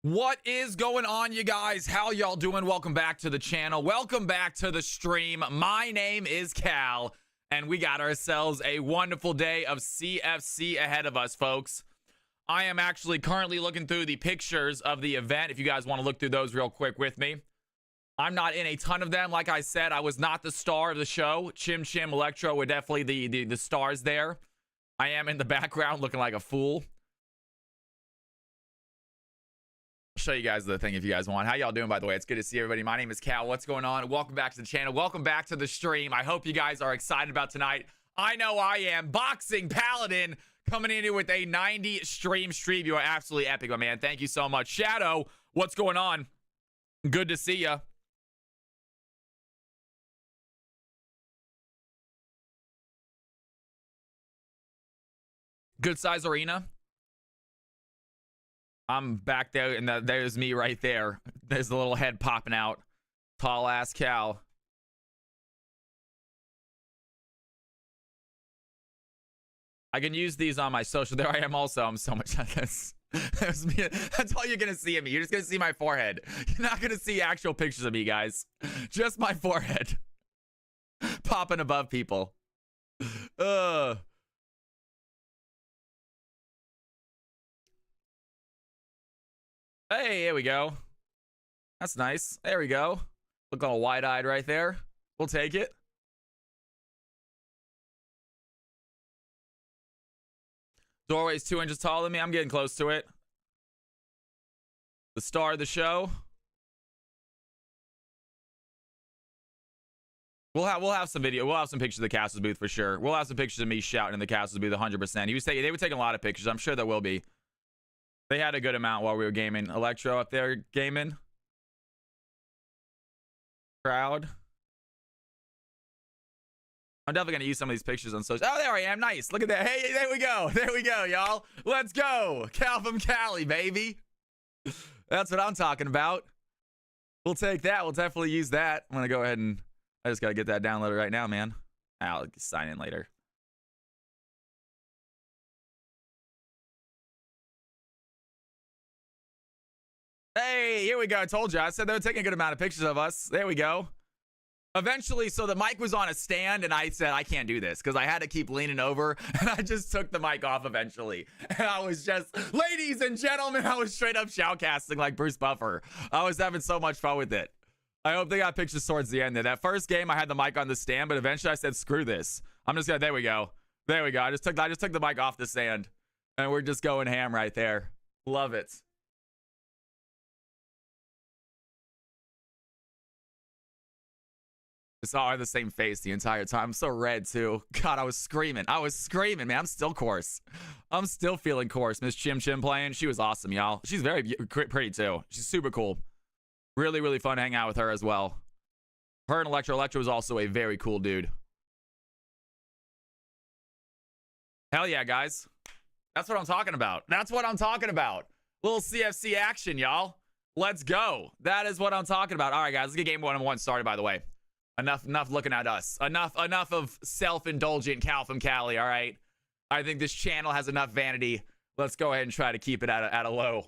What is going on, you guys? How y'all doing? Welcome back to the channel. Welcome back to the stream. My name is Cal, and we got ourselves a wonderful day of CFC ahead of us, folks. I am actually currently looking through the pictures of the event, if you guys want to look through those real quick with me. I'm not in a ton of them. Like I said, I was not the star of the show. Chim Chim, Electro were definitely the stars there. I am in the background looking like a fool. Show you guys the thing if you guys want. How y'all doing, by the way? It's good to see everybody. My name is Cal. What's going on? Welcome back to the channel. Welcome back to the stream. I hope you guys are excited about tonight. I know I am. Boxing Paladin coming in here with a 90 stream. You are absolutely epic, my man. Thank you so much. Shadow, what's going on? Good to see ya. Good size arena. I'm back there, and there's me right there. There's the little head popping out. Tall ass Cal. I can use these on my social. There I am also. I'm so much. That's all you're going to see of me. You're just going to see my forehead. You're not going to see actual pictures of me, guys. Just my forehead. Popping above people. Hey, here we go. That's nice. There we go. Look all wide-eyed right there. We'll take it. Doorway's 2 inches taller than me. I'm getting close to it. The star of the show. We'll have some video. We'll have some pictures of the Castles booth for sure. We'll have some pictures of me shouting in the Castles booth 100%. They were taking a lot of pictures. I'm sure there will be. They had a good amount while we were gaming. Electro up there gaming. Crowd. I'm definitely going to use some of these pictures on social. Oh, there I am. Nice. Look at that. Hey, there we go. There we go, y'all. Let's go. Cal from Cali, baby. That's what I'm talking about. We'll take that. We'll definitely use that. I'm going to go ahead and... I just got to get that downloaded right now, man. I'll sign in later. Hey, here we go. I told you. I said they were taking a good amount of pictures of us. There we go. Eventually, so the mic was on a stand, and I said, I can't do this, because I had to keep leaning over, and I just took the mic off eventually. And I was just, ladies and gentlemen, I was straight up shoutcasting like Bruce Buffer. I was having so much fun with it. I hope they got pictures towards the end there. That first game, I had the mic on the stand, but eventually I said, screw this. I'm just gonna, there we go. There we go. I just took the mic off the stand, and we're just going ham right there. Love it. It's all the same face the entire time. I'm so red, too. God, I was screaming. Man. I'm still coarse. I'm still feeling coarse. Miss Chim Chim playing. She was awesome, y'all. She's very pretty, too. She's super cool. Really, really fun to hang out with her as well. Her and Electro. Electro was also a very cool dude. Hell yeah, guys. That's what I'm talking about. That's what I'm talking about. Little CFC action, y'all. Let's go. That is what I'm talking about. All right, guys. Let's get game 1-1 started, by the way. Enough looking at us. Enough of self-indulgent Cal from Cali, all right? I think this channel has enough vanity. Let's go ahead and try to keep it at a low.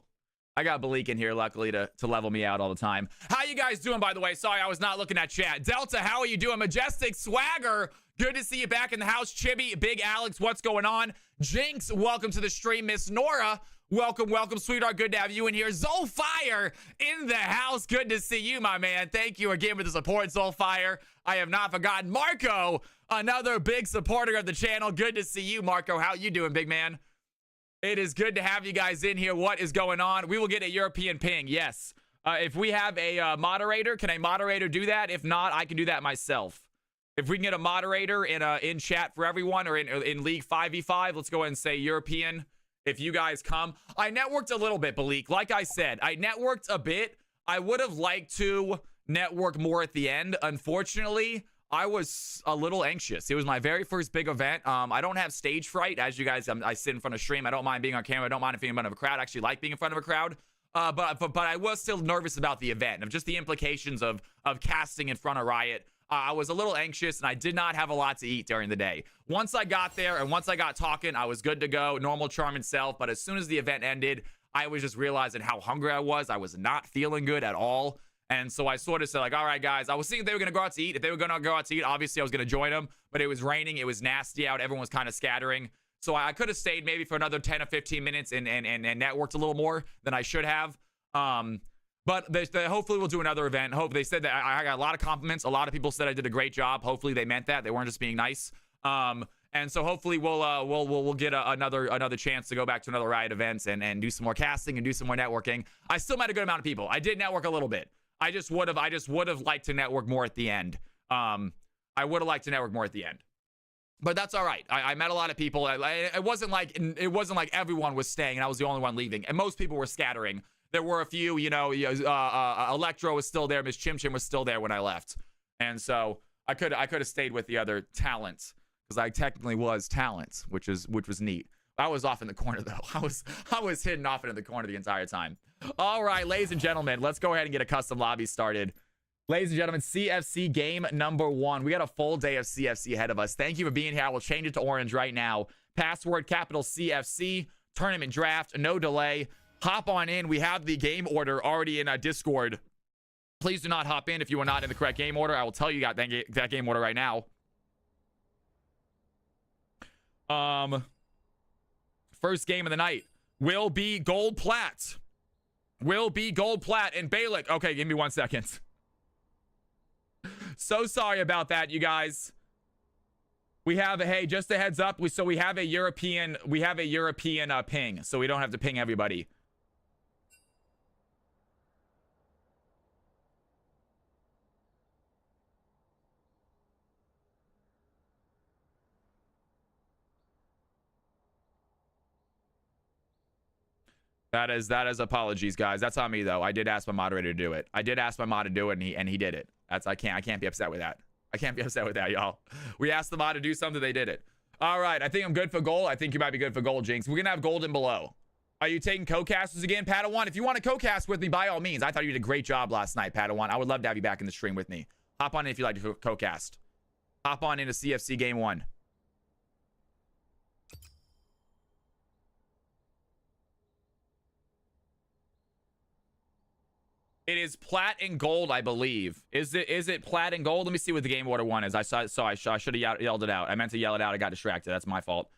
I got Bleak in here, luckily, to level me out all the time. How you guys doing, by the way? Sorry, I was not looking at chat. Delta, how are you doing? Majestic Swagger, good to see you back in the house. Chibi, Big Alex, what's going on? Jinx, welcome to the stream. Miss Nora, welcome, sweetheart. Good to have you in here. Zolfire in the house. Good to see you, my man. Thank you again for the support, Zolfire. I have not forgotten. Marco, another big supporter of the channel. Good to see you, Marco. How you doing, big man? It is good to have you guys in here. What is going on? We will get a European ping. Yes. If we have a moderator, can a moderator do that? If not, I can do that myself. If we can get a moderator in chat for everyone, or in League 5v5, let's go ahead and say European. If you guys come, I networked a little bit, Balik. Like I said, I networked a bit. I would have liked to network more at the end. Unfortunately, I was a little anxious. It was my very first big event. I don't have stage fright. As you guys, I sit in front of stream. I don't mind being on camera. I don't mind being in front of a crowd. I actually like being in front of a crowd. But I was still nervous about the event, of just the implications of casting in front of Riot. I was a little anxious, and I did not have a lot to eat during the day. Once I got there and once I got talking, I was good to go. Normal charm and self. But as soon as the event ended, I was just realizing how hungry I was. I was not feeling good at all. And so I sort of said, like, all right, guys, I was thinking they were going to go out to eat. If they were going to go out to eat, obviously I was going to join them. But it was raining. It was nasty out. Everyone was kind of scattering. So I could have stayed maybe for another 10 or 15 minutes and networked a little more than I should have. But they hopefully we'll do another event. Hope they said that I got a lot of compliments. A lot of people said I did a great job. Hopefully they meant that. They weren't just being nice. And so hopefully we'll get another chance to go back to another Riot events and do some more casting and do some more networking. I still met a good amount of people. I did network a little bit. I just would have liked to network more at the end. I would have liked to network more at the end. But that's all right. I met a lot of people. It wasn't like everyone was staying and I was the only one leaving. And most people were scattering. There were a few, you know, Electro was still there. Miss Chim Chim was still there when I left. And so I could have stayed with the other talents because I technically was talent, which was neat. I was off in the corner though. I was hidden off into the corner the entire time. All right, ladies and gentlemen, let's go ahead and get a custom lobby started. Ladies and gentlemen, CFC game number 1. We got a full day of CFC ahead of us. Thank you for being here. I will change it to orange right now. Password capital CFC, tournament draft, no delay. Hop on in. We have the game order already in Discord. Please do not hop in if you are not in the correct game order. I will tell you that game order right now. First game of the night will be gold plat. Will be gold plat and Balik. Okay, give me 1 second. So sorry about that, you guys. We have hey, just a heads up. We have a European ping, so we don't have to ping everybody. That is apologies, guys. That's on me though. I did ask my moderator to do it. I did ask my mod to do it, and he did it. I can't be upset with that. I can't be upset with that, y'all. We asked the mod to do something, they did it. All right, I think I'm good for gold. I think you might be good for gold, Jinx. We're gonna have gold and below. Are you taking co-casters again, Padawan? If you want to co-cast with me, by all means. I thought you did a great job last night, Padawan. I would love to have you back in the stream with me. Hop on in if you'd like to co-cast. Hop on into CFC game 1. It is plat and gold, I believe. Is it plat and gold? Let me see what the game order 1 is. I should have yelled it out. I meant to yell it out. I got distracted. That's my fault.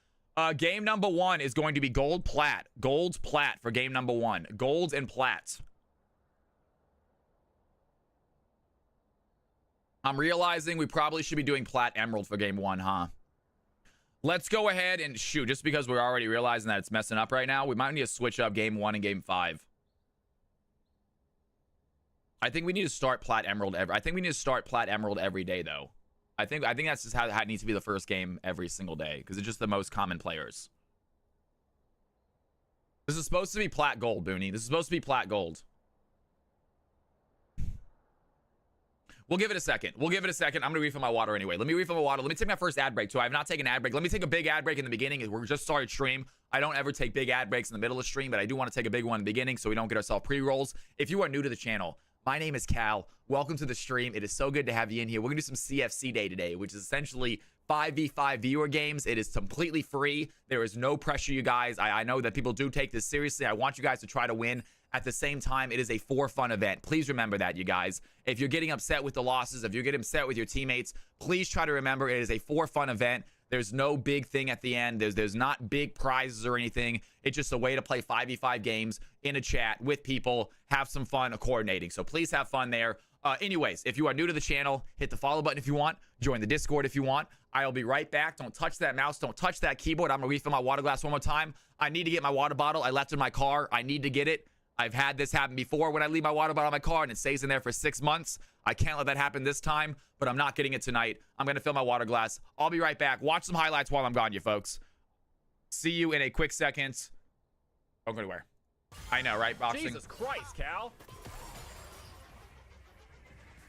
Game number 1 is going to be gold plat. Gold plat for game number 1. Gold and plat. I'm realizing we probably should be doing plat emerald for game 1, huh? Let's go ahead and shoot. Just because we're already realizing that it's messing up right now, we might need to switch up game 1 and game 5. I think we need to start plat emerald every day though. I think that's just how it needs to be the first game every single day because it's just the most common players. This is supposed to be plat gold, Booney. This is supposed to be plat gold. We'll give it a second. I'm gonna refill my water anyway. Let me refill my water. Let me take my first ad break too. I have not taken an ad break. Let me take a big ad break in the beginning. We're just started stream. I don't ever take big ad breaks in the middle of stream, but I do want to take a big one in the beginning so we don't get ourselves pre-rolls. If you are new to the channel, my name is Cal. Welcome to the stream. It is so good to have you in here. We're going to do some CFC day today, which is essentially 5v5 viewer games. It is completely free. There is no pressure, you guys. I know that people do take this seriously. I want you guys to try to win. At the same time, it is a for fun event. Please remember that, you guys. If you're getting upset with the losses, if you're getting upset with your teammates, please try to remember it is a for fun event. There's no big thing at the end. There's not big prizes or anything. It's just a way to play 5v5 games in a chat with people, have some fun coordinating. So please have fun there. Anyways, if you are new to the channel, hit the follow button if you want. Join the Discord if you want. I'll be right back. Don't touch that mouse. Don't touch that keyboard. I'm going to refill my water glass one more time. I need to get my water bottle. I left it in my car. I need to get it. I've had this happen before when I leave my water bottle in my car and it stays in there for 6 months. I can't let that happen this time, but I'm not getting it tonight. I'm going to fill my water glass. I'll be right back. Watch some highlights while I'm gone, you folks. See you in a quick second. Don't go anywhere. I know, right? Boxing. Jesus Christ, Cal.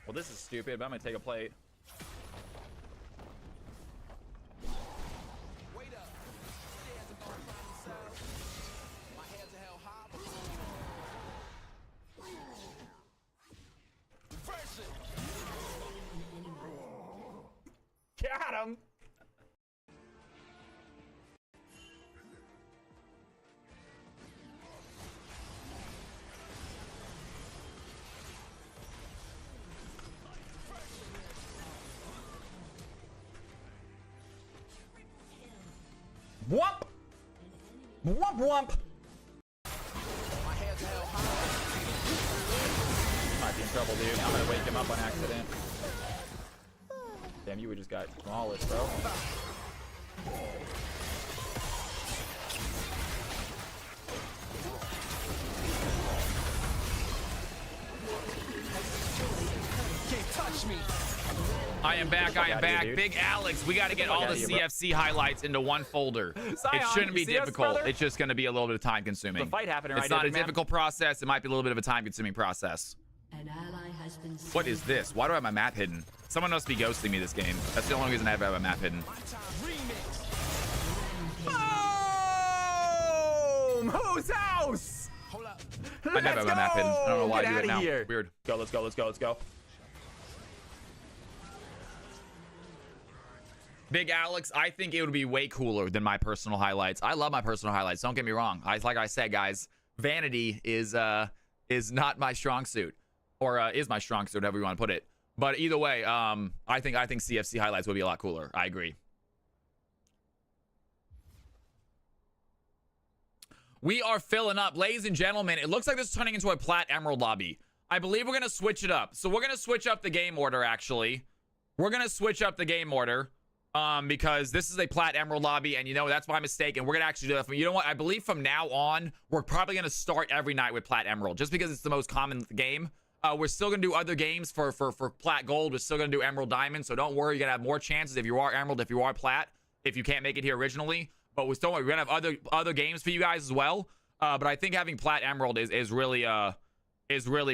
Well, this is stupid, but I'm going to take a plate. Got him. Wump wump. Might be in trouble, dude. I'm gonna wake him up on accident. Damn, you just got flawless, bro. Can't touch me. I am back. I am back. Big Alex, we got to get all the CFC highlights into one folder. It shouldn't be difficult. It's just going to be a little bit of time consuming. The fight happening right It's not a difficult process. It might be a little bit of a time consuming process. An ally has been What is this? Why do I have my map hidden? Someone must be ghosting me this game. That's the only reason I have my map hidden. Boom! Whose house? I never have my map hidden. I don't know why I do it now. Weird. Go, let's go, let's go, let's go. Big Alex, I think it would be way cooler than my personal highlights. I love my personal highlights. Don't get me wrong. Like I said, guys, vanity is not my strong suit, or is my strong suit, whatever you want to put it. But either way, I think CFC highlights would be a lot cooler. I agree. We are filling up, ladies and gentlemen. It looks like this is turning into a Plat Emerald lobby. I believe we're gonna switch it up. So we're gonna switch up the game order. Actually, we're gonna switch up the game order. Because this is a Plat Emerald lobby, and you know, that's my mistake, and we're gonna actually do that. You know what? I believe from now on, we're probably gonna start every night with Plat Emerald, just because it's the most common game. We're still gonna do other games for Plat Gold. We're still gonna do Emerald Diamond, so don't worry. You're gonna have more chances if you are Emerald, if you are Plat, if you can't make it here originally. But we're gonna have other games for you guys as well. But I think having Plat Emerald is really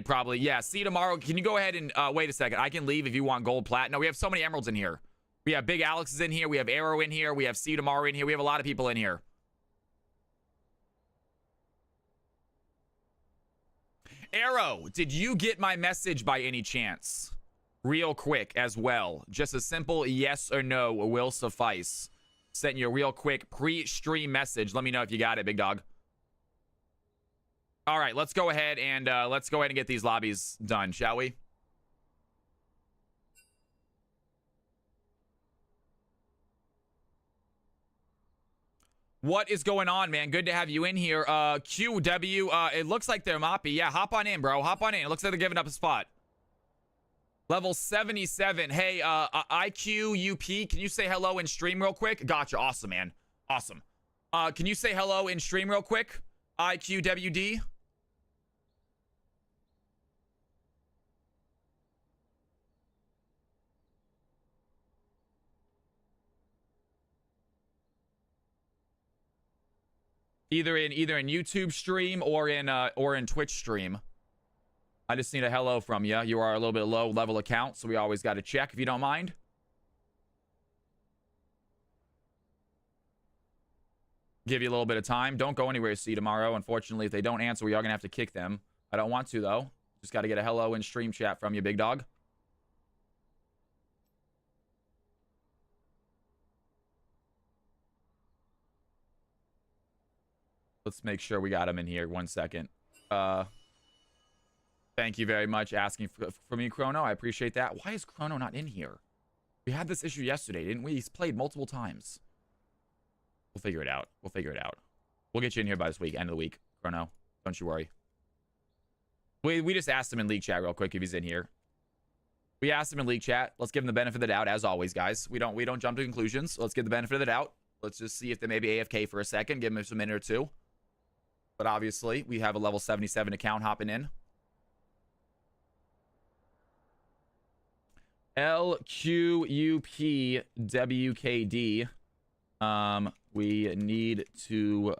probably, yeah. See you tomorrow. Can you go ahead and wait a second? I can leave if you want Gold, Plat. No, we have so many Emeralds in here. We have Big Alex is in here. We have Arrow in here. We have See You Tomorrow in here. We have a lot of people in here. Arrow, did you get my message by any chance? Real quick as well. Just a simple yes or no will suffice. Sent you a real quick pre-stream message. Let me know if you got it, big dog. All right, let's go ahead and get these lobbies done, shall we? What is going on, man? Good to have you in here. QW, it looks like they're moppy. Yeah, hop on in, bro. Hop on in. It looks like they're giving up a spot. Level 77. Hey, IQUP, can you say hello in stream real quick? Gotcha. Awesome, man. Awesome. Can you say hello in stream real quick? IQWD. Either in YouTube stream or in Twitch stream. I just need a hello from you. You are a little bit low level account, so we always got to check if you don't mind. Give you a little bit of time. Don't go anywhere. See you tomorrow. Unfortunately, if they don't answer, we are gonna have to kick them. I don't want to though. Just got to get a hello in stream chat from you, big dog. Let's make sure we got him in here. 1 second. Thank you very much asking for me, Chrono. I appreciate that. Why is Chrono not in here? We had this issue yesterday, didn't we? He's played multiple times. We'll figure it out. We'll figure it out. We'll get you in here by this week, end of the week, Chrono. Don't you worry. We just asked him in League Chat real quick if he's in here. We asked him in League Chat. Let's give him the benefit of the doubt, as always, guys. We don't jump to conclusions. Let's give the benefit of the doubt. Let's just see if they may be AFK for a second. Give him a minute or two. But obviously, we have a level 77 account hopping in. LQUPWKD. We need to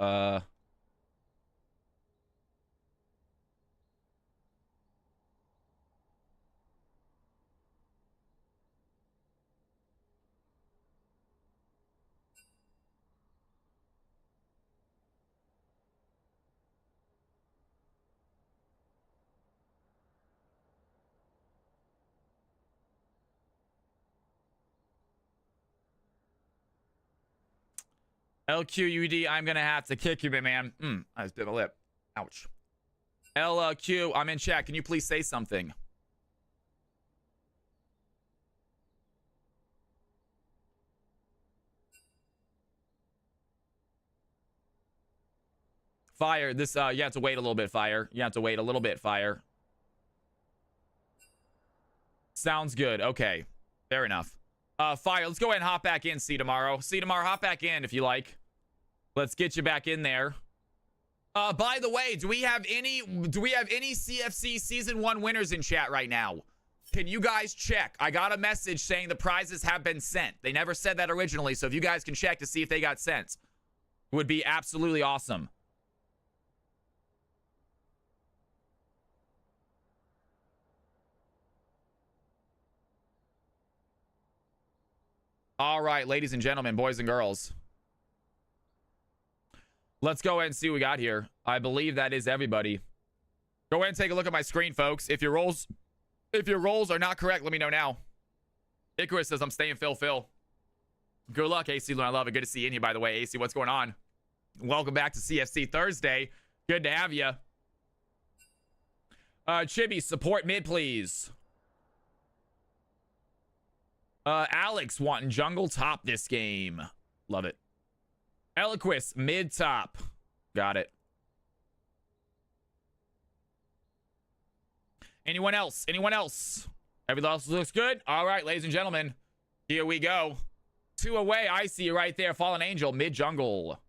LQUD, I'm gonna have to kick you, man. I just bit my lip. Ouch. LQ, I'm in chat. Can you please say something? Fire, this, you have to wait a little bit, Fire. You have to wait a little bit, Fire. Sounds good. Okay. Fair enough. Fire, let's go ahead and hop back in, see you tomorrow. See you tomorrow. Hop back in if you like. Let's get you back in there. By the way, do we have any CFC Season 1 winners in chat right now? Can you guys check? I got a message saying the prizes have been sent. They never said that originally, so if you guys can check to see if they got sent, it would be absolutely awesome. All right, ladies and gentlemen, boys and girls. Let's go ahead and see what we got here. I believe that is everybody. Go ahead and take a look at my screen, folks. If your rolls are not correct, let me know now. Icarus says, I'm staying Phil. Good luck, AC. I love it. Good to see you in here, by the way. AC, what's going on? Welcome back to CFC Thursday. Good to have you. Chibi, support mid, please. Alex wanting jungle top this game. Love it. Eloquist, mid top. Got it. Anyone else? Anyone else? Everything else looks good? All right, ladies and gentlemen. Here we go. 2 away. I see you right there. Fallen Angel, mid jungle.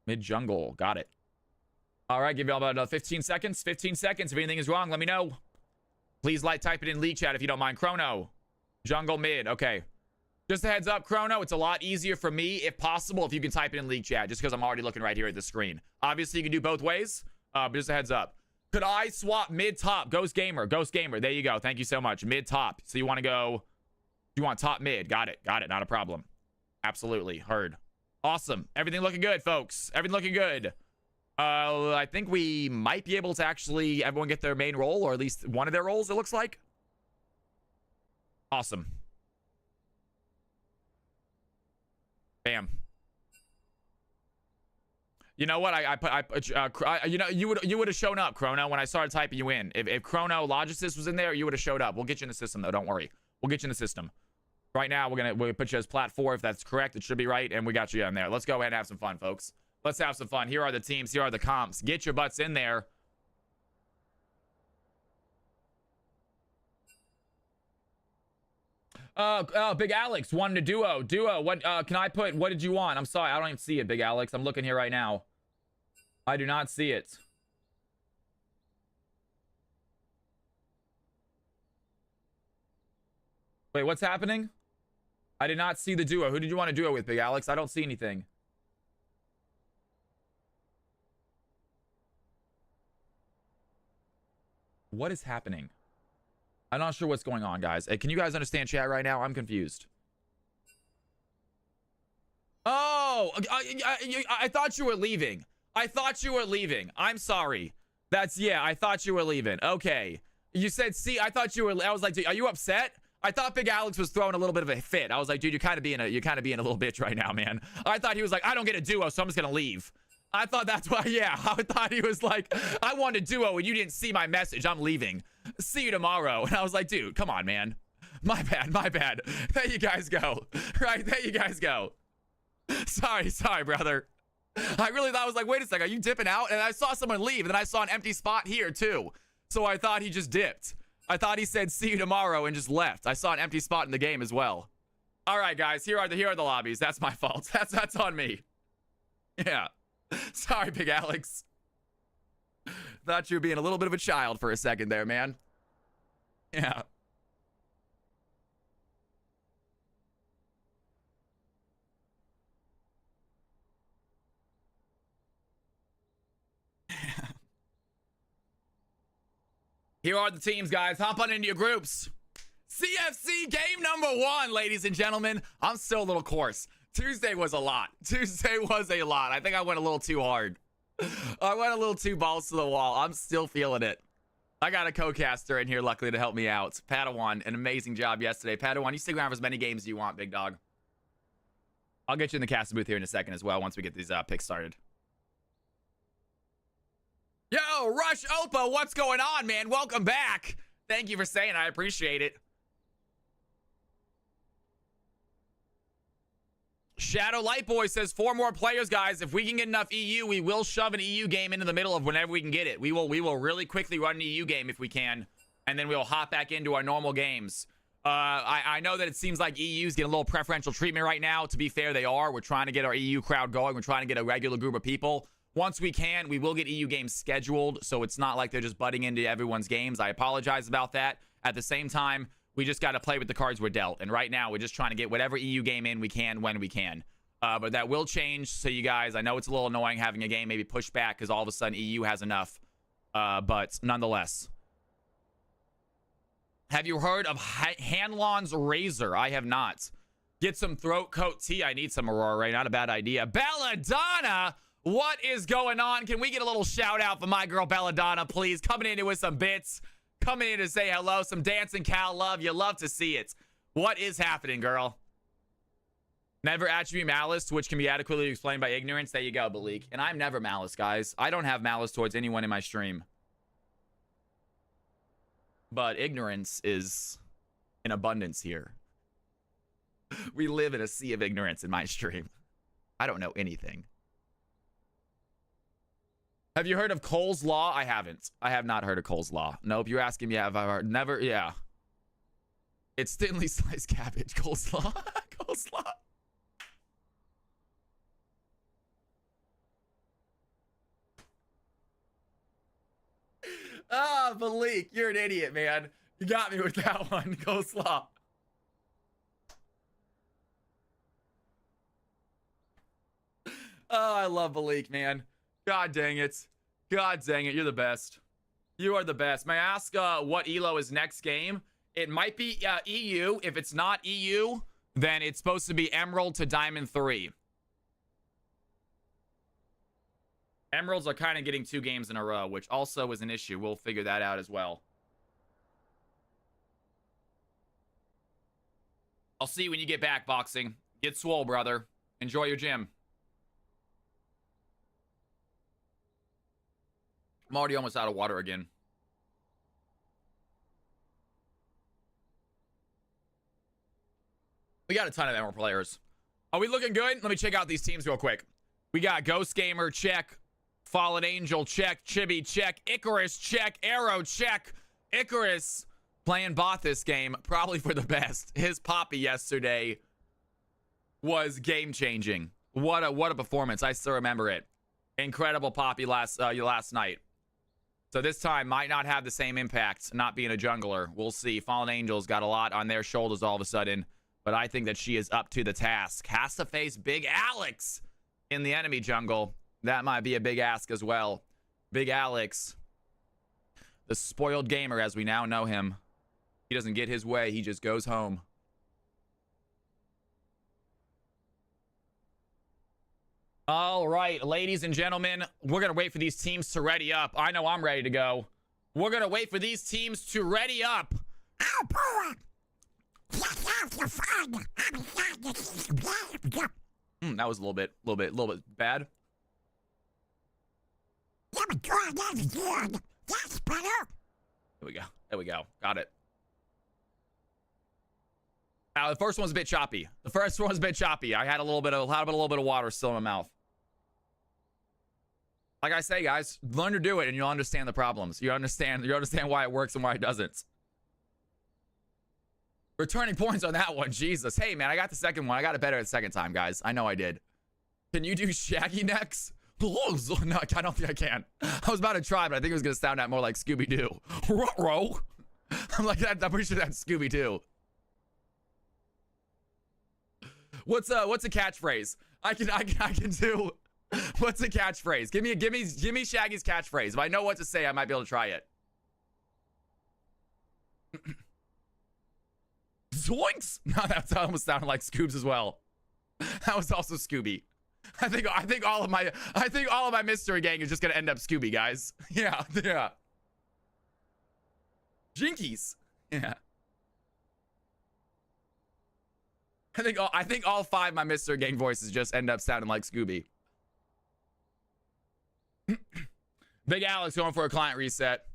Mid jungle. Got it. All right, give you all about 15 seconds. 15 seconds. If anything is wrong, let me know. Please type it in league chat if you don't mind. Chrono. Jungle mid. Okay. Just a heads up, Chrono, it's a lot easier for me, if possible, if you can type it in league chat, just because I'm already looking right here at the screen. Obviously, you can do both ways, but just a heads up. Could I swap mid-top? Ghost Gamer. There you go. Thank you so much. Mid-top. So you want to go... You want top-mid. Got it. Not a problem. Absolutely. Heard. Awesome. Everything looking good, folks. Everything looking good. I think we might be able to actually everyone get their main role, or at least one of their roles, it looks like. Awesome. Bam. You know what? You would have shown up, Chrono, when I started typing you in. If Chrono Logicis was in there, you would have showed up. We'll get you in the system, though. Don't worry. We'll get you in the system. Right now, we'll put you as Plat 4 if that's correct. It should be right, and we got you in there. Let's go ahead and have some fun, folks. Let's have some fun. Here are the teams. Here are the comps. Get your butts in there. Big Alex wanted a duo. What can I put? What did you want? I'm sorry, I don't even see it, Big Alex. I'm looking here right now. I do not see it. Wait, what's happening? I did not see the duo. Who did you want to duo with, Big Alex? I don't see anything. What is happening? I'm not sure what's going on, guys. Can you guys understand chat right now? I'm confused. Oh, I thought you were leaving. I'm sorry. I thought you were leaving. Okay. You said, see, I thought you were, I was like, dude, are you upset? I thought Big Alex was throwing a little bit of a fit. I was like, dude, you're kind of being a little bitch right now, man. I thought he was like, I don't get a duo, so I'm just going to leave. I thought that's why, yeah. I thought he was like, I want a duo and you didn't see my message. I'm leaving. See you tomorrow. And I was like, dude, come on, man. My bad. There you guys go. Right, there you guys go. Sorry, brother. I really thought, I was like, wait a second, are you dipping out? And I saw someone leave, and then I saw an empty spot here, too. So I thought he just dipped. I thought he said, see you tomorrow, and just left. I saw an empty spot in the game as well. All right, guys, here are the lobbies. That's my fault. That's on me. Yeah. Sorry, Big Alex. Thought you were being a little bit of a child for a second there, man. Yeah. Here are the teams, guys. Hop on into your groups. CFC game number 1, ladies and gentlemen. I'm still a little coarse. Tuesday was a lot. I think I went a little too hard. I went a little too balls to the wall. I'm still feeling it. I got a co-caster in here, luckily, to help me out. Padawan, an amazing job yesterday. Padawan, you stick around for as many games as you want, big dog. I'll get you in the casting booth here in a second as well once we get these picks started. Yo, Rush Opa, what's going on, man? Welcome back. Thank you for saying, I appreciate it. Shadow Lightboy says 4 more players, guys. If we can get enough EU, we will shove an EU game into the middle of whenever we can get it. We will really quickly run an EU game if we can, and then we'll hop back into our normal games. I know that it seems like EU's getting a little preferential treatment right now. To be fair, they are. We're trying to get our EU crowd going. We're trying to get a regular group of people. Once we can, we will get EU games scheduled, so it's not like they're just butting into everyone's games. I apologize about that. At the same time, we just got to play with the cards we're dealt. And right now, we're just trying to get whatever EU game in we can when we can. But that will change. So you guys, I know it's a little annoying having a game maybe pushed back because all of a sudden EU has enough. But nonetheless. Have you heard of Hanlon's Razor? I have not. Get some throat coat tea. I need some Aurora Ray. Not a bad idea. Belladonna, what is going on? Can we get a little shout out for my girl Belladonna, please? Coming in with some bits. Coming in to say hello. Some dancing cow love. You love to see it. What is happening, girl? Never attribute malice, which can be adequately explained by ignorance. There you go, Balik. And I'm never malice, guys. I don't have malice towards anyone in my stream. But ignorance is in abundance here. We live in a sea of ignorance in my stream. I don't know anything. Have you heard of Cole's Law? I haven't. I have not heard of Cole's Law. Nope, you're asking me, have I heard? Never, yeah. It's thinly sliced cabbage. Cole's Law. Cole's Law. Ah, Malik, you're an idiot, man. You got me with that one. Coleslaw. Oh, I love Malik, man. God dang it. God dang it. You're the best. You are the best. May I ask what ELO is next game? It might be EU. If it's not EU, then it's supposed to be Emerald to Diamond 3. Emeralds are kind of getting 2 games in a row, which also is an issue. We'll figure that out as well. I'll see you when you get back, boxing. Get swole, brother. Enjoy your gym. I'm already almost out of water again. We got a ton of Emerald players. Are we looking good? Let me check out these teams real quick. We got Ghost Gamer, check. Fallen Angel, check. Chibi, check. Icarus, check. Arrow, check. Icarus playing bot this game, probably for the best. His Poppy yesterday was game-changing. What a performance. I still remember it. Incredible Poppy last night. So this time might not have the same impact, not being a jungler. We'll see. Fallen Angel's got a lot on their shoulders all of a sudden, but I think that she is up to the task. Has to face Big Alex in the enemy jungle. That might be a big ask as well. Big Alex, the spoiled gamer as we now know him. He doesn't get his way. He just goes home. All right, ladies and gentlemen, we're going to wait for these teams to ready up. I know I'm ready to go. We're going to wait for these teams to ready up. That was a little bit bad. There we go. Got it. The first one's a bit choppy. I had a little bit of water still in my mouth. Like I say, guys, learn to do it and you'll understand the problems. You understand why it works and why it doesn't. Returning points on that one. Jesus. Hey, man, I got the second one. I got it better the second time, guys. I know I did. Can you do Shaggy next? No, I don't think I can. I was about to try, but I think it was going to sound out more like Scooby-Doo. Ruh-roh. I'm like, I'm pretty sure that's Scooby-Doo. What's a catchphrase? I can do. What's a catchphrase? Give me Shaggy's catchphrase. If I know what to say, I might be able to try it. Zoinks! No, that almost sounded like Scoobs as well. That was also Scooby. I think all of my mystery gang is just gonna end up Scooby, guys. Yeah. Jinkies. Yeah. I think all 5 of my mystery gang voices just end up sounding like Scooby. Big Alex going for a client reset.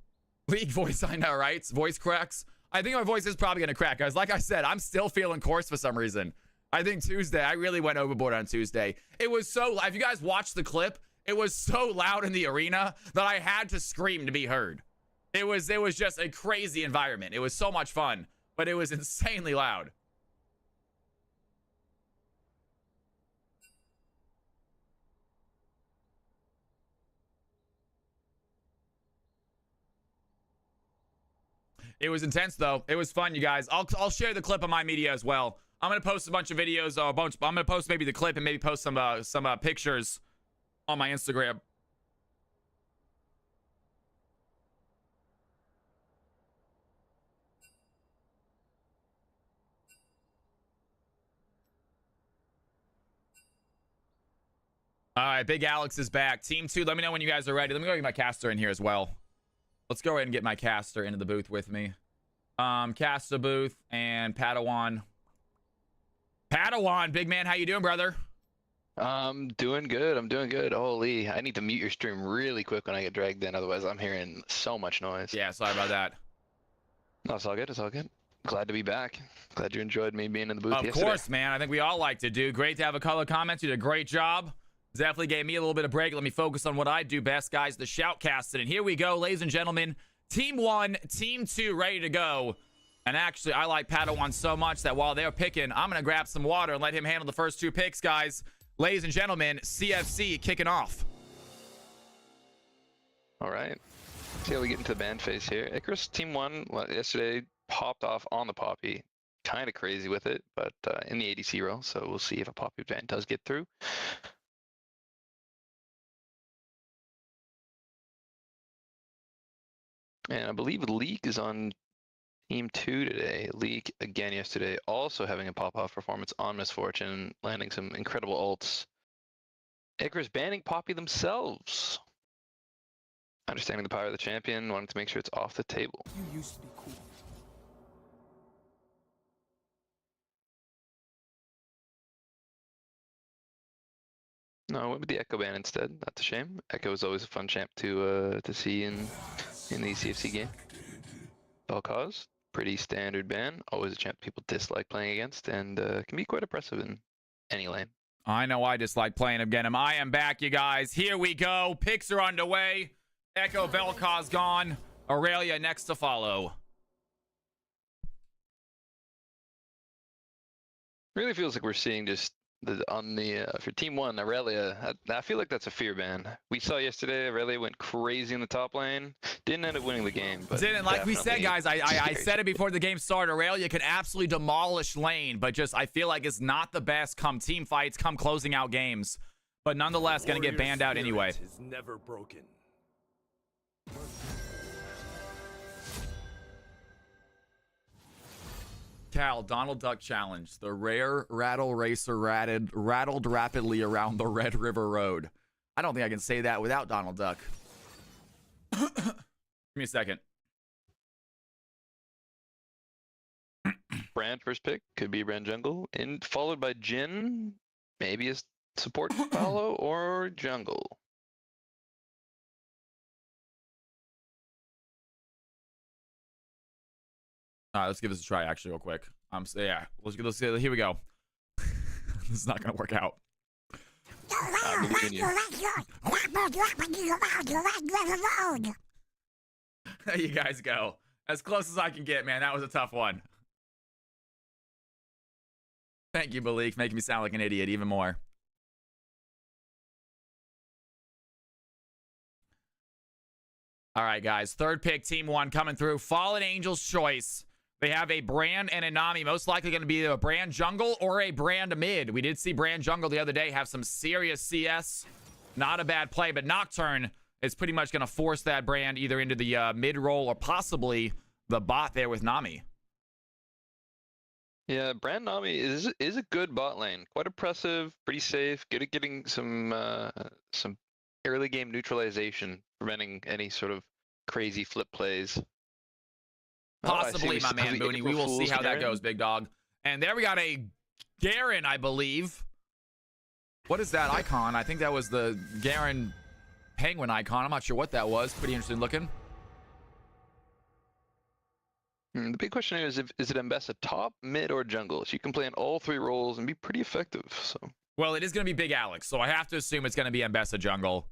League voice, I know, right? Voice cracks. I think my voice is probably gonna crack, guys. Like I said, I'm still feeling coarse for some reason. I think Tuesday, I really went overboard on Tuesday. It was so, if you guys watched the clip, it was so loud in the arena that I had to scream to be heard. It was just a crazy environment. It was so much fun, but it was insanely loud. It was intense though. It was fun, you guys. I'll share the clip on my media as well. I'm gonna post a bunch of videos. I'm gonna post maybe the clip and maybe post some pictures on my Instagram. All right, Big Alex is back. Team 2, let me know when you guys are ready. Let me go get my caster in here as well. Let's go ahead and get my caster into the booth with me. Caster booth and Padawan. Padawan, big man, how you doing, brother? I'm doing good. I'm doing good. Holy, I need to mute your stream really quick when I get dragged in. Otherwise, I'm hearing so much noise. Yeah, sorry about that. No, it's all good. It's all good. Glad to be back. Glad you enjoyed me being in the booth yesterday. Of course, man. I think we all like to do. Great to have a color comment. You did a great job. Definitely gave me a little bit of break. Let me focus on what I do best, guys. The shoutcasting. And here we go, ladies and gentlemen. Team 1, Team 2, ready to go. And actually, I like Padawan so much that while they're picking, I'm going to grab some water and let him handle the first 2 picks, guys. Ladies and gentlemen, CFC kicking off. All right. See how we get into the band phase here. Icarus Team 1 yesterday popped off on the Poppy. Kind of crazy with it, but in the ADC role. So we'll see if a Poppy band does get through. And I believe Leak is on Team 2 today. Leak, again yesterday, also having a pop-off performance on Misfortune, landing some incredible ults. Icarus banning Poppy themselves. Understanding the power of the champion, wanting to make sure it's off the table. You used to be cool. No, I went with the Echo ban instead. That's a shame. Echo is always a fun champ to see in the CFC game. All cause, pretty standard ban. Always a champ people dislike playing against, and can be quite oppressive in any lane. I know I dislike playing against him. I am back, you guys. Here we go. Picks are underway. Echo Vel'Koz gone. Aurelia next to follow. Really feels like we're seeing just for Team 1, Aurelia. I feel like that's a fear ban. We saw yesterday Aurelia went crazy in the top lane. Didn't end up winning the game. But didn't, like we said, guys. I said it before the game started. Aurelia can absolutely demolish lane, but just I feel like it's not the best come team fights, come closing out games. But nonetheless, gonna get banned out anyway. Is never broken. Cal, Donald Duck challenge. The rare rattle racer rattled rapidly around the Red River Road. I don't think I can say that without Donald Duck. Give me a second. Brand first pick could be Brand Jungle, and followed by Jin, maybe a support follow or jungle. All right, let's give this a try, actually, real quick. Yeah, let's here we go. This is not gonna work out. I believe in you. There you guys go. As close as I can get, man. That was a tough one. Thank you, Malik, making me sound like an idiot even more. All right, guys. Third pick, Team 1 coming through. Fallen Angel's choice. They have a Brand and a Nami. Most likely going to be a Brand jungle or a Brand mid. We did see Brand jungle the other day have some serious CS. Not a bad play, but Nocturne is pretty much going to force that Brand either into the mid role or possibly the bot there with Nami. Yeah, Brand Nami is a good bot lane. Quite oppressive, pretty safe, good at getting some early game neutralization, preventing any sort of crazy flip plays. Possibly, my man Booney. We will see how that goes, big dog. And there we got a Garen, I believe. What is that icon? I think that was the Garen penguin icon. I'm not sure what that was. Pretty interesting looking. The big question is it Mbessa top, mid, or jungle? So you can play in all 3 roles and be pretty effective. So. Well, it is going to be Big Alex, so I have to assume it's going to be Mbessa jungle.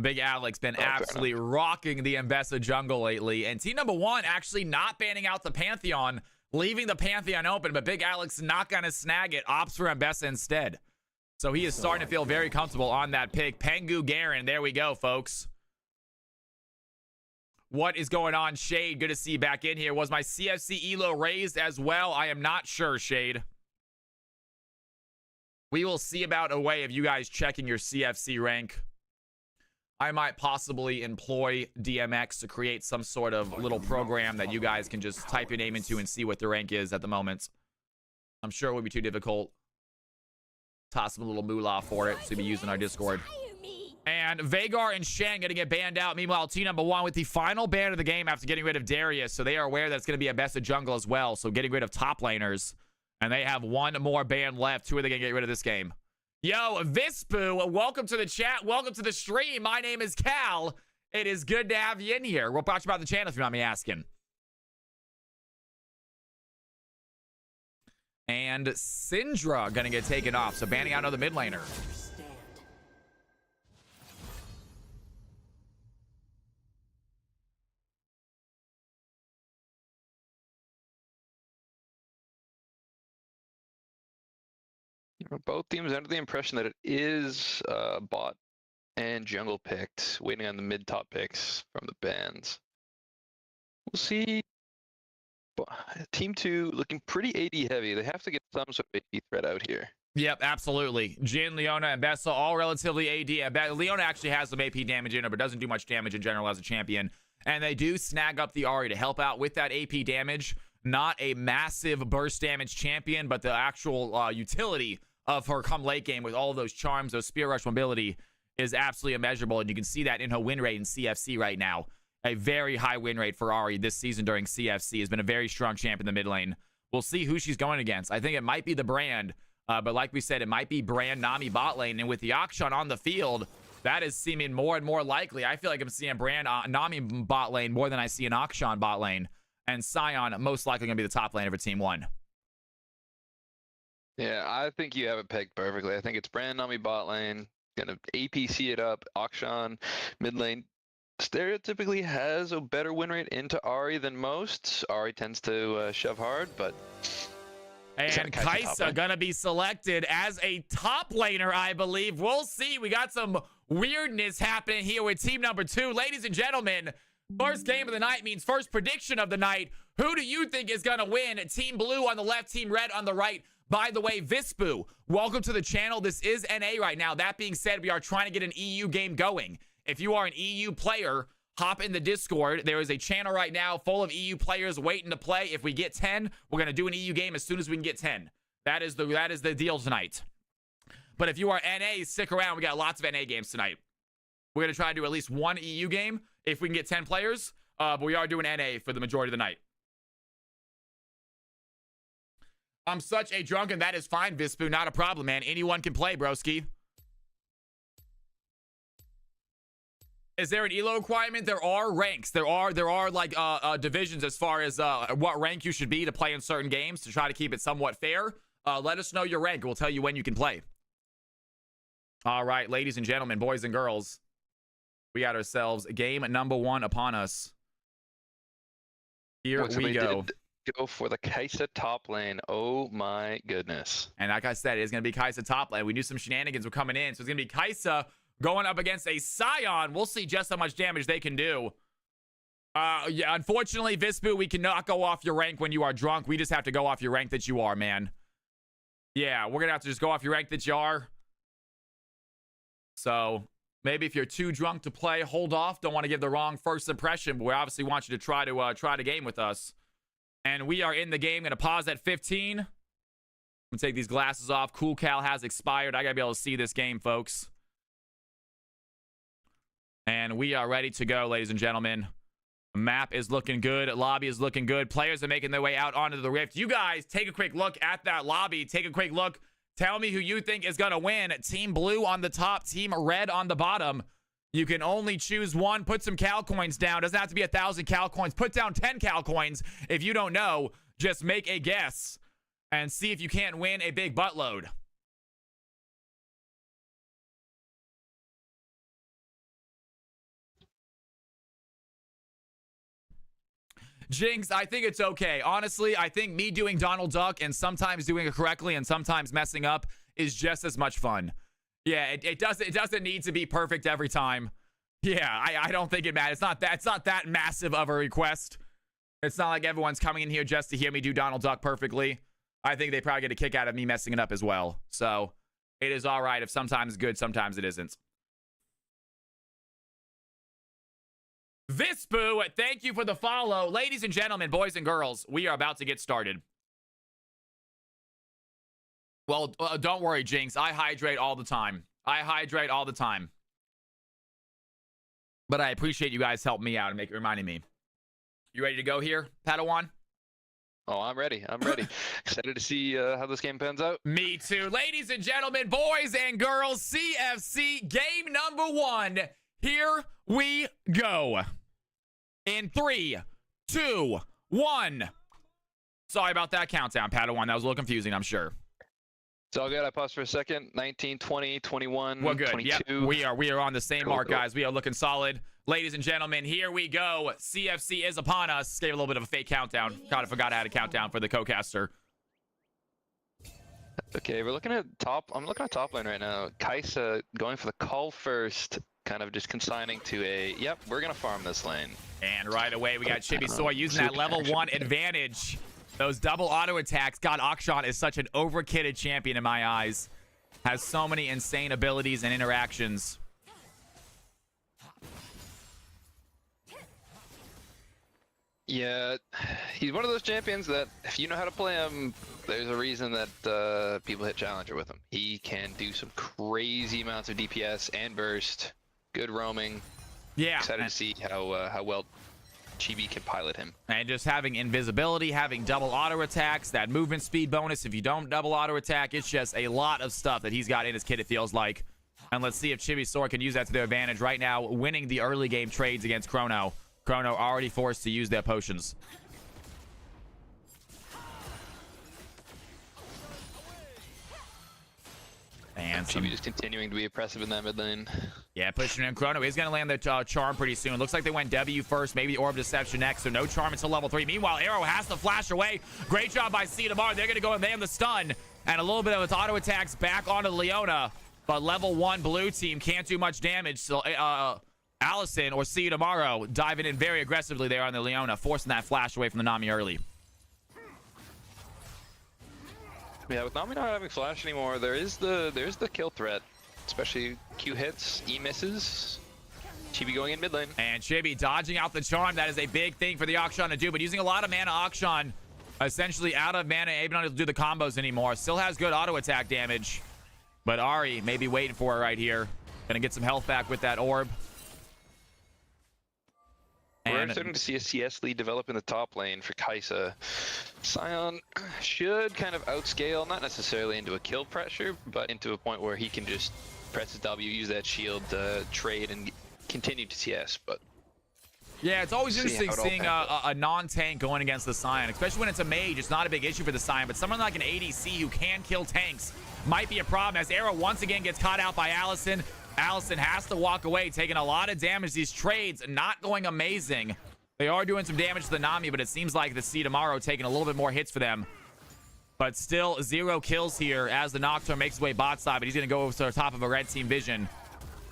Big Alex been absolutely rocking the Mbessa jungle lately. And team number 1 actually not banning out the Pantheon, leaving the Pantheon open, but Big Alex not going to snag it. Opts for Mbessa instead. So he is starting to feel very comfortable on that pick. Pengu Garen, there we go, folks. What is going on, Shade? Good to see you back in here. Was my CFC elo raised as well? I am not sure, Shade. We will see about a way of you guys checking your CFC rank. I might possibly employ DMX to create some sort of little program that you guys can just type your name into and see what the rank is at the moment. I'm sure it would be too difficult. Toss some little moolah for it to be used in our Discord. And Vagar and Shen going to get banned out. Meanwhile, team number 1 with the final ban of the game after getting rid of Darius. So they are aware that it's going to be a best of jungle as well. So getting rid of top laners. And they have 1 more ban left. Who are they going to get rid of this game? Yo, Vispu, welcome to the chat. Welcome to the stream. My name is Cal. It is good to have you in here. We'll talk about the channel if you want me asking. And Syndra going to get taken off. So banning out another mid laner. Both teams under the impression that it is bot and jungle picked, waiting on the mid-top picks from the bans. We'll see. Team 2 looking pretty AD heavy. They have to get some sort of AD threat out here. Yep, absolutely. Jin, Leona, and Bessa all relatively AD. Leona actually has some AP damage in her, but doesn't do much damage in general as a champion. And they do snag up the Ahri to help out with that AP damage. Not a massive burst damage champion, but the actual utility of her come late game with all of those charms, those spear rush mobility is absolutely immeasurable. And you can see that in her win rate in CFC right now. A very high win rate for Ahri this season during CFC. Has been a very strong champ in the mid lane. We'll see who she's going against. I think it might be the Brand, but like we said, it might be Brand Nami bot lane. And with the Akshan on the field, that is seeming more and more likely. I feel like I'm seeing Brand Nami bot lane more than I see an Akshan bot lane. And Sion most likely going to be the top laner for Team 1. Yeah, I think you have it pegged perfectly. I think it's Brand Nami bot lane, gonna APC it up. Akshan mid lane stereotypically has a better win rate into Ahri than most. Ahri tends to shove hard, but... And Kaisa gonna be selected as a top laner, I believe. We'll see. We got some weirdness happening here with team number 2. Ladies and gentlemen, first game of the night means first prediction of the night. Who do you think is gonna win? Team Blue on the left, Team Red on the right. By the way, Vispu, welcome to the channel. This is NA right now. That being said, we are trying to get an EU game going. If you are an EU player, hop in the Discord. There is a channel right now full of EU players waiting to play. If we get 10, we're going to do an EU game as soon as we can get 10. That is the deal tonight. But if you are NA, stick around. We got lots of NA games tonight. We're going to try to do at least 1 EU game if we can get 10 players. But we are doing NA for the majority of the night. I'm such a drunken. That is fine, Vispu. Not a problem, man. Anyone can play, broski. Is there an elo requirement? There are ranks. There are like divisions as far as what rank you should be to play in certain games to try to keep it somewhat fair. Let us know your rank. We'll tell you when you can play. All right, ladies and gentlemen, boys and girls, we got ourselves game number 1 upon us. Here we go. Go for the Kaisa top lane. Oh my goodness. And like I said, it's going to be Kaisa top lane. We knew some shenanigans were coming in. So it's going to be Kaisa going up against a Sion. We'll see just how much damage they can do. Yeah, unfortunately, Vispu, we cannot go off your rank when you are drunk. We just have to go off your rank that you are, man. Yeah, we're going to have to just go off your rank that you are. So maybe if you're too drunk to play, hold off. Don't want to give the wrong first impression. But we obviously want you to try to game with us. And we are in the game. Going to pause at 15. I'm going to take these glasses off. Cool Cal has expired. I got to be able to see this game, folks. And we are ready to go, ladies and gentlemen. Map is looking good. Lobby is looking good. Players are making their way out onto the rift. You guys take a quick look at that lobby. Take a quick look. Tell me who you think is going to win. Team Blue on the top. Team Red on the bottom. You can only choose one. Put some cal coins down. Doesn't have to be 1,000 cal coins. Put down 10 cal coins. If you don't know, just make a guess and see if you can't win a big buttload. Jinx, I think it's okay. Honestly, I think me doing Donald Duck and sometimes doing it correctly and sometimes messing up is just as much fun. Yeah, it doesn't need to be perfect every time. Yeah, I don't think it matters. It's not that massive of a request. It's not like everyone's coming in here just to hear me do Donald Duck perfectly. I think they probably get a kick out of me messing it up as well. So it is all right if sometimes it's good, sometimes it isn't. Vispu, thank you for the follow. Ladies and gentlemen, boys and girls, we are about to get started. Well, don't worry, Jinx. I hydrate all the time. I hydrate all the time. But I appreciate you guys helping me out and reminding me. You ready to go here, Padawan? Oh, I'm ready. I'm ready. Excited to see how this game pans out. Me too. Ladies and gentlemen, boys and girls, CFC game number 1. Here we go. In 3, 2, 1. Sorry about that countdown, Padawan. That was a little confusing, I'm sure. It's all good. I paused for a second. 19, 20, 21, we're good. 22. Yep. We are on the same mark, guys. We are looking solid. Ladies and gentlemen, here we go. CFC is upon us. Gave a little bit of a fake countdown. Kind of forgot I had a countdown for the co-caster. Okay, we're looking at top. I'm looking at top lane right now. Kaisa going for the call first, kind of just consigning to a, yep, we're going to farm this lane. And right away, we got Chibi Soy using that level 1 advantage. Those double auto attacks. God, Akshan is such an overkitted champion in my eyes. Has so many insane abilities and interactions. Yeah, he's one of those champions that if you know how to play him, there's a reason that people hit Challenger with him. He can do some crazy amounts of DPS and burst. Good roaming. Yeah. Excited to see how well Chibi can pilot him. And just having invisibility, having double auto attacks, that movement speed bonus. If you don't double auto attack, it's just a lot of stuff that he's got in his kit, it feels like. And let's see if Chibi Soy can use that to their advantage right now, winning the early game trades against Chrono. Chrono already forced to use their potions. And Chibi just continuing to be oppressive in that mid lane. Yeah, pushing in. Chrono is going to land the charm pretty soon. Looks like they went W first, maybe the Orb Deception next, so no charm until level 3. Meanwhile, Arrow has to flash away. Great job by Cedamar. They're going to go and land the stun. And a little bit of its auto attacks back onto Leona. But level 1 blue team can't do much damage. So Allison or Cedamaro diving in very aggressively there on the Leona, forcing that flash away from the Nami early. Yeah, with Nami not having flash anymore, there's the kill threat. Especially Q hits, E misses. Chibi going in mid lane. And Chibi dodging out the charm. That is a big thing for the Akshan to do, but using a lot of mana. Akshan essentially out of mana, able to do the combos anymore. Still has good auto attack damage, but Ari may be waiting for it right here. Gonna get some health back with that orb. We're starting to see a CS lead develop in the top lane for Kaisa. Sion should kind of outscale, not necessarily into a kill pressure, but into a point where he can just press his W, use that shield, trade, and continue to CS. But yeah, it's always interesting seeing a non-tank going against the Sion, especially when it's a mage. It's not a big issue for the Sion, but someone like an ADC who can kill tanks might be a problem, as Arrow once again gets caught out by Allison. Allison has to walk away, taking a lot of damage. These trades not going amazing. They are doing some damage to the Nami, but it seems like the Cedamaro taking a little bit more hits for them. But still 0 kills here as the Nocturne makes his way bot side, but he's going to go over to the top of a red team vision.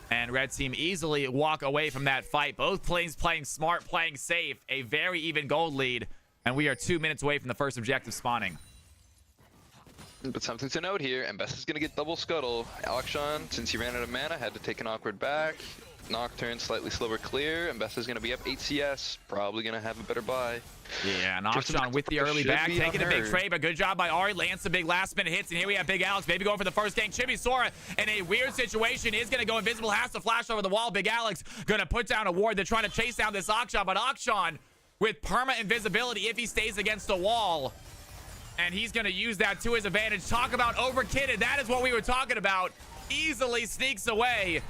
And red team easily walk away from that fight. Both lanes playing smart, playing safe. A very even gold lead. And we are 2 minutes away from the first objective spawning. But something to note here, Mbessa's going to get double scuttle. Akshan, since he ran out of mana, had to take an awkward back. Nocturne slightly slower clear. Mbessa's going to be up 8 CS. Probably going to have a better buy. Yeah, and Akshan with the early back, taking a big trade, but good job by Ari. Lands some big last minute hits, and here we have Big Alex maybe going for the first gank. Chibi Sora in a weird situation is going to go invisible, has to flash over the wall. Big Alex going to put down a ward. They're trying to chase down this Akshan, but Akshan with perma invisibility if he stays against the wall. And he's going to use that to his advantage. Talk about overkitted. That is what we were talking about. Easily sneaks away.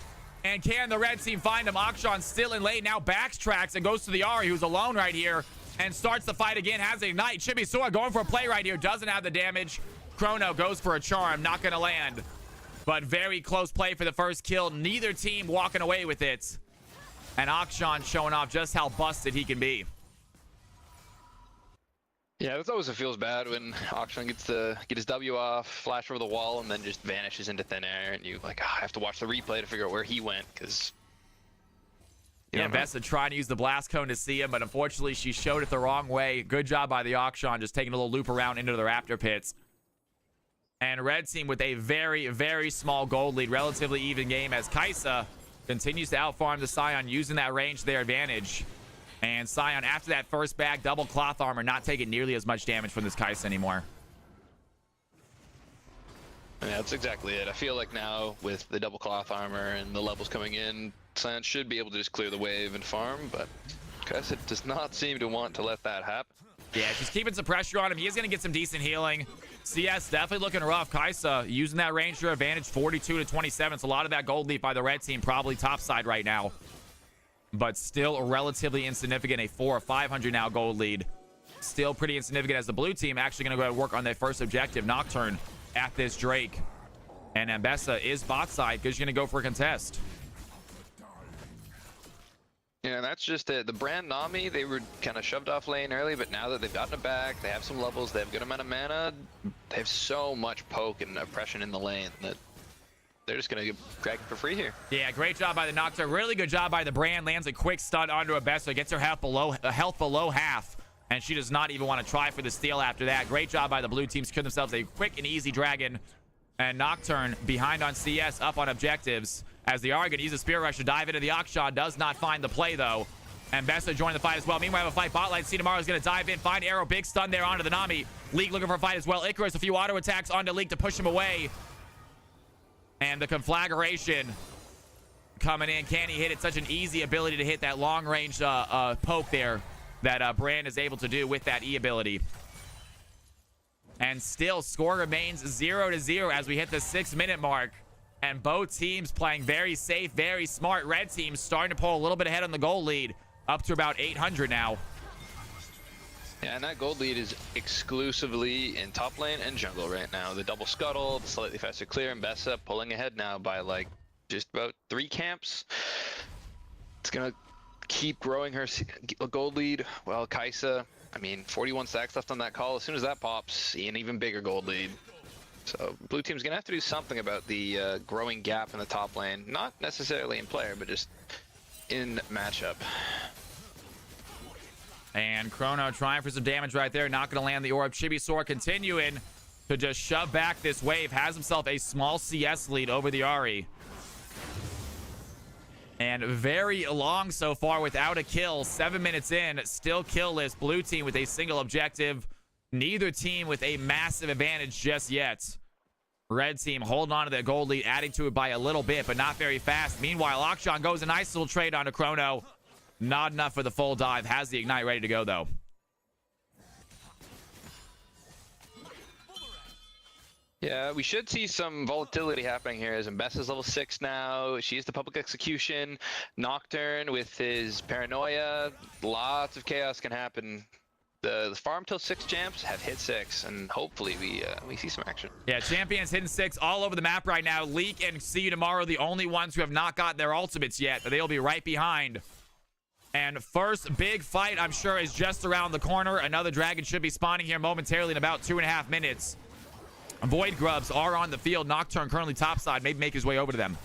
And can the red team find him? Akshan still in lane, now backtracks and goes to the Ari, who's alone right here, and starts the fight again. Has an ignite. Chibi going for a play right here. Doesn't have the damage. Chrono goes for a charm. Not going to land. But very close play for the first kill. Neither team walking away with it. And Akshan showing off just how busted he can be. Yeah, that's always, it feels bad when Akshan gets to get his W off, flash over the wall, and then just vanishes into thin air, and you like, I have to watch the replay to figure out where he went, because yeah, Vesta trying to use the blast cone to see him, but unfortunately she showed it the wrong way. Good job by the Akshan, just taking a little loop around into the Raptor pits. And red team with a very, very small gold lead, relatively even game, as Kaisa continues to outfarm the Scion, using that range to their advantage. And Scion, after that first bag, double cloth armor, not taking nearly as much damage from this Kaisa anymore. Yeah, that's exactly it. I feel like now with the double cloth armor and the levels coming in, Scion should be able to just clear the wave and farm, but Kaisa does not seem to want to let that happen. Yeah, she's keeping some pressure on him. He is going to get some decent healing. CS definitely looking rough. Kaisa using that range to her advantage, 42 to 27. So a lot of that gold lead by the red team, probably topside right now. But still relatively insignificant. A 400 or 500 now gold lead. Still pretty insignificant, as the blue team actually going to go ahead and work on their first objective, Nocturne, at this Drake. And Ambessa is bot side because she's going to go for a contest. Yeah, and that's just it. The brand Nami, they were kind of shoved off lane early, but now that they've gotten it back, they have some levels, they have a good amount of mana, they have so much poke and oppression in the lane that they're just going to drag it for free here. Yeah, great job by the Nocturne. Really good job by the brand. Lands a quick stun onto Ambessa, gets her health below half, and she does not even want to try for the steal after that. Great job by the blue team, securing themselves a quick and easy dragon. And Nocturne behind on CS, up on objectives, as the Argon uses Spirit Rush to dive into the Akshan. Does not find the play, though. And Bessa joined the fight as well. Meanwhile, we have a fight bot lane. Cinemaro is going to dive in, find Arrow, big stun there onto the Nami. Leek looking for a fight as well. Icarus, a few auto attacks onto Leek to push him away. And the conflagration coming in. Can he hit it? Such an easy ability to hit that long range poke there that Brand is able to do with that E ability. And still, score remains 0-0 as we hit the 6-minute mark. And both teams playing very safe, very smart. Red team starting to pull a little bit ahead on the goal lead, up to about 800 now. Yeah, and that gold lead is exclusively in top lane and jungle right now. The double scuttle, the slightly faster clear, and Bessa pulling ahead now by like just about 3 camps. It's gonna keep growing her gold lead. Well, Kaisa, I mean, 41 stacks left on that call. As soon as that pops, see an even bigger gold lead. So blue team's gonna have to do something about the growing gap in the top lane. Not necessarily in player, but just in matchup. And Chrono trying for some damage right there. Not going to land the orb. Chibisaur continuing to just shove back this wave. Has himself a small CS lead over the Ari. And very long so far without a kill. 7 minutes in, still killless. Blue team with a single objective. Neither team with a massive advantage just yet. Red team holding on to their gold lead, adding to it by a little bit, but not very fast. Meanwhile, Akshan goes a nice little trade onto Chrono. Not enough for the full dive. Has the ignite ready to go, though. Yeah, we should see some volatility happening here as Ambessa's level 6 now. She's the public execution. Nocturne with his paranoia. Lots of chaos can happen. The farm till 6 champs have hit 6, and hopefully we see some action. Yeah, champions hitting 6 all over the map right now. Leek and See You Tomorrow, the only ones who have not gotten their ultimates yet, but they'll be right behind. And first big fight, I'm sure, is just around the corner. Another dragon should be spawning here momentarily in about 2.5 minutes. Void Grubs are on the field. Nocturne currently topside. Maybe make his way over to them.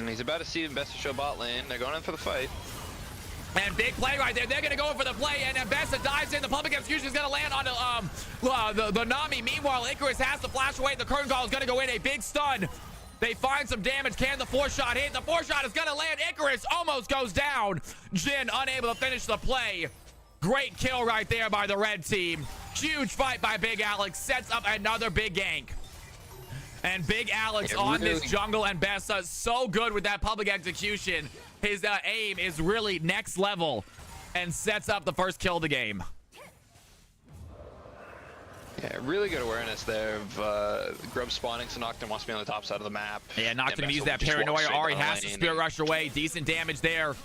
He's about to see Ambessa show bot lane. They're going in for the fight. And big play right there. They're going to go in for the play. And Ambessa dives in. The public execution is going to land on the Nami. Meanwhile, Icarus has to flash away. The curtain call is going to go in. A big stun. They find some damage. Can the 4-shot hit? The 4-shot is going to land. Icarus almost goes down. Jin unable to finish the play. Great kill right there by the red team. Huge fight by Big Alex. Sets up another big gank. And Big Alex on this jungle, and Bessa so good with that public execution. His aim is really next level and sets up the first kill of the game. Yeah, really good awareness there of Grub spawning, so Nocturne wants to be on the top side of the map. Yeah, Nocturne And use Vessel that just walks paranoia. straight Ari down the has to lane Spirit and- Rush away. Decent damage there.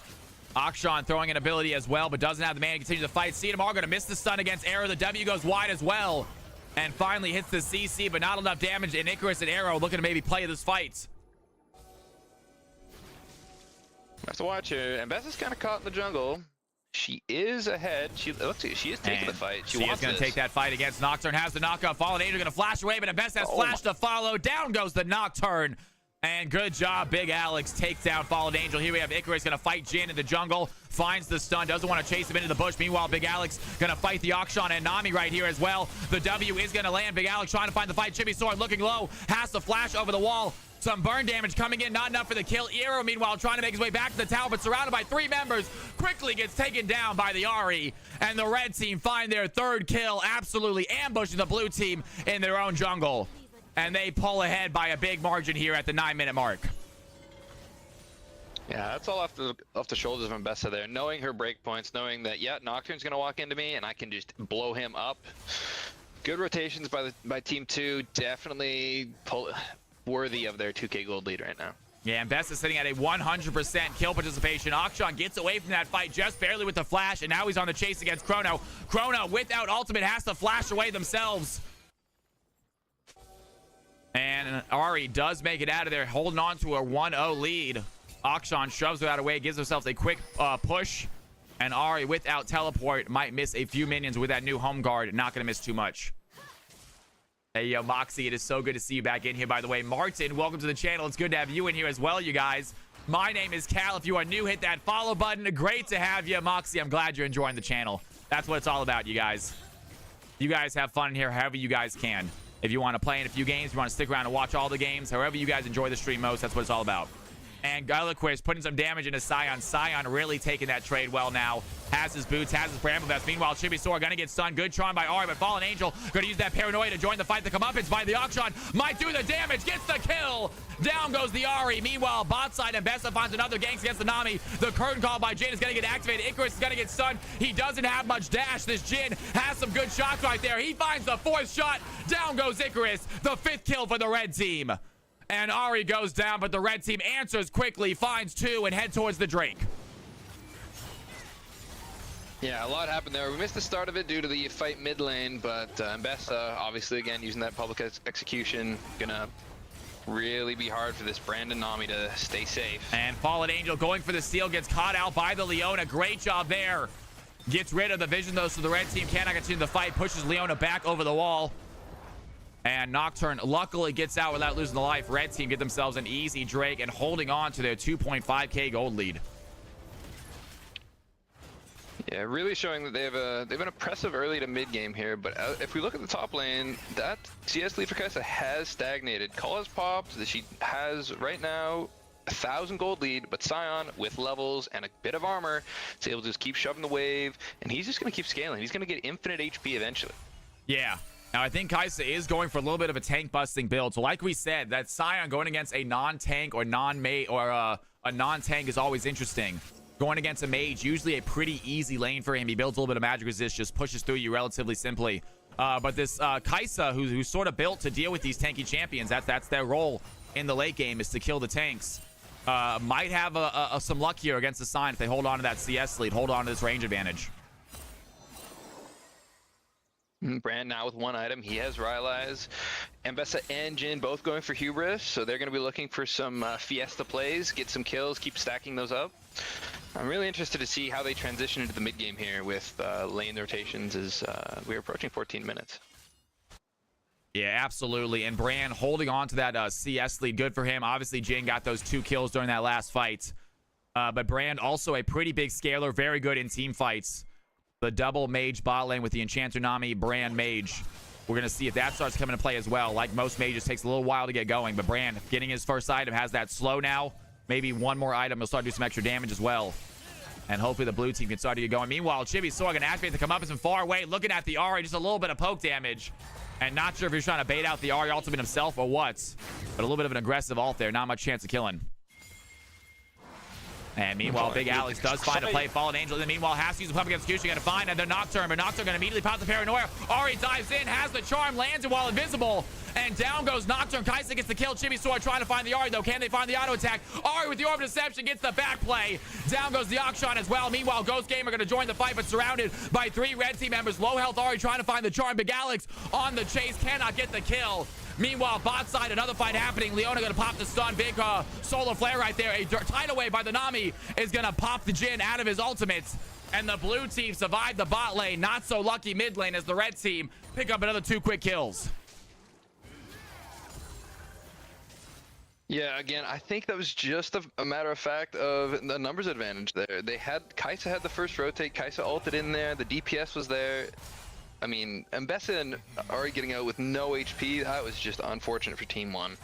Akshan throwing an ability as well, but doesn't have the mana to continue the fight. CDMR going to miss the stun against Arrow. The W goes wide as well. And finally hits the CC, but not enough damage. And Icarus and Arrow looking to maybe play this fight. Have to watch her. And Bess is kind of caught in the jungle. She is ahead. She is taking the fight. She is going to take that fight against Nocturne. Has the knockout. Fallen Angel going to flash away, but Bess has flash to follow. Down goes the Nocturne. And good job, Big Alex takes down Fallen Angel. Here we have Icarus going to fight Jin in the jungle. Finds the stun. Doesn't want to chase him into the bush. Meanwhile, Big Alex going to fight the Akshan and Nami right here as well. The W is going to land. Big Alex trying to find the fight. Chibi Sword looking low. Has to flash over the wall. Some burn damage coming in. Not enough for the kill. Arrow, meanwhile, trying to make his way back to the tower, but surrounded by 3 members. Quickly gets taken down by the Ahri. And the red team find their 3rd kill. Absolutely ambushing the blue team in their own jungle. And they pull ahead by a big margin here at the 9-minute mark. Yeah, that's all off the shoulders of Mbessa there. Knowing her breakpoints, knowing that, yeah, Nocturne's going to walk into me and I can just blow him up. Good rotations by Team 2. Definitely worthy of their 2K gold lead right now. Yeah, and Best is sitting at a 100% kill participation. Akshan gets away from that fight just barely with the flash, and now he's on the chase against Chrono. Chrono, without ultimate, has to flash away themselves. And Ahri does make it out of there, holding on to a 1-0 lead. Akshan shoves her out of the way, gives themselves a quick push. And Ahri, without teleport, might miss a few minions with that new home guard. Not going to miss too much. Hey, yo, Moxie, it is so good to see you back in here, by the way. Martin, welcome to the channel. It's good to have you in here as well, you guys. My name is Cal. If you are new, hit that follow button. Great to have you, Moxie. I'm glad you're enjoying the channel. That's what it's all about, you guys. You guys have fun in here however you guys can. If you want to play in a few games, you want to stick around and watch all the games, however you guys enjoy the stream most, that's what it's all about. And Gyliquist putting some damage into Sion. Sion really taking that trade well now. Has his boots, has his Bramble Vest. Meanwhile, Chibi Sword gonna get stunned. Good charm by Ahri, but Fallen Angel gonna use that paranoia to join the fight. The comeuppance by the Akshan might do the damage. Gets the kill. Down goes the Ahri. Meanwhile, bot side and Bessa finds another ganks against the Nami. The curtain call by Jin is gonna get activated. Icarus is gonna get stunned. He doesn't have much dash. This Jin has some good shots right there. He finds the 4th shot. Down goes Icarus. The 5th kill for the red team. And Ahri goes down, but the red team answers quickly, finds 2, and head towards the Drake. Yeah, a lot happened there. We missed the start of it due to the fight mid lane, but Mbessa, obviously, again, using that public execution, gonna really be hard for this Brandon Nami to stay safe. And Fallen Angel going for the steal, gets caught out by the Leona. Great job there. Gets rid of the vision, though, so the red team cannot continue the fight. Pushes Leona back over the wall. And Nocturne luckily gets out without losing the life. Red team get themselves an easy Drake and holding on to their 2.5k gold lead. Yeah, really showing that they've been oppressive early to mid game here. But if we look at the top lane, that CS lead for Kai'Sa has stagnated. Call has popped. That she has right now 1,000 gold lead, but Sion with levels and a bit of armor is able to just keep shoving the wave, and he's just going to keep scaling. He's going to get infinite HP eventually. Yeah. Now, I think Kai'Sa is going for a little bit of a tank-busting build. So, like we said, that Sion going against a non-tank or non-mate or a non-tank is always interesting. Going against a mage, usually a pretty easy lane for him. He builds a little bit of magic resist, just pushes through you relatively simply. But this Kai'Sa, who's sort of built to deal with these tanky champions, that's their role in the late game, is to kill the tanks. Might have some luck here against the Sion if they hold on to that CS lead, hold on to this range advantage. Brand now with 1 item. He has Rylai's. Mbessa and Jin both going for Hubris, so they're going to be looking for some Fiesta plays, get some kills, keep stacking those up. I'm really interested to see how they transition into the mid game here with lane rotations as we're approaching 14 minutes. Yeah, absolutely. And Bran holding on to that CS lead. Good for him. Obviously, Jin got those 2 kills during that last fight. But Brand also a pretty big scaler, very good in team fights. The double mage bot lane with the Enchanter Nami, Brand mage. We're going to see if that starts coming to play as well. Like most mages, takes a little while to get going. But Brand getting his first item, has that slow now. Maybe 1 more item, he'll start to do some extra damage as well. And hopefully the blue team can start to get going. Meanwhile, Chibi Sword going to activate the comeuppance from far away. Looking at the Ahri, just a little bit of poke damage. And not sure if he's trying to bait out the Ahri ultimate himself or what. But a little bit of an aggressive ult there. Not much chance of killing. And meanwhile, Big Alex does find a play. Fallen Angel. And meanwhile, has to use the public execution. Going to find another Nocturne, but Nocturne going to immediately pop the paranoia. Ari dives in, has the charm, lands it while invisible. And down goes Nocturne. Kaisa gets the kill. Chibi Sora trying to find the Ari, though. Can they find the auto attack? Ari with the Orb of Deception gets the back play. Down goes the Akshan as well. Meanwhile, Ghost Gamer going to join the fight, but surrounded by 3 red team members. Low health Ari trying to find the charm. Big Alex on the chase, cannot get the kill. Meanwhile, bot side, another fight happening. Leona going to pop the stun. Big solar flare right there. A tidal wave by the Nami is going to pop the Jin out of his ultimates. And the blue team survived the bot lane. Not so lucky mid lane as the red team pick up another 2 quick kills. Yeah, again, I think that was just a matter of fact of the numbers advantage there. Kaisa had the first rotate. Kaisa ulted in there. The DPS was there. I mean, Mbessa and Ari getting out with no HP, that was just unfortunate for Team 1.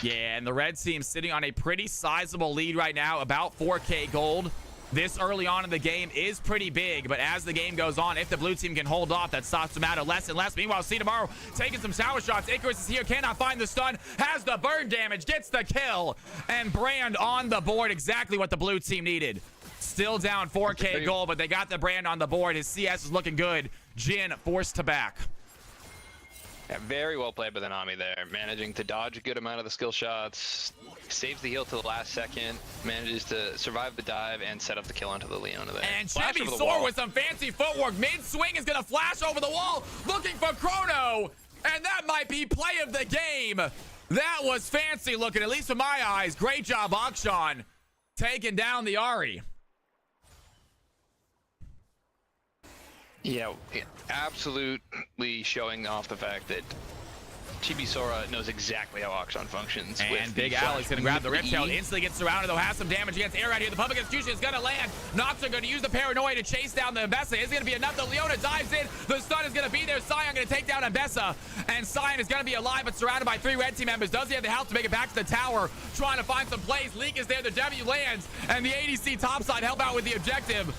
Yeah, and the red team sitting on a pretty sizable lead right now, about 4K gold. This early on in the game is pretty big, but as the game goes on, if the blue team can hold off, that starts to matter less and less. Meanwhile, see tomorrow taking some shower shots. Icarus is here, cannot find the stun, has the burn damage, gets the kill, and Brand on the board, exactly what the blue team needed. Still down 4K gold, but they got the Brand on the board. His CS is looking good. Jin forced to back. Yeah, very well played by the Nami there, managing to dodge a good amount of the skill shots, saves the heal to the last second, manages to survive the dive and set up the kill onto the Leona there. And Chibi Sora with some fancy footwork. Mid-swing is going to flash over the wall, looking for Chrono, and that might be play of the game. That was fancy looking, at least from my eyes. Great job, Akshan, taking down the Ari. Yeah, absolutely showing off the fact that Chibi Sora knows exactly how Akshan functions. And Big Alex gonna grab the Riptail, instantly gets surrounded, though has some damage against air right here. The public execution is gonna land. Nocturne gonna use the paranoia to chase down the Mbessa. Is gonna be enough, though. Leona dives in. The stun is gonna be there. Sion gonna take down Mbessa. And Sion is gonna be alive, but surrounded by 3 red team members. Does he have the health to make it back to the tower? Trying to find some plays. Leak is there. The W lands. And the ADC topside help out with the objective.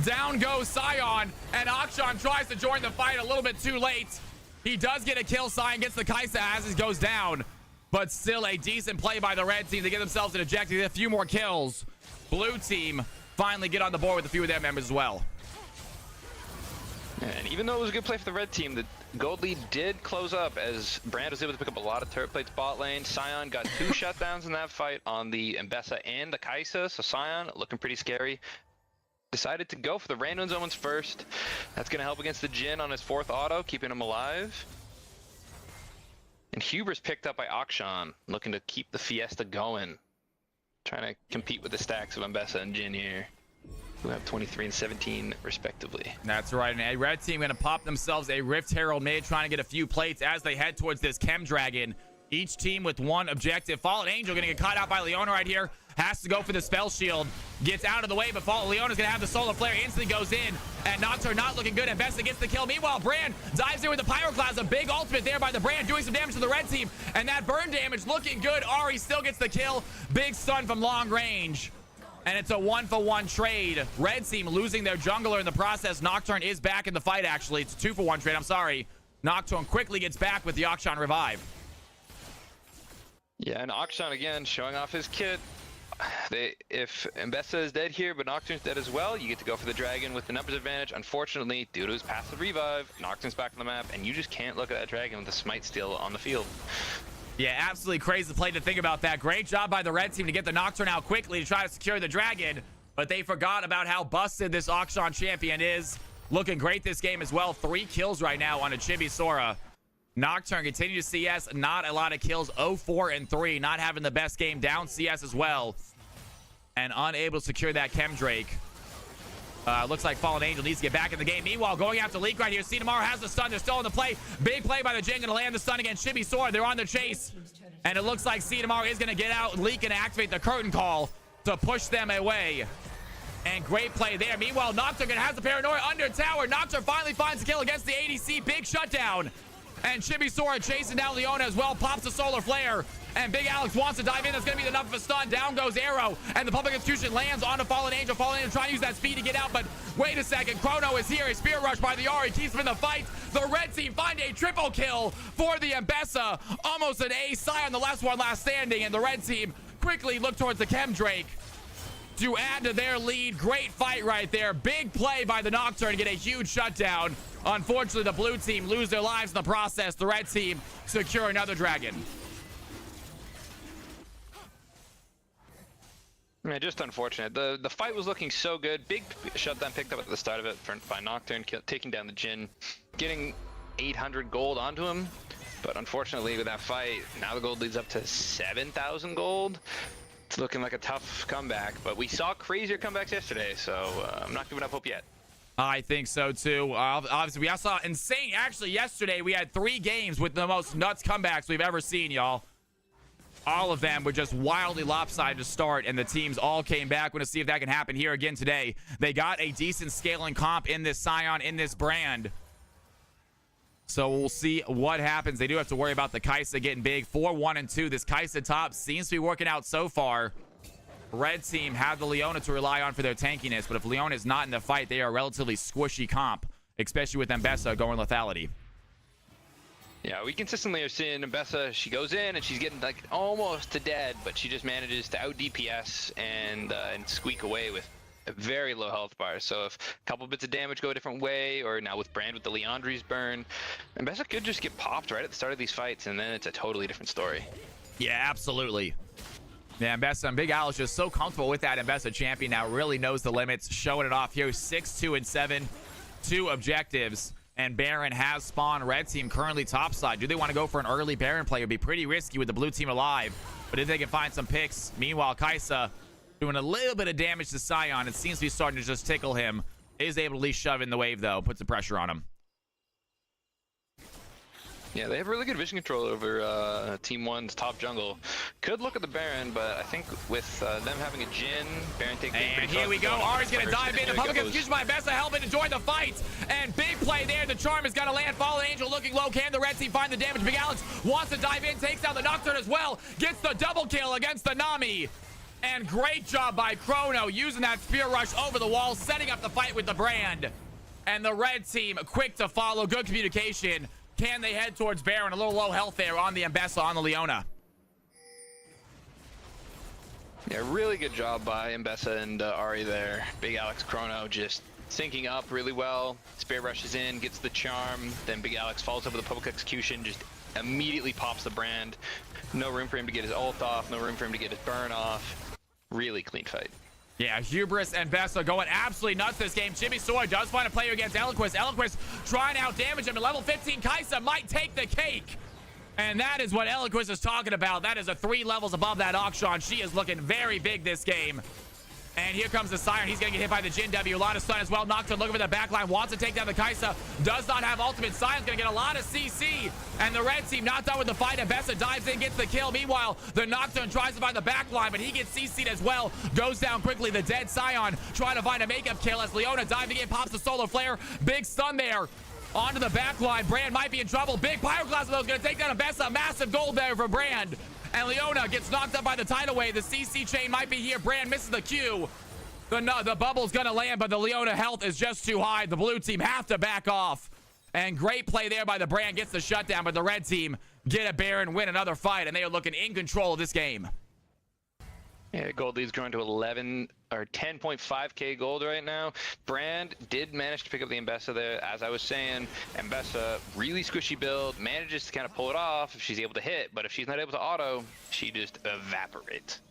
Down goes Sion, and Akshan tries to join the fight a little bit too late. He does get a kill. Sion gets the Kaisa as he goes down, but still a decent play by the red team to get themselves an objective. A few more kills. Blue team finally get on the board with a few of their members as well. And even though it was a good play for the red team, the gold lead did close up as Brand was able to pick up a lot of turret plates bot lane. Sion got 2 shutdowns in that fight on the Mbessa and the Kaisa, so Sion looking pretty scary. Decided to go for the random zones first. That's going to help against the Jin on his 4th auto, keeping him alive. And Huber's picked up by Akshan, looking to keep the Fiesta going. Trying to compete with the stacks of Mbessa and Jin here, who have 23 and 17 respectively. That's right, and a red team going to pop themselves a Rift Herald mid, trying to get a few plates as they head towards this Chem Dragon. Each team with 1 objective. Fallen Angel going to get caught out by Leona right here. Has to go for the spell shield. Gets out of the way, but Leona's going to have the solar flare. Instantly goes in, and Nocturne not looking good. And Mbessa gets the kill. Meanwhile, Brand dives in with the Pyroclasm. Big ultimate there by the Brand, doing some damage to the red team. And that burn damage looking good. Ari still gets the kill. Big stun from long range. And it's a 1-for-1 trade. Red team losing their jungler in the process. Nocturne is back in the fight, actually. It's a 2-for-1 trade. I'm sorry. Nocturne quickly gets back with the Akshan revive. Yeah, and Akshan again showing off his kit. If Mbessa is dead here, but Nocturne's dead as well, you get to go for the dragon with the numbers advantage. Unfortunately, due to his passive revive, Nocturne's back on the map, and you just can't look at that dragon with the smite still on the field. Yeah, absolutely crazy play to think about that. Great job by the red team to get the Nocturne out quickly to try to secure the dragon, but they forgot about how busted this Akshan champion is. Looking great this game as well. 3 kills right now on a Chibi Sora. Nocturne continue to CS, not a lot of kills, 0-4 and 3, not having the best game, down CS as well, and unable to secure that Chem Drake. Looks like Fallen Angel needs to get back in the game. Meanwhile, going after Leak right here. Tomorrow has the stun. They're still in the play. Big play by the Jin, gonna land the stun against Chibi Sora. They're on the chase, and it looks like Tomorrow is gonna get out. Leak and activate the curtain call to push them away. And great play there. Meanwhile, Nocturne gonna have the paranoia under tower. Nocturne finally finds a kill against the ADC. Big shutdown. And Chibi Sora chasing down Leona as well. Pops the solar flare. And Big Alex wants to dive in. That's going to be enough of a stun. Down goes Arrow. And the public execution lands on a Fallen Angel. Fallen Angel trying to use that speed to get out. But wait a second. Chrono is here. A spear rush by the Ari keeps him in the fight. The red team find a triple kill for the Mbessa. Almost an ace. Sion the last one last standing. And the red team quickly look towards the Chem Drake. to add to their lead. Great fight right there. Big play by the Nocturne to get a huge shutdown. Unfortunately, the blue team lose their lives in the process. The red team secure another dragon. Yeah, just unfortunate. The fight was looking so good. Big shutdown picked up at the start of it by Nocturne, taking down the Jhin, getting 800 gold onto him. But unfortunately, with that fight, now the gold leads up to 7,000 gold. It's looking like a tough comeback, but we saw crazier comebacks yesterday, so I'm not giving up hope yet. I think so too. Obviously, we saw insane. Actually, yesterday we had 3 games with the most nuts comebacks we've ever seen, y'all. All of them were just wildly lopsided to start, and the teams all came back. We're going to see if that can happen here again today. They got a decent scaling comp in this Scion, in this brand. So we'll see what happens. They do have to worry about the Kai'Sa getting big. 4-1 and 2. This Kai'Sa top seems to be working out so far. Red team have the Leona to rely on for their tankiness, but if Leona is not in the fight, they are a relatively squishy comp, especially with Mbessa going lethality. Yeah, we consistently are seeing Mbessa. She goes in and she's getting like almost to dead, but she just manages to out DPS and squeak away with a very low health bar. So if a couple bits of damage go a different way, or now with Brand with the Leandri's burn, Mbessa could just get popped right at the start of these fights, and then it's a totally different story. Yeah, absolutely. Yeah, Mbessa and Big Al is just so comfortable with that. Mbessa champion now really knows the limits, showing it off here. 6-2-7, 2 objectives. And Baron has spawned. Red team currently topside. Do they want to go for an early Baron play? It would be pretty risky with the blue team alive. But if they can find some picks. Meanwhile, Kai'Sa doing a little bit of damage to Scion. It seems to be starting to just tickle him. Is able to at least shove in the wave, though. Puts the pressure on him. Yeah, they have really good vision control over Team 1's top jungle. Could look at the Baron, but I think with them having a Jhin, Baron taking and here we go. Ari's going to dive in. The public confusion by Mbessa helping to join the fight. And big play there. The charm is going to land. Fallen Angel looking low. Can the red team find the damage? Big Alex wants to dive in. Takes down the Nocturne as well. Gets the double kill against the Nami. And great job by Chrono using that spear rush over the wall, setting up the fight with the Brand. And the red team quick to follow. Good communication. Can they head towards Baron? A little low health there on the Mbessa, on the Leona. Yeah, really good job by Mbessa and Ari there. Big Alex Chrono just syncing up really well. Spear rushes in, gets the charm. Then Big Alex falls over the public execution, just immediately pops the Brand. No room for him to get his ult off, no room for him to get his burn off. Really clean fight. Yeah, Hubris and Mbessa going absolutely nuts this game. Jimmy Soy does find a player against Eloquist. Eloquist trying to out-damage him. At level 15, Kai'Sa might take the cake. And that is what Eloquist is talking about. That is a 3 levels above that Auction. She is looking very big this game. And here comes the Siren. He's going to get hit by the Jhin W. A lot of stun as well. Nocturne looking for the backline. Wants to take down the Kai'Sa. Does not have ultimate. Siren's going to get a lot of CC. And the red team not done with the fight. Mbessa dives in, gets the kill. Meanwhile, the Nocturne tries to find the backline, but he gets CC'd as well. Goes down quickly. The dead Scion trying to find a makeup kill as Leona diving in, pops the solar flare. Big stun there. Onto the backline. Brand might be in trouble. Big Pyroclast though is going to take down Mbessa. Massive gold there for Brand. And Leona gets knocked up by the tidal wave. The CC chain might be here. Brand misses the Q. The bubble's gonna land, but the Leona health is just too high. The blue team have to back off. And great play there by the Brand, gets the shutdown, but the red team get a Baron, win another fight, and they are looking in control of this game. Yeah, gold lead's growing to 11 or 10.5k gold right now. Brand did manage to pick up the Mbessa there, as I was saying. Mbessa, really squishy build, manages to kind of pull it off if she's able to hit, but if she's not able to auto, she just evaporates.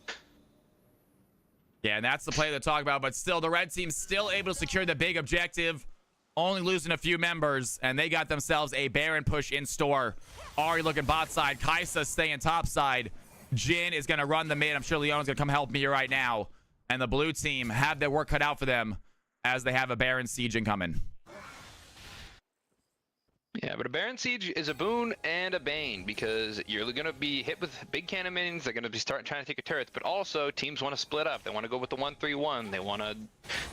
Yeah, and that's the play they're talking about, but still, the red team's still able to secure the big objective, only losing a few members, and they got themselves a Baron push in store. Ari looking bot side, Kai'Sa staying top side. Jhin is going to run the mid. I'm sure Leona's going to come help me right now. And the blue team have their work cut out for them as they have a Baron siege incoming. Yeah, but a Baron Siege is a boon and a bane because you're going to be hit with big cannon minions. They're going to be trying to take your turrets, but also teams want to split up. They want to go with the 1-3-1. They want to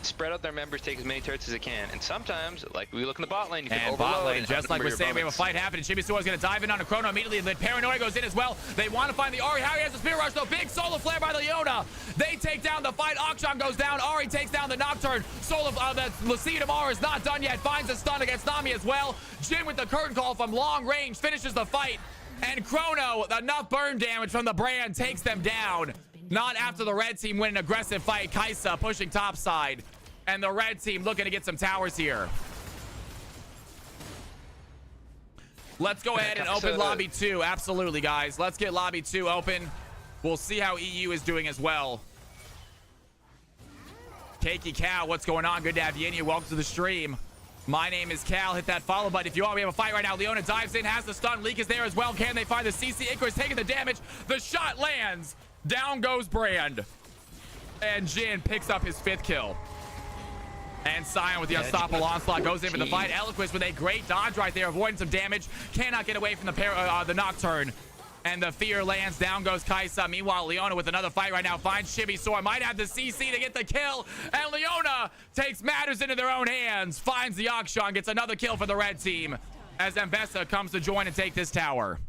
spread out their members, take as many turrets as they can. And sometimes, like we look in the bot lane, you can overload. Bot lane, just like we're saying, we have a fight happening. Chibi Soa's going to dive in on a Chrono immediately. The Paranoia goes in as well. They want to find the Ari. Harry has a spear rush, though. Big solar flare by the Leona. They take down the fight. Akshan goes down. Ari takes down the Nocturne. The Lucid of Aura is not done yet. Finds a stun against Nami as well. Jhin with the curtain call from long range finishes the fight, and Chrono, enough burn damage from the Brand, takes them down. Not after the red team win an aggressive fight. Kaisa pushing top side. And the red team looking to get some towers here. Let's go ahead and open lobby 2. Absolutely, guys. Let's get lobby 2 open. We'll see how EU is doing as well. Cakey Cal, what's going on? Good to have you in here. Welcome to the stream. My name is Cal. Hit that follow button if you want. We have a fight right now. Leona dives in, has the stun. Leak is there as well. Can they find the CC? Icarus taking the damage. The shot lands. Down goes Brand. And Jin picks up his 5th kill. And Sion with the unstoppable onslaught goes in for the fight. Eloquist with a great dodge right there, avoiding some damage. Cannot get away from the Nocturne. And the fear lands. Down goes Kaisa. Meanwhile, Leona with another fight right now finds Shibby Sword. Might have the CC to get the kill. And Leona takes matters into their own hands. Finds the Akshan. Gets another kill for the red team. As Mbessa comes to join and take this tower.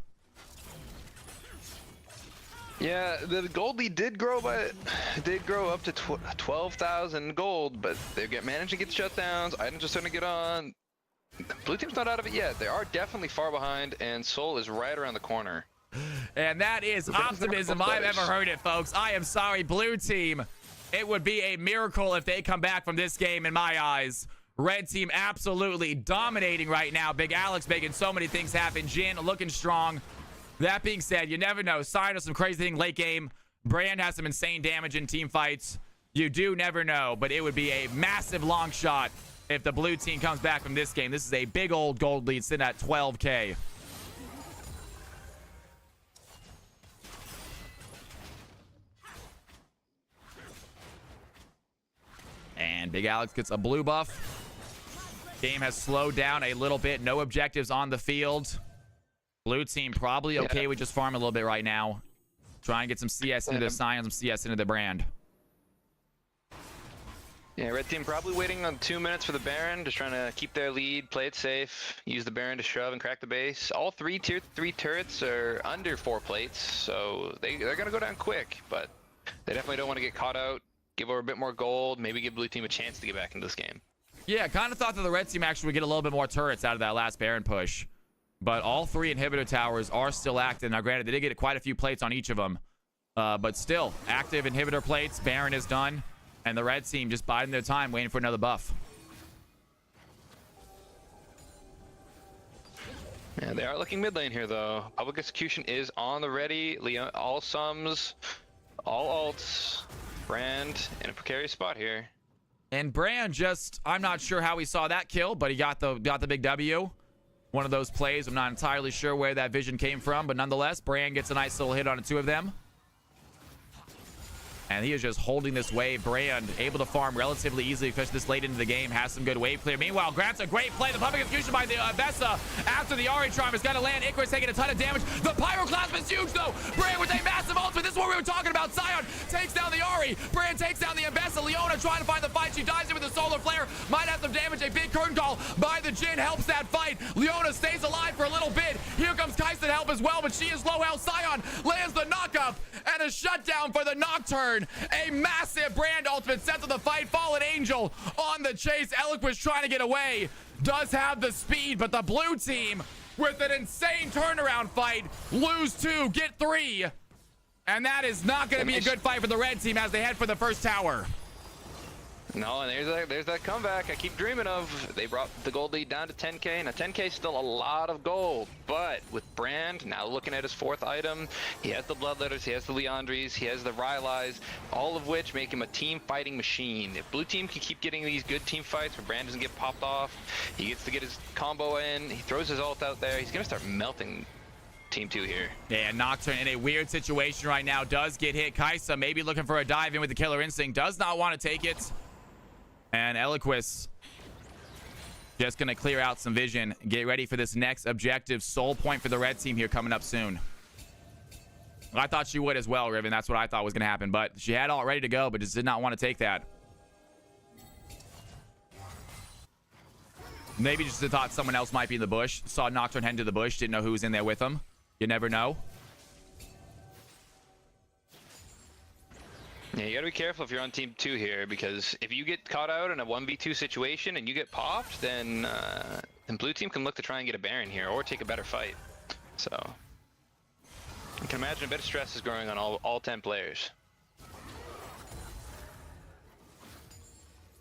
Yeah, the gold lead did grow up to 12,000 gold, but they managed to get shutdowns. Items are starting to get on. Blue team's not out of it yet. They are definitely far behind, and Seoul is right around the corner. And that is optimism I've ever heard it, folks. I am sorry, blue team. It would be a miracle if they come back from this game in my eyes. Red team absolutely dominating right now. Big Alex making so many things happen. Jin looking strong. That being said, you never know. Sion does some crazy thing late game. Brand has some insane damage in team fights. You do never know, but it would be a massive long shot if the blue team comes back from this game. This is a big old gold lead sitting at 12K. And Big Alex gets a blue buff. Game has slowed down a little bit. No objectives on the field. Blue team probably okay with just farming a little bit right now. Try and get some CS into their Sion, some CS into the Brand. Yeah, red team probably waiting on 2 minutes for the Baron, just trying to keep their lead, play it safe, use the Baron to shove and crack the base. All 3 tier 3 turrets are under 4 plates, so they're going to go down quick, but they definitely don't want to get caught out. Give over a bit more gold, maybe give blue team a chance to get back into this game. Yeah, kind of thought that the red team actually would get a little bit more turrets out of that last Baron push. But all 3 inhibitor towers are still active. Now, granted, they did get quite a few plates on each of them. But still, active inhibitor plates. Baron is done. And the red team just biding their time, waiting for another buff. Yeah, they are looking mid lane here, though. Public execution is on the ready. Leon, all sums, all ults. Brand in a precarious spot here. And Brand just, I'm not sure how he saw that kill, but he got the big W. One of those plays. I'm not entirely sure where that vision came from, but nonetheless, Brand gets a nice little hit on 2 of them. And he is just holding this wave. Brand able to farm relatively easily, especially this late into the game. Has some good wave clear. Meanwhile, grabs a great play. The public execution by the Vesa after the Ari charm is going to land. Icarus taking a ton of damage. The Pyroclasm is huge, though. Brand with a massive ultimate. This is what we were talking about. Sion takes down the Ari. Brand takes down the Vesa. Leona trying to find the fight. She dives in with a solar flare. Might have some damage. A big curtain call by the Jin helps that fight. Leona stays alive for a little bit. Here comes Kaisa to help as well, but she is low health. Sion lands the knockup and a shutdown for the Nocturne. A massive Brand ultimate sets of the fight. Fallen Angel on the chase. Eloquist trying to get away. Does have the speed, but the blue team with an insane turnaround fight. Lose 2, get 3. And that is not going to be a good fight for the red team as they head for the first tower. No, and there's that comeback I keep dreaming of. They brought the gold lead down to 10K. Now 10K is still a lot of gold, but with Brand now looking at his 4th item, he has the Bloodletters, he has the Leandries, he has the Rylais, all of which make him a team fighting machine. If blue team can keep getting these good team fights where Brand doesn't get popped off, he gets to get his combo in, he throws his ult out there, he's gonna start melting Team 2 here. Yeah, Nocturne in a weird situation right now. Does get hit. Kaisa maybe looking for a dive in with the Killer Instinct. Does not want to take it. And Eloquist just going to clear out some vision. Get ready for this next objective. Soul point for the red team here coming up soon. I thought she would as well, Riven. That's what I thought was going to happen. But she had all ready to go, but just did not want to take that. Maybe just thought someone else might be in the bush. Saw Nocturne head to the bush. Didn't know who was in there with him. You never know. Yeah, you gotta be careful if you're on team 2 here, because if you get caught out in a 1v2 situation and you get popped, then blue team can look to try and get a Baron here or take a better fight. So you can imagine a bit of stress is growing on all 10 players.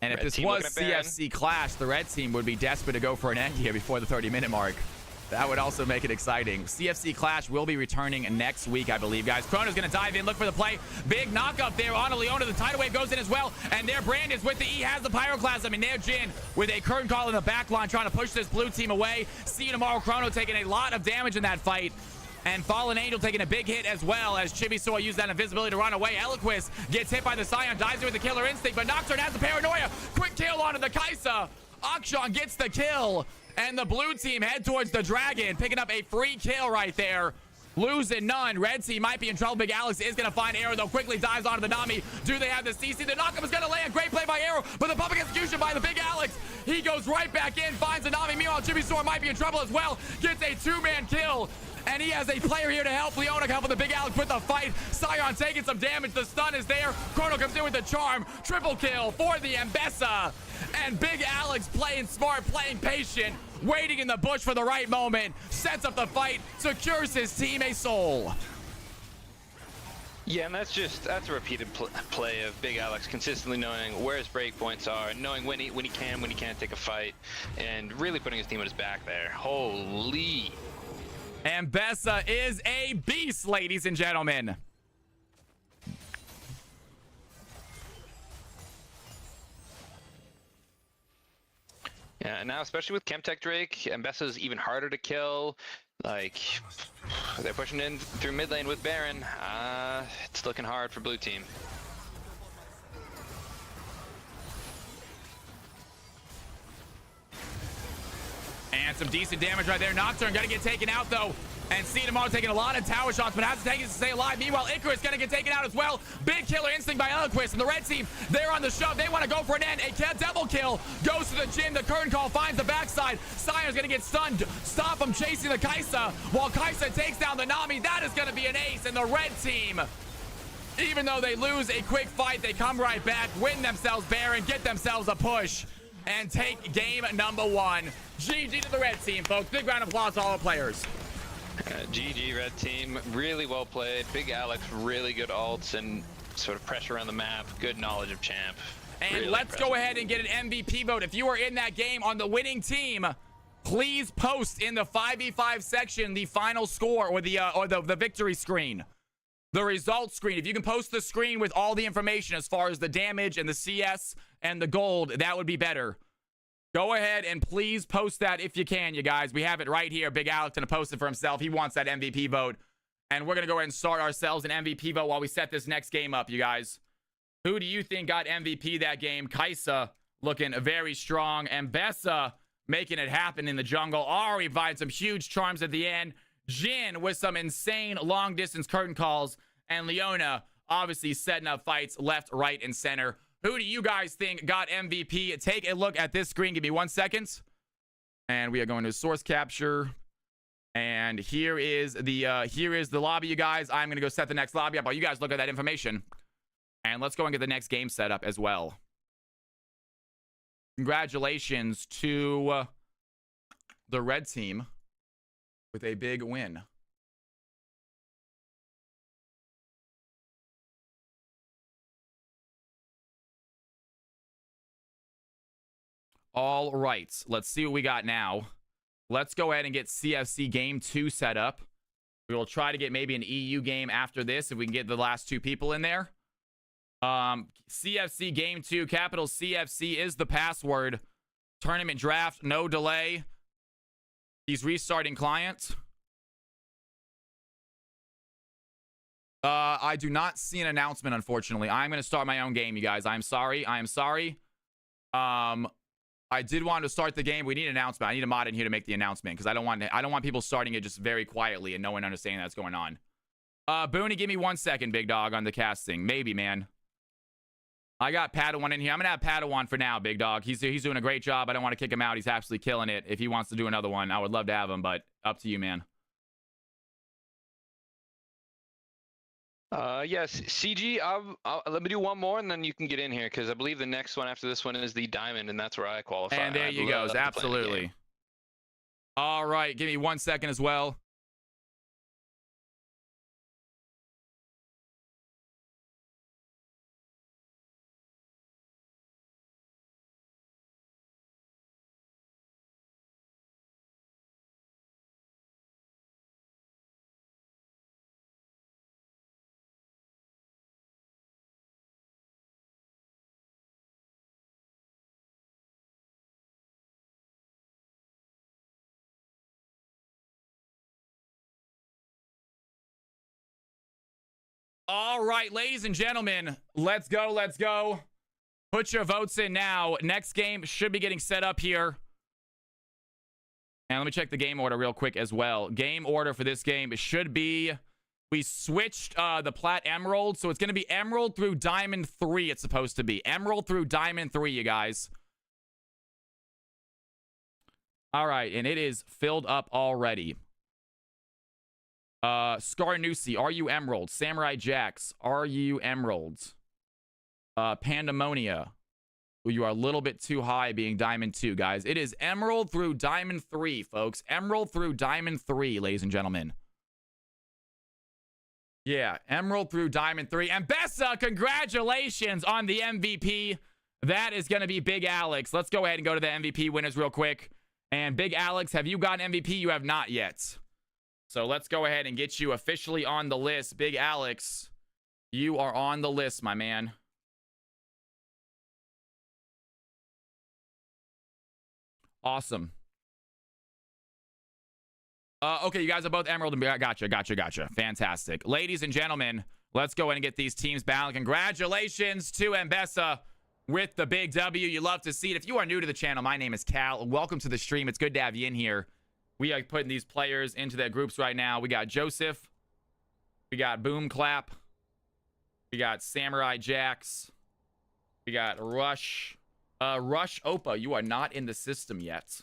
And if Red this team was looking at Baron. CFC Clash, the red team would be desperate to go for an end here before the 30-minute mark. That would also make it exciting. CFC Clash will be returning next week, I believe, guys. Chrono's going to dive in, look for the play. Big knock up there on a Leona. The tidal wave goes in as well. And there Brandon's with the E, has the pyroclasm. And there Jin with a curtain call in the back line, trying to push this blue team away. See you tomorrow. Chrono taking a lot of damage in that fight. And Fallen Angel taking a big hit as well, as Chibisaur used that invisibility to run away. Eloquist gets hit by the Scion, dives in with the killer instinct, but Nocturne has the paranoia. Quick kill onto the Kaisa. Akshan gets the kill. And the blue team head towards the dragon, picking up a free kill right there. Losing none. Red team might be in trouble. Big Alex is going to find Arrow, though. Quickly dives onto the Nami. Do they have the CC? The knockup is going to land. Great play by Arrow, but the public execution by the Big Alex. He goes right back in, finds the Nami. Meanwhile, Chibisaur might be in trouble as well. Gets a two-man kill. And he has a player here to help. Leona helping the Big Alex with the fight. Scion taking some damage. The stun is there. Chrono comes in with the charm. Triple kill for the Mbessa. And Big Alex playing smart, playing patient, waiting in the bush for the right moment. Sets up the fight. Secures his team a soul. Yeah, and that's a repeated play of Big Alex consistently knowing where his breakpoints are, knowing when he can't take a fight, and really putting his team on his back there. Holy. Mbessa is a beast, ladies and gentlemen. Yeah, and now especially with Chemtech Drake, Mbessa's even harder to kill. Like, they're pushing in through mid lane with Baron. It's looking hard for blue team. And some decent damage right there. Nocturne gonna get taken out though. And Cinnamon taking a lot of tower shots, but has to take it to stay alive. Meanwhile, Icarus gonna get taken out as well. Big killer instinct by Eloquist. And the red team, they're on the shove. They want to go for an end. A double kill goes to the Jin. The curtain call finds the backside. Sion's gonna get stunned. Stop him chasing the Kaisa. While Kaisa takes down the Nami, that is gonna be an ace. And the red team, even though they lose a quick fight, they come right back, win themselves Baron, get themselves a push, and take game number one. GG to the red team, folks. Big round of applause to all the players. GG red team, really well played. Big Alex, really good ults and sort of pressure around the map. Good knowledge of champ. And really let's impressive. go ahead and get an MVP vote. If you are in that game on the winning team, please post in the 5v5 section the final score or the victory screen. The results screen. If you can post the screen with all the information as far as the damage and the CS and the gold, that would be better. Go ahead and please post that if you can, you guys. We have it right here. Big Alex gonna post it for himself. He wants that MVP vote. And we're gonna go ahead and start ourselves an MVP vote while we set this next game up, you guys. Who do you think got MVP that game? Kaisa looking very strong. Mbessa making it happen in the jungle. Ari providing some huge charms at the end. Jin with some insane long distance curtain calls. And Leona obviously setting up fights left, right, and center. Who do you guys think got MVP? Take a look at this screen. Give me 1 second. And we are going to source capture. And here is the lobby, you guys. I'm going to go set the next lobby up while you guys look at that information. And let's go and get the next game set up as well. Congratulations to the red team with a big win. All right, let's see what we got now. Let's go ahead and get CFC Game 2 set up. We will try to get maybe an EU game after this if we can get the last two people in there. CFC Game 2, capital CFC is the password. Tournament draft, no delay. He's restarting client. I do not see an announcement, unfortunately. I'm going to start my own game, you guys. I'm sorry. I am sorry. I did want to start the game. We need an announcement. I need a mod in here to make the announcement because I don't want people starting it just very quietly and no one understanding that's going on. Booney, give me 1 second, big dog, on the casting. Maybe, man. I got Padawan in here. I'm gonna have Padawan for now, big dog. He's doing a great job. I don't want to kick him out. He's absolutely killing it. If he wants to do another one, I would love to have him, but up to you, man. Yes, CG, let me do one more and then you can get in here because I believe the next one after this one is the diamond and that's where I qualify. And there you go. Absolutely. All right, give me 1 second as well. All right, ladies and gentlemen, let's go. Let's go. Put your votes in now. Next game should be getting set up here. And let me check the game order real quick as well. Game order for this game should be... We switched the Plat Emerald, so it's going to be Emerald through Diamond 3, it's supposed to be. Emerald through Diamond 3, you guys. All right, and it is filled up already. Scarnusi, are you Emerald? Samurai Jax, are you Emerald? Pandemonia. You are a little bit too high being Diamond 2, guys. It is Emerald through Diamond 3, folks. Emerald through Diamond 3, ladies and gentlemen. Yeah, Emerald through Diamond 3. And Bessa, congratulations on the MVP. That is going to be Big Alex. Let's go ahead and go to the MVP winners real quick. And Big Alex, have you gotten MVP? You have not yet. So let's go ahead and get you officially on the list. Big Alex, you are on the list, my man. Awesome. Okay, you guys are both Emerald and gotcha. Fantastic. Ladies and gentlemen, let's go ahead and get these teams bound. Congratulations to Mbessa with the big W. You love to see it. If you are new to the channel, my name is Cal. Welcome to the stream. It's good to have you in here. We are putting these players into their groups right now. We got Joseph. We got Boom Clap. We got Samurai Jax. We got Rush. Rush Opa, you are not in the system yet.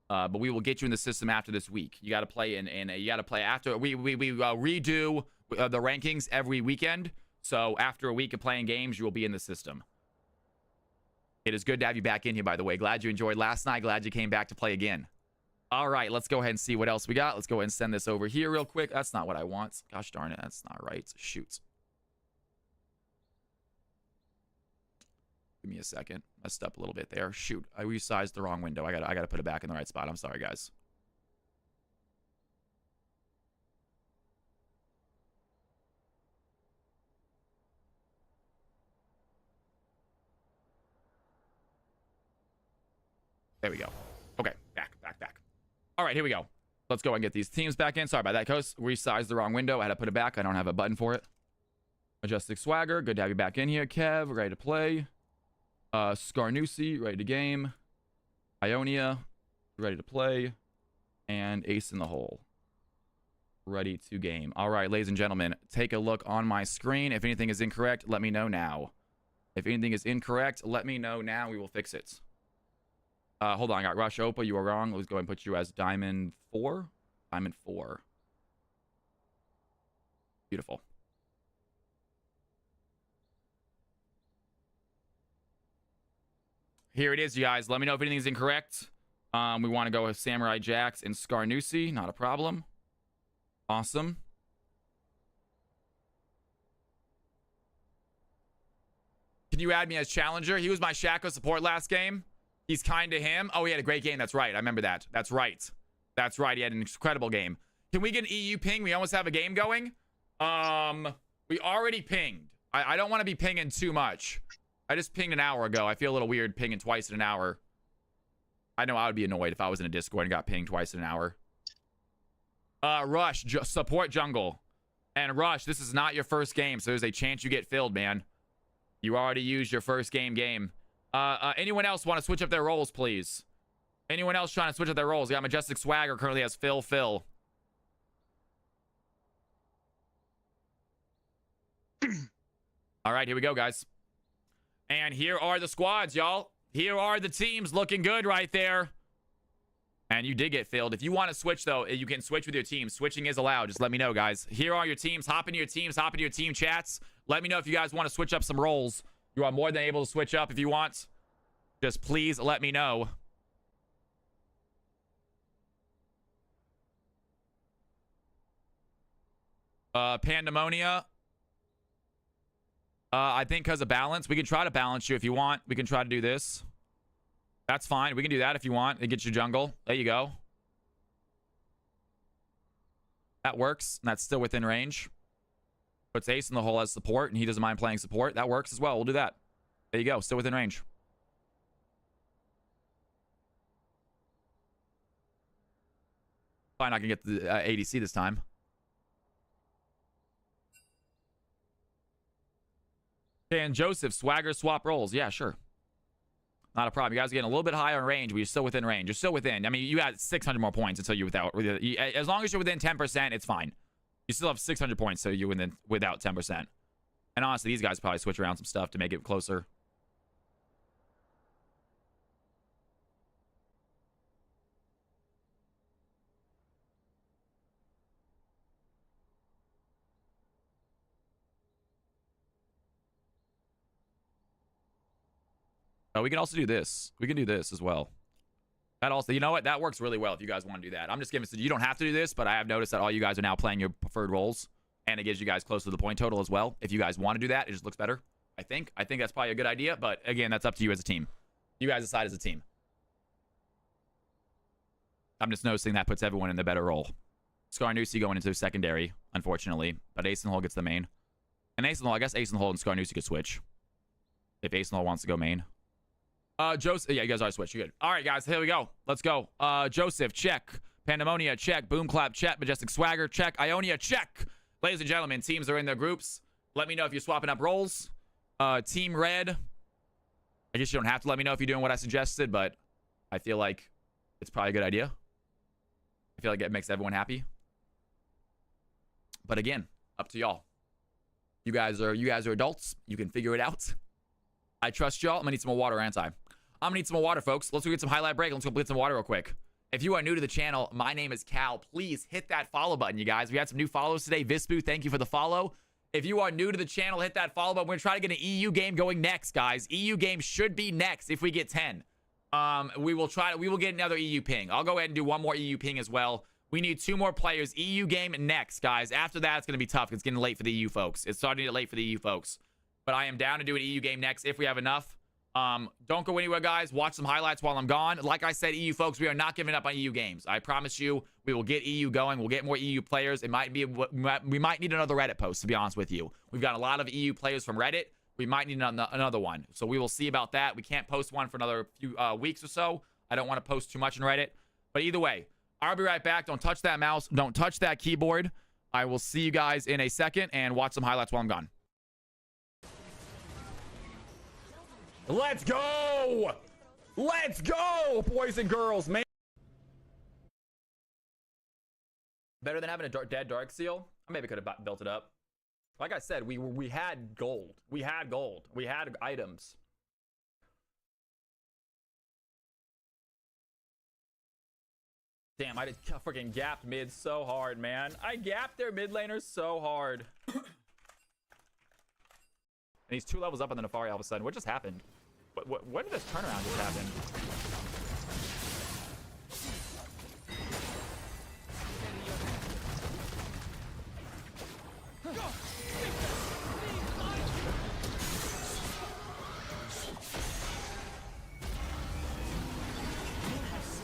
But we will get you in the system after this week. You got to play you got to play after we redo the rankings every weekend. So after a week of playing games, you will be in the system. It is good to have you back in here, by the way. Glad you enjoyed last night. Glad you came back to play again. All right, let's go ahead and see what else we got. Let's go ahead and send this over here real quick. That's not what I want. Gosh darn it, that's not right. Shoot. Give me a second. Messed up a little bit there. Shoot, I resized the wrong window. I gotta put it back in the right spot. I'm sorry, guys. There we go. Okay, back. All right, here we go. Let's go and get these teams back in. Sorry about that, Coast. Resized the wrong window. I had to put it back. I don't have a button for it. Majestic Swagger, good to have you back in here. Kev, ready to play. Scarnusi, ready to game. Ionia, ready to play. And Ace in the Hole, ready to game. All right, ladies and gentlemen, take a look on my screen. If anything is incorrect, let me know now. If anything is incorrect, let me know now. We will fix it. Hold on, I got Rush Opa. You are wrong. Let's go ahead and put you as Diamond 4. Diamond 4. Beautiful. Here it is, you guys. Let me know if anything's incorrect. We want to go with Samurai Jax and Scarnusi. Not a problem. Awesome. Can you add me as challenger? He was my Shaco support last game. He's kind to him. Oh, he had a great game. That's right. I remember that. That's right. That's right. He had an incredible game. Can we get an EU ping? We almost have a game going. We already pinged. I don't want to be pinging too much. I just pinged an hour ago. I feel a little weird pinging twice in an hour. I know I would be annoyed if I was in a Discord and got pinged twice in an hour. Rush, support jungle. And Rush, this is not your first game, so there's a chance you get filled, man. You already used your first game. Anyone else want to switch up their roles, please? Anyone else trying to switch up their roles? We got Majestic Swagger currently has Phil. All right, here we go, guys. And here are the squads, y'all. Here are the teams looking good right there. And you did get filled. If you want to switch, though, you can switch with your team. Switching is allowed. Just let me know, guys. Here are your teams. Hop into your teams. Hop into your team chats. Let me know if you guys want to switch up some roles. You are more than able to switch up if you want. Just please let me know. Pandemonia. I think because of balance. We can try to balance you if you want. We can try to do this. That's fine. We can do that if you want. It gets you jungle. There you go. That works. And that's still within range. Puts Ace in the hole as support, and he doesn't mind playing support. That works as well. We'll do that. There you go. Still within range. Probably not going to get the ADC this time. Can Joseph Swagger swap roles? Yeah, sure. Not a problem. You guys are getting a little bit higher in range, but you're still within range. You're still within. I mean, you got 600 more points until you're without. As long as you're within 10%, it's fine. You still have 600 points, so you're without 10%. And honestly, these guys probably switch around some stuff to make it closer. Oh, we can also do this. We can do this as well. That also, you know what? That works really well if you guys want to do that. I'm just giving, so you don't have to do this, but I have noticed that all you guys are now playing your preferred roles, and it gives you guys close to the point total as well. If you guys want to do that, it just looks better. I think that's probably a good idea, but again, that's up to you as a team. You guys decide as a team. I'm just noticing that puts everyone in the better role. Scarnucci going into secondary, unfortunately, but Ace in the Hole gets the main. And Ace in the Hole, I guess Ace in the Hole and Scarnucci could switch if Ace in the Hole wants to go main. Joseph, yeah, you guys are switched. You're good. All right, guys, here we go. Let's go. Joseph, check. Pandemonia, check. Boom Clap, check. Majestic Swagger, check. Ionia, check. Ladies and gentlemen, teams are in their groups. Let me know if you're swapping up roles. Team Red. I guess you don't have to let me know if you're doing what I suggested, but I feel like it's probably a good idea. I feel like it makes everyone happy. But again, up to y'all. You guys are adults. You can figure it out. I trust y'all. I'm gonna need some more water, aren't I? I'm gonna need some more water, folks. Let's go get some highlight break. Let's go get some water real quick. If you are new to the channel, my name is Cal. Please hit that follow button, you guys. We had some new follows today. Vispu, thank you for the follow. If you are new to the channel, hit that follow button. We're gonna try to get an EU game going next, guys. EU game should be next if we get 10. We will get another EU ping. I'll go ahead and do one more EU ping as well. We need 2 more players. EU game next, guys. After that, it's gonna be tough. It's getting late for the EU folks. It's starting to get late for the EU folks. But I am down to do an EU game next if we have enough. Don't go anywhere, guys. Watch some highlights while I'm gone. Like I said, EU folks, we are not giving up on EU games. I promise you, we will get EU going. We'll get more EU players. It might be, we might need another Reddit post, to be honest with you. We've got a lot of EU players from Reddit. We might need another one. So we will see about that. We can't post one for another few weeks or so. I don't want to post too much in Reddit. But either way, I'll be right back. Don't touch that mouse. Don't touch that keyboard. I will see you guys in a second and watch some highlights while I'm gone. Let's go! Let's go, boys and girls, man. Better than having a dead Dark Seal? I maybe could have built it up. Like I said, we had gold. We had gold. We had items. Damn, I just freaking gapped mid so hard, man. I gapped their mid laners so hard. And he's 2 levels up on the Nefari all of a sudden. What just happened? When did this turnaround just happen?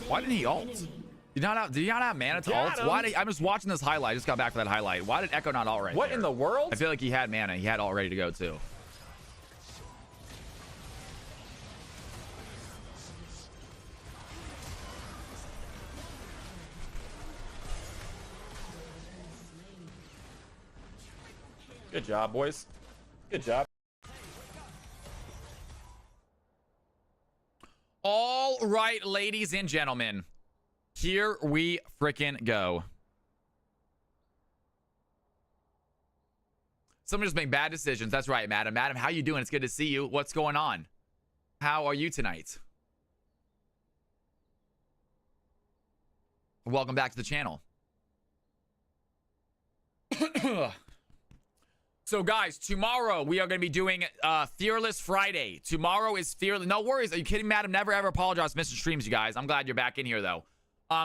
Why didn't he ult? Did you not have mana to ult? I'm just watching this highlight. I just got back for that highlight. Why did Echo not ult right there? In the world? I feel like he had mana. He had ult ready to go too. Good job, boys. Good job. All right, ladies and gentlemen. Here we frickin' go. Someone just make bad decisions. That's right, madam. Madam, how you doing? It's good to see you. What's going on? How are you tonight? Welcome back to the channel. So, guys, tomorrow we are going to be doing Fearless Friday. Tomorrow is Fearless. No worries. Are you kidding, madam? Never, ever apologize for missing streams, you guys. I'm glad you're back in here, though.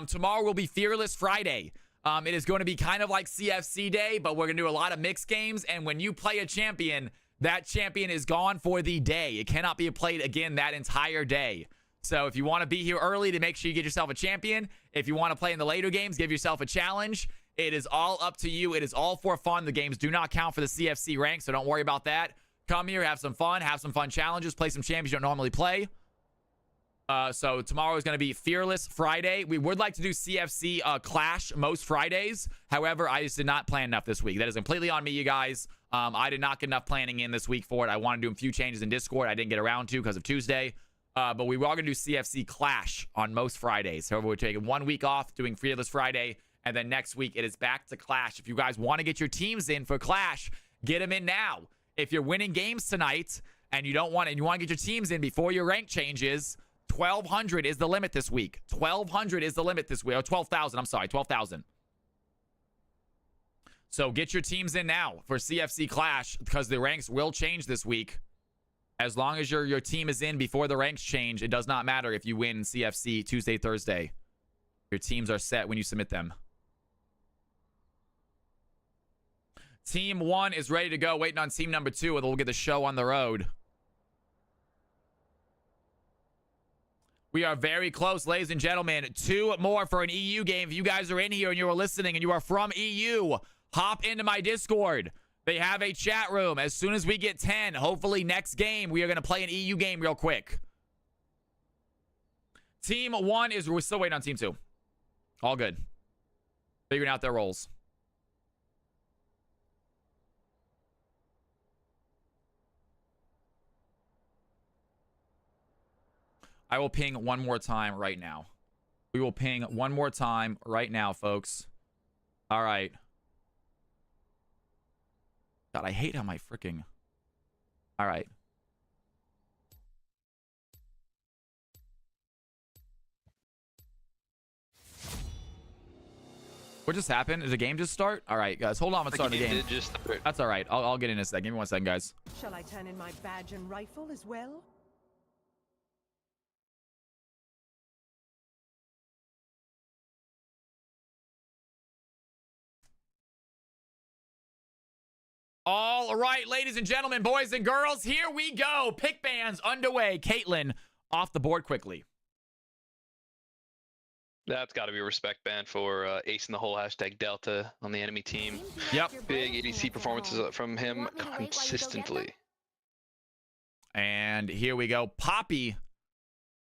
Tomorrow will be Fearless Friday. It is going to be kind of like CFC Day, but we're going to do a lot of mixed games. And when you play a champion, that champion is gone for the day. It cannot be played again that entire day. So if you want to be here early to make sure you get yourself a champion, if you want to play in the later games, give yourself a challenge. It is all up to you. It is all for fun. The games do not count for the CFC rank, so don't worry about that. Come here, have some fun challenges, play some champions you don't normally play. So tomorrow is going to be Fearless Friday. We would like to do CFC Clash most Fridays. However, I just did not plan enough this week. That is completely on me, you guys. I did not get enough planning in this week for it. I want to do a few changes in Discord. I didn't get around to because of Tuesday. But we were all going to do CFC Clash on most Fridays. However, we're taking 1 week off, doing Fearless Friday. And then next week, it is back to Clash. If you guys want to get your teams in for Clash, get them in now. If you're winning games tonight and you want to get your teams in before your rank changes, 1,200 is the limit this week. 1,200 is the limit this week. Or 12,000. I'm sorry, 12,000. So get your teams in now for CFC Clash because the ranks will change this week. As long as your team is in before the ranks change, it does not matter if you win CFC Tuesday, Thursday. Your teams are set when you submit them. Team 1 is ready to go, waiting on team number 2, and we'll get the show on the road. We are very close, ladies and gentlemen. 2 more for an EU game. If you guys are in here and you are listening and you are from EU, hop into my Discord. They have a chat room. As soon as we get 10, hopefully next game, we are going to play an EU game real quick. Team 1 is... We're still waiting on team 2. All good. Figuring out their roles. I will ping one more time right now. We will ping one more time right now, folks. All right. God, I hate how my freaking... All right. What just happened? Did the game just start? All right, guys. Hold on. I'm starting the game. That's all right. I'll get in a sec. Give me 1 second, guys. Shall I turn in my badge and rifle as well? All right, ladies and gentlemen, boys and girls, here we go. Pick bans underway. Caitlyn off the board quickly. That's got to be a respect ban for Ace in the Hole #Delta on the enemy team. Yep. Big ADC performances from him consistently. And here we go. Poppy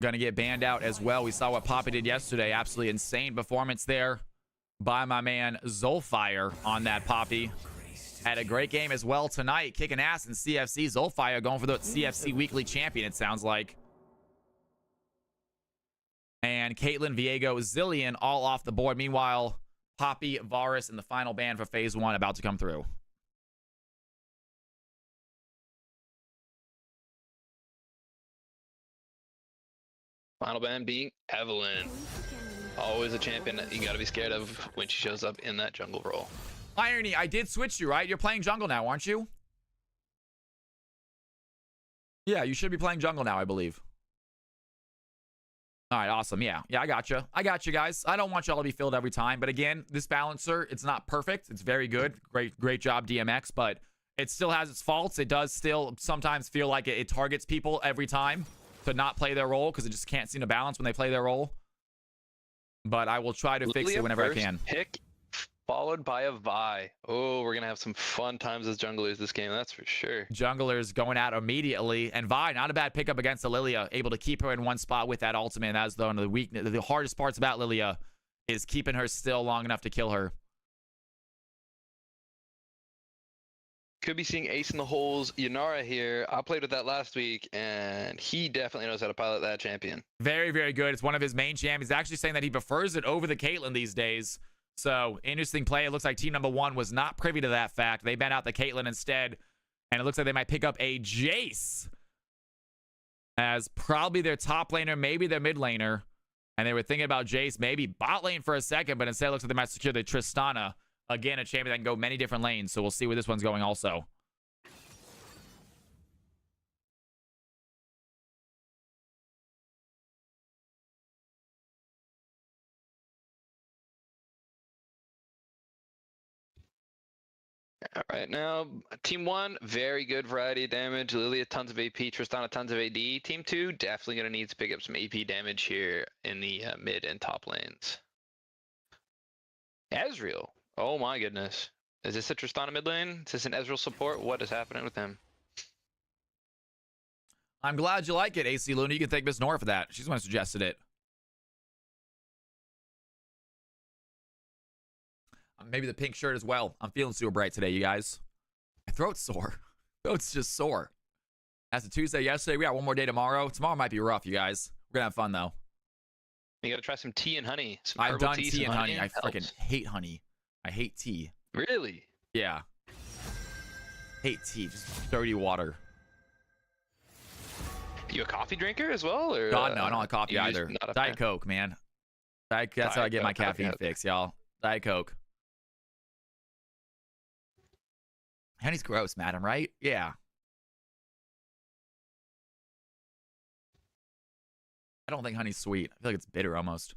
gonna get banned out as well. We saw what Poppy did yesterday. Absolutely insane performance there by my man Zolfire on that Poppy. Had a great game as well tonight, kicking ass in CFC. Zolfire going for the CFC Weekly Champion, it sounds like. And Caitlyn, Viego, Zillion all off the board. Meanwhile, Poppy, Varus, and the final ban for Phase 1 about to come through. Final ban being Evelyn. Always a champion that you got to be scared of when she shows up in that jungle role. Irony, I did switch you, right? You're playing jungle now, aren't you? Yeah, you should be playing jungle now, I believe. All right, awesome. Yeah, I got you. I got you, guys. I don't want y'all to be filled every time. But again, this balancer, it's not perfect. It's very good. Great job, DMX. But it still has its faults. It does still sometimes feel like it targets people every time to not play their role because it just can't seem to balance when they play their role. But I will try to fix it whenever I can. Pick followed by a Vi. Oh, we're going to have some fun times as junglers this game, that's for sure. Junglers going out immediately. And Vi, not a bad pickup against Lilia. Able to keep her in one spot with that ultimate. And that's one of the weakness. The hardest parts about Lilia is keeping her still long enough to kill her. Could be seeing Ace in the Hole's Yanara here. I played with that last week, and he definitely knows how to pilot that champion. Very, very good. It's one of his main champions. He's actually saying that he prefers it over the Caitlyn these days. So, interesting play. It looks like team number 1 was not privy to that fact. They banned out the Caitlyn instead. And it looks like they might pick up a Jace as probably their top laner, maybe their mid laner. And they were thinking about Jace, maybe bot lane for a second, but instead it looks like they might secure the Tristana. Again, a champion that can go many different lanes. So we'll see where this one's going also. All right, now, Team 1, very good variety of damage. Lilia, tons of AP. Tristana, tons of AD. Team 2, definitely going to need to pick up some AP damage here in the mid and top lanes. Ezreal. Oh my goodness. Is this a Tristana mid lane? Is this an Ezreal support? What is happening with him? I'm glad you like it, AC Luna. You can thank Miss Nora for that. She's the one who suggested it. Maybe the pink shirt as well. I'm feeling super bright today, you guys. My throat's sore. Throat's just sore. That's a Tuesday yesterday. We got one more day tomorrow. Tomorrow might be rough, you guys. We're gonna have fun though. You gotta try some tea and honey. Some I've herbal done tea, tea some and honey. I helps. freaking hate honey. I hate tea. Really? Yeah. Hate tea. Just dirty water. You a coffee drinker as well, or? God, no, I don't like coffee you just either. not a Diet fan? Coke, man. That's how I Diet get my Coke, caffeine okay. fix, y'all. Diet Coke. Honey's gross, madam, right? Yeah. I don't think honey's sweet. I feel like it's bitter almost.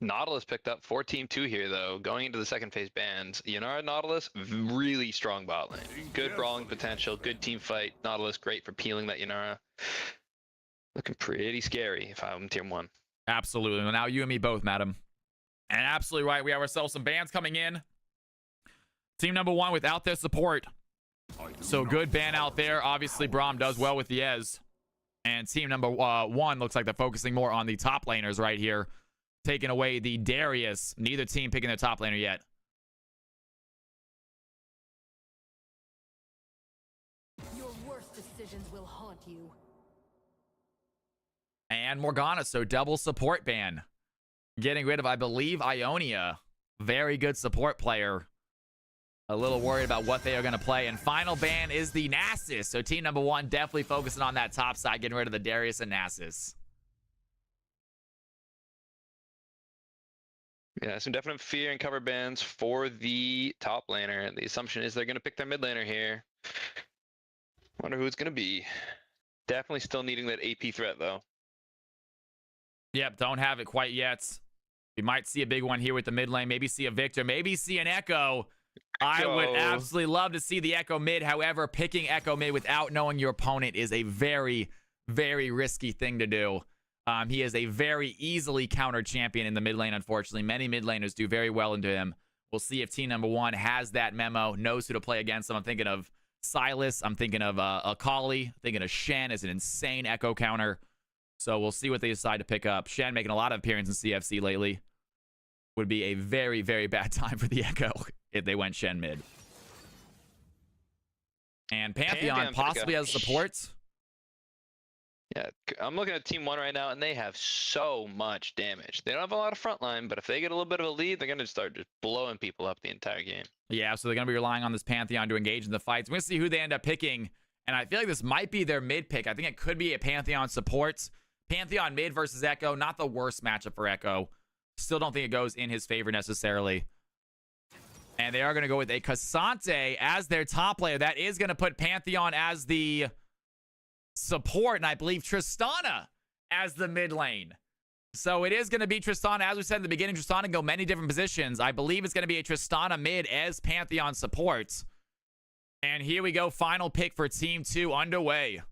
Nautilus picked up for Team 2 here, though. Going into the second phase bans. Yanara Nautilus, really strong bot lane. Good brawling potential, good team fight. Nautilus, great for peeling that Yanara. Looking pretty scary if I'm Tier 1. Absolutely. Well, now you and me both, madam. And absolutely right. We have ourselves some bans coming in. Team number 1 without their support. So good ban out there. Obviously, Braum does well with the Ez. And team number 1 looks like they're focusing more on the top laners right here. Taking away the Darius. Neither team picking their top laner yet. Your worst decisions will haunt you. And Morgana, so double support ban. Getting rid of, I believe, Ionia. Very good support player. A little worried about what they are going to play. And final ban is the Nasus. So team number 1 definitely focusing on that top side, getting rid of the Darius and Nasus. Yeah, some definite fear and cover bans for the top laner. The assumption is they're going to pick their mid laner here. Wonder who it's going to be. Definitely still needing that AP threat, though. Yep, don't have it quite yet. We might see a big one here with the mid lane. Maybe see a Victor. Maybe see an Echo. I would absolutely love to see the Echo mid. However, picking Echo mid without knowing your opponent is a very, very risky thing to do. He is a very easily countered champion in the mid lane, unfortunately. Many mid laners do very well into him. We'll see if team number 1 has that memo, knows who to play against him. I'm thinking of Silas. I'm thinking of Akali. I'm thinking of Shen as an insane Echo counter. So we'll see what they decide to pick up. Shen making a lot of appearances in CFC lately. Would be a very, very bad time for the Echo if they went Shen mid. And Pantheon possibly has support. Yeah, I'm looking at Team 1 right now, and they have so much damage. They don't have a lot of frontline, but if they get a little bit of a lead, they're going to start just blowing people up the entire game. Yeah, so they're going to be relying on this Pantheon to engage in the fights. We're going to see who they end up picking, and I feel like this might be their mid pick. I think it could be a Pantheon support. Pantheon mid versus Echo, not the worst matchup for Echo. Still don't think it goes in his favor necessarily. And they are going to go with a Cassante as their top player. That is going to put Pantheon as the support, and I believe Tristana as the mid lane. So it is going to be Tristana. As we said in the beginning, Tristana can go many different positions. I believe it's going to be a Tristana mid as Pantheon support. And here we go. Final pick for Team 2 underway.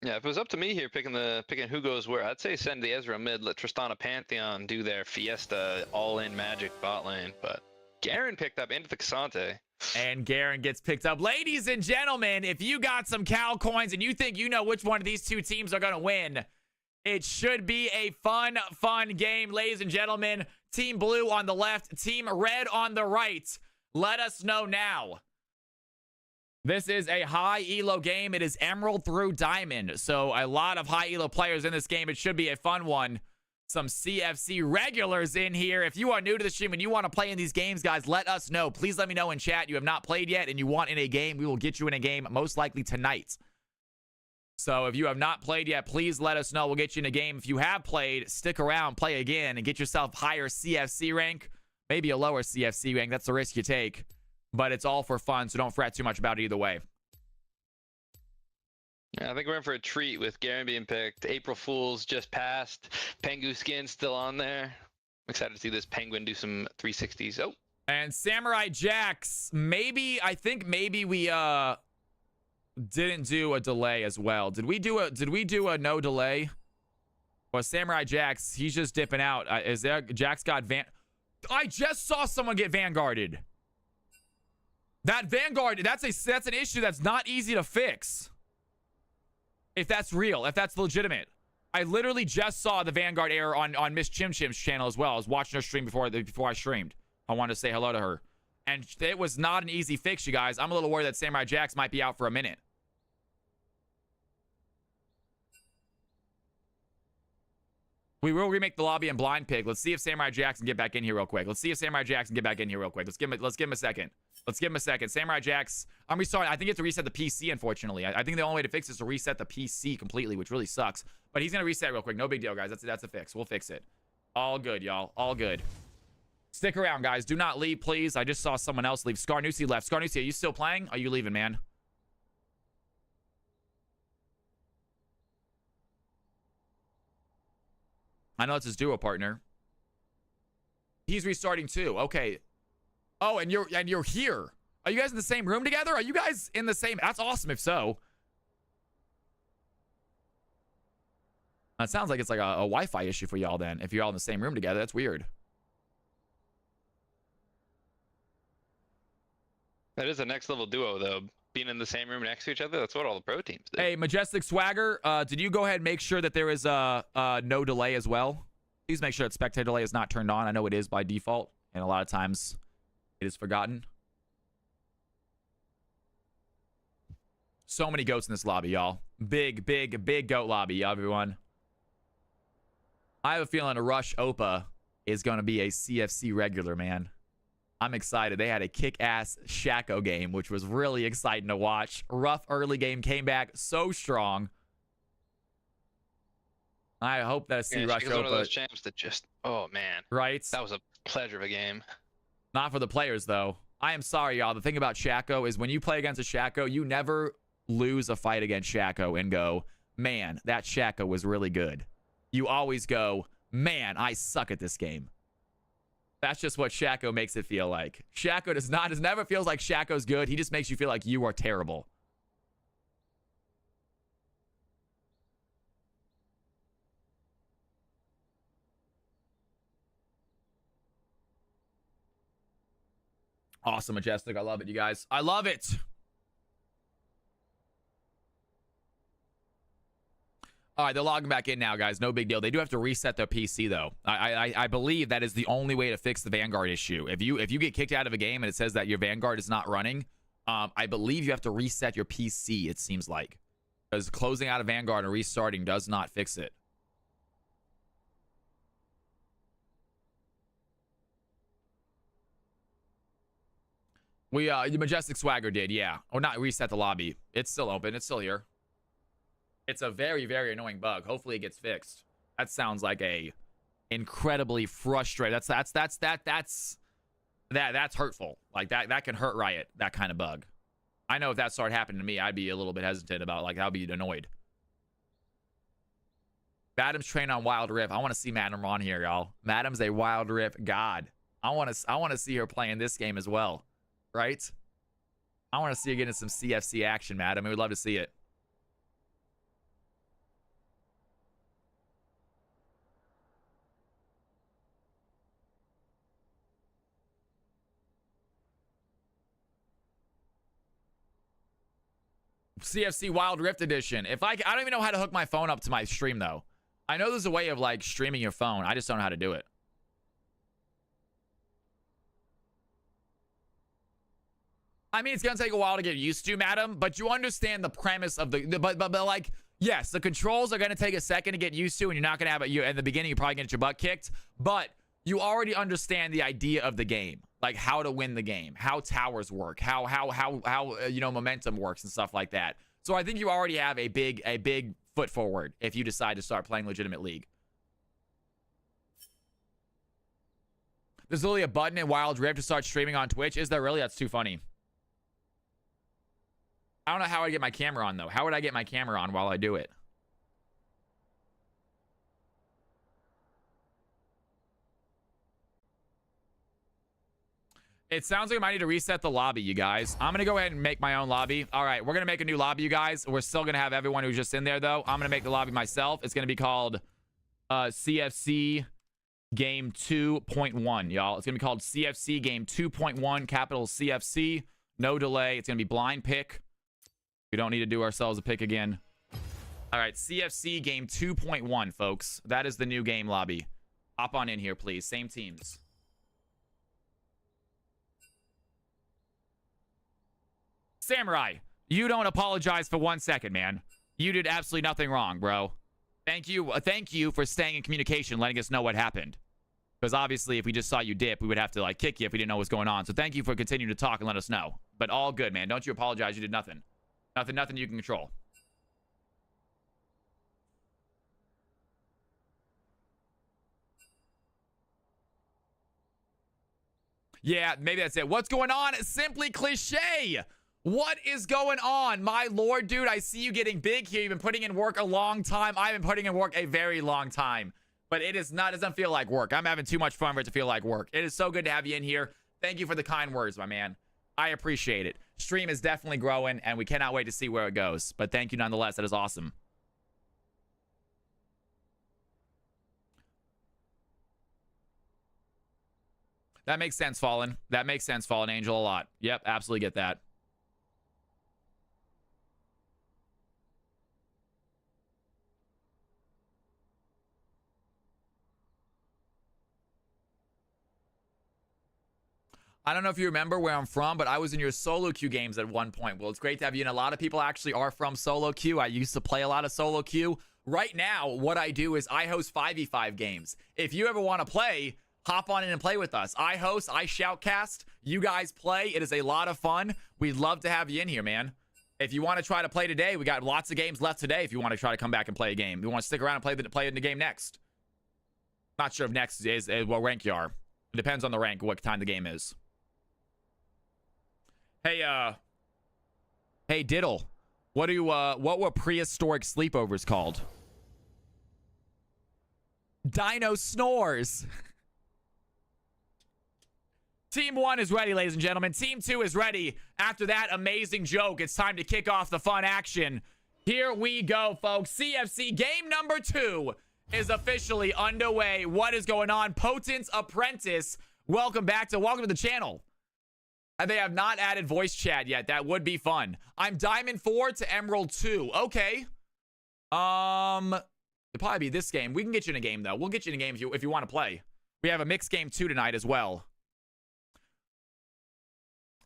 Yeah, if it was up to me here picking who goes where, I'd say send the Ezra mid, let Tristana Pantheon do their Fiesta all-in magic bot lane. But Garen picked up into the Cassante. And Garen gets picked up. Ladies and gentlemen, if you got some Cal coins and you think you know which one of these two teams are going to win, it should be a fun game. Ladies and gentlemen, Team Blue on the left, Team Red on the right. Let us know now. This is a high elo game. It is Emerald through Diamond. So a lot of high elo players in this game. It should be a fun one. Some CFC regulars in here. If you are new to the stream and you want to play in these games, guys, let us know. Please let me know in chat you have not played yet and you want in a game. We will get you in a game most likely tonight. So if you have not played yet, please let us know. We'll get you in a game. If you have played, stick around, play again, and get yourself higher CFC rank. Maybe a lower CFC rank. That's the risk you take. But it's all for fun, so don't fret too much about it either way. Yeah, I think we're in for a treat with Garen being picked. April Fool's just passed. Pengu skin still on there. I'm excited to see this penguin do some 360s. Oh. And Samurai Jax, I think maybe we didn't do a delay as well. Did we do a no delay? Or Samurai Jax, he's just dipping out. Is there Jax got I just saw someone get vanguarded. That Vanguard, that's an issue that's not easy to fix. If that's real, if that's legitimate. I literally just saw the Vanguard error on Miss Chim Chim's channel as well. I was watching her stream before I streamed. I wanted to say hello to her. And it was not an easy fix, you guys. I'm a little worried that Samurai Jax might be out for a minute. We will remake the lobby and blind pick. Let's see if Samurai Jax can get back in here real quick. Let's give him a second. Samurai Jax. I'm restarting. I think you have to reset the PC, unfortunately. I think the only way to fix this is to reset the PC completely, which really sucks. But he's going to reset real quick. No big deal, guys. That's a fix. We'll fix it. All good, y'all. All good. Stick around, guys. Do not leave, please. I just saw someone else leave. Scarnucci left. Scarnucci, are you still playing? Are you leaving, man? I know it's his duo partner. He's restarting too. Okay. Oh, and you're here. Are you guys in the same room together? Are you guys in the same? That's awesome if so. That sounds like it's like a Wi-Fi issue for y'all then. If you're all in the same room together, that's weird. That is a next level duo though. Being in the same room next to each other, that's what all the pro teams do. Hey, Majestic Swagger, did you go ahead and make sure that there is no delay as well? Please make sure that spectator delay is not turned on. I know it is by default, and a lot of times it is forgotten. So many goats in this lobby, y'all. Big goat lobby, y'all, everyone. I have a feeling a Rush Opa is going to be a CFC regular, man. I'm excited. They had a kick-ass Shaco game, which was really exciting to watch. Rough early game, came back so strong. I hope that Rush Shaco's one of Opa. those champs that just, oh man, Right? that was a pleasure of a game. Not for the players, though. I am sorry, y'all. The thing about Shaco is when you play against a Shaco, you never lose a fight against Shaco and go, man, that Shaco was really good. You always go, man, I suck at this game. That's just what Shaco makes it feel like. Shaco never feels like Shaco's good. He just makes you feel like you are terrible. Awesome, Majestic. I love it, you guys. I love it. All right, they're logging back in now, guys. No big deal. They do have to reset their PC, though. I believe that is the only way to fix the Vanguard issue. If you get kicked out of a game and it says that your Vanguard is not running, I believe you have to reset your PC, it seems like. Because closing out of Vanguard and restarting does not fix it. The Majestic Swagger did, yeah. Or not reset the lobby. It's still open. It's still here. It's a very, very annoying bug. Hopefully it gets fixed. That sounds like a incredibly frustrating. That's hurtful. Like that can hurt Riot, that kind of bug. I know if that started happening to me, I'd be a little bit hesitant about, like, I'd be annoyed. Madam's trained on Wild Rift. I want to see Madam on here, y'all. Madam's a Wild Rift god. I want to see her playing this game as well. Right? I want to see her getting some CFC action, Madam. We would love to see it. CFC Wild Rift Edition. I don't even know how to hook my phone up to my stream, though. I know there's a way of, like, streaming your phone. I just don't know how to do it. I mean, it's going to take a while to get used to, Madam, but you understand the premise of but like, yes, the controls are going to take a second to get used to, and you're not going to have it. In the beginning, you're probably going to get your butt kicked, but you already understand the idea of the game, like how to win the game, how towers work, how momentum works and stuff like that. So I think you already have a big foot forward if you decide to start playing legitimate League. There's literally a button in Wild Rift to start streaming on Twitch. Is there really? That's too funny. I don't know how I get my camera on, though. How would I get my camera on while I do it? It sounds like I might need to reset the lobby, you guys. I'm going to go ahead and make my own lobby. All right, we're going to make a new lobby, you guys. We're still going to have everyone who's just in there, though. I'm going to make the lobby myself. It's going to be called CFC Game 2.1, y'all. It's going to be called CFC Game 2.1, capital CFC. No delay. It's going to be blind pick. We don't need to do ourselves a pick again. All right, CFC game 2.1, folks. That is the new game lobby. Hop on in here, please. Same teams. Samurai, you don't apologize for 1 second, man. You did absolutely nothing wrong, bro. Thank you for staying in communication, letting us know what happened. Because obviously, if we just saw you dip, we would have to like kick you if we didn't know what's going on. So thank you for continuing to talk and let us know. But all good, man. Don't you apologize. You did nothing. Nothing you can control. Yeah, maybe that's it. What's going on? Simply Cliche. What is going on? My lord, dude, I see you getting big here. You've been putting in work a long time. I've been putting in work a very long time. But it doesn't feel like work. I'm having too much fun for it to feel like work. It is so good to have you in here. Thank you for the kind words, my man. I appreciate it. Stream is definitely growing, and we cannot wait to see where it goes. But thank you nonetheless. That is awesome. That makes sense, Fallen. That makes sense, Fallen Angel, a lot. Yep, absolutely get that. I don't know if you remember where I'm from, but I was in your solo queue games at one point. Well, it's great to have you. And a lot of people actually are from solo queue. I used to play a lot of solo queue. Right now, what I do is I host 5v5 games. If you ever want to play, hop on in and play with us. I host, I shoutcast. You guys play. It is a lot of fun. We'd love to have you in here, man. If you want to try to play today, we got lots of games left today. If you want to try to come back and play a game, you want to stick around and play in the game next. Not sure if next is what rank you are. It depends on the rank, what time the game is. Hey, Diddle. What were prehistoric sleepovers called? Dino snores. Team 1 is ready, ladies and gentlemen. Team 2 is ready. After that amazing joke, it's time to kick off the fun action. Here we go, folks. CFC game number 2 is officially underway. What is going on? Potent's Apprentice. Welcome to the channel. They have not added voice chat yet. That would be fun. I'm Diamond 4 to Emerald 2. Okay. It'll probably be this game. We can get you in a game, though. We'll get you in a game if you want to play. We have a mixed game 2 tonight as well.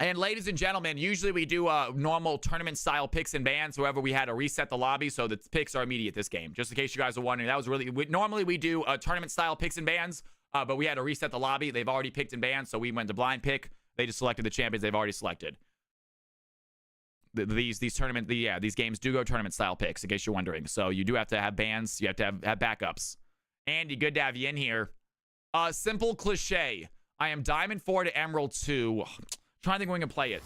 And ladies and gentlemen, usually we do normal tournament-style picks and bans. However, we had to reset the lobby, so the picks are immediate this game. Just in case you guys are wondering, that was really... normally we do tournament-style picks and bans, but we had to reset the lobby. They've already picked and banned, so we went to blind pick. They just selected the champions they've already selected. These games do go tournament-style picks, in case you're wondering. So you do have to have bans. You have to have backups. Andy, good to have you in here. Simple Cliche. I am Diamond 4 to Emerald 2. Trying to think when we can play it.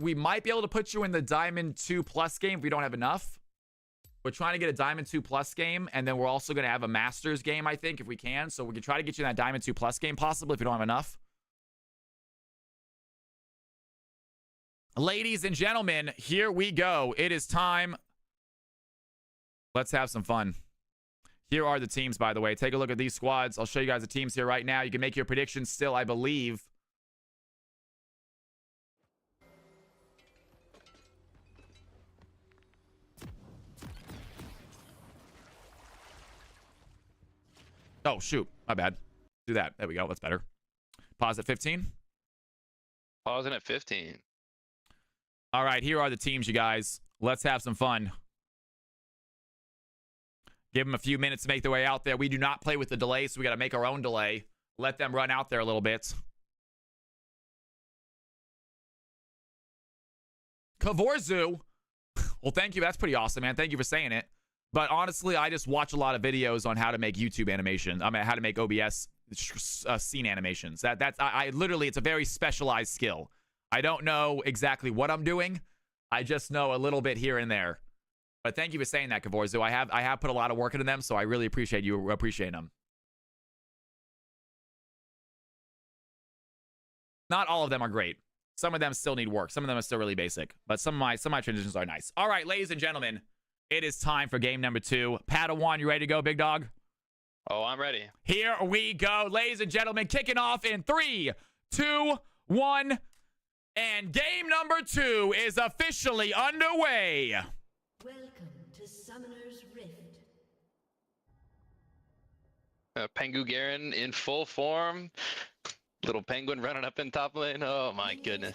We might be able to put you in the Diamond 2 Plus game if we don't have enough. We're trying to get a Diamond 2 Plus game, and then we're also going to have a Masters game, I think, if we can. So we can try to get you in that Diamond 2 Plus game, possibly, if we don't have enough. Ladies and gentlemen, here we go. It is time. Let's have some fun. Here are the teams, by the way. Take a look at these squads. I'll show you guys the teams here right now. You can make your predictions still, I believe. Oh, shoot. My bad. Do that. There we go. That's better. Pause at 15. Pausing at 15. All right, here are the teams, you guys. Let's have some fun. Give them a few minutes to make their way out there. We do not play with the delay, so we got to make our own delay. Let them run out there a little bit. Kavorzu. Well, thank you. That's pretty awesome, man. Thank you for saying it. But honestly, I just watch a lot of videos on how to make YouTube animations. I mean, how to make OBS scene animations. I literally, it's a very specialized skill. I don't know exactly what I'm doing. I just know a little bit here and there. But thank you for saying that, Kavorzu. I have put a lot of work into them, so I really appreciate you appreciating them. Not all of them are great. Some of them still need work. Some of them are still really basic. But some of my transitions are nice. All right, ladies and gentlemen, it is time for game number 2. Padawan, you ready to go, big dog? Oh, I'm ready. Here we go, ladies and gentlemen, kicking off in 3, 2, 1. And game number 2 is officially underway. Welcome to Summoner's Rift. Pengu Garen in full form. Little penguin running up in top lane. Oh my goodness.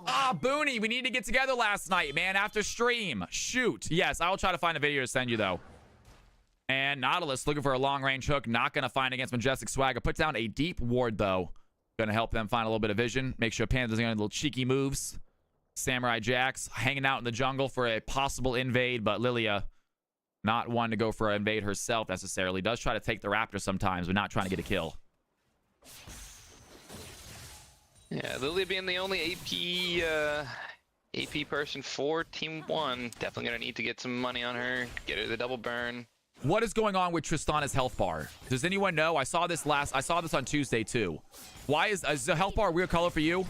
Ah, Booney, we need to get together last night, man, after stream. Shoot. Yes, I will try to find a video to send you, though. And Nautilus looking for a long-range hook. Not going to find against Majestic Swagger. Put down a deep ward, though. Going to help them find a little bit of vision. Make sure Panda doesn't get any little cheeky moves. Samurai Jax hanging out in the jungle for a possible invade, but Lilia not one to go for an invade herself necessarily. Does try to take the Raptor sometimes, but not trying to get a kill. Yeah, Lilia being the only AP person for Team 1. Definitely going to need to get some money on her. Get her the double burn. What is going on with Tristana's health bar? Does anyone know? I saw this on Tuesday too. Why is the health bar a weird color for you?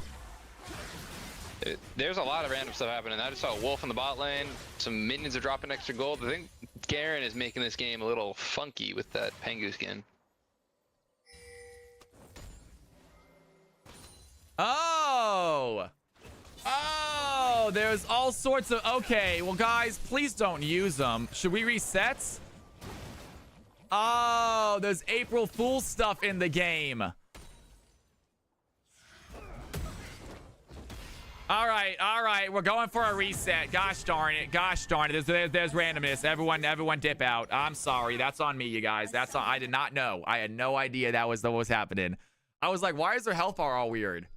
There's a lot of random stuff happening. I just saw a wolf in the bot lane. Some minions are dropping extra gold. I think Garen is making this game a little funky with that Pengu skin. Oh, there's all sorts of... Okay, well, guys, please don't use them. Should we reset? Oh, there's April Fool's stuff in the game. All right. We're going for a reset. Gosh darn it. There's randomness. Everyone dip out. I'm sorry. That's on me, you guys. I did not know. I had no idea that was what was happening. I was like, why is their health bar all weird?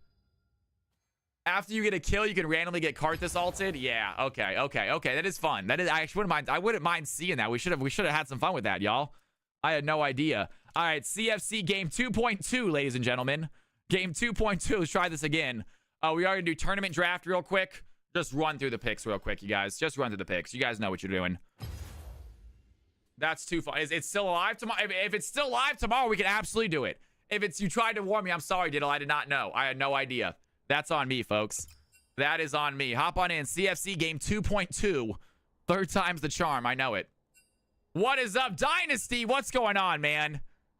After you get a kill, you can randomly get Karthus ulted. Yeah, okay. That is fun. That is, I actually wouldn't mind seeing that. We should have had some fun with that, y'all. I had no idea. All right, CFC game 2.2, ladies and gentlemen. Game 2.2. Let's try this again. We are gonna do tournament draft real quick. Just run through the picks real quick, you guys. Just run through the picks. You guys know what you're doing. That's too fun. Is it still alive tomorrow? If it's still live tomorrow, we can absolutely do it. If it's you tried to warn me, I'm sorry, Diddle. I did not know. I had no idea. That's on me, folks. That is on me. Hop on in. CFC game 2.2. Third time's the charm. I know it. What is up, Dynasty? What's going on, man?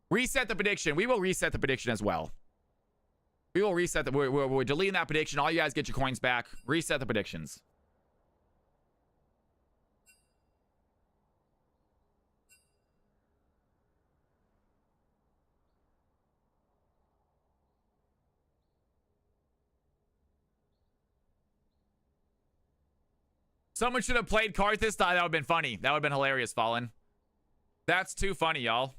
Reset the prediction. We will reset the prediction as well. We will reset the... We're deleting that prediction. All you guys get your coins back. Reset the predictions. Someone should have played Karthus. That would have been funny. That would have been hilarious, Fallen. That's too funny, y'all.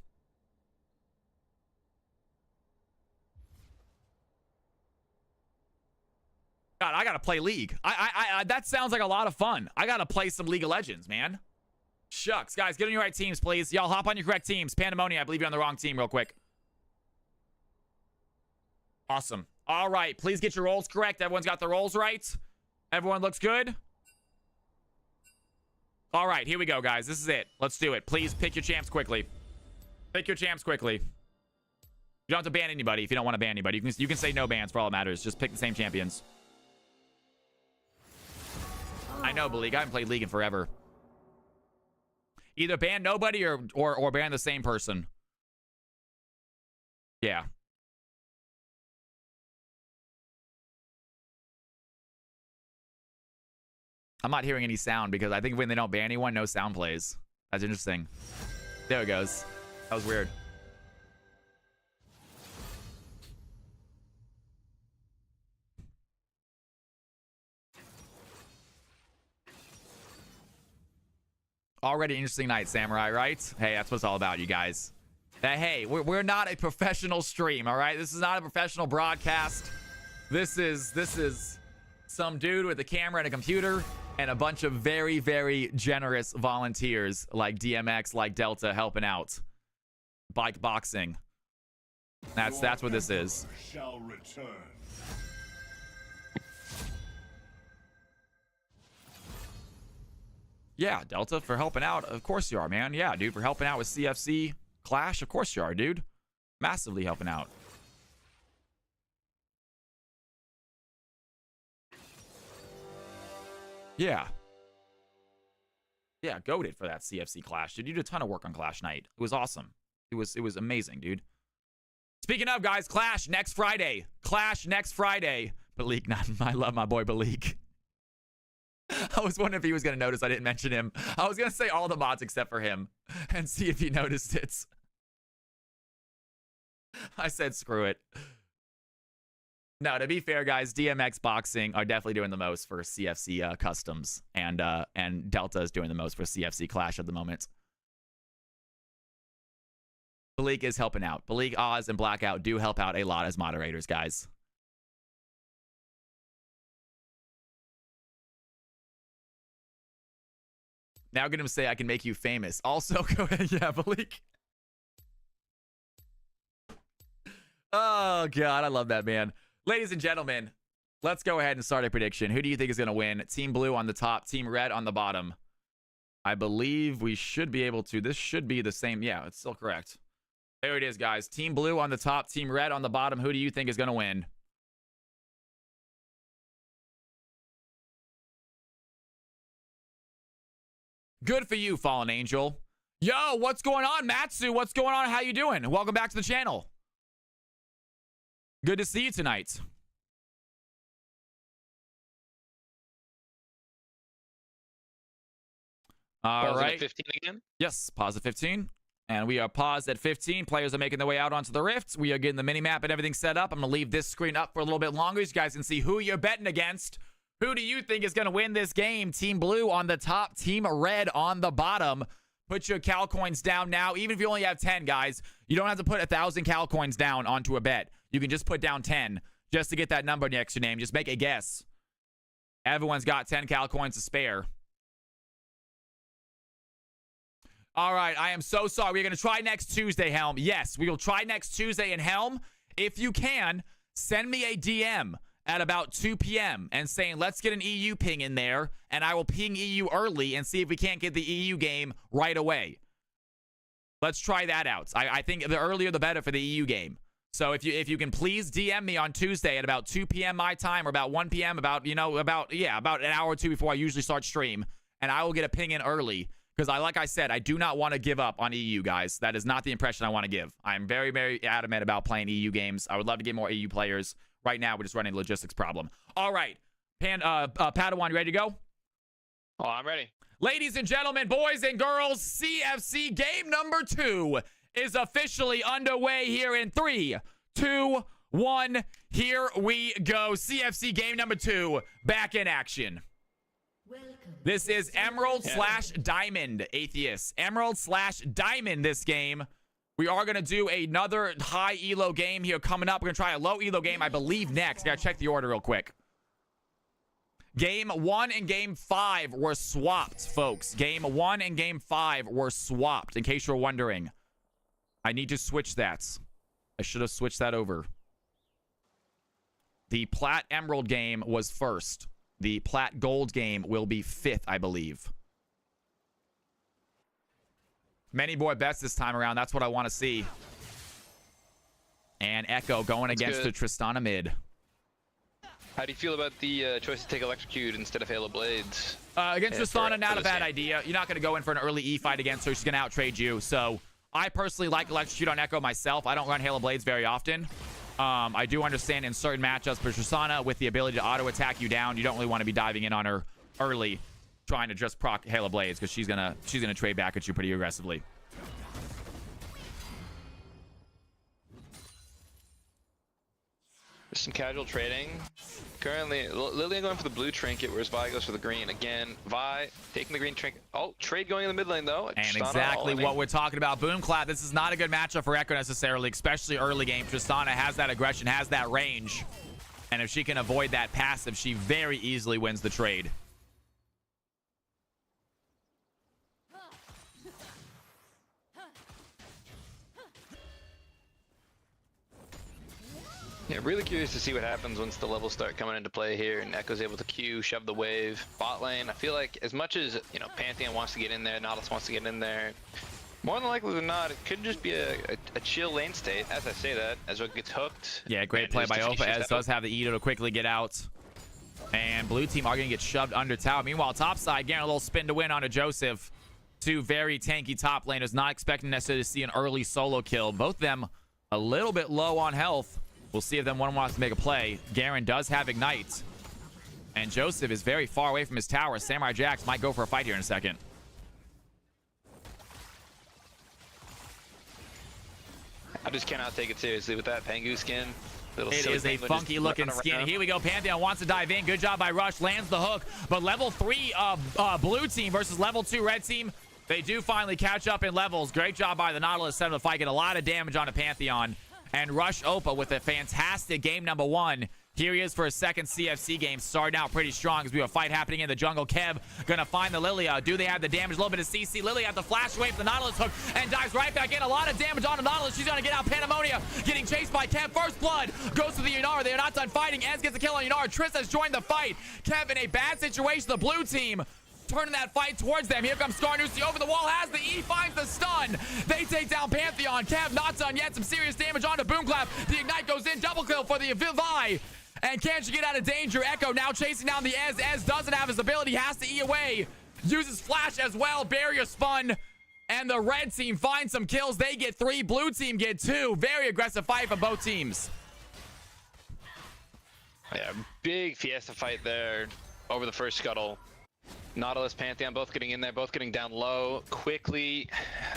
God, I gotta play League. That sounds like a lot of fun. I gotta play some League of Legends, man. Shucks. Guys, get on your right teams, please. Y'all hop on your correct teams. Pandemonium, I believe you're on the wrong team real quick. Awesome. All right, please get your roles correct. Everyone's got their roles right. Everyone looks good. All right, here we go, guys. This is it. Let's do it. Please pick your champs quickly. Pick your champs quickly. You don't have to ban anybody if you don't want to ban anybody. You can say no bans for all that matters. Just pick the same champions. I know, League. I haven't played League in forever. Either ban nobody or ban the same person. Yeah. I'm not hearing any sound because I think when they don't ban anyone, no sound plays. That's interesting. There it goes. That was weird. Already interesting night, Samurai, right? Hey, that's what it's all about, you guys. Hey, we're not a professional stream, all right? This is not a professional broadcast. This is some dude with a camera and a computer and a bunch of very, very generous volunteers like DMX, like Delta helping out. Bike boxing. That's what this is. Shall return. Yeah, Delta, for helping out. Of course you are, man. Yeah, dude, for helping out with CFC Clash. Of course you are, dude. Massively helping out. Yeah. Yeah, goated for that CFC Clash. Dude, you did a ton of work on Clash Night. It was awesome. It was amazing, dude. Speaking of, guys, Clash next Friday. Clash next Friday. Balik, I love my boy Balik. I was wondering if he was going to notice I didn't mention him. I was going to say all the mods except for him and see if he noticed it. I said screw it. No, to be fair, guys, DMX Boxing are definitely doing the most for CFC customs, and Delta is doing the most for CFC Clash at the moment. Bleak is helping out. Bleak, Oz, and Blackout do help out a lot as moderators, guys. Now get him to say I can make you famous. Also, go ahead. Yeah, Bleak. Oh, God, I love that, man. Ladies and gentlemen, let's go ahead and start a prediction. Who do you think is going to win? Team Blue on the top, Team Red on the bottom. I believe we should be able to. This should be the same. Yeah, it's still correct. There it is, guys. Team Blue on the top, Team Red on the bottom. Who do you think is going to win? Good for you, Fallen Angel. Yo, what's going on, Matsu? What's going on? How you doing? Welcome back to the channel. Good to see you tonight. All right. 15 again? Yes, pause at 15. And we are paused at 15. Players are making their way out onto the rift. We are getting the mini-map and everything set up. I'm going to leave this screen up for a little bit longer so you guys can see who you're betting against. Who do you think is going to win this game? Team Blue on the top, Team Red on the bottom. Put your cal coins down now. Even if you only have 10, guys, you don't have to put 1,000 cal coins down onto a bet. You can just put down 10 just to get that number next to your name. Just make a guess. Everyone's got 10 cal coins to spare. All right, I am so sorry. We're going to try next Tuesday, Helm. Yes, we will try next Tuesday. And Helm, if you can, send me a DM at about 2 p.m. and saying, let's get an EU ping in there, and I will ping EU early and see if we can't get the EU game right away. Let's try that out. I think the earlier the better for the EU game. So if you can please DM me on Tuesday at about 2 p.m. my time, or about 1 p.m., about an hour or two before I usually start stream, and I will get a ping in early. Because like I said, I do not want to give up on EU, guys. That is not the impression I want to give. I'm very, very adamant about playing EU games. I would love to get more EU players. Right now, we're just running a logistics problem. All right. Padawan, you ready to go? Oh, I'm ready. Ladies and gentlemen, boys and girls, CFC game number 2 is officially underway here in 3, 2, 1. Here we go. CFC game number 2 back in action. This is Emerald / Diamond, Atheist. Emerald / Diamond this game. We are going to do another high elo game here coming up. We're going to try a low elo game, I believe, next. Got to check the order real quick. Game 1 and Game 5 were swapped, folks. Game 1 and Game 5 were swapped, in case you're wondering. I need to switch that. I should have switched that over. The Plat Emerald game was first. The Plat Gold game will be 5th, I believe. Many more bets this time around. That's what I want to see. And Echo going against the Tristana mid. How do you feel about the choice to take Electrocute instead of Halo Blades? Against Tristana, not a bad idea. You're not going to go in for an early E fight against her. She's going to out-trade you. So I personally like Electrocute on Echo myself. I don't run Halo Blades very often. I do understand in certain matchups for Tristana, with the ability to auto-attack you down, you don't really want to be diving in on her early, trying to just proc Halo Blades, because she's gonna trade back at you pretty aggressively. There's some casual trading. Currently, Lillian going for the blue trinket, whereas Vi goes for the green. Again, Vi taking the green trinket. Oh, trade going in the mid lane, though. And exactly what we're talking about. Boom Clap, this is not a good matchup for Echo necessarily, especially early game. Tristana has that aggression, has that range. And if she can avoid that passive, she very easily wins the trade. Yeah, really curious to see what happens once the levels start coming into play here and Echo's able to Q, shove the wave. Bot lane, I feel like as much as, you know, Pantheon wants to get in there, Nautilus wants to get in there, more than likely than not, it could just be a chill lane state. As I say that, Ezreal gets hooked. Yeah, great play by Opa. Ez does have the Edo to quickly get out. And blue team are going to get shoved under tower. Meanwhile, top side, getting a little spin to win onto Joseph. Two very tanky top laners, not expecting necessarily to see an early solo kill. Both of them a little bit low on health. We'll see if then one wants to make a play. Garen does have Ignite. And Joseph is very far away from his tower. Samurai Jax might go for a fight here in a second. I just cannot take it seriously with that Pengu skin. It is a funky looking skin. Here we go. Pantheon wants to dive in. Good job by Rush. Lands the hook. But level 3 blue team versus level 2 red team. They do finally catch up in levels. Great job by the Nautilus. Set of the fight. Get a lot of damage on a Pantheon. And Rush Opa with a fantastic game number 1. Here he is for his second CFC game. Starting out pretty strong as we have a fight happening in the jungle. Kev gonna find the Lilia. Do they have the damage? A little bit of CC. Lilia have the flash away from the Nautilus hook and dives right back in. A lot of damage on the Nautilus. She's gonna get out. Pandemonia getting chased by Kev. First blood goes to the Yunar. They are not done fighting. Ez gets a kill on Yunar. Triss has joined the fight. Kev in a bad situation. The blue team turning that fight towards them. Here comes Skarnusi over the wall. Has the E. Finds the stun. They take down Pantheon. Kev not done yet. Some serious damage onto Boomclap. The Ignite goes in. Double kill for the Vi. And can't you get out of danger? Echo now chasing down the Ez. Ez doesn't have his ability. Has to E away. Uses flash as well. Barrier spun. And the red team finds some kills. They get 3. Blue team get 2. Very aggressive fight for both teams. Yeah, big Fiesta fight there over the first scuttle. Nautilus, Pantheon both getting in there, both getting down low quickly.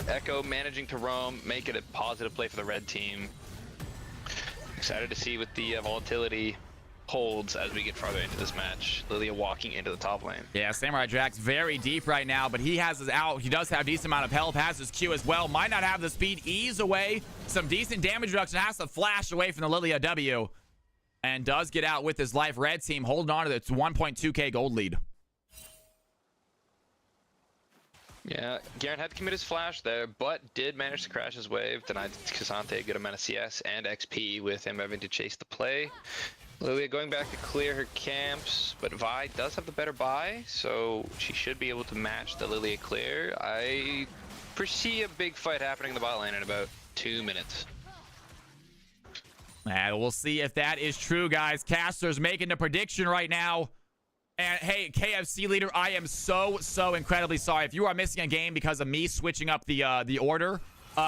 Echo managing to roam, make it a positive play for the red team. Excited to see what the volatility holds as we get farther into this match. Lilia walking into the top lane. Yeah, Samurai Jax very deep right now, but he has his out. He does have a decent amount of health, has his Q as well. Might not have the speed. Ease away. Some decent damage reduction. Has to flash away from the Lilia W. And does get out with his life. Red team holding on to its 1.2k gold lead. Yeah, Garen had to commit his flash there, but did manage to crash his wave. Denied Cassante a good amount of CS and XP with him having to chase the play. Lilia going back to clear her camps, but Vi does have the better buy, so she should be able to match the Lilia clear. I foresee a big fight happening in the bot lane in about 2 minutes. And we'll see if that is true, guys. Caster's making the prediction right now. And hey, KFC leader, I am so incredibly sorry. If you are missing a game because of me switching up the order,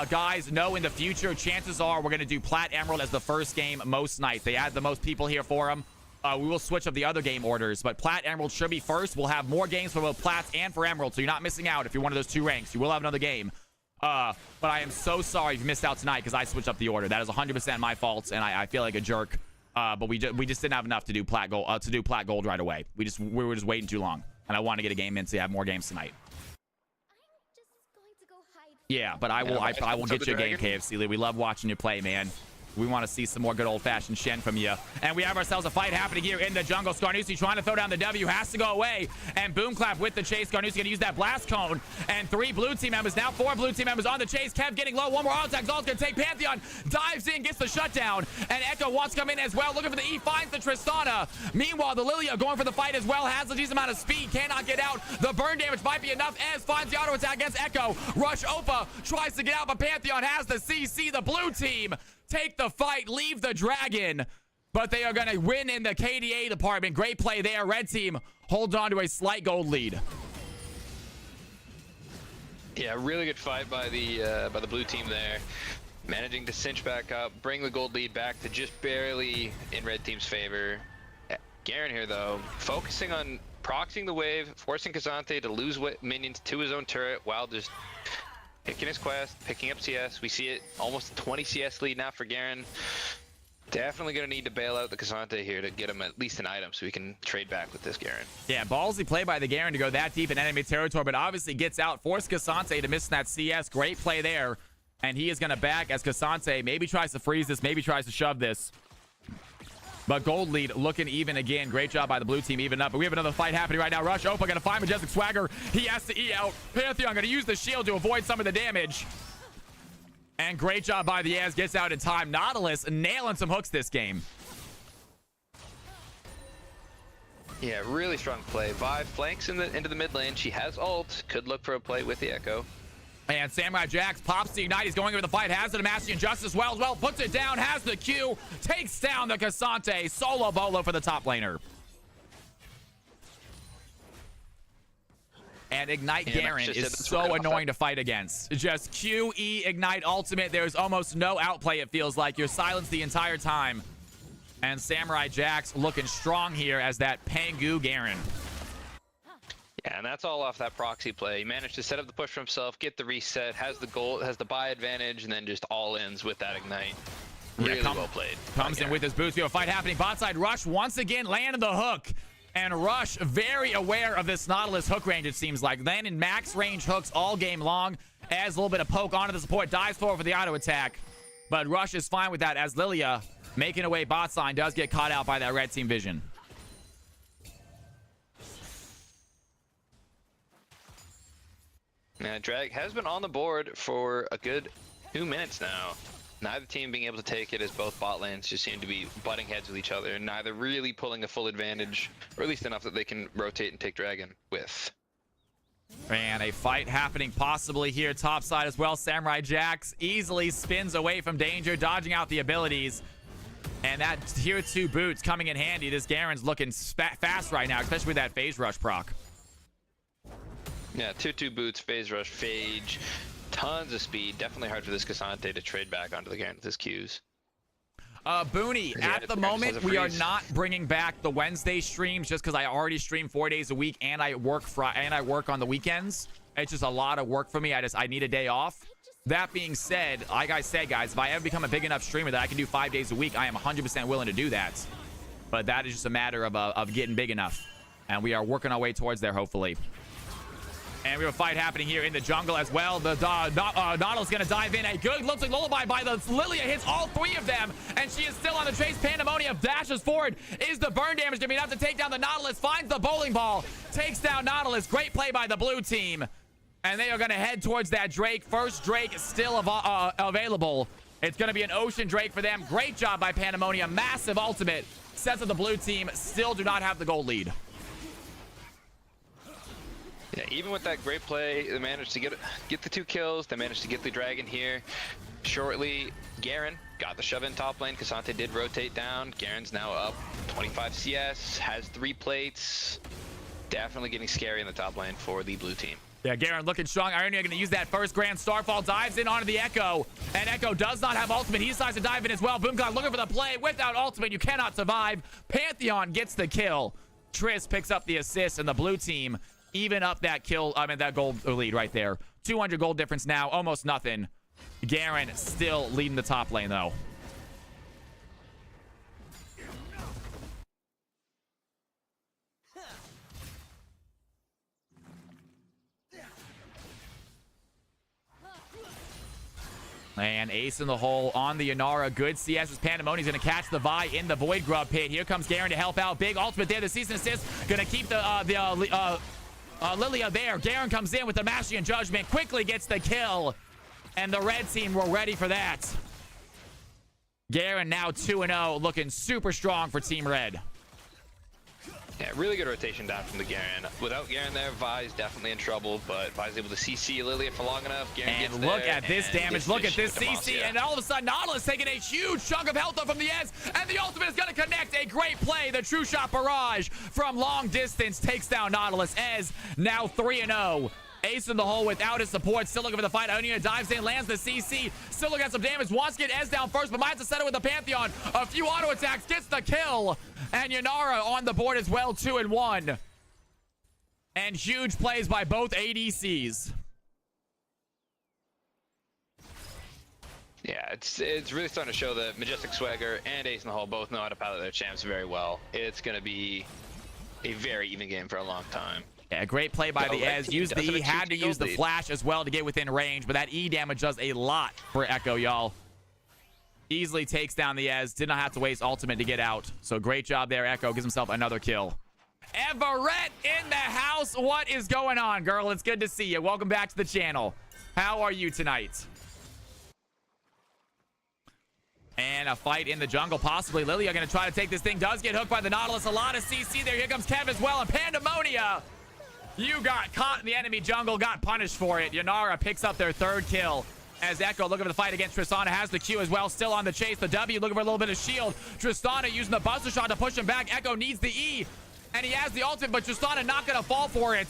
guys, know in the future, chances are we're going to do Plat Emerald as the first game most nights. They add the most people here for them. We will switch up the other game orders, but Plat Emerald should be first. We'll have more games for both Plats and for Emerald, so you're not missing out if you're one of those 2 ranks. You will have another game. But I am so sorry if you missed out tonight because I switched up the order. That is 100% my fault, and I feel like a jerk. But we just didn't have enough to do Plat Gold right away. We were just waiting too long, and I want to get a game in to have more games tonight. Yeah, but I will get you a game, KFC. We love watching you play, man. We want to see some more good old-fashioned Shen from you. And we have ourselves a fight happening here in the jungle. Skarnusi trying to throw down the W. Has to go away. And Boomclap with the chase. Skarnusi going to use that blast cone. And 3 blue team members. Now 4 blue team members on the chase. Kev getting low. One more auto attack. Zal's going to take Pantheon. Dives in. Gets the shutdown. And Echo wants to come in as well. Looking for the E. Finds the Tristana. Meanwhile, the Lilia going for the fight as well. Has a decent amount of speed. Cannot get out. The burn damage might be enough. Ez finds the auto attack against Echo. Rush Opa tries to get out. But Pantheon has the CC. The blue team take the fight, leave the dragon, but they are going to win in the KDA department. Great play there. Red team holds on to a slight gold lead. Yeah, really good fight by the blue team there. Managing to cinch back up, bring the gold lead back to just barely in red team's favor. Garen here, though, focusing on proxying the wave, forcing Cassante to lose minions to his own turret while just picking his quest, picking up CS. We see it, almost a 20 CS lead now for Garen. Definitely going to need to bail out the Cassante here to get him at least an item so we can trade back with this Garen. Yeah, ballsy play by the Garen to go that deep in enemy territory, but obviously gets out, force Cassante to miss that CS. Great play there. And he is going to back as Cassante maybe tries to freeze this, maybe tries to shove this. But gold lead looking even again. Great job by the blue team, even up. But we have another fight happening right now. Rush Opa going to find Majestic Swagger. He has to E out. Pantheon going to use the shield to avoid some of the damage. And great job by the Ez. Gets out in time. Nautilus nailing some hooks this game. Yeah, really strong play. Vi flanks into the mid lane. She has ult. Could look for a play with the Echo. And Samurai Jax pops the Ignite. He's going over the fight. Has the Demacian Justice well. Puts it down. Has the Q. Takes down the Cassante. Solo bolo for the top laner. And Ignite Garen is so annoying to fight against. Just Q, E, Ignite, Ultimate. There's almost no outplay, it feels like. You're silenced the entire time. And Samurai Jax looking strong here as that Pangu Garen. Yeah, and that's all off that proxy play. He managed to set up the push for himself, get the reset, has the goal, has the buy advantage, and then just all ins with that ignite. Really well played. Comes in with his boost. We have a fight happening. Bot side Rush once again landing the hook. And Rush very aware of this Nautilus hook range, it seems like. Landing max range hooks all game long. Adds a little bit of poke onto the support. Dives forward for the auto attack. But Rush is fine with that as Lilia, making away bot side, does get caught out by that red team vision. Now, Drag has been on the board for a good 2 minutes now. Neither team being able to take it as both bot lanes just seem to be butting heads with each other, and neither really pulling a full advantage, or at least enough that they can rotate and take Dragon with. And a fight happening possibly here top side as well. Samurai Jax easily spins away from danger, dodging out the abilities. And that tier 2 boots coming in handy. This Garen's looking fast right now, especially with that phase rush proc. Yeah, 2-2 boots, phase rush, phage. Tons of speed. Definitely hard for this Cassante to trade back onto the Garen with his Qs. Booney, at the moment, we are not bringing back the Wednesday streams just because I already stream 4 days a week and I work on the weekends. It's just a lot of work for me. I need a day off. That being said, like I said, guys, if I ever become a big enough streamer that I can do 5 days a week, I am 100% willing to do that. But that is just a matter of getting big enough. And we are working our way towards there, hopefully. And we have a fight happening here in the jungle as well. The Nautilus going to dive in. A good looks-like lullaby by the Lilia hits all 3 of them. And she is still on the chase. Pandemonium dashes forward. Is the burn damage going to be enough to take down the Nautilus? Finds the bowling ball. Takes down Nautilus. Great play by the blue team. And they are going to head towards that Drake. First Drake is still available. It's going to be an Ocean Drake for them. Great job by Pandemonium. Massive ultimate. Sets of the blue team still do not have the gold lead. Yeah, even with that great play, they managed to get the 2 kills. They managed to get the Dragon here shortly. Garen got the shove in top lane. Cassante did rotate down. Garen's now up 25 CS, has 3 plates. Definitely getting scary in the top lane for the blue team. Yeah, Garen looking strong. Ironia going to use that first Grand Starfall. Dives in onto the Echo. And Echo does not have ultimate. He decides to dive in as well. Boomcloud looking for the play. Without ultimate, you cannot survive. Pantheon gets the kill. Triss picks up the assist, and the blue team even up that that gold lead right there. 200 gold difference now, almost nothing. Garen still leading the top lane though. And ace in the hole on the Yanara. Good CS as Pandemonium's going to catch the Vi in the Void Grub pit. Here comes Garen to help out. Big ultimate there. The season assist going to keep the Lilia there. Garen comes in with the Mastian Judgment. Quickly gets the kill. And the red team were ready for that. Garen now 2-0. Looking super strong for Team Red. Yeah, really good rotation down from the Garen. Without Garen there, Vi's definitely in trouble, but Vi's able to CC Lilia for long enough. Garen and gets look there at this damage. Look at this CC. Yeah. And all of a sudden, Nautilus taking a huge chunk of health from the Ez. And the ultimate is going to connect. A great play. The True Shot Barrage from long distance takes down Nautilus. Ez now 3-0. Ace in the hole without his support. Still looking for the fight. Onia dives in, lands the CC. Still looking at some damage. Wants to get Ez down first, but might have to settle with the Pantheon. A few auto attacks. Gets the kill. And Yanara on the board as well. 2-1. And huge plays by both ADCs. Yeah, it's really starting to show that Majestic Swagger and Ace in the Hole both know how to pilot their champs very well. It's going to be a very even game for a long time. Yeah, great play by the Ez. Used the E, had to use the flash as well to get within range, but that E damage does a lot for Echo, y'all. Easily takes down the Ez. Did not have to waste ultimate to get out. So great job there, Echo. Gives himself another kill. Everett in the house. What is going on, girl? It's good to see you. Welcome back to the channel. How are you tonight? And a fight in the jungle, possibly. Lilia going to try to take this thing. Does get hooked by the Nautilus. A lot of CC there. Here comes Kev as well. And Pandemonia. You got caught in the enemy jungle. Got punished for it. Yanara picks up their 3rd kill. As Echo looking for the fight against Tristana. Has the Q as well. Still on the chase. The W looking for a little bit of shield. Tristana using the Buster Shot to push him back. Echo needs the E. And he has the ultimate, but Tristana not going to fall for it.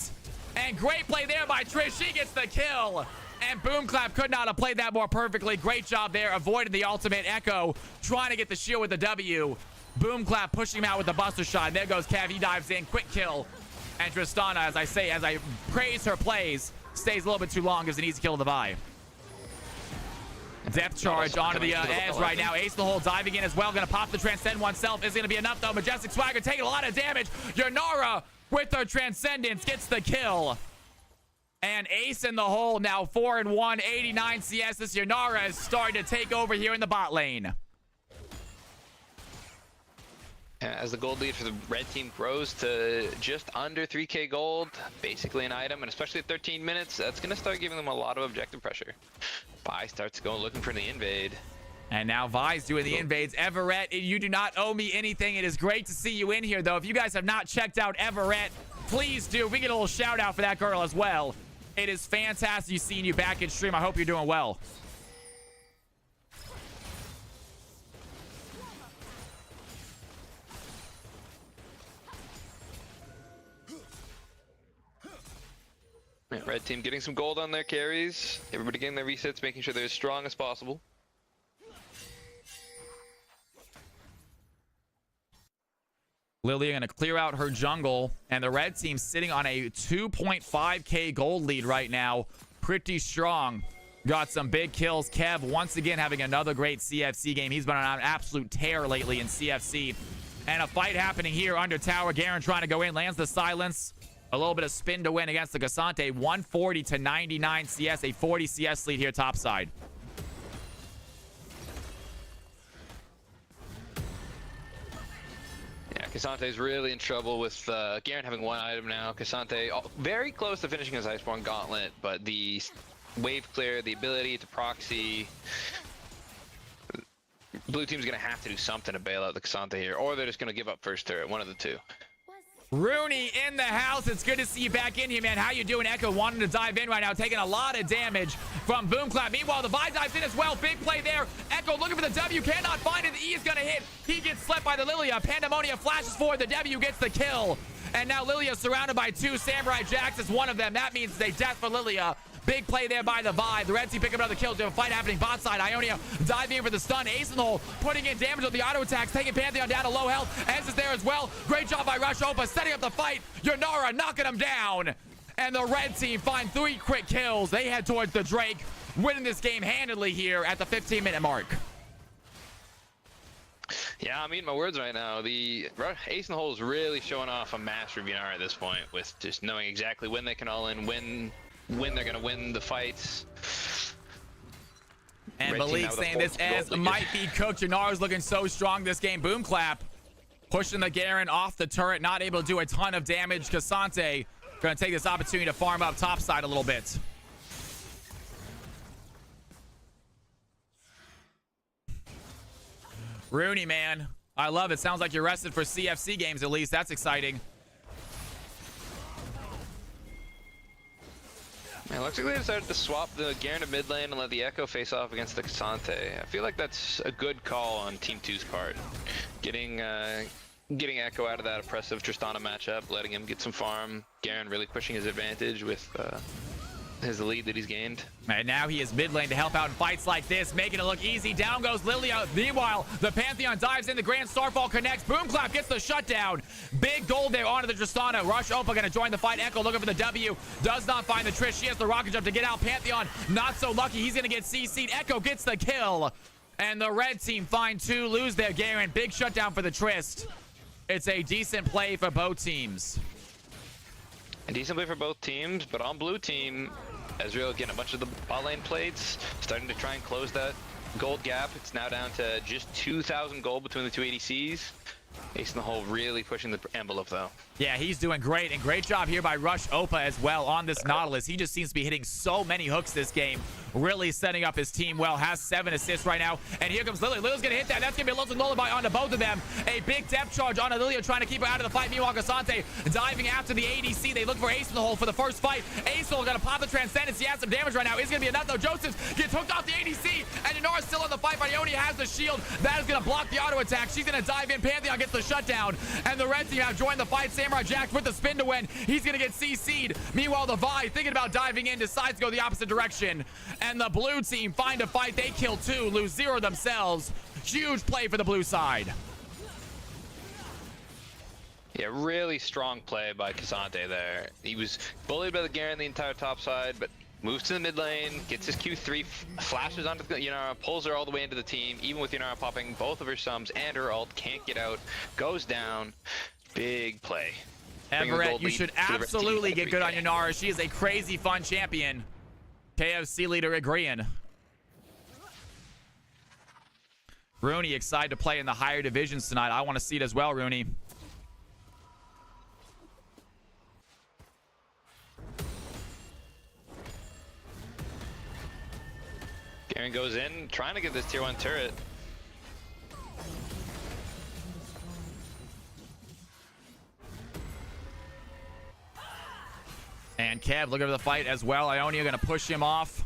And great play there by Trish. She gets the kill. And Boomclap could not have played that more perfectly. Great job there. Avoided the ultimate. Echo trying to get the shield with the W. Boom Clap pushing him out with the Buster Shot. There goes Kev. He dives in. Quick kill. And Tristana, as I praise her plays, stays a little bit too long. Gives an easy kill to the Vi. Depth charge onto the edge right now. Ace in the hole diving in as well. Gonna pop the Transcend oneself. Is gonna be enough though. Majestic Swagger taking a lot of damage. Yanara with her Transcendence gets the kill. And Ace in the hole now 4-1, 89 CS. This Yanara is starting to take over here in the bot lane. As the gold lead for the red team grows to just under 3k gold, basically an item, and especially at 13 minutes, that's going to start giving them a lot of objective pressure. Vi starts going looking for the invade. And now Vi's doing the invades. Everett, you do not owe me anything. It is great to see you in here, though. If you guys have not checked out Everett, please do. We get a little shout out for that girl as well. It is fantastic seeing you back in stream. I hope you're doing well. Red team getting some gold on their carries. Everybody getting their resets, making sure they're as strong as possible. Lilia going to clear out her jungle, and the red team sitting on a 2.5k gold lead right now. Pretty strong. Got some big kills. Kev once again having another great CFC game. He's been on an absolute tear lately in CFC. And a fight happening here under tower. Garen trying to go in, lands the silence. A little bit of spin to win against the Cassante. 140 to 99 CS, a 40 CS lead here topside. Yeah, Cassante's really in trouble with Garen having one item now. Cassante very close to finishing his Iceborne Gauntlet, but the wave clear, the ability to proxy. Blue team's going to have to do something to bail out the Cassante here, or they're just going to give up first turret, one of the two. Rooney in the house. It's good to see you back in here, man. How you doing? Echo wanting to dive in right now, taking a lot of damage from Boom Clap. Meanwhile, the Vi dives in as well. Big play there. Echo looking for the W, cannot find it. The E is gonna hit. He gets slept by the Lilia. Pandemonia flashes forward. The W gets the kill. And now Lilia surrounded by two. Samurai Jacks is one of them. That means a death for Lilia. Big play there by the Vi. The red team pick up another kill. There's a fight happening bot side. Ionia diving in for the stun. Ace in the hole, putting in damage with the auto attacks, taking Pantheon down to low health. Ez is there as well. Great job by Rush Opa, setting up the fight. Yanara knocking him down. And the red team find 3 quick kills. They head towards the Drake, winning this game handily here at the 15-minute mark. Yeah, I'm eating my words right now. The Ace in the hole is really showing off a master of Yanara at this point, with just knowing exactly when they can all in, when they're gonna win the fights. And Malik saying this Ez might be cooked. Yanara's looking so strong this game. Boom Clap pushing the Garen off the turret, not able to do a ton of damage. Cassante gonna take this opportunity to farm up topside a little bit. Rooney, man, I love it. Sounds like you're rested for CFC games at least. That's exciting. Man, looks like they decided to swap the Garen to mid lane and let the Echo face off against the Cassante. I feel like that's a good call on Team 2's part. Getting Echo out of that oppressive Tristana matchup, letting him get some farm. Garen really pushing his advantage with his lead that he's gained. And now he is mid lane to help out in fights like this, making it look easy. Down goes Lilia. Meanwhile, the Pantheon dives in. The Grand Starfall connects. Boom Clap gets the shutdown. Big gold there onto the Tristana. Rush Opa going to join the fight. Echo looking for the W. Does not find the Trish. She has the rocket jump to get out. Pantheon not so lucky. He's going to get CC'd. Echo gets the kill. And the red team find 2, lose their Garen. Big shutdown for the Trist. It's a decent play for both teams. A decent play for both teams, but on blue team, Ezreal getting a bunch of the bot lane plates, starting to try and close that gold gap. It's now down to just 2,000 gold between the two ADCs. Ace in the hole really pushing the envelope though. Yeah, he's doing great, and great job here by Rush Opa as well on this Nautilus. He just seems to be hitting so many hooks this game, really setting up his team well. Has 7 assists right now, and here comes Lilia. Lilia's gonna hit that. That's gonna be a Lotus Lullaby onto both of them. A big depth charge onto Lilia, trying to keep her out of the fight. Meanwhile, Cassante diving after the ADC. They look for Ace in the hole for the first fight. Ace will gonna pop the Transcendence. He has some damage right now. It's gonna be enough though. Joseph gets hooked off the ADC, and Yanara's still in the fight. Ione has the shield. That is gonna block the auto attack. She's gonna dive in. Pantheon gets the shutdown, and the red team have joined the fight. Samurai Jack with the spin to win. He's gonna get CC'd. Meanwhile, the Vi, thinking about diving in, decides to go the opposite direction, and the blue team find a fight. They kill 2, lose 0 themselves. Huge play for the blue side. Yeah, really strong play by K'Sante there. He was bullied by the Garen the entire top side, but moves to the mid lane, gets his Q3, flashes onto the Yanara, pulls her all the way into the team, even with Yanara popping both of her sums and her ult, can't get out, goes down. Big play. Everett, you should absolutely get good on Yanara. She is a crazy fun champion. KFC leader agreeing. Rooney excited to play in the higher divisions tonight. I want to see it as well, Rooney. Garen goes in, trying to get this tier 1 turret. And Kev looking for the fight as well. Ionia going to push him off.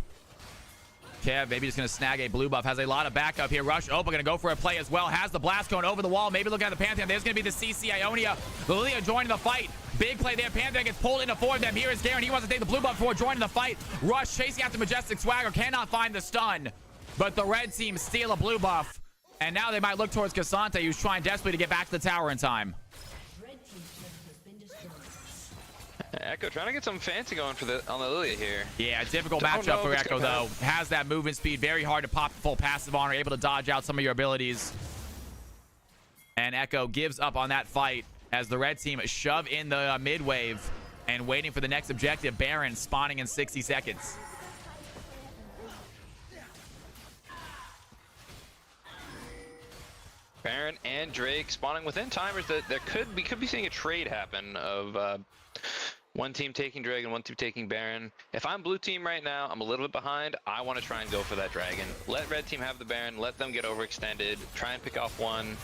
Kev maybe just going to snag a blue buff. Has a lot of backup here. Rush Opa going to go for a play as well. Has the blast going over the wall. Maybe looking at the Pantheon. There's going to be the CC Ionia. Lilia joining the fight. Big play there. Pantheon gets pulled into 4 of them. Here is Garen. He wants to take the blue buff before joining the fight. Rush chasing after Majestic Swagger. Cannot find the stun. But the red team steal a blue buff. And now they might look towards K'Sante, who's trying desperately to get back to the tower in time. Echo trying to get some fancy going for on the Lilia here. Yeah, difficult matchup for Echo though. Has that movement speed, very hard to pop full passive on her, able to dodge out some of your abilities. And Echo gives up on that fight as the red team shove in the mid wave and waiting for the next objective. Baron spawning in 60 seconds. Baron and Drake spawning within timers. That we could be seeing a trade happen of one team taking Dragon, one team taking Baron. If I'm blue team right now, I'm a little bit behind. I want to try and go for that Dragon. Let red team have the Baron. Let them get overextended. Try and pick off one.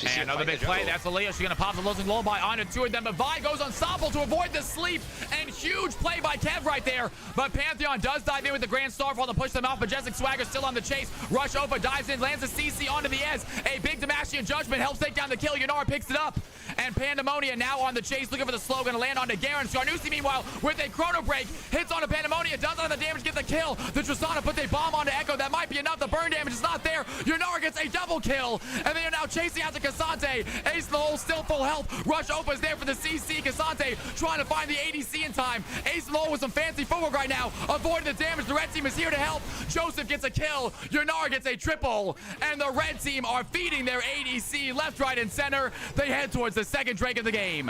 And another big play. That's Aaliyah. She's going to pop the losing lullaby onto 2 of them. But Vi goes unstoppable to avoid the sleep. And huge play by Kev right there. But Pantheon does dive in with the Grand Starfall to push them off. Majestic Swagger still on the chase. Rush Opa dives in, lands a CC onto the Ez. A big Damashian Judgment helps take down the kill. Yanara picks it up. And Pandemonia now on the chase, looking for the slow, going to land onto Garen. Skarnusi, meanwhile, with a chrono break, hits onto Pandemonia, does all the damage, gets the kill. The Tristana puts a bomb onto Echo. That might be enough. The burn damage is not there. Yanara gets a double kill. And they are now chasing after K'Sante. Ace in the hole, still full health. Rush Opa's there for the CC. K'Sante trying to find the ADC in time. Ace in the hole with some fancy footwork right now. Avoiding the damage. The red team is here to help. Joseph gets a kill. Yanara gets a triple. And the red team are feeding their ADC left, right, and center. They head towards the second Drake of the game.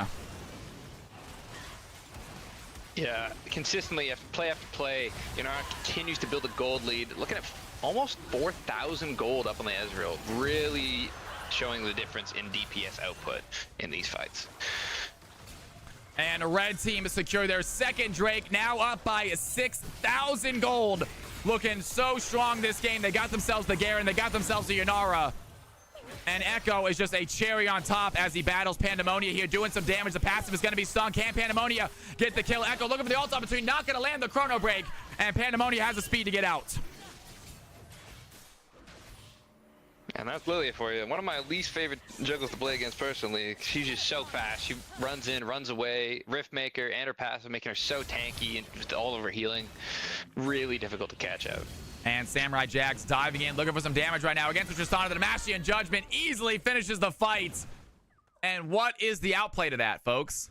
Yeah, consistently, play after play, Yanara continues to build a gold lead. Looking at almost 4,000 gold up on the Ezreal. Really showing the difference in DPS output in these fights. And the red team secure their second Drake, now up by 6,000 gold. Looking so strong this game. They got themselves the Garen, they got themselves the Yanara. And Echo is just a cherry on top as he battles Pandemonia here, doing some damage. The passive is going to be stung. Can Pandemonia get the kill? Echo looking for the ult opportunity, not going to land the chrono break. And Pandemonia has the speed to get out. And that's Lilia for you. One of my least favorite juggles to play against personally. She's just so fast. She runs in, runs away. Rift Maker and her passive making her so tanky and just all over healing. Really difficult to catch out. And Samurai Jax diving in, looking for some damage right now against the Tristana. The Damashian Judgment easily finishes the fight. And what is the outplay to that, folks?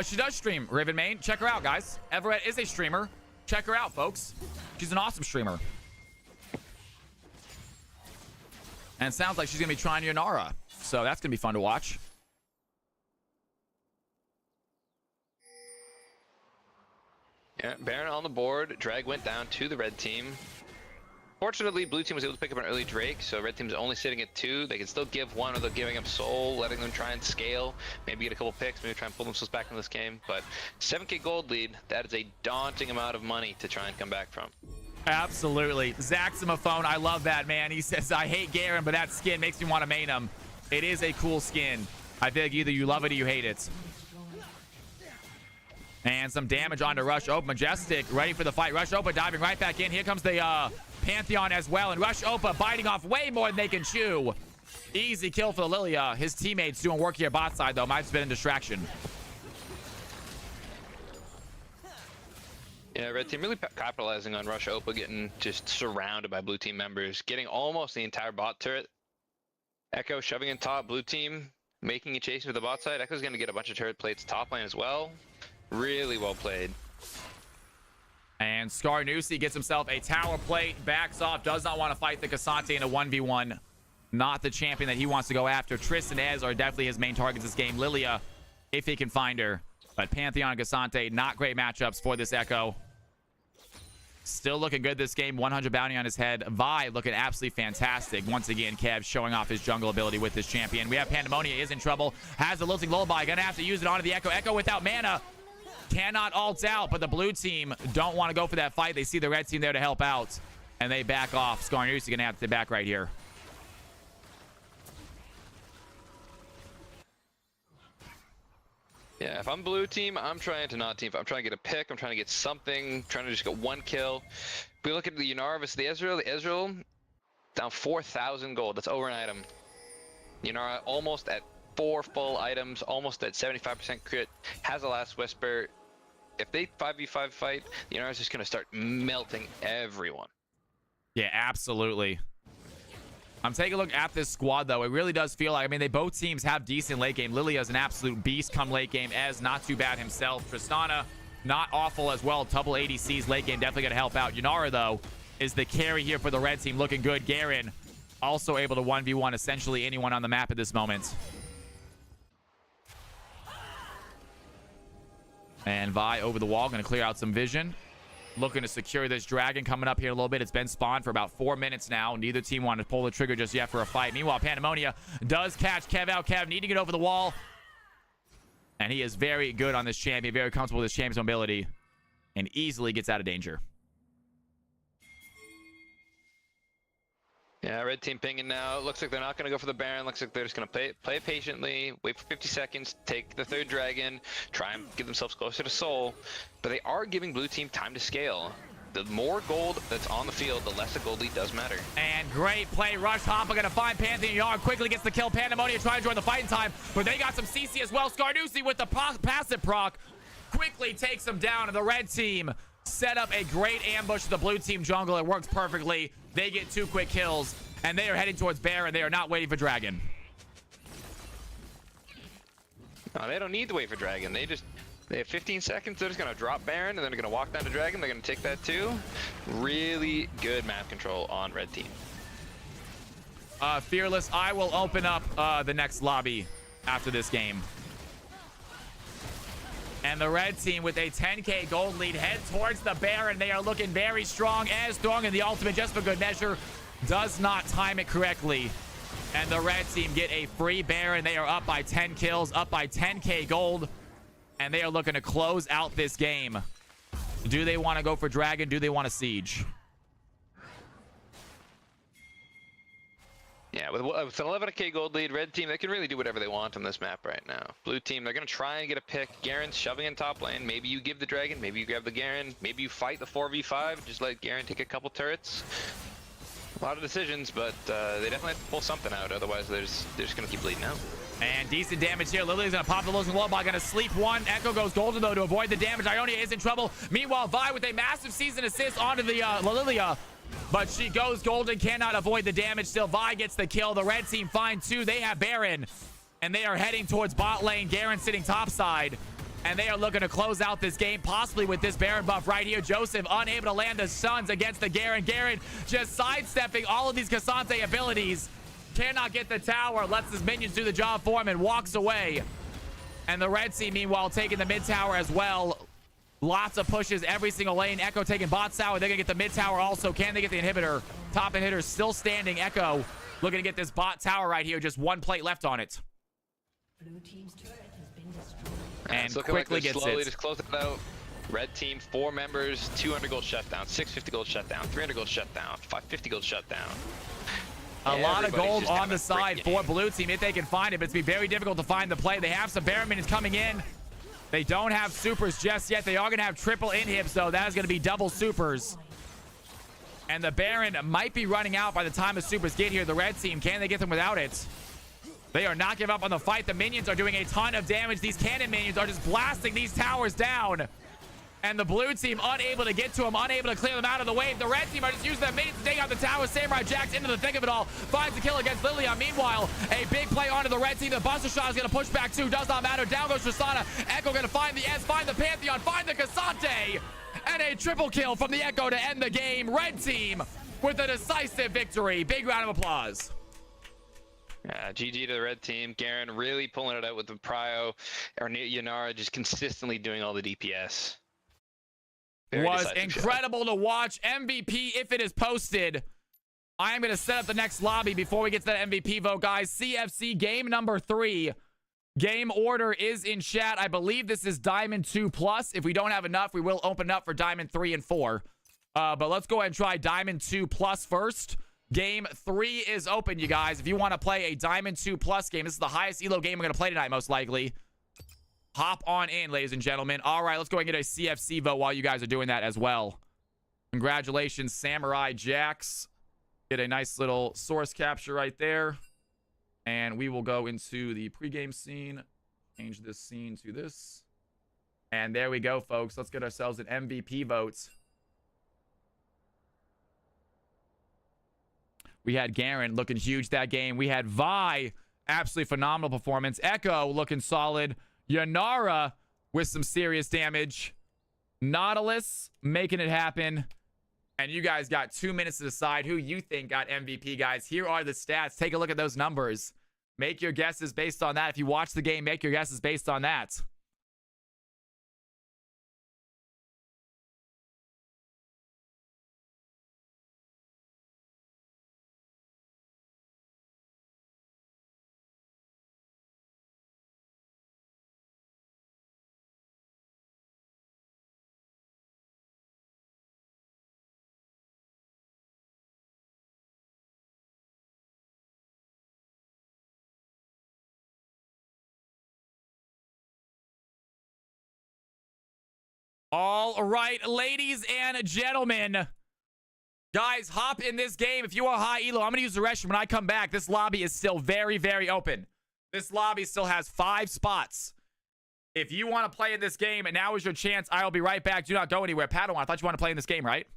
She does stream, Riven Main. Check her out, guys. Everett is a streamer. Check her out, folks. She's an awesome streamer. And it sounds like she's going to be trying Yanara. So that's going to be fun to watch. Yeah, Baron on the board. Drag went down to the red team. Fortunately, blue team was able to pick up an early Drake, so red team's only sitting at 2. They can still give 1 without giving up soul, letting them try and scale, maybe get a couple picks, maybe try and pull themselves back in this game. But 7k gold lead, that is a daunting amount of money to try and come back from. Absolutely. Zaximophone, I love that, man. He says, I hate Garen, but that skin makes me want to main him. It is a cool skin. I feel like either you love it or you hate it. And some damage onto Rush Opa. Majestic ready for the fight. Rush Opa diving right back in. Here comes the Pantheon as well. And Rush Opa biting off way more than they can chew. Easy kill for the Lilia. His teammates doing work here bot side, though. Might have been a distraction. Yeah, red team really capitalizing on Rush Opa getting just surrounded by blue team members, getting almost the entire bot turret. Echo shoving in top, blue team making a chase for the bot side. Echo's going to get a bunch of turret plates top lane as well. Really well played. And Skarnusi gets himself a tower plate, backs off, does not want to fight the Cassante in a 1v1. Not the champion that he wants to go after. Triss and Ez are definitely his main targets this game. Lilia, if he can find her. But Pantheon and Cassante, not great matchups for this Echo. Still looking good this game. 100 bounty on his head. Vi looking absolutely fantastic. Once again, Kev showing off his jungle ability with this champion. We have Pandemonia is in trouble. Has a lilting lullaby. Gonna have to use it onto the Echo. Echo without mana. Cannot ult out, but the blue team don't want to go for that fight. They see the red team there to help out, and they back off. Skarnusi gonna have to stay back right here. Yeah, if I'm blue team, I'm trying to not team. I'm trying to get a pick. I'm trying to get something. Trying to just get one kill. If we look at the Yunara versus the Ezreal down 4,000 gold. That's over an item. Yunara almost at 4 full items, almost at 75% crit. Has a last whisper. If they 5v5 fight, Yunara's just gonna start melting everyone. Yeah, absolutely. I'm taking a look at this squad, though. It really does feel like, I mean, they both teams have decent late game. Lilia's an absolute beast come late game. Ez, not too bad himself. Tristana, not awful as well. Double ADCs late game, definitely going to help out. Yunara, though, is the carry here for the red team. Looking good. Garen, also able to 1v1 essentially anyone on the map at this moment. And Vi over the wall, going to clear out some vision. Looking to secure this dragon coming up here a little bit. It's been spawned for about 4 minutes now. Neither team wanted to pull the trigger just yet for a fight. Meanwhile, Pandemonia does catch Kev out. Kev needing to get over the wall. And he is very good on this champion. Very comfortable with his champion's mobility. And easily gets out of danger. Yeah, red team pinging now. Looks like they're not going to go for the Baron. Looks like they're just going to play patiently, wait for 50 seconds, take the third dragon, try and get themselves closer to Soul. But they are giving blue team time to scale. The more gold that's on the field, the less the gold lead does matter. And great play. Rush Hoppa going to find Pantheon Yard. Quickly gets the kill. Pandemonia trying to join the fight in time. But they got some CC as well. Skarnusi with the passive proc quickly takes them down. And the red team set up a great ambush to the blue team jungle. It works perfectly. They get 2 quick kills, and they are heading towards Baron. They are not waiting for Dragon. No, they don't need to wait for Dragon. They have 15 seconds. They're just going to drop Baron, and then they're going to walk down to Dragon. They're going to take that too. Really good map control on red team. Fearless, I will open up the next lobby after this game. And the red team with a 10k gold lead head towards the Baron. They are looking very strong. As throwing in the ultimate just for good measure. Does not time it correctly. And the red team get a free Baron. They are up by 10 kills, up by 10k gold. And they are looking to close out this game. Do they want to go for Dragon? Do they want to siege? Yeah, with an 11k gold lead, red team, they can really do whatever they want on this map right now. Blue team, they're going to try and get a pick. Garen's shoving in top lane. Maybe you give the Dragon. Maybe you grab the Garen. Maybe you fight the 4v5. Just let Garen take a couple turrets. A lot of decisions, but they definitely have to pull something out. Otherwise, they're just going to keep bleeding out. And decent damage here. Lily's going to pop the losing lullaby. Going to sleep one. Echo goes golden, though, to avoid the damage. Ionia is in trouble. Meanwhile, Vi with a massive season assist onto the Lilia. But she goes golden, cannot avoid the damage. Still, Vi gets the kill. The red team find 2. They have Baron, and they are heading towards bot lane. Garen sitting topside, and they are looking to close out this game, possibly with this Baron buff right here. Joseph unable to land the stuns against the Garen. Garen just sidestepping all of these Cassante abilities. Cannot get the tower, lets his minions do the job for him, and walks away. And the red team, meanwhile, taking the mid tower as well. Lots of pushes every single lane. Echo taking bot tower. They're going to get the mid tower also. Can they get the inhibitor? Top inhibitor still standing. Echo looking to get this bot tower right here. Just 1 plate left on it. Blue team's turret has been destroyed. And quickly like gets slowly it. just close it out. Red team, 4 members, 200 gold shutdown, 650 gold shutdown, 300 gold shutdown, 550 gold shutdown. A lot of Everybody's gold just on having the a side great for game. blue team if they can find it, but it's going to be very difficult to find the play. They have some Baron minions coming in. They don't have supers just yet. They are going to have triple inhibs, though. That is going to be double supers. And the Baron might be running out by the time the supers get here. The red team, can they get them without it? They are not giving up on the fight. The minions are doing a ton of damage. These cannon minions are just blasting these towers down. And the blue team unable to get to him, unable to clear them out of the wave. The red team are just using their minutes to take out the tower. Samurai Jack's into the thick of it all. Finds the kill against Lilian. Meanwhile, a big play onto the red team. The Buster Shot is going to push back too. Does not matter. Down goes Tristana. Echo going to find the S, find the Pantheon, find the Cassante. And a triple kill from the Echo to end the game. Red team with a decisive victory. Big round of applause. GG to the red team. Garen really pulling it out with the prio. Or Yanara just consistently doing all the DPS. Very Was decisive incredible to watch. MVP, if it is posted. I am going to set up the next lobby before we get to that MVP vote, guys. CFC game number 3. Game order is in chat. I believe this is Diamond 2+. If we don't have enough, we will open it up for Diamond 3 and 4. But let's go ahead and try Diamond 2+ first. Game 3 is open, you guys. If you want to play a Diamond 2+ game, this is the highest elo game we're going to play tonight, most likely. Hop on in, ladies and gentlemen. All right, let's go and get a CFC vote while you guys are doing that as well. Congratulations, Samurai Jacks. Get a nice little source capture right there. And we will go into the pregame scene. Change this scene to this. And there we go, folks. Let's get ourselves an MVP vote. We had Garen looking huge that game. We had Vi, absolutely phenomenal performance. Echo looking solid. Yanara with some serious damage. Nautilus making it happen. And you guys got 2 minutes to decide who you think got MVP, guys. Here are the stats. Take a look at those numbers. Make your guesses based on that. If you watch the game, make your guesses based on that. All right, ladies and gentlemen. Guys, hop in this game. If you are high elo, I'm going to use the restroom when I come back. This lobby is still very, very open. This lobby still has 5 spots. If you want to play in this game, and now is your chance, I will be right back. Do not go anywhere. Padawan, I thought you wanted to play in this game, right?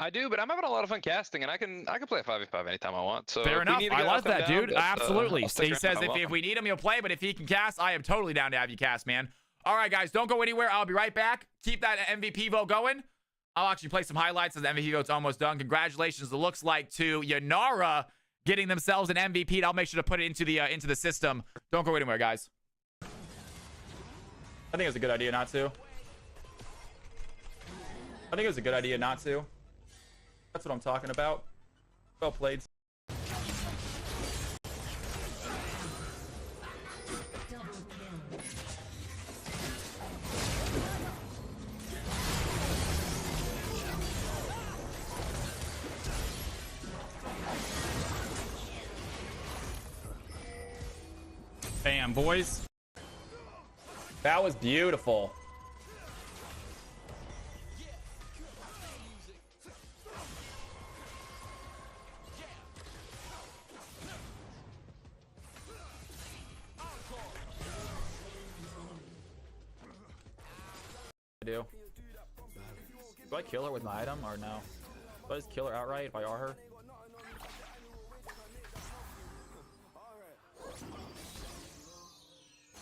I do, but I'm having a lot of fun casting, and I can play a 5v5 anytime I want. So fair enough. I love that, dude. But, absolutely. He says if we need him, he'll play, but if he can cast, I am totally down to have you cast, man. All right, guys, don't go anywhere. I'll be right back. Keep that MVP vote going. I'll actually play some highlights as the MVP vote's almost done. Congratulations, it looks like, to Yanara getting themselves an MVP. I'll make sure to put it into the system. Don't go anywhere, guys. I think it was a good idea not to. I think it was a good idea not to. That's what I'm talking about. Well played. Bam, boys. That was beautiful. Do I kill her with my item or no? Do I just kill her outright if I are her?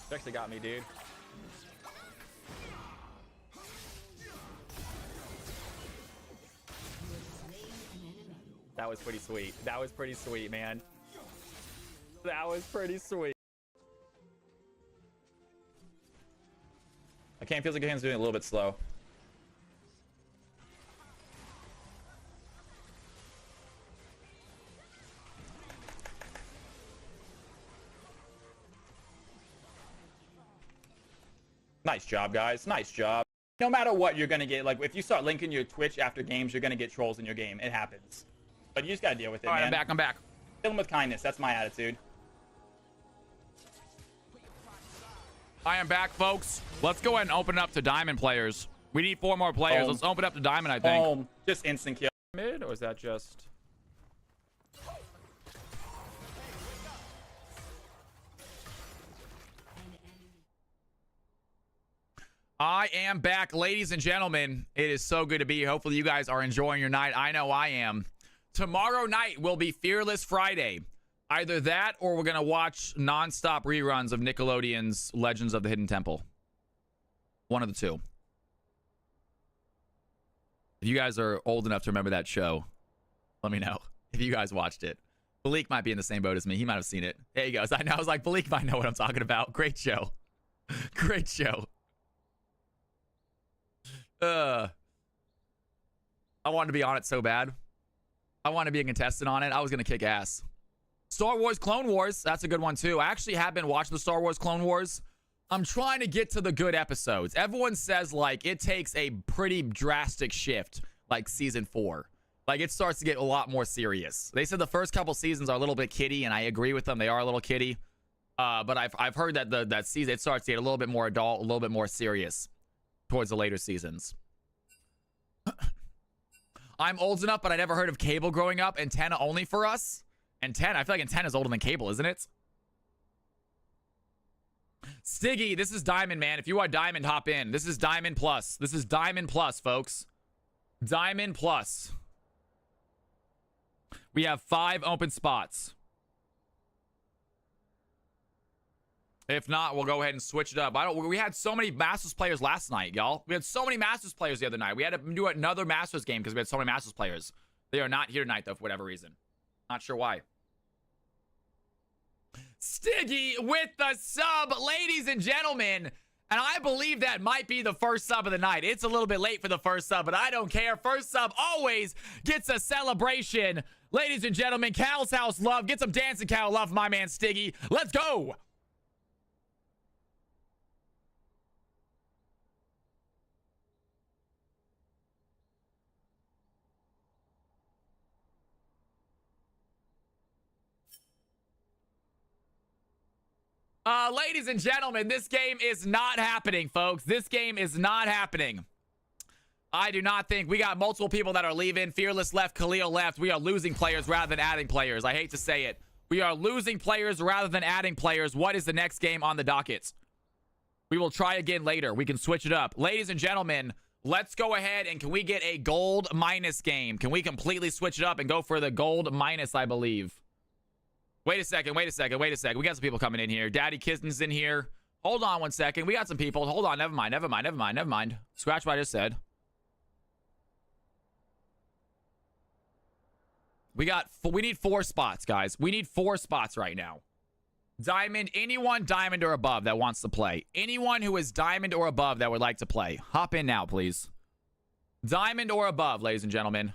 She actually got me, dude. That was pretty sweet. That was pretty sweet, man. That was pretty sweet. I can't feel like your hand's doing a little bit slow. Nice job, guys. Nice job. No matter what, you're gonna get, like, if you start linking your Twitch after games, you're gonna get trolls in your game. It happens. But you just gotta deal with it, man. Alright, I'm back. Kill them with kindness. That's my attitude. I am back, folks. Let's go ahead and open it up to Diamond players. We need 4 more players. Let's open it up to Diamond, I think. Just instant kill. Mid, or is that just... I am back, ladies and gentlemen. It is so good to be here. Hopefully you guys are enjoying your night. I know I am. Tomorrow night will be Fearless Friday. Either that or we're going to watch nonstop reruns of Nickelodeon's Legends of the Hidden Temple. One of the two. If you guys are old enough to remember that show, let me know if you guys watched it. Balik might be in the same boat as me. He might have seen it. There he goes. I know. I was like, Balik might know what I'm talking about. Great show. Great show. I wanted to be on it so bad. I wanted to be a contestant on it. I was going to kick ass. Star Wars Clone Wars. That's a good one, too. I actually have been watching the Star Wars Clone Wars. I'm trying to get to the good episodes. Everyone says, like, it takes a pretty drastic shift, like season 4. Like, it starts to get a lot more serious. They said the first couple seasons are a little bit kiddie, and I agree with them. They are a little kiddie. But I've heard that that season, it starts to get a little bit more adult, a little bit more serious towards the later seasons. I'm old enough, but I never heard of cable growing up. Antenna only for us. And 10, I feel like Antenna is older than cable, isn't it? Stiggy, this is Diamond, man. If you are Diamond, hop in. This is Diamond Plus. This is Diamond Plus, folks. Diamond Plus. We have 5 open spots. If not, we'll go ahead and switch it up. We had so many Masters players last night, y'all. We had so many Masters players the other night. We had to do another Masters game because we had so many Masters players. They are not here tonight, though, for whatever reason. Not sure why. Stiggy with the sub, ladies and gentlemen. And I believe that might be the first sub of the night. It's a little bit late for the first sub, but I don't care. First sub always gets a celebration. Ladies and gentlemen, Cal's House love. Get some dancing Cal love, my man Stiggy. Let's go. Ladies and gentlemen, this game is not happening, folks. This game is not happening. I do not think we got multiple people that are leaving. Fearless left, Khalil left. We are losing players rather than adding players. I hate to say it. We are losing players rather than adding players. What is the next game on the docket? We will try again later. We can switch it up. Ladies and gentlemen, let's go ahead and can we get a gold minus game? Can we completely switch it up and go for the gold minus, I believe? Wait a second. We got some people coming in here. Daddy Kissen's in here. Hold on one second. We got some people. Hold on. Never mind. Scratch what I just said. We need 4 spots, guys. We need 4 spots right now. Diamond, anyone diamond or above that wants to play. Anyone who is diamond or above that would like to play. Hop in now, please. Diamond or above, ladies and gentlemen.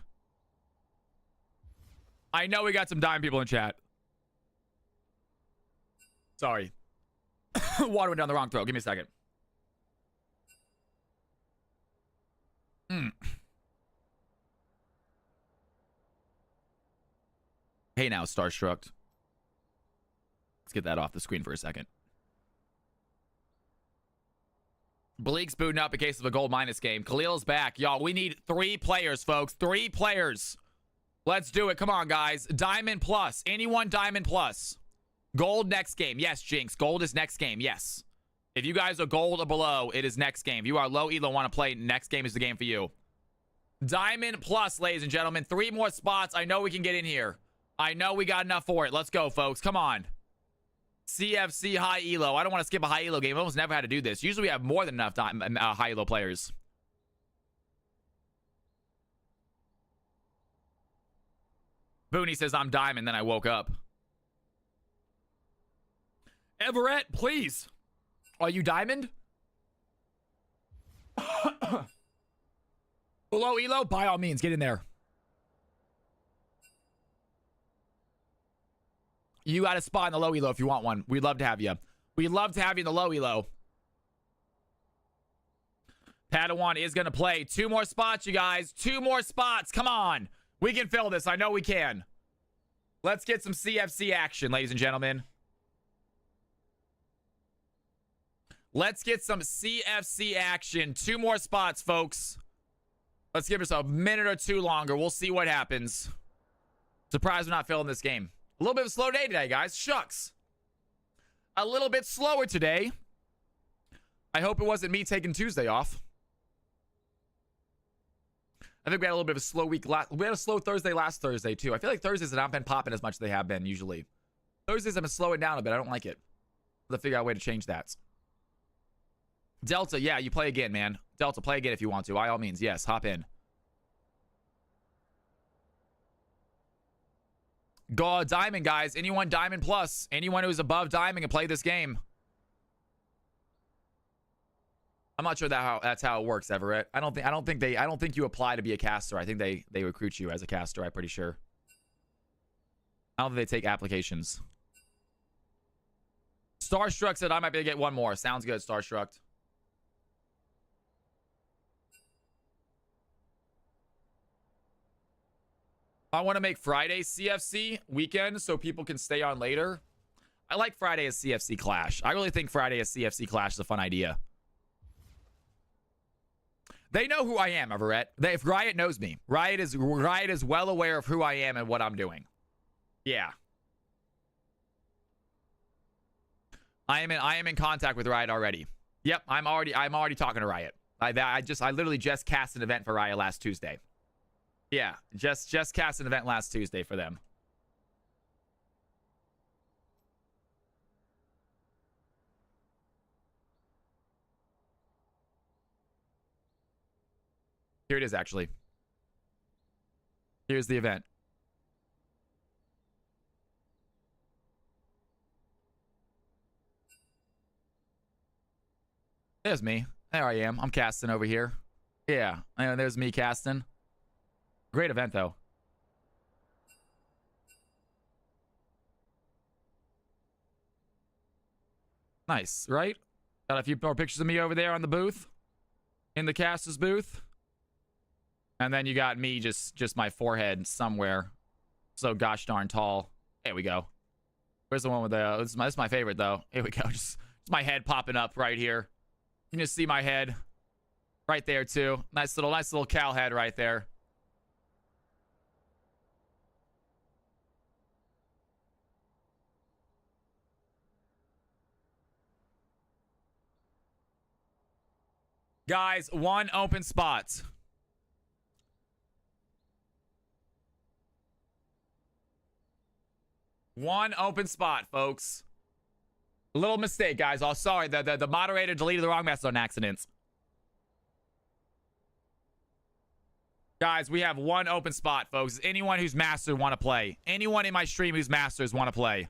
I know we got some diamond people in chat. Sorry. Water went down the wrong throat. Give me a second. Hey now, Starstruck. Let's get that off the screen for a second. Bleak's booting up in case of a gold minus game. Khalil's back. Y'all, we need 3 players, folks. 3 players. Let's do it. Come on, guys. Diamond plus. Anyone diamond plus. Gold next game. Yes, Jinx. Gold is next game. Yes. If you guys are gold or below, it is next game. If you are low elo want to play, next game is the game for you. Diamond plus, ladies and gentlemen. 3 more spots. I know we can get in here. I know we got enough for it. Let's go, folks. Come on. CFC high elo. I don't want to skip a high elo game. I almost never had to do this. Usually we have more than enough high elo players. Booney says I'm diamond, then I woke up. Everett, please. Are you diamond? Below elo? By all means, get in there. You got a spot in the low elo if you want one. We'd love to have you. We'd love to have you in the low elo. Padawan is going to play. 2 more spots, you guys. 2 more spots. Come on. We can fill this. I know we can. Let's get some CFC action, ladies and gentlemen. Let's get some CFC action. 2 more spots, folks. Let's give us a minute or 2 longer. We'll see what happens. Surprised we're not filling this game. A little bit of a slow day today, guys. Shucks. A little bit slower today. I hope it wasn't me taking Tuesday off. I think we had a little bit of a slow week. We had a slow Thursday last Thursday, too. I feel like Thursdays have not been popping as much as they have been usually. Thursdays have been slowing down a bit. I don't like it. Let's figure out a way to change that. Delta, yeah, you play again, man. Delta, play again if you want to. By all means, yes, hop in. Go Diamond, guys. Anyone Diamond Plus. Anyone who's above Diamond can play this game. I'm not sure that's how it works, Everett. I don't think you apply to be a caster. I think they recruit you as a caster, I'm pretty sure. I don't think they take applications. Starstruck said I might be able to get one more. Sounds good, Starstruck. I want to make Friday CFC weekend so people can stay on later. I like Friday as CFC Clash. I really think Friday as CFC Clash is a fun idea. They know who I am, Everett. If Riot knows me, Riot is well aware of who I am and what I'm doing. Yeah. I am in contact with Riot already. Yep, I'm already talking to Riot. I literally just cast an event for Riot last Tuesday. Yeah, just cast an event last Tuesday for them. Here it is, actually. Here's the event. There's me. There I am. I'm casting over here. Yeah, and there's me casting. Great event, though. Nice, right? Got a few more pictures of me over there on the booth. In the caster's booth. And then you got me, just my forehead somewhere. So gosh darn tall. There we go. Where's the one with the... This is my favorite, though. Here we go. Just my head popping up right here. You can just see my head. Right there, too. Nice little cow head right there. Guys, one open spot. One open spot, folks. Little mistake, guys. Oh, sorry. The moderator deleted the wrong message on accident. Guys, we have one open spot, folks. Anyone who's master want to play. Anyone in my stream who's masters want to play.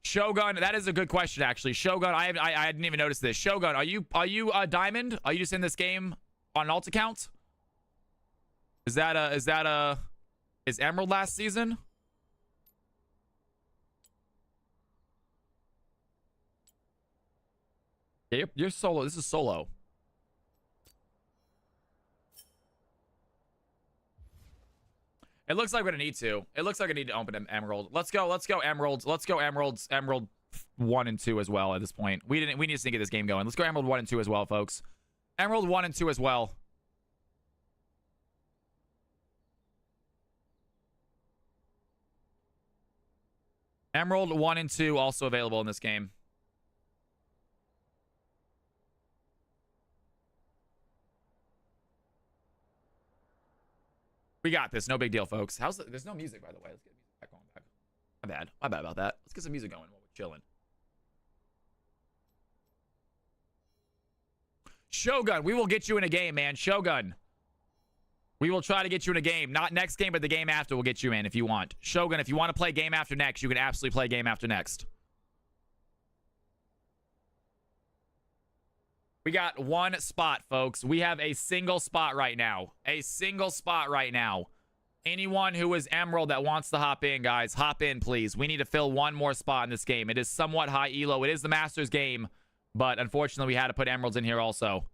Shogun, that is a good question, actually. Shogun, I didn't even notice this. Shogun, are you Diamond? Are you just in this game on an alt account? Is Emerald last season? Yeah, you're solo. This is solo. It looks like we're gonna need to. It looks like I need to open an Emerald. Let's go Emeralds. Let's go Emeralds. Emerald 1 and 2 as well at this point. We need to get this game going. Let's go Emerald 1 and 2 as well, folks. Emerald 1 and 2 as well. Emerald 1 and 2 also available in this game. We got this. No big deal, folks. There's no music, by the way. Let's get music back on. My bad. My bad about that. Let's get some music going while we're chilling. Shogun, we will get you in a game, man. Shogun. We will try to get you in a game. Not next game, but the game after we'll get you in if you want. Shogun, if you want to play game after next, you can absolutely play game after next. We got one spot, folks. We have a single spot right now. A single spot right now. Anyone who is Emerald that wants to hop in, guys, hop in, please. We need to fill one more spot in this game. It is somewhat high elo. It is the Masters game, but unfortunately, we had to put Emeralds in here also.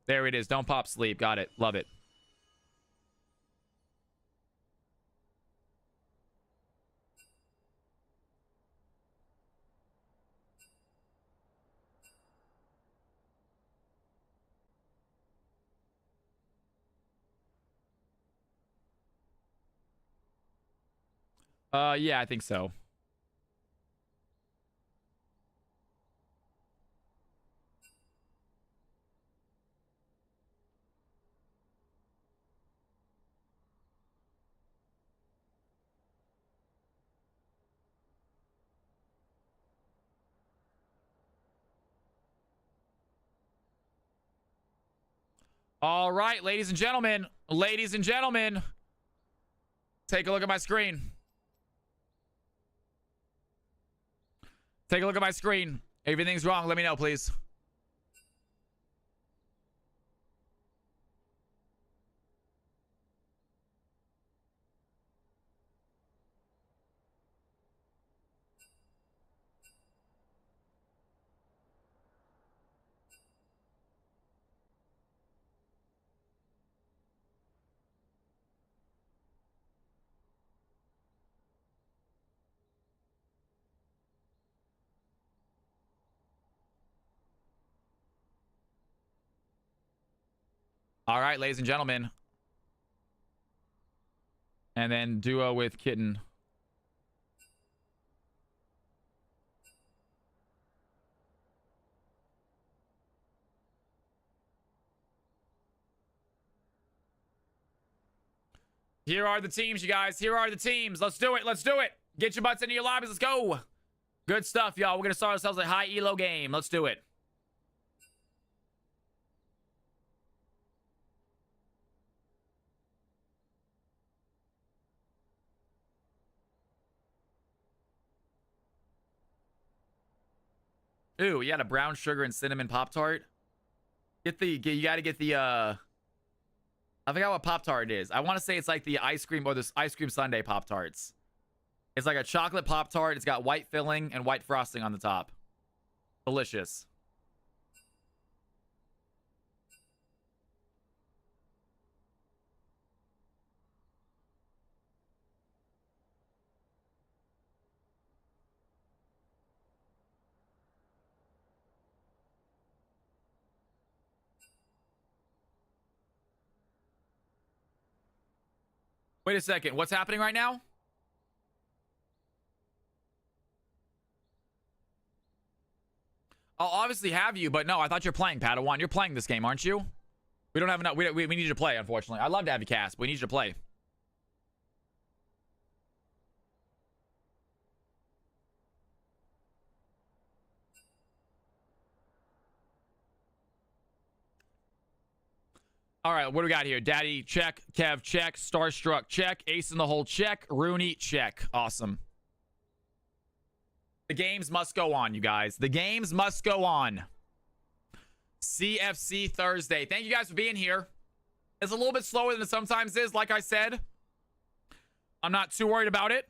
There it is. Don't pop sleep. Got it. Love it. Yeah, I think so. All right, ladies and gentlemen. Ladies and gentlemen. Take a look at my screen. Take a look at my screen. If everything's wrong, let me know, please. All right, ladies and gentlemen. And then duo with Kitten. Here are the teams, you guys. Here are the teams. Let's do it. Let's do it. Get your butts into your lobbies. Let's go. Good stuff, y'all. We're going to start ourselves a high elo game. Let's do it. Ooh, you had a brown sugar and cinnamon Pop-Tart. You got to get the, I forgot what Pop-Tart is. I want to say it's like the ice cream or this ice cream sundae Pop-Tarts. It's like a chocolate Pop-Tart. It's got white filling and white frosting on the top. Delicious. Wait a second. What's happening right now? I'll obviously have you, but no, I thought you're playing, Padawan. You're playing this game, aren't you? We don't have enough. We need you to play, unfortunately. I'd love to have you cast, but we need you to play. All right, what do we got here? Daddy, check. Kev, check. Starstruck, check. Ace in the hole, check. Rooney, check. Awesome. The games must go on, you guys. The games must go on. CFC Thursday. Thank you guys for being here. It's a little bit slower than it sometimes is, like I said. I'm not too worried about it.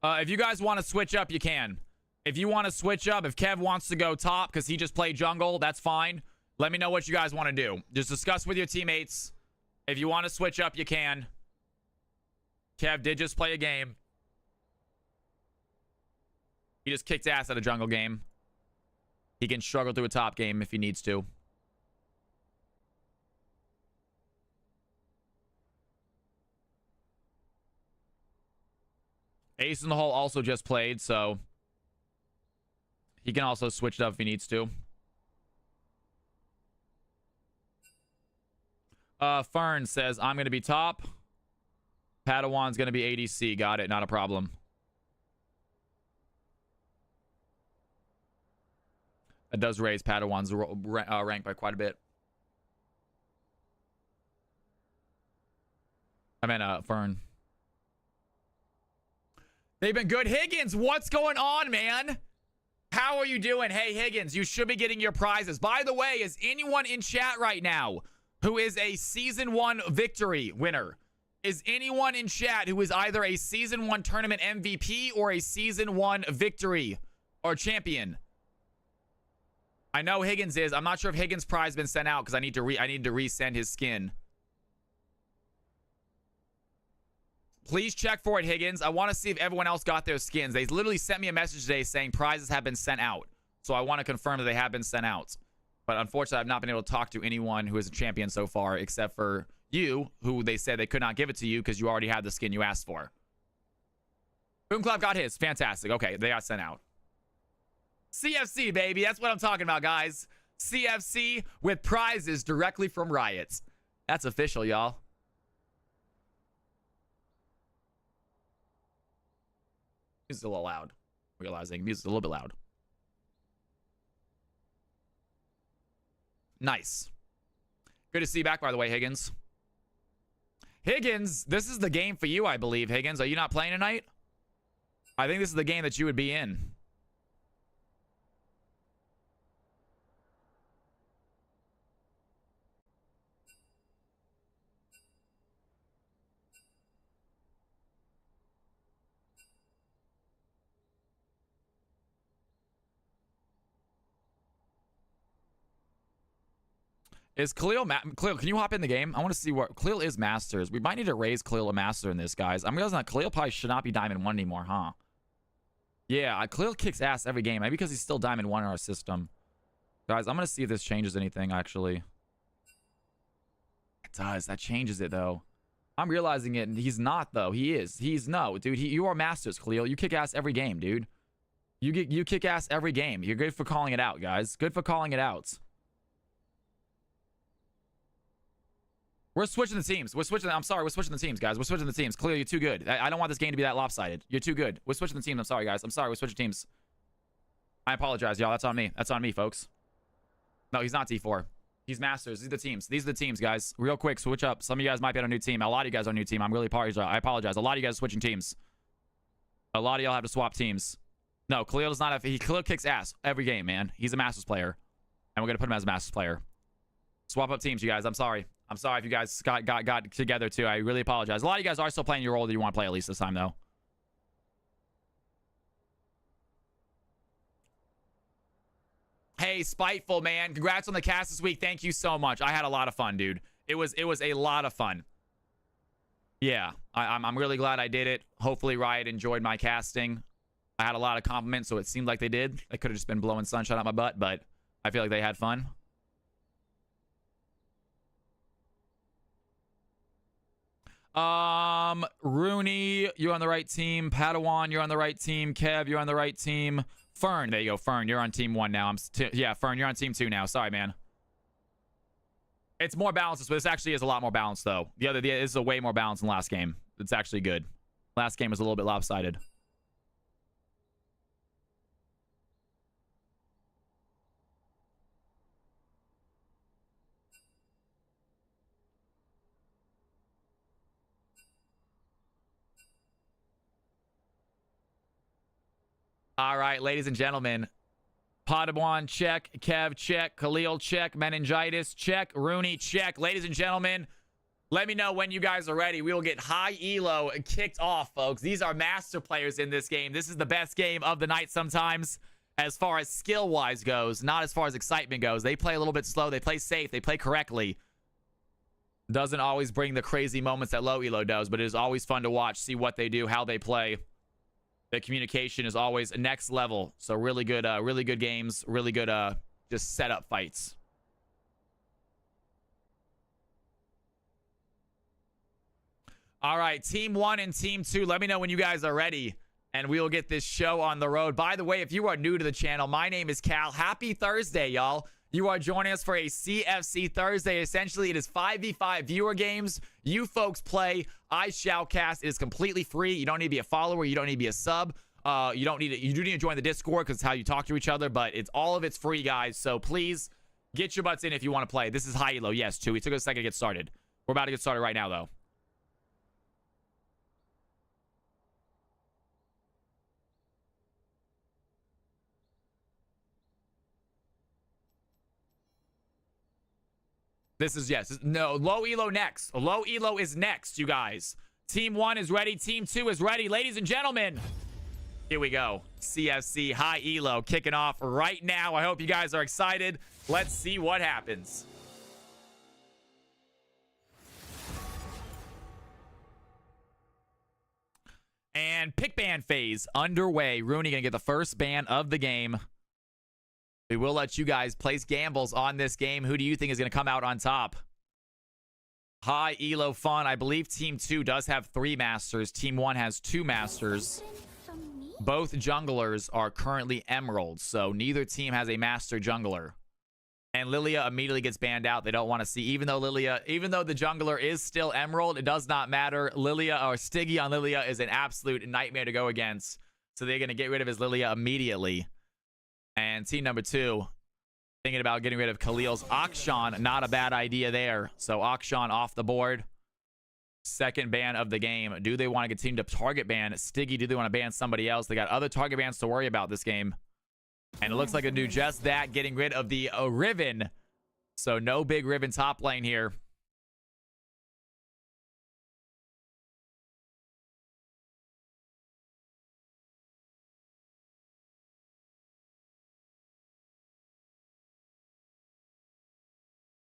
If you guys want to switch up, you can. If you want to switch up, if Kev wants to go top because he just played jungle, that's fine. Let me know what you guys want to do. Just discuss with your teammates. If you want to switch up, you can. Kev did just play a game. He just kicked ass at a jungle game. He can struggle through a top game if he needs to. Ace in the hole also just played, so he can also switch it up if he needs to. Fern says, I'm going to be top. Padawan's going to be ADC. Got it. Not a problem. That does raise Padawan's rank by quite a bit. I meant Fern. They've been good. Higgins, what's going on, man? How are you doing? Hey, Higgins, you should be getting your prizes. By the way, is anyone in chat right now who is a Season 1 victory winner? Is anyone in chat who is either a Season 1 tournament MVP or a Season 1 victory or champion? I know Higgins is. I'm not sure if Higgins' prize has been sent out because I need to resend his skin. Please check for it, Higgins. I want to see if everyone else got their skins. They literally sent me a message today saying prizes have been sent out. So I want to confirm that they have been sent out. But unfortunately, I've not been able to talk to anyone who is a champion so far, except for you, who they said they could not give it to you because you already had the skin you asked for. Boom Club got his. Fantastic. Okay, they got sent out. CFC, baby. That's what I'm talking about, guys. CFC with prizes directly from Riot. That's official, y'all. Music's a little loud. Realizing music's a little bit loud. Nice. Good to see you back, by the way, Higgins. Higgins, this is the game for you, I believe, Higgins. Are you not playing tonight? I think this is the game that you would be in. Is Khalil, Khalil, can you hop in the game? I want to see what Khalil is Masters. We might need to raise Khalil a Master in this, guys. I'm realizing that Khalil probably should not be Diamond 1 anymore, huh? Yeah, Khalil kicks ass every game. Maybe because he's still Diamond 1 in our system. Guys, I'm going to see if this changes anything, actually. It does. That changes it, though. I'm realizing it. He's not, though. He is. He's no. Dude, you are Masters, Khalil. You kick ass every game, dude. You kick ass every game. You're good for calling it out, guys. Good for calling it out. We're switching the teams. We're switching. I'm sorry. We're switching the teams, guys. We're switching the teams. Clearly, you're too good. I don't want this game to be that lopsided. You're too good. We're switching the teams. I'm sorry, guys. I'm sorry. We're switching teams. I apologize, y'all. That's on me. That's on me, folks. No, he's not T4. He's Masters. These are the teams. These are the teams, guys. Real quick, switch up. Some of you guys might be on a new team. A lot of you guys are on a new team. I'm really apologize. I apologize. A lot of you guys are switching teams. A lot of y'all have to swap teams. No, Khalil does not have. Khalil kicks ass every game, man. He's a Masters player, and we're gonna put him as a Masters player. Swap up teams, you guys. I'm sorry. I'm sorry if you guys got together too. I really apologize. A lot of you guys are still playing your role that you want to play at least this time, though. Hey, Spiteful, man. Congrats on the cast this week. Thank you so much. I had a lot of fun, dude. It was a lot of fun. Yeah, I'm really glad I did it. Hopefully Riot enjoyed my casting. I had a lot of compliments, so it seemed like they did. They could have just been blowing sunshine out my butt, but I feel like they had fun. Rooney, you're on the right team. Padawan, you're on the right team. Kev, you're on the right team. Fern, there you go. Fern, you're on team 1 now. Yeah, Fern, you're on team 2 now. Sorry, man. It's more balanced, but this actually is a lot more balanced, though. This is a way more balanced than last game. It's actually good. Last game was a little bit lopsided. All right, ladies and gentlemen. Padawan, check. Kev, check. Khalil, check. Meningitis, check. Rooney, check. Ladies and gentlemen, let me know when you guys are ready. We will get high elo kicked off, folks. These are master players in this game. This is the best game of the night sometimes as far as skill-wise goes, not as far as excitement goes. They play a little bit slow. They play safe. They play correctly. Doesn't always bring the crazy moments that low elo does, but it is always fun to watch, see what they do, how they play. The communication is always next level. So really good games, really good just setup fights. All right, team 1 and team 2, let me know when you guys are ready and we will get this show on the road. By the way, if you are new to the channel, my name is Cal. Happy Thursday, y'all. You are joining us for a CFC Thursday. Essentially, it is 5v5 viewer games. You folks play. I shall cast. It is completely free. You don't need to be a follower. You don't need to be a sub. You do need to join the Discord because it's how you talk to each other. But all of it's free, guys. So please get your butts in if you want to play. This is high elo. Yes, too. It took us a second to get started. We're about to get started right now, though. This is, yes. No, low elo next. Low elo is next, you guys. Team 1 is ready. Team 2 is ready. Ladies and gentlemen, here we go. CFC high elo kicking off right now. I hope you guys are excited. Let's see what happens. And pick ban phase underway. Rooney going to get the first ban of the game. We will let you guys place gambles on this game. Who do you think is going to come out on top? Hi, Elo Fun. I believe Team 2 does have 3 Masters. Team 1 has 2 Masters. Both junglers are currently Emeralds, so neither team has a Master jungler. And Lilia immediately gets banned out. They don't want to see, even though the jungler is still Emerald, it does not matter. Lilia or Stiggy on Lilia is an absolute nightmare to go against. So they're going to get rid of his Lilia immediately. And team number 2, thinking about getting rid of Khalil's Akshan. Not a bad idea there. So Akshan off the board. Second ban of the game. Do they want to continue to target ban Stiggy? Do they want to ban somebody else? They got other target bans to worry about this game. And it looks like they do just that, getting rid of the Riven. So no big Riven top lane here.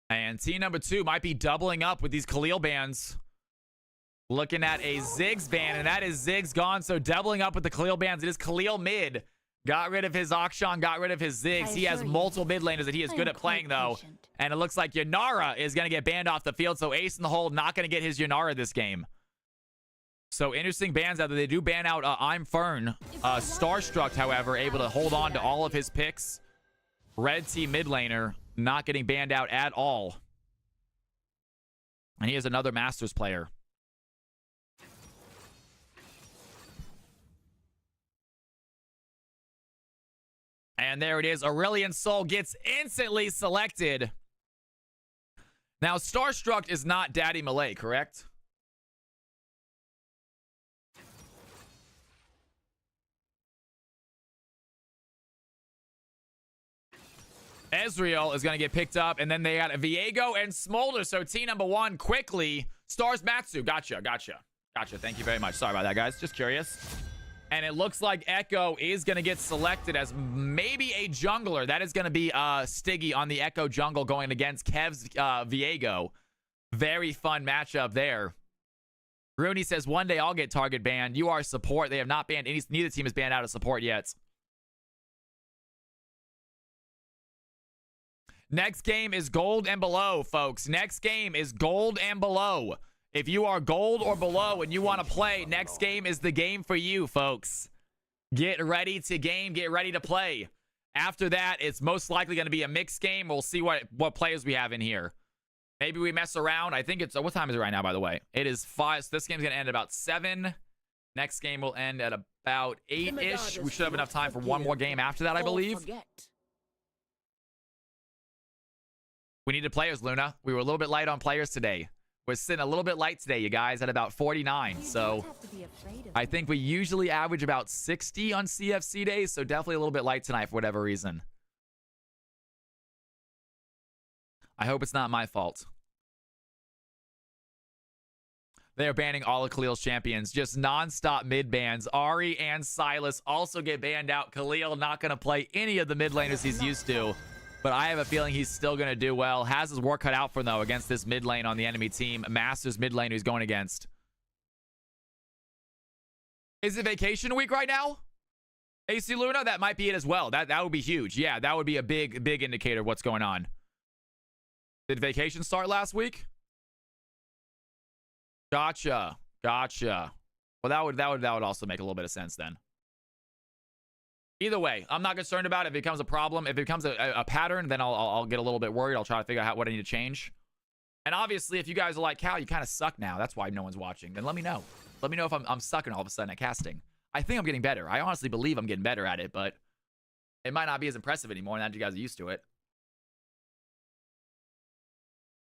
And team number 2 might be doubling up with these Khalil bans. Looking at a Ziggs ban, and that is Ziggs gone. So doubling up with the Khalil bans. It is Khalil mid. Got rid of his Akshan, got rid of his Ziggs. He has multiple mid laners that he is good at playing, though. And it looks like Yanara is going to get banned off the field. So Ace in the hole not going to get his Yanara this game. So interesting bans out there. They do ban out I'm Fern. Starstruck, however, able to hold on to all of his picks. Red team mid laner not getting banned out at all. And he is another Masters player. And there it is. Aurelion Sol gets instantly selected. Now, Starstruck is not Daddy Malay, correct? Ezreal is going to get picked up, and then they got Viego and Smolder. So team number 1 quickly. Stars Matsu. Gotcha. Thank you very much. Sorry about that, guys. Just curious. And it looks like Echo is going to get selected as maybe a jungler. That is going to be Stiggy on the Echo jungle going against Kev's Viego. Very fun matchup there. Rooney says, one day I'll get target banned. You are support. They have not banned any. Neither team has banned out of support yet. Next game is gold and below, folks. Next game is gold and below. If you are gold or below and you want to play, next game is the game for you, folks. Get ready to game. Get ready to play. After that, it's most likely going to be a mixed game. We'll see what players we have in here. Maybe we mess around. I think it's... what time is it right now, by the way? It is 5. So this game's going to end at about 7. Next game will end at about 8-ish. We should have enough time for one more game after that, I believe. We needed players, Luna. We were a little bit light on players today. We're sitting a little bit light today, you guys, at about 49. So I think we usually average about 60 on CFC days. So definitely a little bit light tonight for whatever reason. I hope it's not my fault. They are banning all of Khalil's champions. Just non-stop mid bans. Ari and Silas also get banned out. Khalil not going to play any of the mid laners he's used to. But I have a feeling he's still going to do well. Has his work cut out for him, though, against this mid lane on the enemy team. Masters mid lane he's going against. Is it vacation week right now? AC Luna? That might be it as well. That would be huge. Yeah, that would be a big indicator of what's going on. Did vacation start last week? Gotcha. Well, that would also make a little bit of sense then. Either way, I'm not concerned about it. If it becomes a problem, if it becomes a pattern, then I'll get a little bit worried. I'll try to figure out what I need to change. And obviously, if you guys are like, Cal, you kind of suck now. That's why no one's watching. Then let me know. Let me know if I'm sucking all of a sudden at casting. I think I'm getting better. I honestly believe I'm getting better at it, but it might not be as impressive anymore now that you guys are used to it.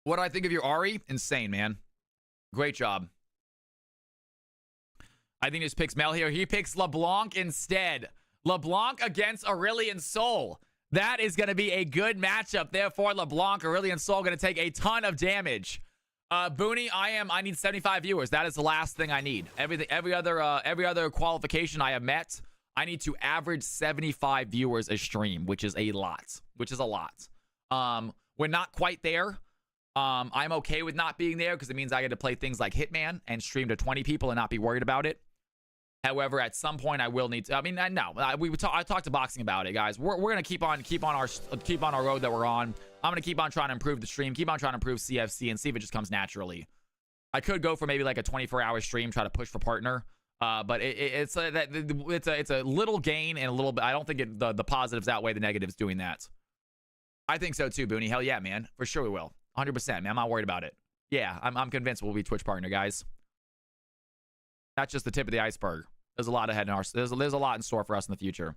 What do I think of your Ari? Insane, man. Great job. I think he just picks Mel here. He picks LeBlanc instead. LeBlanc against Aurelion Sol. That is going to be a good matchup there for LeBlanc. Aurelion Sol going to take a ton of damage. Booney, I need 75 viewers. That is the last thing I need. Every other qualification I have met, I need to average 75 viewers a stream, which is a lot. We're not quite there. I'm okay with not being there because it means I get to play things like Hitman and stream to 20 people and not be worried about it. However, at some point I will need to. I mean, no, I talked to Boxing about it, guys. We're gonna keep on our road that we're on. I'm gonna keep on trying to improve the stream, keep on trying to improve CFC, and see if it just comes naturally. I could go for maybe like a 24-hour stream, try to push for partner. But it's a little gain and a little bit. I don't think the positives outweigh the negatives doing that. I think so too, Booney. Hell yeah, man. For sure we will. 100%, man. I'm not worried about it. Yeah, I'm convinced we'll be Twitch partner, guys. That's just the tip of the iceberg. There's a lot ahead in our. There's a lot in store for us in the future.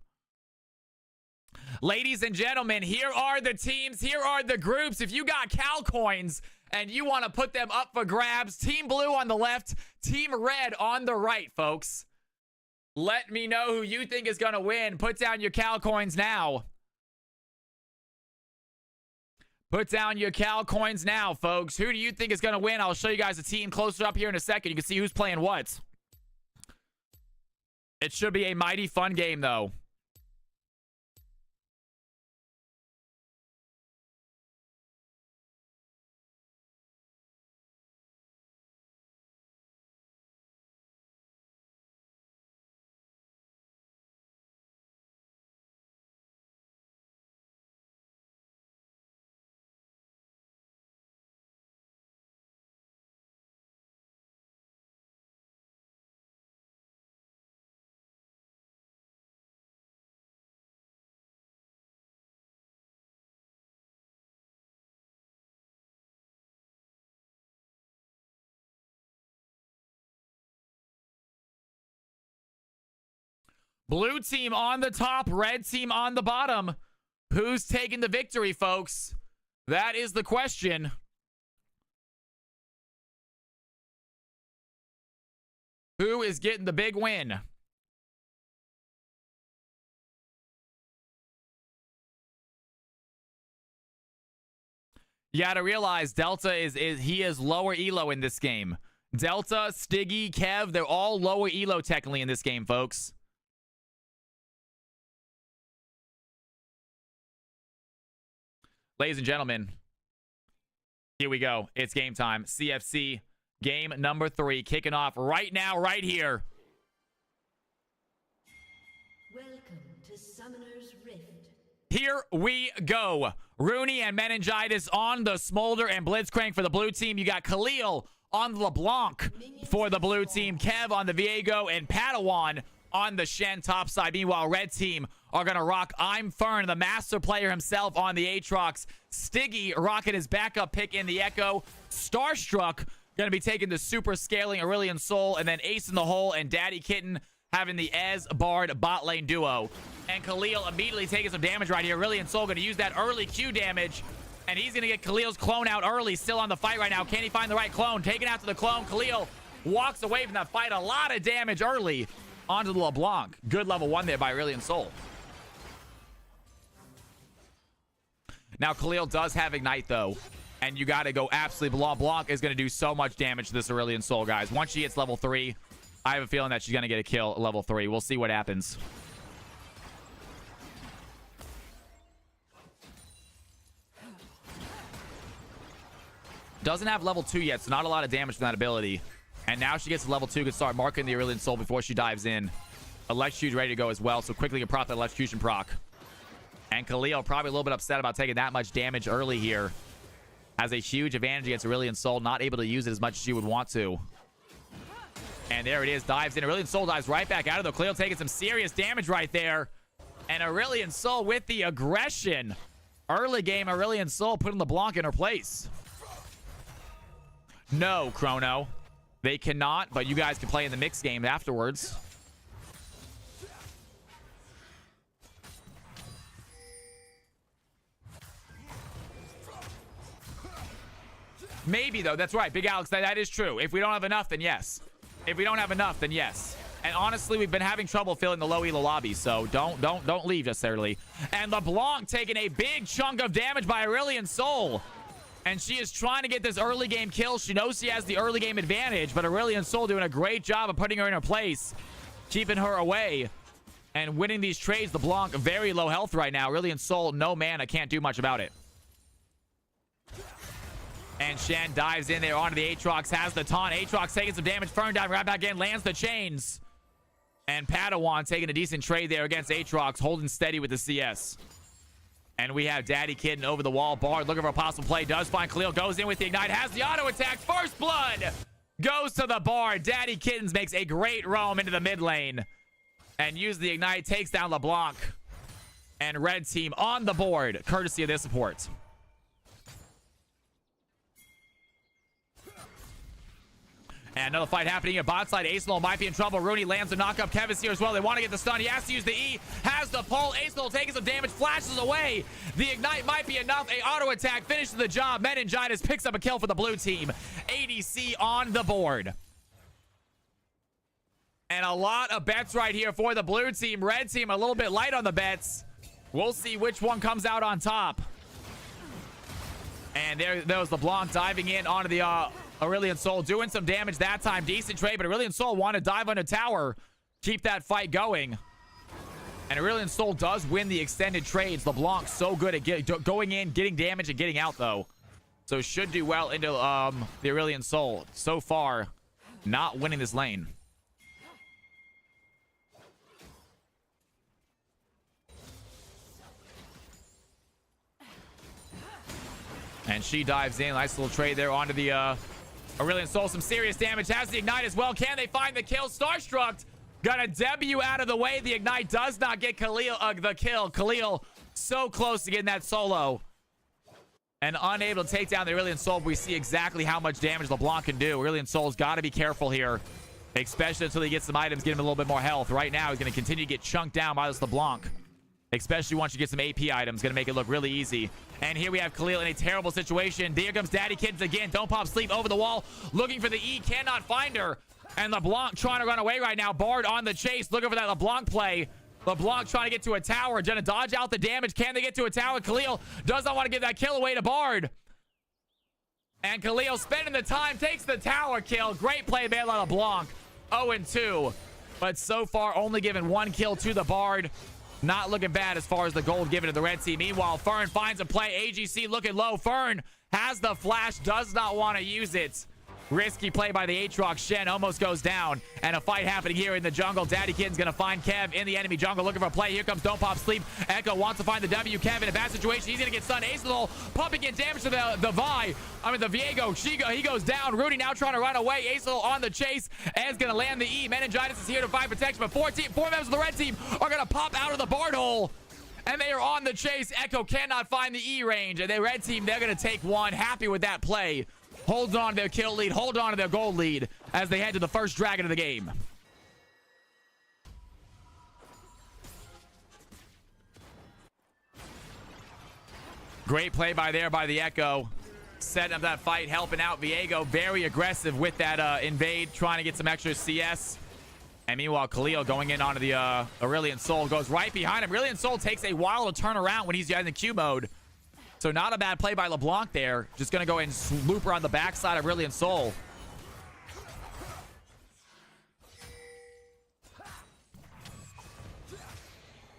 Ladies and gentlemen, here are the teams. Here are the groups. If you got Cal coins and you want to put them up for grabs, Team Blue on the left, Team Red on the right, folks. Let me know who you think is going to win. Put down your Cal coins now. Put down your Cal coins now, folks. Who do you think is going to win? I'll show you guys the team closer up here in a second. You can see who's playing what. It should be a mighty fun game, though. Blue team on the top, red team on the bottom. Who's taking the victory, folks? That is the question. Who is getting the big win? You gotta realize Delta is lower elo in this game. Delta, Stiggy, Kev, they're all lower elo technically in this game, folks. Ladies and gentlemen, here we go. It's game time. CFC game number 3 kicking off right now, right here. Welcome to Summoner's Rift. Here we go. Rooney and Meningitis on the Smolder and Blitzcrank for the blue team. You got Khalil on the LeBlanc for the blue team. Kev on the Viego and Padawan on the Shen top side. Meanwhile, red team are going to rock I'm Fern, the master player himself, on the Aatrox. Stiggy rocking his backup pick in the Echo. Starstruck going to be taking the super scaling Aurelion Soul. And then Ace in the Hole and Daddy Kitten having the Ez Bard bot lane duo. And Khalil immediately taking some damage right here. Aurelion Soul going to use that early Q damage. And he's going to get Khalil's clone out early. Still on the fight right now. Can he find the right clone? Taking after the clone. Khalil walks away from that fight. A lot of damage early onto the LeBlanc. Good level 1 there by Aurelion Soul. Now, Khalil does have Ignite, though. And you got to go absolutely. LeBlanc is going to do so much damage to this Aurelion Soul, guys. Once she hits level 3, I have a feeling that she's going to get a kill at level 3. We'll see what happens. Doesn't have level 2 yet, so not a lot of damage from that ability. And now she gets to level 2, can start marking the Aurelion Soul before she dives in. Electrocute's ready to go as well, so quickly can prop that electrocution proc. And Khalil probably a little bit upset about taking that much damage early here. Has a huge advantage against Aurelion Soul, not able to use it as much as she would want to. And there it is, dives in. Aurelion Soul dives right back out of there. Khalil taking some serious damage right there. And Aurelion Soul with the aggression. Early game, Aurelion Soul putting LeBlanc in her place. No, Chrono. They cannot, but you guys can play in the mixed game afterwards. Maybe, though. That's right. Big Alex, that is true. If we don't have enough, then yes. If we don't have enough, then yes. And honestly, we've been having trouble filling the low elo lobby, so don't leave necessarily. And LeBlanc taking a big chunk of damage by Aurelion Soul. And she is trying to get this early game kill. She knows she has the early game advantage, but Aurelion Soul doing a great job of putting her in her place, keeping her away, and winning these trades. LeBlanc very low health right now. Aurelion Soul, no mana, can't do much about it. And Shen dives in there onto the Aatrox, has the taunt. Aatrox taking some damage. Fern diving right back in, lands the chains. And Padawan taking a decent trade there against Aatrox, holding steady with the CS. And we have Daddy Kitten over the wall. Bard looking for a possible play. Does find Khalil. Goes in with the Ignite. Has the auto attack. First blood goes to the Bard. Daddy Kittens makes a great roam into the mid lane. And uses the Ignite. Takes down LeBlanc. And red team on the board, courtesy of their support. And another fight happening here. Bot side, Acelol might be in trouble. Rooney lands the knockup. Kevin's here as well. They want to get the stun. He has to use the E. Has the pull. Acelol taking some damage. Flashes away. The Ignite might be enough. A auto attack finishes the job. Meningitis picks up a kill for the blue team. ADC on the board. And a lot of bets right here for the blue team. Red team a little bit light on the bets. We'll see which one comes out on top. And there was LeBlanc diving in onto the Aurelion Sol, doing some damage that time. Decent trade, but Aurelion Sol wanted to dive under tower, keep that fight going. And Aurelion Sol does win the extended trades. LeBlanc so good at going in, getting damage, and getting out, though. So should do well into the Aurelion Sol. So far, not winning this lane. And she dives in. Nice little trade there onto the Aurelion Sol. Some serious damage. Has the Ignite as well. Can they find the kill? Starstruck got a W out of the way. The Ignite does not get Khalil the kill. Khalil so close to getting that solo. And unable to take down the Aurelion Sol. We see exactly how much damage LeBlanc can do. Aurelion Sol's got to be careful here. Especially until he gets some items, get him a little bit more health. Right now, he's going to continue to get chunked down by this LeBlanc. Especially once you get some AP items. Going to make it look really easy. And here we have Khalil in a terrible situation. There comes Daddy Kittens again. Don't pop sleep over the wall. Looking for the E. Cannot find her. And LeBlanc trying to run away right now. Bard on the chase. Looking for that LeBlanc play. LeBlanc trying to get to a tower. Gonna dodge out the damage. Can they get to a tower? Khalil does not want to give that kill away to Bard. And Khalil spending the time. Takes the tower kill. Great play there by LeBlanc. 0-2. But so far only given one kill to the Bard. Not looking bad as far as the gold given to the red team. Meanwhile, Fern finds a play. AGC looking low. Fern has the flash. Does not want to use it. Risky play by the Aatrox. Shen almost goes down. And a fight happening here in the jungle. Daddy Kitten's going to find Kev in the enemy jungle. Looking for a play. Here comes Don't Pop Sleep. Echo wants to find the W. Kev in a bad situation. He's going to get stunned. Acelol pumping in damage to the Viego. He goes down. Rudy now trying to run away. Acelol on the chase. Ed's going to land the E. Meningitis is here to find protection. But four members of the red team are going to pop out of the Bard hole. And they are on the chase. Echo cannot find the E range. And the red team, they're going to take one. Happy with that play. Holds on to their kill lead. Hold on to their gold lead as they head to the first dragon of the game. Great play by the Echo. Setting up that fight, helping out Viego. Very aggressive with that invade, trying to get some extra CS. And meanwhile, Khalil going in onto the Aurelion Sol. Goes right behind him. Aurelion Sol takes a while to turn around when he's in the Q mode. So not a bad play by LeBlanc there. Just going to go ahead and swoop her on the backside of Aurelion Sol.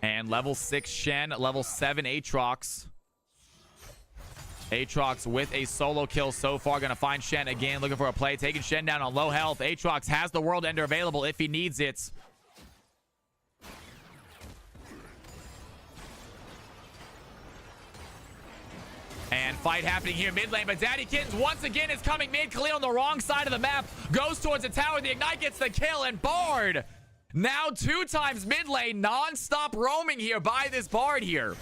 And level 6 Shen, level 7 Aatrox. Aatrox with a solo kill so far. Going to find Shen again, looking for a play. Taking Shen down on low health. Aatrox has the World Ender available if he needs it. And fight happening here mid lane, but Daddy Kittens once again is coming mid. Khalil on the wrong side of the map. Goes towards the tower. The Ignite gets the kill, and Bard now 2 times mid lane. Non-stop roaming here by this Bard here.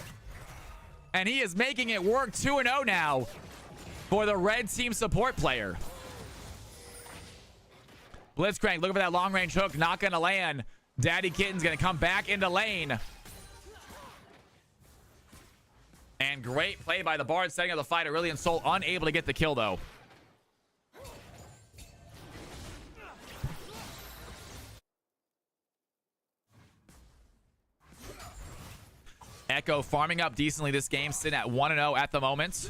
And he is making it work. 2-0 now for the red team support player. Blitzcrank looking for that long range hook. Not going to land. Daddy Kitten's going to come back into lane. And great play by the Bard, setting up the fight. Aurelion Sol unable to get the kill, though. Echo farming up decently this game, sitting at 1-0 at the moment.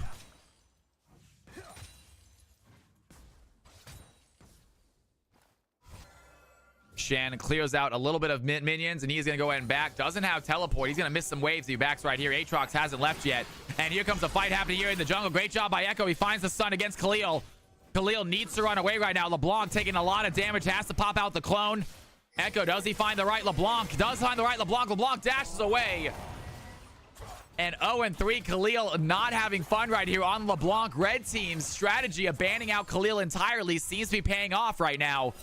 Shan clears out a little bit of minions, and he's going to go ahead and back. Doesn't have teleport. He's going to miss some waves. He backs right here. Aatrox hasn't left yet. And here comes the fight happening here in the jungle. Great job by Echo. He finds the stun against Khalil. Khalil needs to run away right now. LeBlanc taking a lot of damage. Has to pop out the clone. Echo, does he find the right LeBlanc? Does find the right LeBlanc. LeBlanc dashes away. And 0-3, Khalil not having fun right here on LeBlanc. Red team's strategy of banning out Khalil entirely seems to be paying off right now.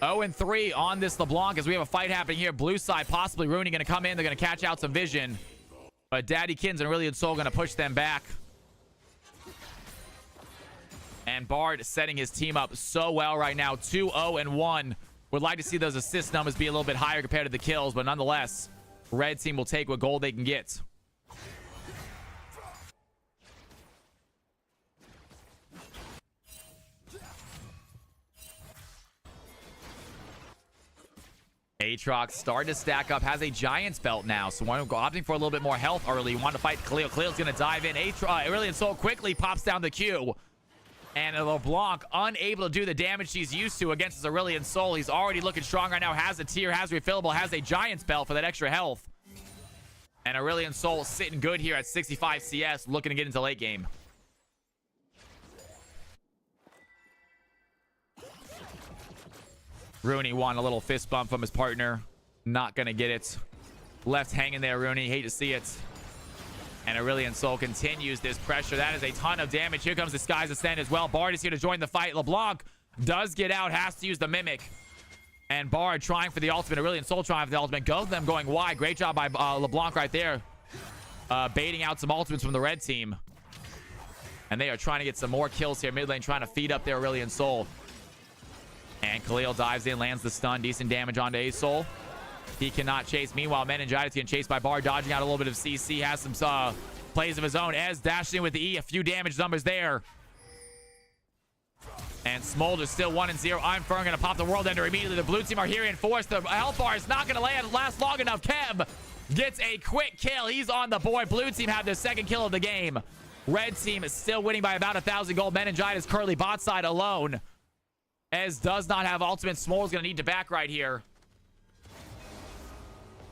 0-3 on this LeBlanc as we have a fight happening here. Blue side, possibly Rooney going to come in. They're going to catch out some vision. But Daddy Kins and Aurelian Sol going to push them back. And Bard setting his team up so well right now. 2-0-1. Would like to see those assist numbers be a little bit higher compared to the kills. But nonetheless, red team will take what gold they can get. Aatrox starting to stack up, has a Giant's belt now, so we're opting for a little bit more health early. Want to fight Khalil. Khalil's going to dive in. Aurelian Sol quickly pops down the Q. And LeBlanc unable to do the damage he's used to against his Aurelian Sol. He's already looking strong right now. Has a tier, has refillable, has a Giant's belt for that extra health. And Aurelian Sol sitting good here at 65 CS, looking to get into late game. Rooney won a little fist bump from his partner. Not going to get it. Left hanging there, Rooney. Hate to see it. And Aurelian Sol continues this pressure. That is a ton of damage. Here comes the Sky's Ascend as well. Bard is here to join the fight. LeBlanc does get out. Has to use the Mimic. And Bard trying for the ultimate. Aurelian Sol trying for the ultimate. Both of them going wide. Great job by LeBlanc right there. Baiting out some ultimates from the red team. And they are trying to get some more kills here. Mid lane trying to feed up their Aurelian Sol. And Khalil dives in, lands the stun. Decent damage onto A-Sol. He cannot chase. Meanwhile, Meningitis getting chased by Bard, dodging out a little bit of CC. Has some plays of his own. Ez dashing in with the E. A few damage numbers there. And Smolder still 1-0. I'm Fern going to pop the World Ender immediately. The blue team are here reinforced. The health bar is not going to last long enough. Kev gets a quick kill. He's on the board. Blue team have their second kill of the game. Red team is still winning by about 1,000 gold. Meningitis currently bot side alone. Ez does not have ultimate. Smolder's going to need to back right here.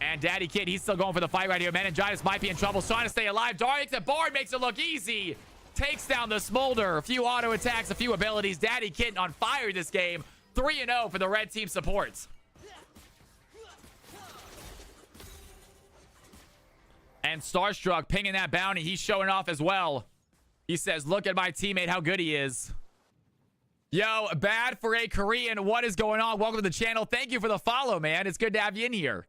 And Daddy Kid, he's still going for the fight right here. Meningitis might be in trouble, trying to stay alive. Dark the Bard makes it look easy. Takes down the Smolder. A few auto attacks, a few abilities. Daddy Kid on fire this game. 3-0 for the red team supports. And Starstruck pinging that bounty. He's showing off as well. He says, look at my teammate, how good he is. Yo, bad for a Korean. What is going on? Welcome to the channel. Thank you for the follow, man. It's good to have you in here.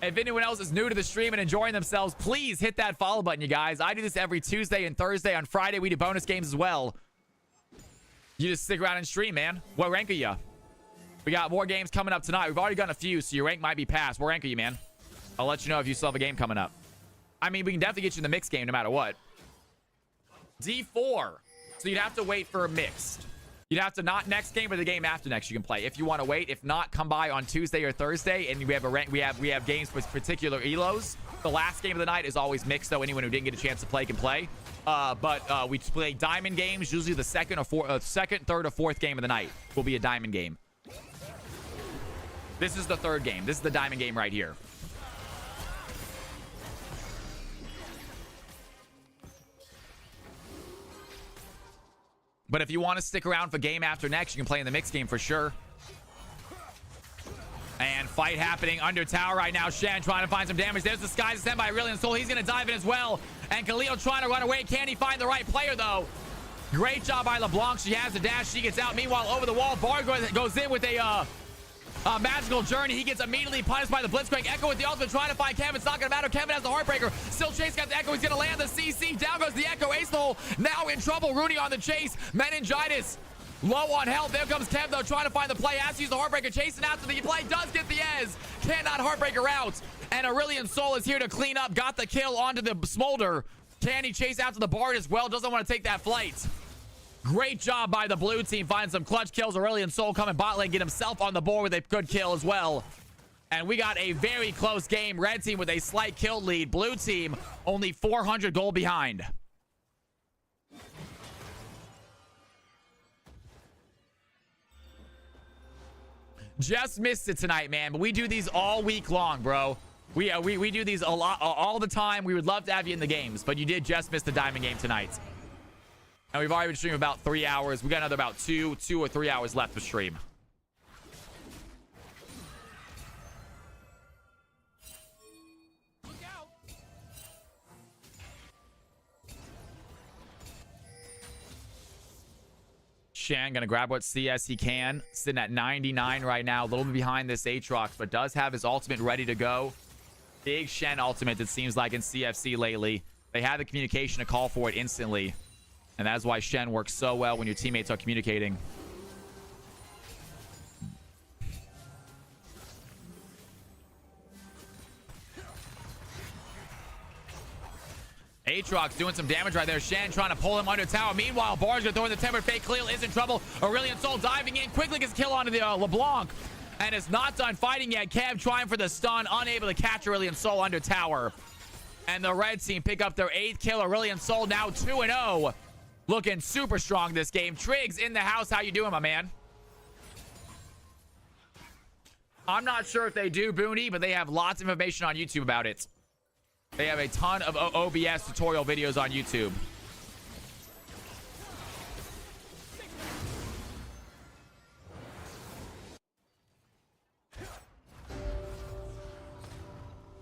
If anyone else is new to the stream and enjoying themselves, please hit that follow button, you guys. I do this every Tuesday and Thursday. On Friday, we do bonus games as well. You just stick around and stream, man. What rank are you? We got more games coming up tonight. We've already gotten a few, so your rank might be passed. What rank are you, man? I'll let you know if you still have a game coming up. I mean, we can definitely get you in the mixed game no matter what. D4. So you'd have to wait for a mixed. You'd have to not next game or the game after next you can play if you want to wait. If not, come by on Tuesday or Thursday and we have a rank. We have games with particular elos. The last game of the night is always mixed, though. Anyone who didn't get a chance to play can play. But we play diamond games. Usually the second, third, or fourth game of the night will be a diamond game. This is the third game. This is the diamond game right here. But if you want to stick around for game after next, you can play in the mixed game for sure. And fight happening under tower right now. Shen trying to find some damage. There's the Sky's Ascend by Aurelian Sol. He's going to dive in as well. And Khalil trying to run away. Can he find the right player, though? Great job by LeBlanc. She has the dash. She gets out. Meanwhile, over the wall, Bard goes in with a magical journey. He gets immediately punished by the Blitzcrank. Echo with the ultimate trying to find Kevin. It's not going to matter. Kevin has the Heartbreaker. Still chasing out the Echo. He's going to land the CC. Down goes the Echo. Ace the hole. Now in trouble. Rooney on the chase. Meningitis low on health. There comes Kev, though, trying to find the play. Has to use the Heartbreaker. Chasing after the play. Does get the Ez. Cannot Heartbreaker out. And Aurelian Sol is here to clean up. Got the kill onto the Smolder. Can he chase after the Bard as well? Doesn't want to take that flight. Great job by the blue team. Find some clutch kills. Aurelian Sol coming bot lane. Get himself on the board with a good kill as well. And we got a very close game. Red team with a slight kill lead. Blue team only 400 gold behind. Just missed it tonight, man. But we do these all week long, bro. We do these a lot, all the time. We would love to have you in the games. But you did just miss the diamond game tonight. And we've already been streaming about 3 hours. We got another about two or 3 hours left to stream. Shen gonna grab what CS he can. Sitting at 99 right now, a little bit behind this Aatrox, but does have his ultimate ready to go. Big Shen ultimate, it seems like, in CFC lately. They have the communication to call for it instantly. And that's why Shen works so well when your teammates are communicating. Aatrox doing some damage right there. Shen trying to pull him under tower. Meanwhile, Bar's gonna throw in the tempered fake. Khalil is in trouble. Aurelion Sol diving in. Quickly gets a kill onto the LeBlanc. And is not done fighting yet. Kev trying for the stun. Unable to catch Aurelion Sol under tower. And the red team pick up their 8th kill. Aurelion Sol now 2-0. Looking super strong this game. Triggs in the house. How you doing, my man? I'm not sure if they do, Booney, but they have lots of information on YouTube about it. They have a ton of OBS tutorial videos on YouTube.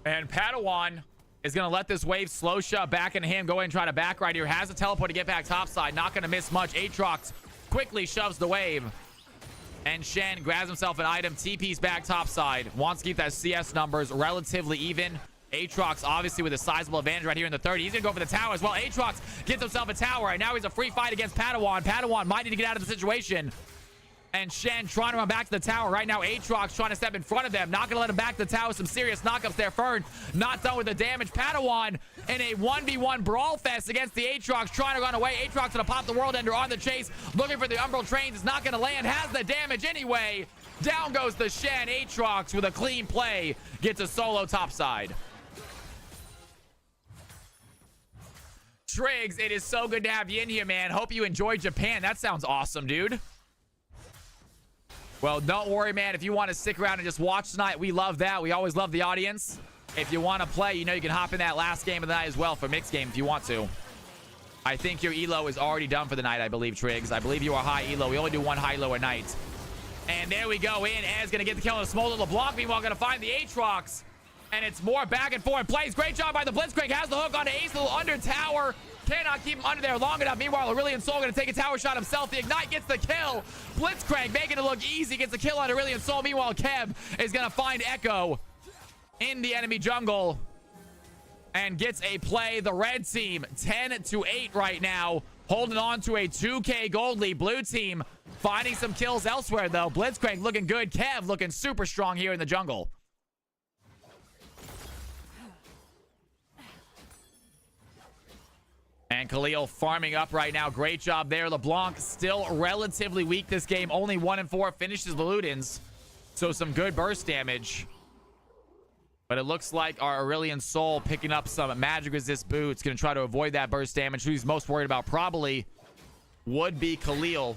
And Padawan is going to let this wave slow shove back into him. Go ahead and try to back right here. Has a teleport to get back topside. Not going to miss much. Aatrox quickly shoves the wave. And Shen grabs himself an item. TP's back topside. Wants to keep that CS numbers relatively even. Aatrox obviously with a sizable advantage right here in the 30. He's going to go for the tower as well. Aatrox gets himself a tower. And now he's a free fight against Padawan. Padawan might need to get out of the situation. And Shen trying to run back to the tower. Right now, Aatrox trying to step in front of them. Not going to let him back to the tower. Some serious knockups there. Fern not done with the damage. Padawan in a 1v1 brawl fest against the Aatrox. Trying to run away. Aatrox going to pop the World Ender on the chase. Looking for the Umbral Trains. It's not going to land. Has the damage anyway. Down goes the Shen. Aatrox with a clean play. Gets a solo topside. Triggs, it is so good to have you in here, man. Hope you enjoyed Japan. That sounds awesome, dude. Well, don't worry, man. If you want to stick around and just watch tonight, we love that. We always love the audience. If you want to play, you know you can hop in that last game of the night as well for mixed game if you want to. I think your elo is already done for the night, I believe, Triggs. I believe you are high elo. We only do one high elo a night. And there we go in. Ez going to get the kill on the Smolder. LeBlanc, meanwhile, going to find the Aatrox. And it's more back and forth plays. Great job by the Blitzcrank. Has the hook onto Ace, little under tower. Cannot keep him under there long enough. Meanwhile, Aurelion Sol going to take a tower shot himself. The Ignite gets the kill. Blitzcrank making it look easy. Gets the kill on Aurelion Sol. Meanwhile, Kev is going to find Echo in the enemy jungle and gets a play. The red team 10-8 right now, holding on to a 2K gold lead. Blue team finding some kills elsewhere, though. Blitzcrank looking good. Kev looking super strong here in the jungle. And Khalil farming up right now. Great job there. LeBlanc still relatively weak this game. Only 1-4. Finishes the Ludens. So some good burst damage. But it looks like our Aurelion Sol picking up some magic resist boots. Going to try to avoid that burst damage. Who he's most worried about probably would be Khalil.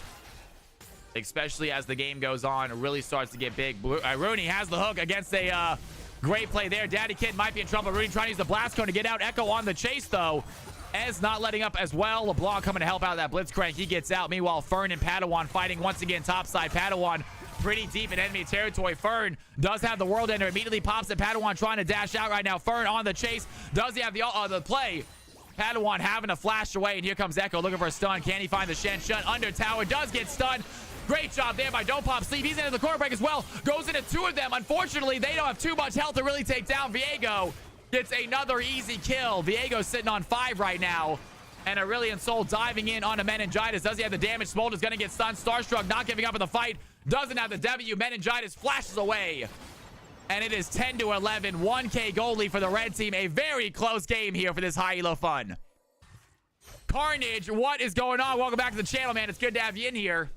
Especially as the game goes on. It really starts to get big. Rooney has the hook against a great play there. Daddy Kid might be in trouble. Rooney trying to use the blast cone to get out. Echo on the chase though. Ez not letting up as well. LeBlanc coming to help out that Blitzcrank. He gets out. Meanwhile, Fern and Padawan fighting once again topside. Padawan pretty deep in enemy territory. Fern does have the World Ender. Immediately pops at Padawan trying to dash out right now. Fern on the chase. Does he have the play? Padawan having to flash away. And here comes Echo looking for a stun. Can he find the Shen? Shun under tower. Does get stunned. Great job there by Don't Pop Sleep. He's into the corner break as well. Goes into two of them. Unfortunately, they don't have too much health to really take down Viego. Gets another easy kill. Viego's sitting on 5 right now. And Aurelion Sol diving in onto Meningitis. Does he have the damage? Smolder's going to get stunned. Starstruck not giving up in the fight. Doesn't have the W. Meningitis flashes away. And it is 10-11. 1K goal lead for the red team. A very close game here for this high elo fun. Carnage, what is going on? Welcome back to the channel, man. It's good to have you in here.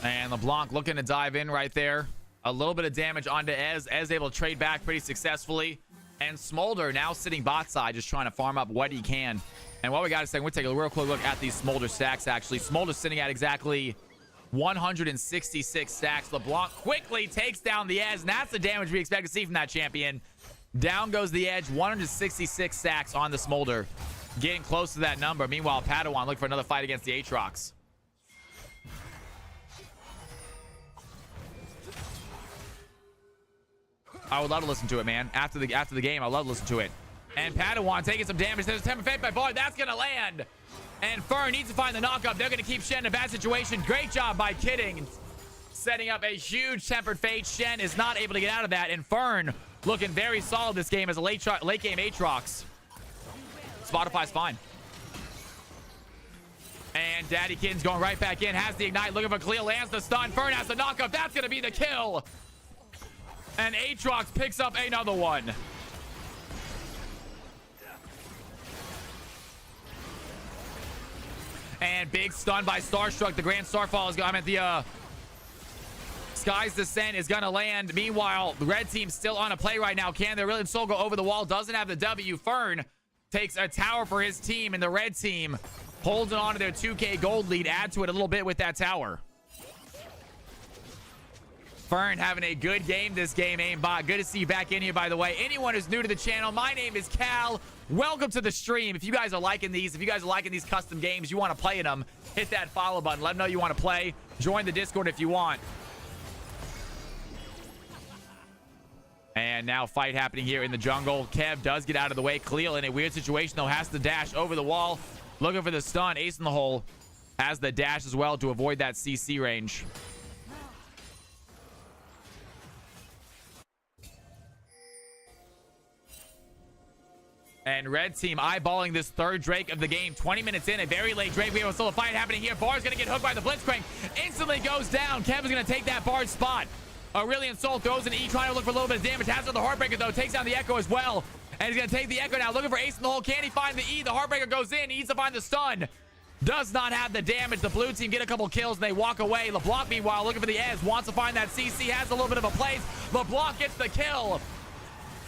And LeBlanc looking to dive in right there. A little bit of damage onto Ez. Ez able to trade back pretty successfully. And Smolder now sitting bot side, just trying to farm up what he can. And what we got to say, we'll take a real quick look at these Smolder stacks, actually. Smolder sitting at exactly 166 stacks. LeBlanc quickly takes down the Ez, and that's the damage we expect to see from that champion. Down goes the Edge. 166 sacks on the Smolder. Getting close to that number. Meanwhile, Padawan looking for another fight against the Aatrox. I would love to listen to it, man. After the game, I'd love to listen to it. And Padawan taking some damage. There's a temper fate by Bard. That's going to land. And Fern needs to find the knockup. They're going to keep Shen in a bad situation. Great job by Kidding. Setting up a huge tempered fate. Shen is not able to get out of that. And Fern looking very solid this game as a late game Aatrox. Spotify's fine. And Daddy Kitten's going right back in. Has the ignite. Looking for Khalil. Lands the stun. Fern has the knockup. That's going to be the kill. And Aatrox picks up another one. And big stun by Starstruck. The Grand Starfall is going. I mean, the Sky's Descent is going to land. Meanwhile, the red team's still on a play right now. Can the Brilliant Soul go over the wall? Doesn't have the W. Fern takes a tower for his team, and the red team holds on to their 2K gold lead. Add to it a little bit with that tower. Fern having a good game this game, Aimbot. Good to see you back in here, by the way. Anyone who's new to the channel, my name is Cal. Welcome to the stream. If you guys are liking these, custom games, you want to play in them, hit that follow button. Let them know you want to play. Join the Discord if you want. And now fight happening here in the jungle. Kev does get out of the way. Khalil in a weird situation, though, has to dash over the wall. Looking for the stun. Ace in the hole has the dash as well to avoid that CC range. And red team eyeballing this third Drake of the game. 20 minutes in, a very late Drake. We have still a fight happening here. Bard's going to get hooked by the Blitzcrank. Instantly goes down. Kevin's going to take that Bard spot. Aurelion Soul throws an E, trying to look for a little bit of damage. Has the Heartbreaker, though. Takes down the Echo as well. And he's going to take the Echo now. Looking for Ace in the hole. Can he find the E? The Heartbreaker goes in. He needs to find the stun. Does not have the damage. The blue team get a couple kills, and they walk away. LeBlanc, meanwhile, looking for the Ez. Wants to find that CC. Has a little bit of a place. LeBlanc gets the kill.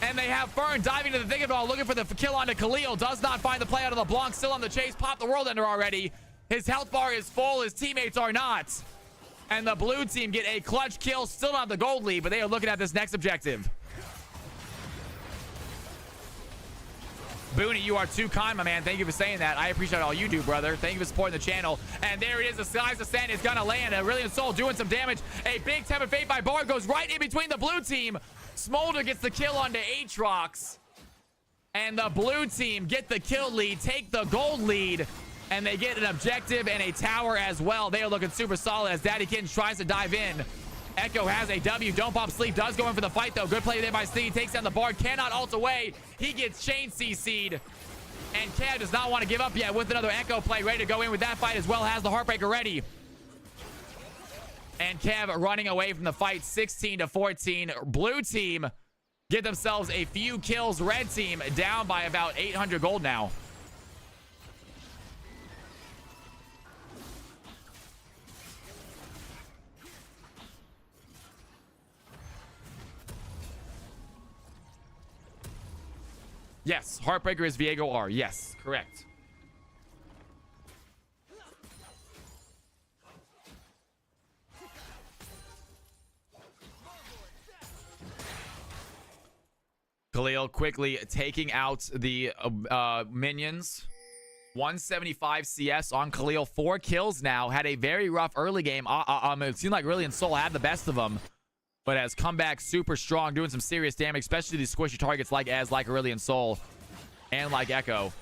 And they have Fern diving to the thick of it all, looking for the kill onto Khalil. Does not find the play out of LeBlanc. Still on the chase. Pop the World Ender already. His health bar is full. His teammates are not. And the blue team get a clutch kill. Still not the gold lead, but they are looking at this next objective. Booney, you are too kind, my man. Thank you for saying that. I appreciate all you do, brother. Thank you for supporting the channel. And there it is. The Sky's Descent is going to land. Aurelion Soul doing some damage. A big tempered fate by Bard goes right in between the blue team. Smolder gets the kill onto Aatrox. And the blue team get the kill lead, take the gold lead, and they get an objective and a tower as well. They are looking super solid as Daddy Kitten tries to dive in. Echo has a W. Don't pop sleep. Does go in for the fight, though. Good play there by Steve. Takes down the Bard. Cannot ult away. He gets chain CC'd. And Kev does not want to give up yet with another Echo play. Ready to go in with that fight as well. Has the Heartbreaker ready. And Kev running away from the fight. 16-14. Blue team get themselves a few kills. Red team down by about 800 gold now. Yes, Heartbreaker is Viego R. Yes, correct. Khalil quickly taking out the minions. 175 CS on Khalil. 4 kills now. Had a very rough early game. It seemed like Aurelion Soul had the best of them, but has come back super strong, doing some serious damage, especially these squishy targets like Ez, like Aurelion Soul, and like Echo.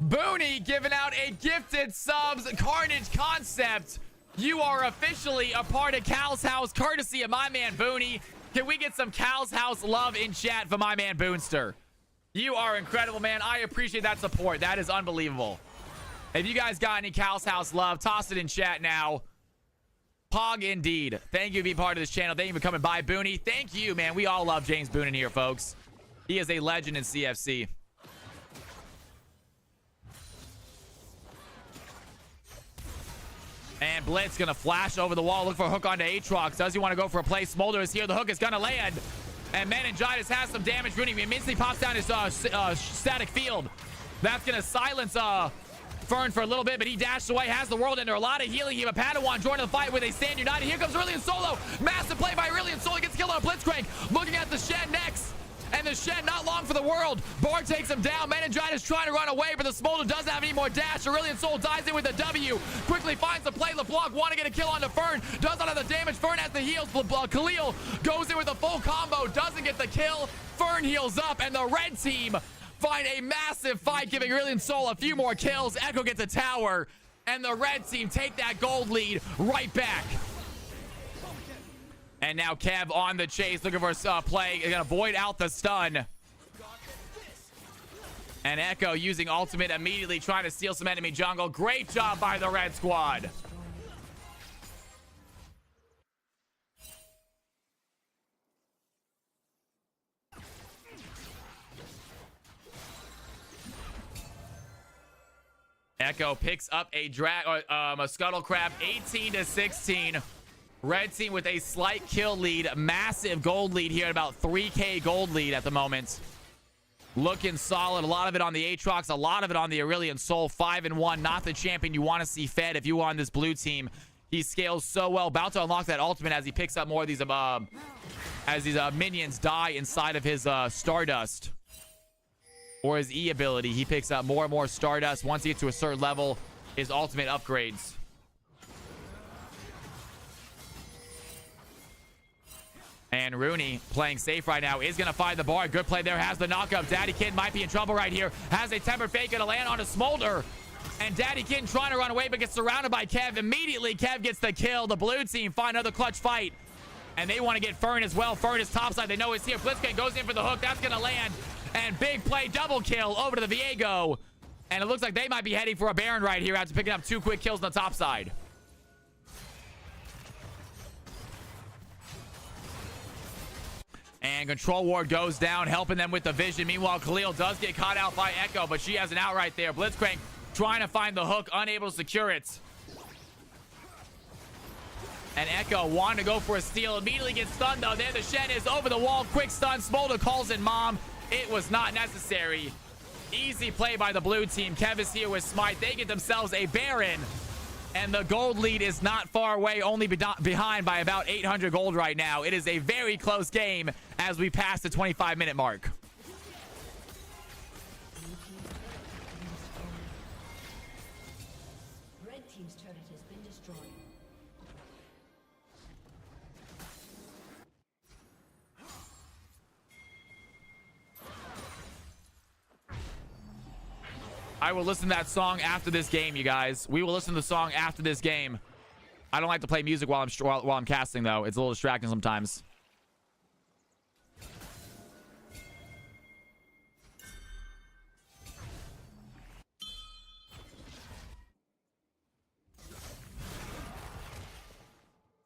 Booney giving out a gifted subs. Carnage Concept, you are officially a part of Cal's house, courtesy of my man Booney. Can we get some Cal's house love in chat for my man Boonster? You are incredible, man. I appreciate that support. That is unbelievable. If you guys got any Cal's house love, toss it in chat now. Pog indeed. Thank you for being part of this channel. Thank you for coming by, Booney. Thank you, man. We all love James Boone in here, folks. He is a legend in CFC. And Blitz gonna flash over the wall, look for a hook onto Aatrox. Does he want to go for a play? Smolder is here. The hook is gonna land. And Meningitis has some damage. Rooney immediately pops down his static field. That's gonna silence Fern for a little bit, but he dashed away, has the World Ender. A lot of healing here. Padawan joining the fight with a stand united. Here comes Aurelion Solo. Massive play by Aurelion Solo. Gets killed down. Blitzcrank looking at the Shen next. And the Shen not long for the world. Bard takes him down. Meningitis trying to run away, but the Smolder doesn't have any more dash. Aurelion Sol dives in with a W. Quickly finds the play. LeBlanc want to get a kill onto Fern. Does not have the damage. Fern has the heals. Khalil goes in with a full combo. Doesn't get the kill. Fern heals up, and the red team find a massive fight, giving Aurelion Sol a few more kills. Echo gets a tower, and the red team take that gold lead right back. And now Kev on the chase, looking for a play. Gonna void out the stun. And Echo using ultimate immediately, trying to steal some enemy jungle. Great job by the red squad. Echo picks up a scuttle crab, 18-16. Red team with a slight kill lead, massive gold lead here at about 3K gold lead at the moment. Looking solid, a lot of it on the Aatrox, a lot of it on the Aurelion Sol. 5-1, not the champion you want to see fed if you are on this blue team. He scales so well, about to unlock that ultimate as he picks up more of these minions die inside of his Stardust. Or his E ability. He picks up more and more Stardust. Once he gets to a certain level, his ultimate upgrades. And Rooney playing safe right now is going to find the bar. Good play there. Has the knockup. Daddy Kid might be in trouble right here. Has a tempered fake. Going to land on a Smolder. And Daddy Kid trying to run away, but gets surrounded by Kev. Immediately, Kev gets the kill. The blue team find another clutch fight. And they want to get Fern as well. Fern is topside. They know he's here. Blitzkrieg goes in for the hook. That's going to land. And big play. Double kill over to the Viego. And it looks like they might be heading for a Baron right here after picking up 2 quick kills on the top side. And Control Ward goes down, helping them with the vision. Meanwhile, Khalil does get caught out by Echo, but she has an out right there. Blitzcrank trying to find the hook, unable to secure it. And Echo wanting to go for a steal, immediately gets stunned though. There the Shen is over the wall, quick stun. Smolder calls in Mom. It was not necessary. Easy play by the blue team. Kev is here with Smite. They get themselves a Baron. And the gold lead is not far away, only behind by about 800 gold right now. It is a very close game as we pass the 25-minute mark. Red team's turret has been destroyed. I will listen to that song after this game, you guys. We will listen to the song after this game. I don't like to play music while I'm casting, though. It's a little distracting sometimes.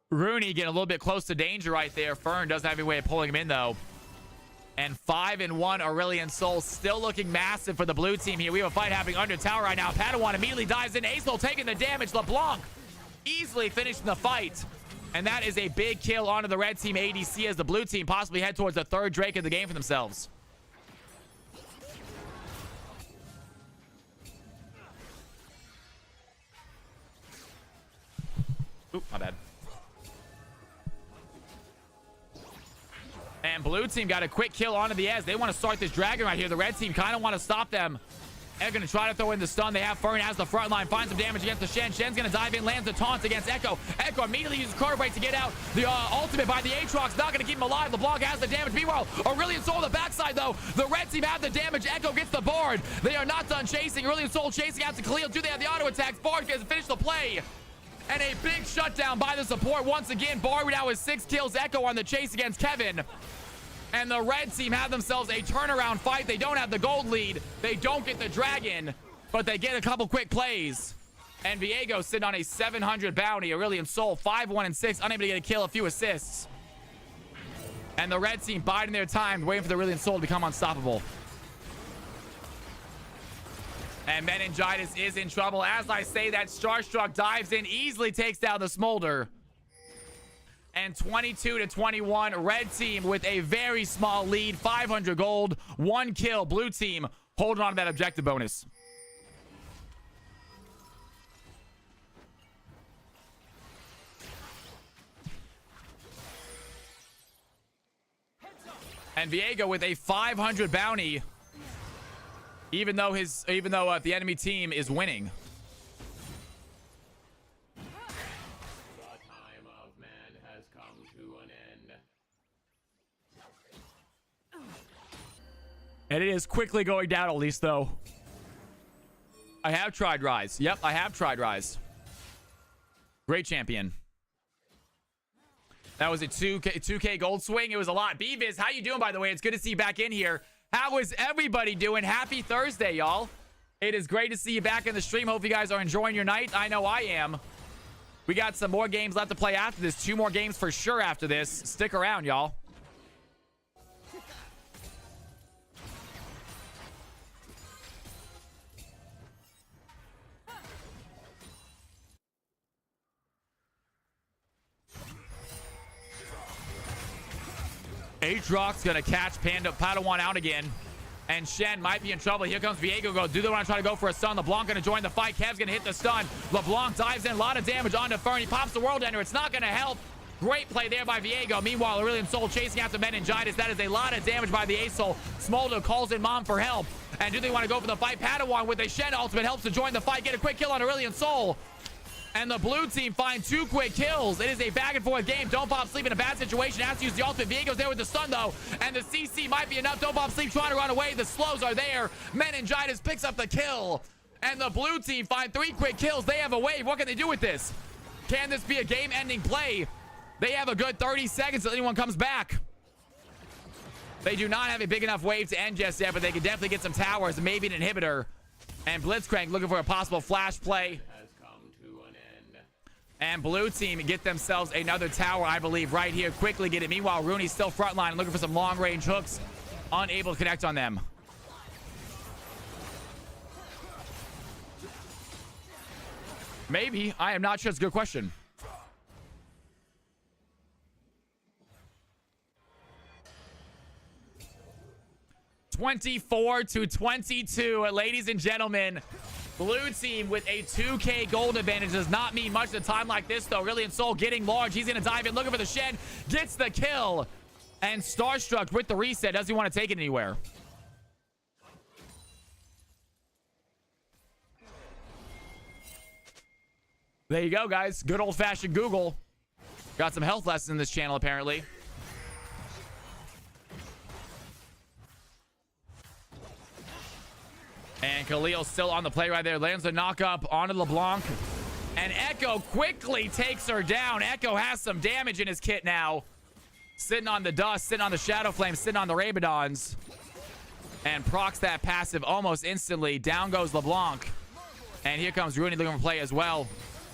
Rooney getting a little bit close to danger right there. Fern doesn't have any way of pulling him in, though. And 5-1 Aurelion Sol still looking massive for the blue team here. We have a fight happening under tower right now. Padawan immediately dives in. Azel taking the damage. LeBlanc easily finishing the fight. And that is a big kill onto the red team ADC as the blue team possibly head towards the 3rd Drake of the game for themselves. Oop, my bad. And blue team got a quick kill onto the Ez. They want to start this dragon right here. The red team kind of want to stop them. They're going to try to throw in the stun. They have Fern as the front line. Finds some damage against the Shen. Shen's going to dive in. Lands the taunt against Echo. Echo immediately uses Card Break to get out. The ultimate by the Aatrox. Not going to keep him alive. LeBlanc has the damage. Meanwhile, Aurelion Sol on the backside, though. The red team have the damage. Echo gets the board. They are not done chasing. Aurelion Sol chasing after Khalil. Do they have the auto attacks? Bard gets to finish the play. And a big shutdown by the support once again. Bard now with 6 kills. Echo on the chase against Kevin. And the red team have themselves a turnaround fight. They don't have the gold lead. They don't get the dragon, but they get a couple quick plays. And Viego sitting on a 700 bounty. Aurelion Sol 5-1-6, unable to get a kill, a few assists. And the red team biding their time, waiting for the Aurelion Sol to become unstoppable. And Meningitis is in trouble. As I say that, Starstruck dives in, easily takes down the Smolder. And 22-21, red team with a very small lead, 500 gold, 1 kill. Blue team holding on to that objective bonus. And Viego with a 500 bounty, even though the enemy team is winning. The time of man has come to an end. And it is quickly going down, at least, though. I have tried Rise. Yep, I have tried Rise. Great champion. That was a 2K gold swing. It was a lot. B-Viz, how you doing, by the way? It's good to see you back in here. How is everybody doing? Happy Thursday, y'all. It is great to see you back in the stream. Hope you guys are enjoying your night. I know I am. We got some more games left to play after this. 2 more games for sure after this. Stick around, y'all. Aatrox's gonna catch Padawan out again. And Shen might be in trouble. Here comes Viego. Do they want to try to go for a stun? LeBlanc gonna join the fight. Kev's gonna hit the stun. LeBlanc dives in. A lot of damage onto Fern. He pops the World Ender. It's not gonna help. Great play there by Viego. Meanwhile, Aurelion Sol chasing after Meningitis. That is a lot of damage by the Ace-Sol. Smolder calls in Mom for help. And do they want to go for the fight? Padawan with a Shen ultimate helps to join the fight. Get a quick kill on Aurelion Sol. And the blue team find 2 quick kills. It is a back and forth game. Don't Pop Sleep in a bad situation. Has to use the ultimate. Viego's there with the stun, though. And the CC might be enough. Don't Pop Sleep trying to run away. The slows are there. Meningitis picks up the kill. And the blue team find 3 quick kills. They have a wave. What can they do with this? Can this be a game-ending play? They have a good 30 seconds till anyone comes back. They do not have a big enough wave to end just yet, but they can definitely get some towers and maybe an inhibitor. And Blitzcrank looking for a possible flash play. And blue team get themselves another tower, I believe, right here. Quickly get it. Meanwhile, Rooney's still frontline, looking for some long-range hooks. Unable to connect on them. Maybe. I am not sure. It's a good question. (24-22), ladies and gentlemen. Blue team with a 2K gold advantage. Does not mean much at a time like this, though. Aurelion Sol getting large. He's going to dive in, looking for the Shen. Gets the kill. And Starstruck with the reset. Doesn't want to take it anywhere. There you go, guys. Good old-fashioned Google. Got some health lessons in this channel, apparently. And Khalil still on the play right there. Lands the knock-up onto LeBlanc. And Echo quickly takes her down. Echo has some damage in his kit now. Sitting on the dust, sitting on the Shadow Flame, sitting on the Rabadons. And procs that passive almost instantly. Down goes LeBlanc. And here comes Rooney looking for play as well.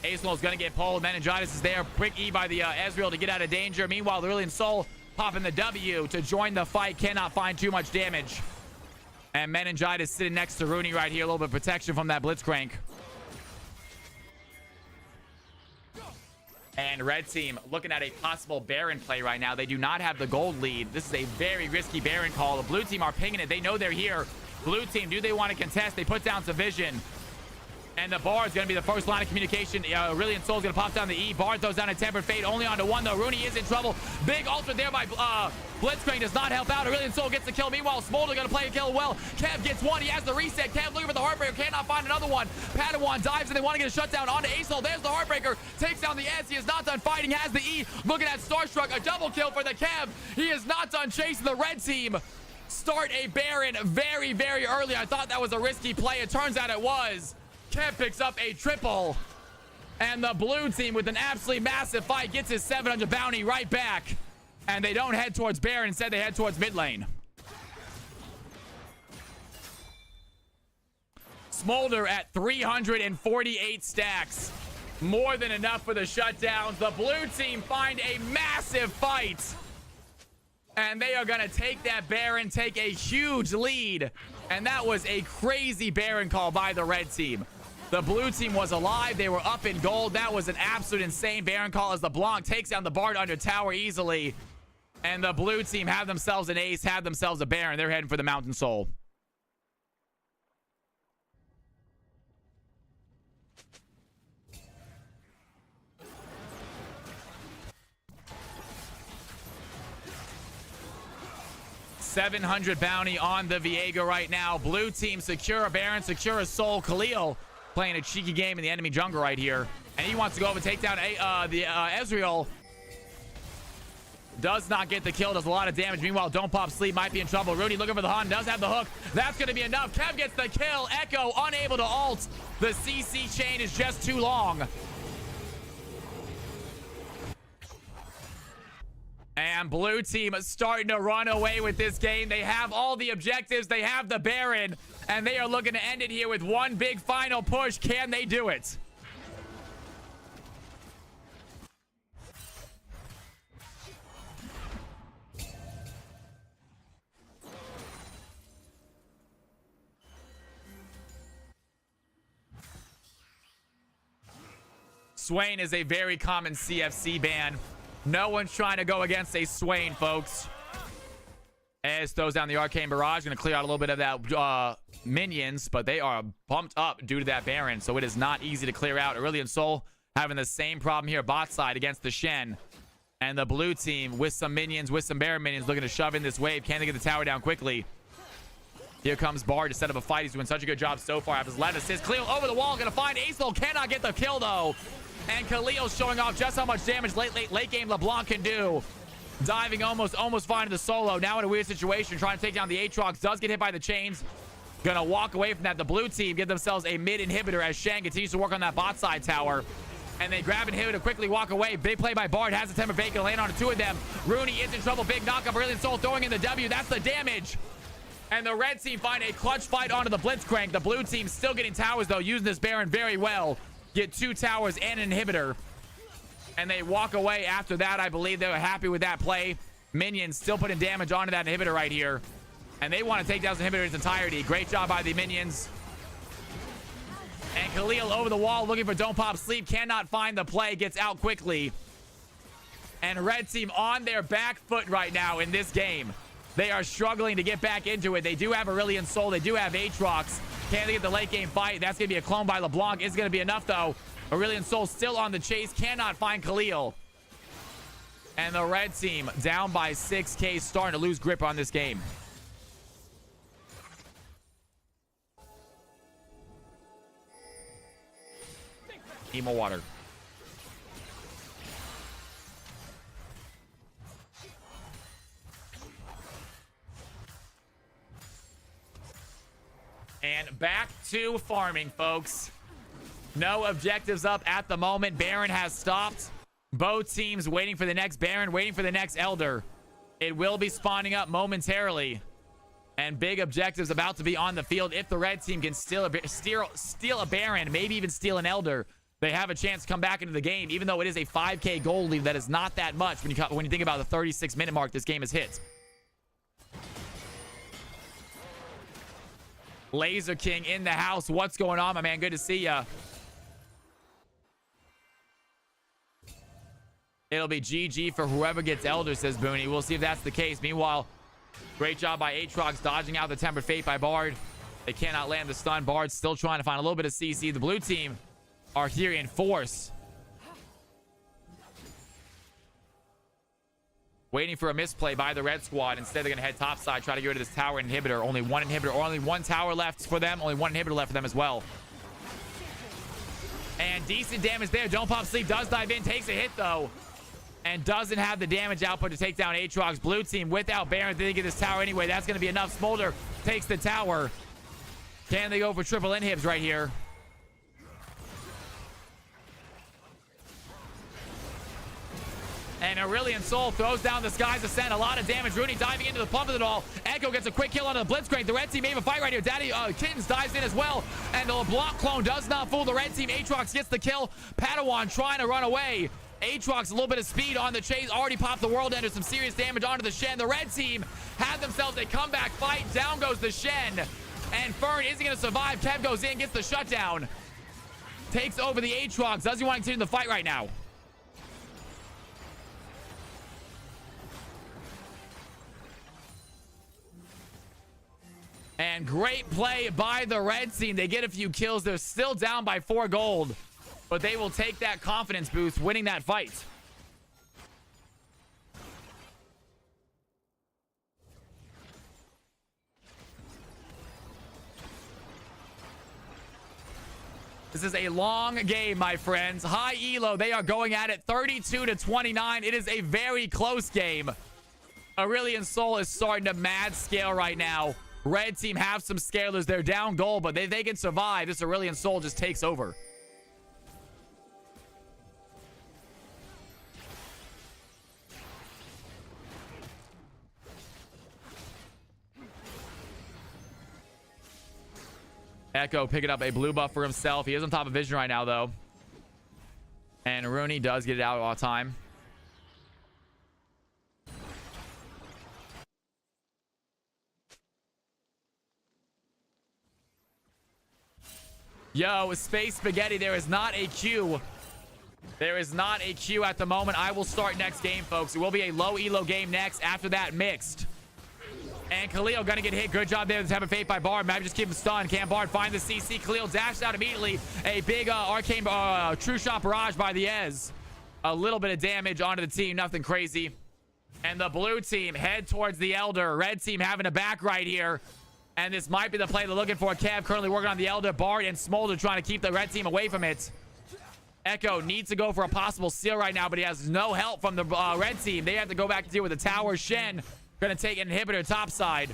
Ace-Sol is going to get pulled. Meningitis is there. Quick E by the Ezreal to get out of danger. Meanwhile, Aurelion Sol popping the W to join the fight. Cannot find too much damage. And Meningitis sitting next to Rooney right here. A little bit of protection from that Blitzcrank. And red team looking at a possible Baron play right now. They do not have the gold lead. This is a very risky Baron call. The blue team are pinging it. They know they're here. Blue team, do they want to contest? They put down some vision. And the Bar is going to be the first line of communication. Aurelion Sol is going to pop down the E. Bar throws down a Tempered Fate. Only onto 1, though. Rooney is in trouble. Big ultimate there by Blitzcrank. Does not help out. Aurelion Sol gets the kill. Meanwhile, Smolder going to play a kill well. Kev gets 1. He has the reset. Kev looking for the Heartbreaker. Cannot find another one. Padawan dives, and they want to get a shutdown onto Ace-Sol. There's the Heartbreaker. Takes down the S. He is not done fighting. Has the E. Looking at Starstruck. A double kill for the Kev. He is not done chasing the red team. Start a Baron very, very early. I thought that was a risky play. It turns out it was. Kev picks up a triple. And the blue team with an absolutely massive fight gets his 700 bounty right back. And they don't head towards Baron. Instead, they head towards mid lane. Smolder at 348 stacks. More than enough for the shutdowns. The blue team find a massive fight. And they are going to take that Baron, take a huge lead. And that was a crazy Baron call by the red team. The blue team was alive. They were up in gold. That was an absolute insane Baron call as the Blanc takes down the Bard under tower easily. And the blue team have themselves an ace, have themselves a Baron. They're heading for the Mountain Soul. 700 bounty on the Viego right now. Blue team secure a Baron, secure a soul. Khalil playing a cheeky game in the enemy jungle right here. And he wants to go over and take down Ezreal. Does not get the kill, does a lot of damage. Meanwhile, Don't Pop Sleep might be in trouble. Rudy looking for the hunt, does have the hook. That's going to be enough. Kev gets the kill. Echo unable to ult. The CC chain is just too long. And blue team is starting to run away with this game. They have all the objectives. They have the Baron. And they are looking to end it here with one big final push. Can they do it? Swain is a very common CFC ban. No one's trying to go against a Swain, folks. As throws down the Arcane Barrage. Going to clear out a little bit of that minions, but they are bumped up due to that Baron, so it is not easy to clear out. Aurelion Sol having the same problem here bot side against the Shen. And the blue team with some minions, with some Baron minions, looking to shove in this wave. Can they get the tower down quickly? Here comes Bard to set up a fight. He's doing such a good job so far. After his left assist, Khalil over the wall. Going to find Acel. Cannot get the kill, though. And Khalil showing off just how much damage late game LeBlanc can do. Diving almost finding the solo. Now in a weird situation, trying to take down the Aatrox. Does get hit by the chains. Gonna walk away from that. The blue team give themselves a mid inhibitor as Shen continues to work on that bot side tower. And they grab inhibitor to quickly walk away. Big play by Bard. Has the temper bacon. Land on two of them. Rooney is in trouble. Big knockup. Aurelion Sol throwing in the W. That's the damage. And the red team find a clutch fight onto the Blitzcrank. The blue team still getting towers, though, using this Baron very well. Get 2 towers and an inhibitor. And they walk away after that. I believe they were happy with that play. Minions still putting damage onto that inhibitor right here. And they want to take down the inhibitor in its entirety. Great job by the minions. And Khalil over the wall looking for Don't Pop Sleep. Cannot find the play. Gets out quickly. And red team on their back foot right now in this game. They are struggling to get back into it. They do have Aurelion Sol. They do have Aatrox. Can they get the late game fight? That's going to be a clone by LeBlanc. Is going to be enough, though. Aurelion Sol still on the chase. Cannot find Khalil. And the red team down by 6K, starting to lose grip on this game. Need more water. And back to farming, folks. No objectives up at the moment. Baron has stopped. Both teams waiting for the next Baron, waiting for the next Elder. It will be spawning up momentarily. And big objectives about to be on the field. If the red team can steal a Baron, maybe even steal an Elder, they have a chance to come back into the game. Even though it is a 5K gold lead, that is not that much when you think about the 36-minute mark this game has hit. Laser King in the house. What's going on, my man? Good to see ya. It'll be GG for whoever gets Elder, says Booney. We'll see if that's the case. Meanwhile, great job by Aatrox dodging out the Tempered Fate by Bard. They cannot land the stun. Bard's still trying to find a little bit of CC. The blue team are here in force. Waiting for a misplay by the red squad. Instead, they're going to head topside, try to get rid of this tower inhibitor. Only one inhibitor, or only one tower left for them. Only one inhibitor left for them as well. And decent damage there. Don't Pop Sleep does dive in, takes a hit though. And doesn't have the damage output to take down Aatrox. Blue team without Baron. They get this tower anyway. That's going to be enough. Smolder takes the tower. Can they go for triple inhibs right here? And Aurelion Sol throws down the Sky's Ascent. A lot of damage. Rooney diving into the pump of it all. Echo gets a quick kill onto the Blitzcrank. The red team may have a fight right here. Daddy Kittens dives in as well. And the LeBlanc clone does not fool the red team. Aatrox gets the kill. Padawan trying to run away. Aatrox a little bit of speed on the chase. Already popped the World Ender. Some serious damage onto the Shen. The red team have themselves a comeback fight. Down goes the Shen. And Fern isn't going to survive. Kev goes in, gets the shutdown. Takes over the Aatrox. Does he want to continue the fight right now? And great play by the red team. They get a few kills. They're still down by 4 gold. But they will take that confidence boost, winning that fight. This is a long game, my friends. High elo, they are going at it 32-29. It is a very close game. Aurelion Sol is starting to mad scale right now. Red team have some scalers. They're down gold, but they can survive. This Aurelion Sol just takes over. Echo picking up a blue buff for himself. He is on top of vision right now, though. And Rooney does get it out all time. Yo, Space Spaghetti, there is not a Q. There is not a Q at the moment. I will start next game, folks. It will be a low elo game next. After that, mixed. And Khalil gonna get hit. Good job there. This having faith by Bard. Maybe just keep him stunned. Can Bard find the CC? Khalil dashed out immediately. A big arcane true shot barrage by the Ez. A little bit of damage onto the team. Nothing crazy. And the blue team head towards the Elder. Red team having a back right here. And this might be the play they're looking for. Kev currently working on the Elder. Bard and Smolder trying to keep the red team away from it. Echo needs to go for a possible steal right now, but he has no help from the red team. They have to go back to deal with the tower. Shen gonna take an inhibitor topside.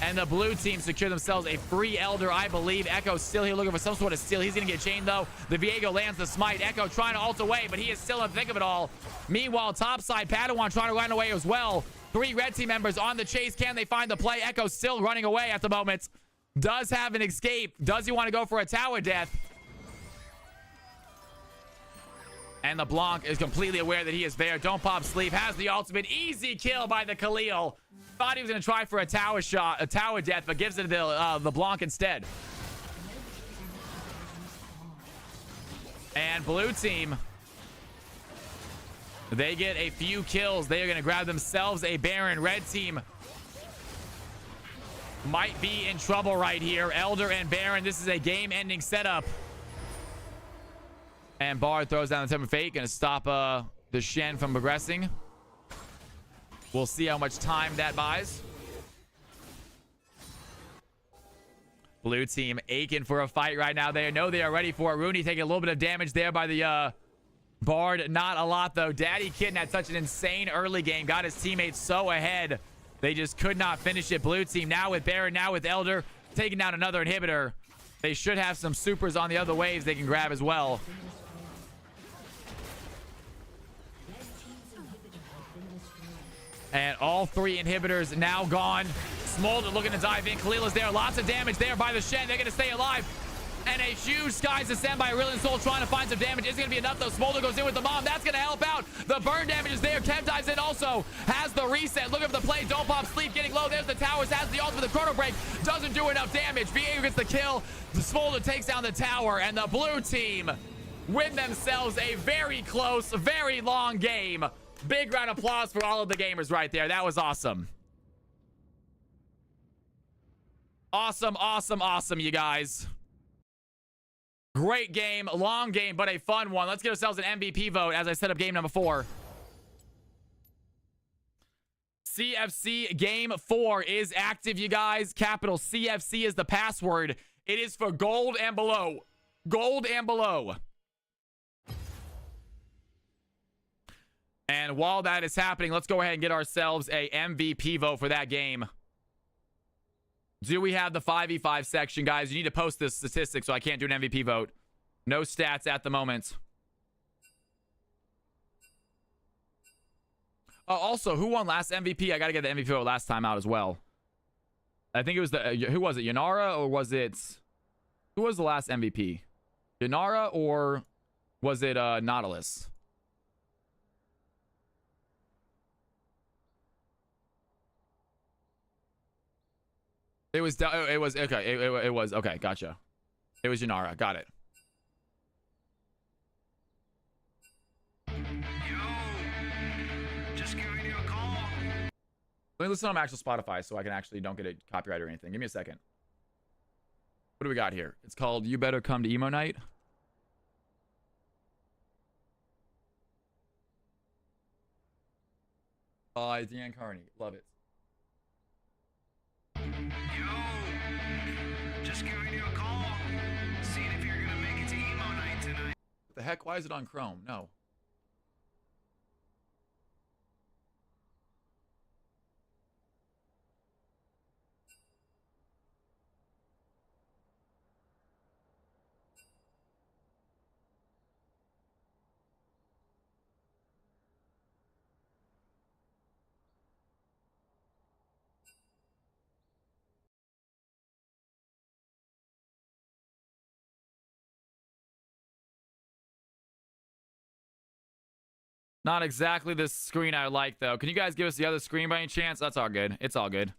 And the blue team secure themselves a free Elder, I believe. Echo's still here looking for some sort of steal. He's gonna get chained, though. The Viego lands the smite. Echo trying to ult away, but he is still in the thick of it all. Meanwhile, topside, Padawan trying to run away as well. 3 red team members on the chase. Can they find the play? Echo still running away at the moment. Does have an escape. Does he want to go for a tower death? And the Blanc is completely aware that he is there. Don't pop sleep. Has the ultimate. Easy kill by the Khalil. Thought he was going to try for a tower shot, a tower death, but gives it to the Blanc instead. And blue team, they get a few kills. They are going to grab themselves a Baron. Red team might be in trouble right here. Elder and Baron. This is a game-ending setup. And Bard throws down the Temper Fate. Going to stop the Shen from progressing. We'll see how much time that buys. Blue team aching for a fight right now. They know they are ready for it. Rooney taking a little bit of damage there by the Bard. Not a lot, though. Daddy Kitten had such an insane early game. Got his teammates so ahead. They just could not finish it. Blue team now with Baron, now with Elder. Taking down another inhibitor. They should have some supers on the other waves they can grab as well. And all 3 inhibitors now gone. Smolder looking to dive in. Khalil is there. Lots of damage there by the Shen. They're going to stay alive. And a huge Skies Ascend by Aurelion Sol trying to find some damage. Isn't going to be enough, though. Smolder goes in with the bomb. That's going to help out. The burn damage is there. Kev dives in also. Has the reset. Looking for the play. Don't pop sleep. Getting low. There's the towers. Has the ult for the chrono break. Doesn't do enough damage. Viego gets the kill. The Smolder takes down the tower. And the blue team win themselves a very close, very long game. Big round of applause for all of the gamers right there. That was awesome. Awesome, awesome, awesome, you guys. Great game, long game, but a fun one. Let's get ourselves an MVP vote as I set up game number 4. CFC game 4 is active, you guys. Capital CFC is the password. It is for gold and below. Gold and below. And while that is happening, let's go ahead and get ourselves a MVP vote for that game. Do we have the 5v5 section, guys? You need to post this statistic so I can't do an MVP vote. No stats at the moment. Also, who won last MVP? I got to get the MVP vote last time out as well. I think it was the... who was it? Yanara or was it... who was the last MVP? Yanara or was it Nautilus? It was okay. It was okay. Gotcha. It was Yanara. Got it. Just giving you a call. Let me listen on my actual Spotify so I can actually don't get a copyright or anything. Give me a second. What do we got here? It's called "You Better Come to Emo Night." By Dan Carney. Love it. Yo, just giving you a call. Seeing if you're The heck? Why is it on Chrome? No. Not exactly the screen I like, though. Can you guys give us the other screen by any chance? That's all good. It's all good.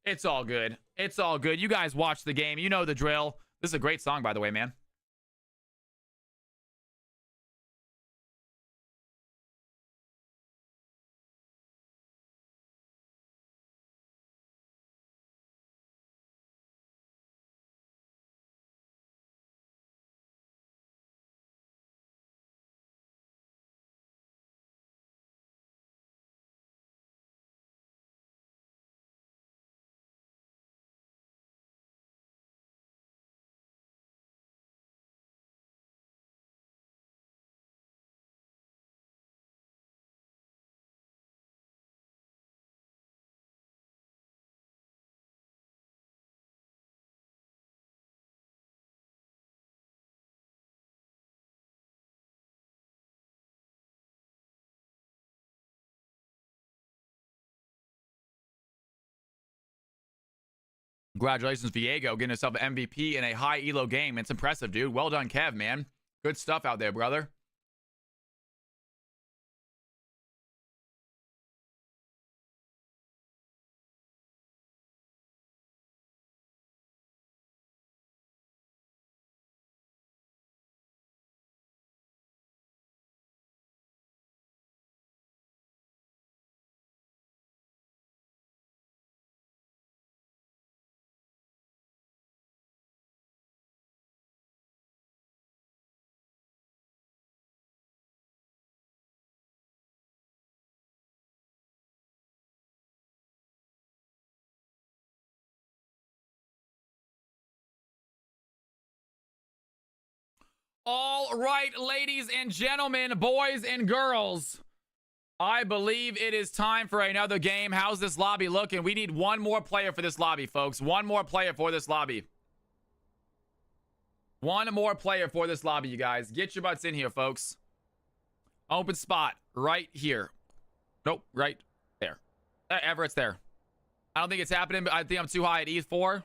It's all good. It's all good. You guys watch the game. You know the drill. This is a great song, by the way, man. Congratulations, Viego, getting yourself an MVP in a high elo game. It's impressive, dude. Well done, Kev, man. Good stuff out there, brother. All right, ladies and gentlemen, boys and girls, I believe it is time for another game. How's this lobby looking? We need one more player for this lobby, folks. One more player for this lobby. One more player for this lobby, you guys. Get your butts in here, folks. Open spot right here. Nope, right there. Everett's there. I don't think it's happening, but I think I'm too high at E4.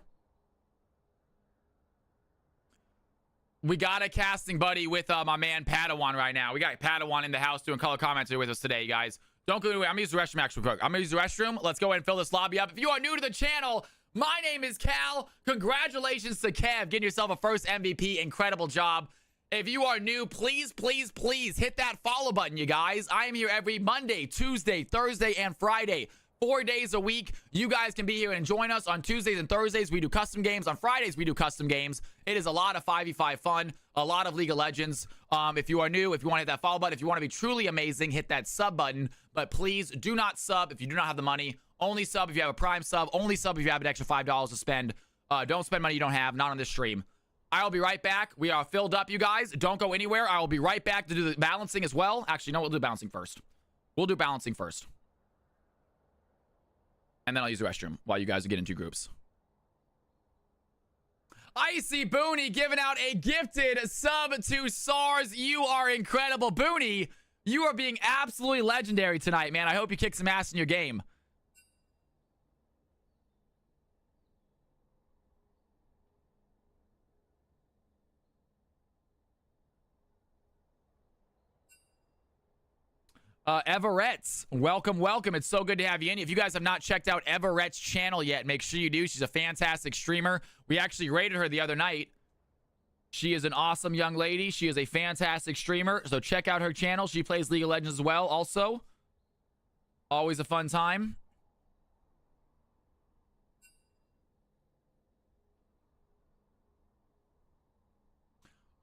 We got a casting buddy with my man Padawan right now. We got Padawan in the house doing color commentary with us today, guys. Don't go anywhere. I'm going to use the restroom actually quick. I'm going to use the restroom. Let's go ahead and fill this lobby up. If you are new to the channel, my name is Cal. Congratulations to Kev. Getting yourself a first MVP. Incredible job. If you are new, please, please, please hit that follow button, you guys. I am here every Monday, Tuesday, Thursday, and Friday. 4 days a week. You guys can be here and join us. On Tuesdays and Thursdays, we do custom games. On Fridays, we do custom games. It is a lot of 5v5 fun, a lot of League of Legends. If you are new, if you want to hit that follow button, if you want to be truly amazing, hit that sub button. But please do not sub if you do not have the money. Only sub if you have a Prime sub. Only sub if you have an extra $5 to spend. Don't spend money you don't have. Not on this stream. I'll be right back. We are filled up, you guys. Don't go anywhere. I will be right back to do the balancing as well. Actually, no, we'll do balancing first. We'll do balancing first. And then I'll use the restroom while you guys get into groups. Icy Booney giving out a gifted sub to SARS. You are incredible. Booney, you are being absolutely legendary tonight, man. I hope you kick some ass in your game. Everett's, welcome, welcome. It's so good to have you in. If you guys have not checked out Everett's channel yet, make sure you do. She's a fantastic streamer. We actually rated her the other night. She is an awesome young lady. She is a fantastic streamer. So check out her channel. She plays League of Legends as well also. Always a fun time.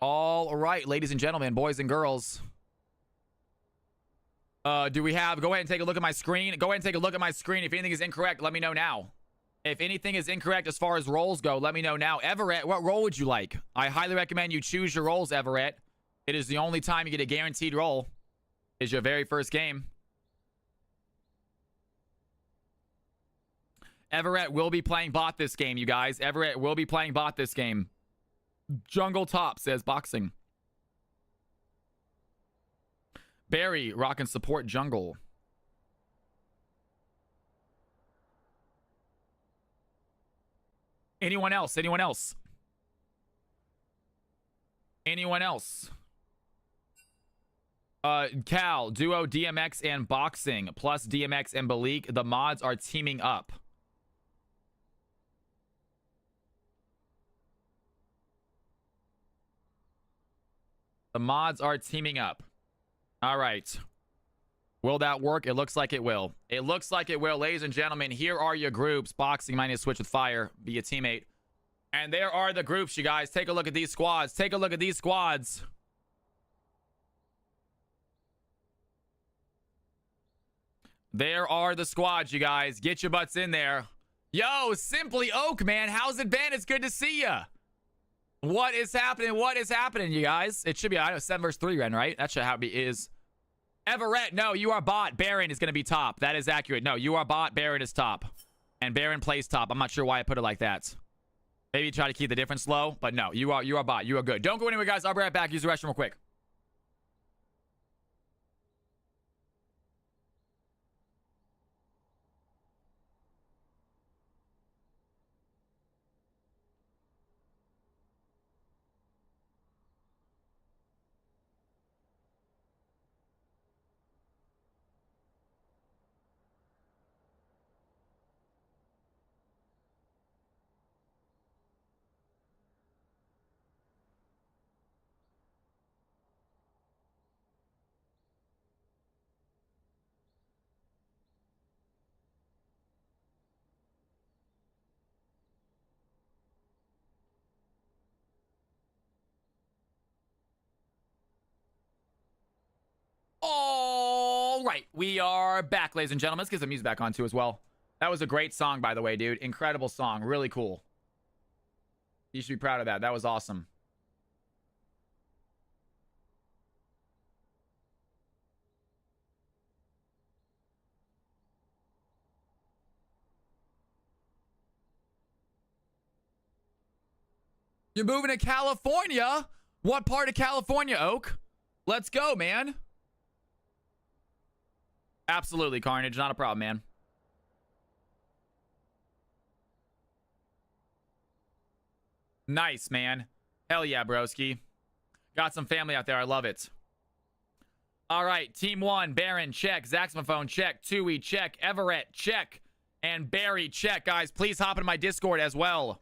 All right, ladies and gentlemen, boys and girls. Do we have... Go ahead and take a look at my screen. Go ahead and take a look at my screen. If anything is incorrect, let me know now. If anything is incorrect as far as roles go, let me know now. Everett, what role would you like? I highly recommend you choose your roles, Everett. It is the only time you get a guaranteed role. Is your very first game. Everett will be playing bot this game, you guys. Everett will be playing bot this game. Jungle Top says boxing. Barry, rock and support jungle. Anyone else? Anyone else? Anyone else? Cal, duo, DMX, and boxing, plus DMX and Balik. The mods are teaming up. The mods are teaming up. All right. Will that work? It looks like it will. It looks like it will. Ladies and gentlemen, here are your groups. Boxing might need to switch with fire. Be a teammate. And there are the groups, you guys. Take a look at these squads. Take a look at these squads. There are the squads, you guys. Get your butts in there. Yo, Simply Oak, man. How's it been? It's good to see ya. What is happening? What is happening, you guys? It should be, I know, 7 versus 3 Ren, right? That should how it is. Everett, no, you are bot. Baron is going to be top. That is accurate. No, you are bot. Baron is top. And Baron plays top. I'm not sure why I put it like that. Maybe try to keep the difference low, but no, you are bot. You are good. Don't go anywhere, guys. I'll be right back. Use the restroom real quick. All right, we are back, ladies and gentlemen. Let's get some music back on too as well. That was a great song, by the way, dude. Incredible song. Really cool. You should be proud of that. That was awesome. You're moving to California? What part of California, Oak? Let's go, man. Absolutely, Carnage. Not a problem, man. Nice, man. Hell yeah, broski. Got some family out there. I love it. All right. Team 1, Baron, check. Zaxmophone, check. Tui, check. Everett, check. And Barry, check. Guys, please hop into my Discord as well.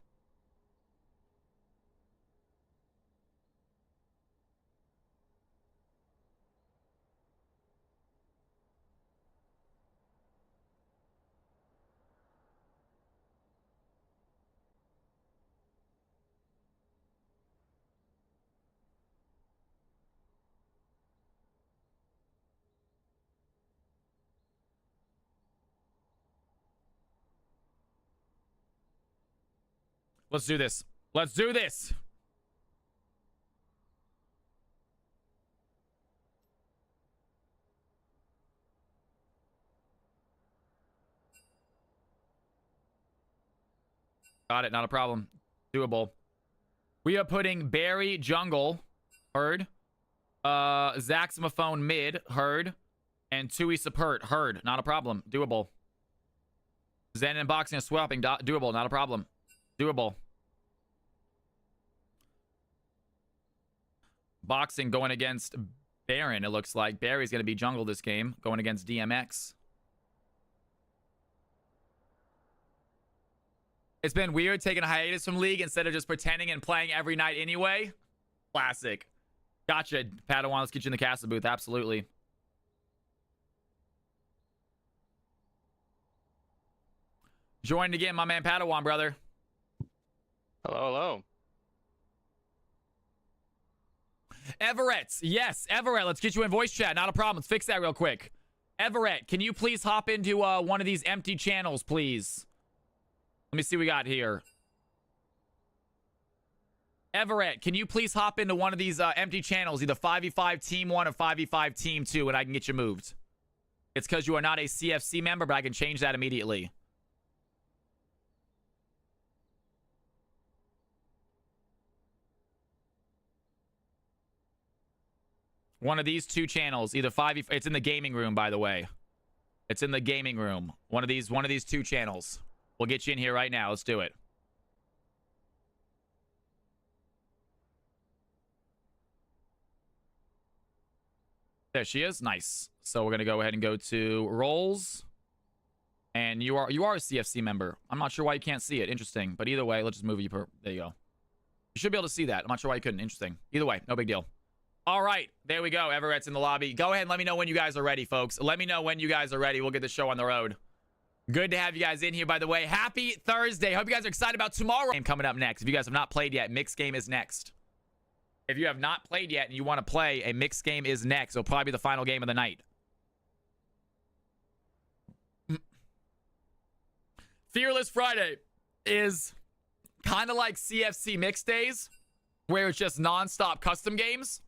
Let's do this. Let's do this. Got it. Not a problem. Doable. We are putting Barry jungle. Heard. Zaxmophone mid. Heard. And Tui support. Heard. Not a problem. Doable. Zen and boxing and swapping. Doable. Not a problem. Doable. Boxing going against Baron, it looks like. Barry's going to be jungle this game, going against DMX. It's been weird taking a hiatus from League instead of just pretending and playing every night anyway. Classic. Gotcha, Padawan. Let's get you in the castle booth. Absolutely. Joined again, my man Padawan, brother. Hello, hello. Everett, yes, Everett, let's get you in voice chat. Not a problem. Let's fix that real quick. Everett, can you please hop into one of these empty channels, please? Let me see what we got here. Everett, can you please hop into one of these empty channels, either 5v5 Team 1 or 5v5 Team 2, and I can get you moved. It's because you are not a CFC member, but I can change that immediately. One of these two channels, either 5v5. It's in the gaming room, by the way. It's in the gaming room. One of these two channels. We'll get you in here right now. Let's do it. There she is. Nice. So we're gonna go ahead and go to roles. And you are a CFC member. I'm not sure why you can't see it. Interesting. But either way, let's just move you there you go. You should be able to see that. I'm not sure why you couldn't. Interesting. Either way, no big deal. All right, there we go. Everett's in the lobby. Go ahead and let me know when you guys are ready, folks. Let me know when you guys are ready. We'll get the show on the road. Good to have you guys in here, by the way. Happy Thursday. Hope you guys are excited about tomorrow. Game coming up next. If you guys have not played yet, mixed game is next. If you have not played yet and you want to play, a mixed game is next. It'll probably be the final game of the night. Fearless Friday is kind of like CFC mixed days, where it's just non-stop custom games.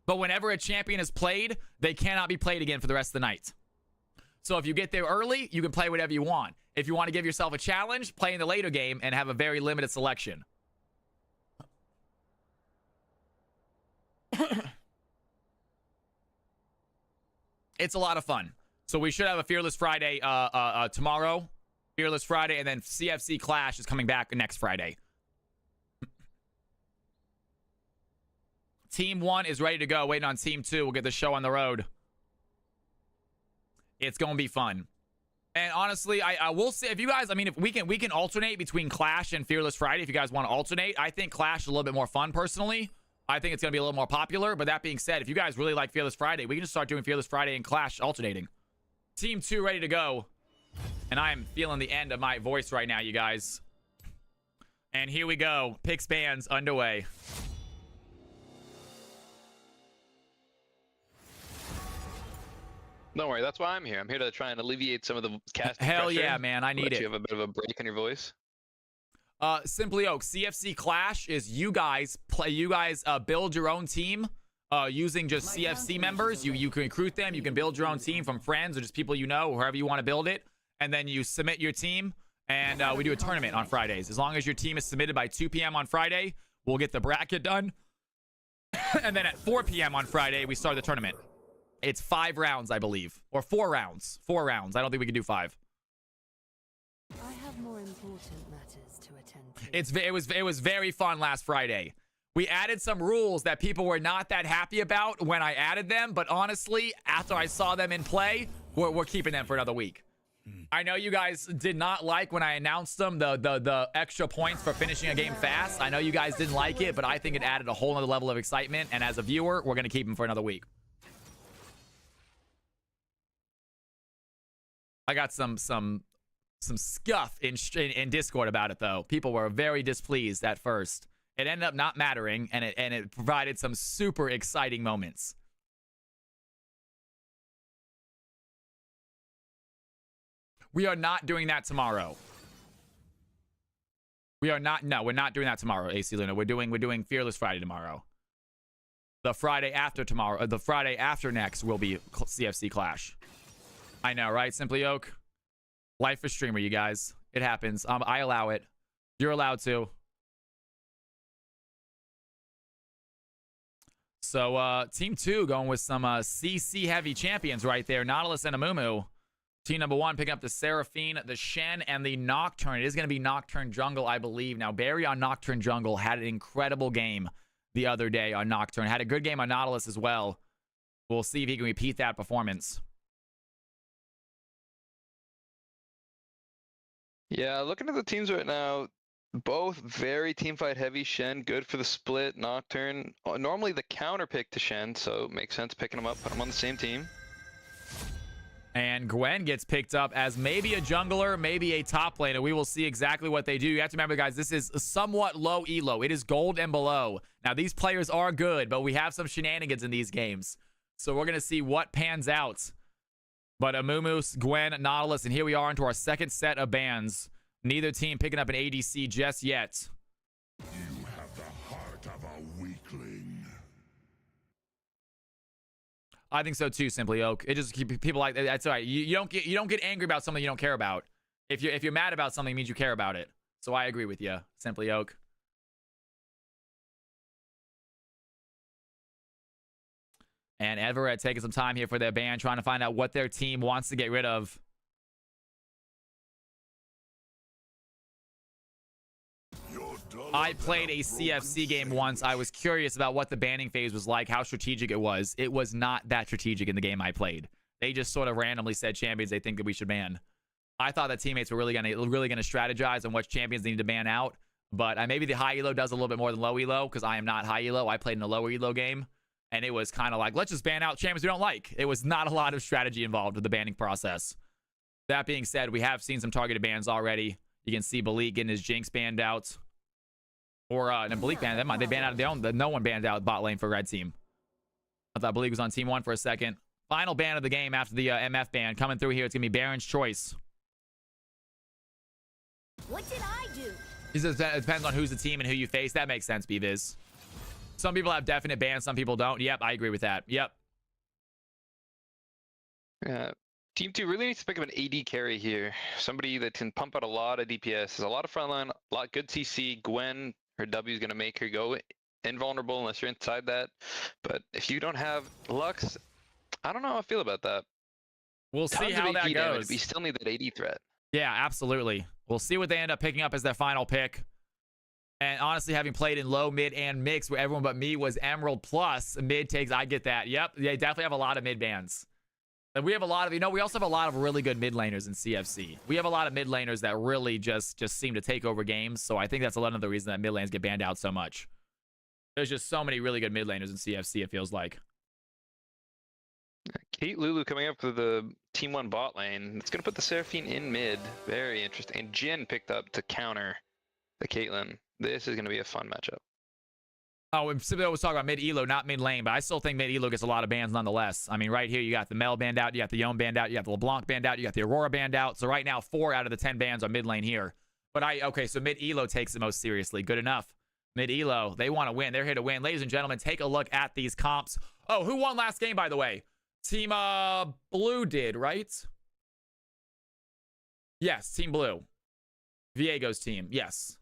But whenever a champion is played, they cannot be played again for the rest of the night. So if you get there early, you can play whatever you want. If you want to give yourself a challenge, play in the later game and have a very limited selection. It's a lot of fun. So we should have a Fearless Friday tomorrow. Fearless Friday, and then CFC Clash is coming back next Friday. Team 1 is ready to go. Waiting on Team 2. We'll get the show on the road. It's going to be fun. And honestly, I will say, if you guys, I mean, if we can alternate between Clash and Fearless Friday, if you guys want to alternate. I think Clash is a little bit more fun, personally. I think it's going to be a little more popular. But that being said, if you guys really like Fearless Friday, we can just start doing Fearless Friday and Clash alternating. Team 2 ready to go. And I am feeling the end of my voice right now, you guys. And here we go. Picks bands underway. Don't worry, that's why I'm here. I'm here to try and alleviate some of the casting Hell pressure. yeah, man. I need it. You have a bit of a break in your voice. Simply Oak, CFC Clash is you guys build your own team using just CFC members. You can recruit them. You can build your own team from friends or just people you know, wherever you want to build it. And then you submit your team, and we do a tournament on Fridays. As long as your team is submitted by 2 p.m. on Friday, we'll get the bracket done. And then at 4 p.m. on Friday, we start the tournament. It's 5 rounds, I believe. Or 4 rounds. 4 rounds. I don't think we can do 5. I have more important matters to attend to. It was very fun last Friday. We added some rules that people were not that happy about when I added them, but honestly, after I saw them in play, we're keeping them for another week. I know you guys did not like when I announced them, the extra points for finishing a game fast. I know you guys didn't like it, but I think it added a whole other level of excitement, and as a viewer, we're going to keep them for another week. I got some scuff in Discord about it, though. People were very displeased at first. It ended up not mattering, and it provided some super exciting moments. We are not doing that tomorrow. We're not doing that tomorrow, AC Luna. We're doing Fearless Friday tomorrow. The Friday after tomorrow, the Friday after next will be CFC Clash. I know, right? Simply Oak. Life for streamer, you guys. It happens. I allow it. You're allowed to. So, Team 2 going with some CC heavy champions right there. Nautilus and Amumu. Team number 1 picking up the Seraphine, the Shen, and the Nocturne. It is going to be Nocturne Jungle, I believe. Now, Barry on Nocturne Jungle had an incredible game the other day on Nocturne. Had a good game on Nautilus as well. We'll see if he can repeat that performance. Yeah, looking at the teams right now, both very teamfight heavy. Shen, good for the split. Nocturne, normally the counter pick to Shen, so it makes sense picking them up, put them on the same team. And Gwen gets picked up as maybe a jungler, maybe a top laner. We will see exactly what they do. You have to remember, guys, this is somewhat low elo. It is gold and below. Now, these players are good, but we have some shenanigans in these games. So we're going to see what pans out. But Amumu, Gwen, Nautilus, and here we are into our second set of bans. Neither team picking up an ADC just yet. You have the heart of a weakling. I think so too, Simply Oak. It just people like that's all right. You don't get angry about something you don't care about. If you're mad about something, it means you care about it. So I agree with you, Simply Oak. And Everett taking some time here for their ban, trying to find out what their team wants to get rid of. I played a CFC game once. I was curious about what the banning phase was like, how strategic it was. It was not that strategic in the game I played. They just sort of randomly said champions they think that we should ban. I thought that teammates were really gonna strategize on which champions they need to ban out. But maybe the high elo does a little bit more than low elo, because I am not high elo. I played in a lower elo game. And it was kind of like, let's just ban out champions we don't like. It was not a lot of strategy involved with the banning process. That being said, we have seen some targeted bans already. You can see Balik getting his Jinx banned out. Or, no, Balik banned. Never mind. They banned out their own. No one banned out bot lane for red team. I thought Balik was on team 1 for a second. Final ban of the game after the MF ban. Coming through here, it's going to be Baron's choice. What did I do? It depends on who's the team and who you face. That makes sense, B-Viz. Some people have definite bans, some people don't. Yep, I agree with that. Yep. Team 2 really needs to pick up an AD carry here. Somebody that can pump out a lot of DPS. There's a lot of frontline, a lot of good CC. Gwen, her W is going to make her go invulnerable unless you're inside that. But if you don't have Lux, I don't know how I feel about that. We'll see how that goes. We still need that AD threat. Yeah, absolutely. We'll see what they end up picking up as their final pick. And honestly, having played in low, mid, and mix, where everyone but me was Emerald plus mid takes, I get that. Yep, they definitely have a lot of mid bans. And we have a lot of, we also have a lot of really good mid laners in CFC. We have a lot of mid laners that really just seem to take over games. So I think that's a lot of the reason that mid lanes get banned out so much. There's just so many really good mid laners in CFC, it feels like. Kate Lulu coming up for the Team 1 bot lane. It's going to put the Seraphine in mid. Very interesting. And Jin picked up to counter the Caitlyn. This is going to be a fun matchup. Oh, and Sibyl was talking about mid elo, not mid lane, but I still think mid elo gets a lot of bans nonetheless. I mean, right here, you got the Mel banned out, you got the Yone banned out, you got the LeBlanc banned out, you got the Aurora banned out. So right now, 4 out of the 10 bans are mid lane here. But okay, so mid elo takes it most seriously. Good enough. Mid elo, they want to win. They're here to win. Ladies and gentlemen, take a look at these comps. Oh, who won last game, by the way? Team Blue did, right? Yes, Team Blue. Viego's team, yes.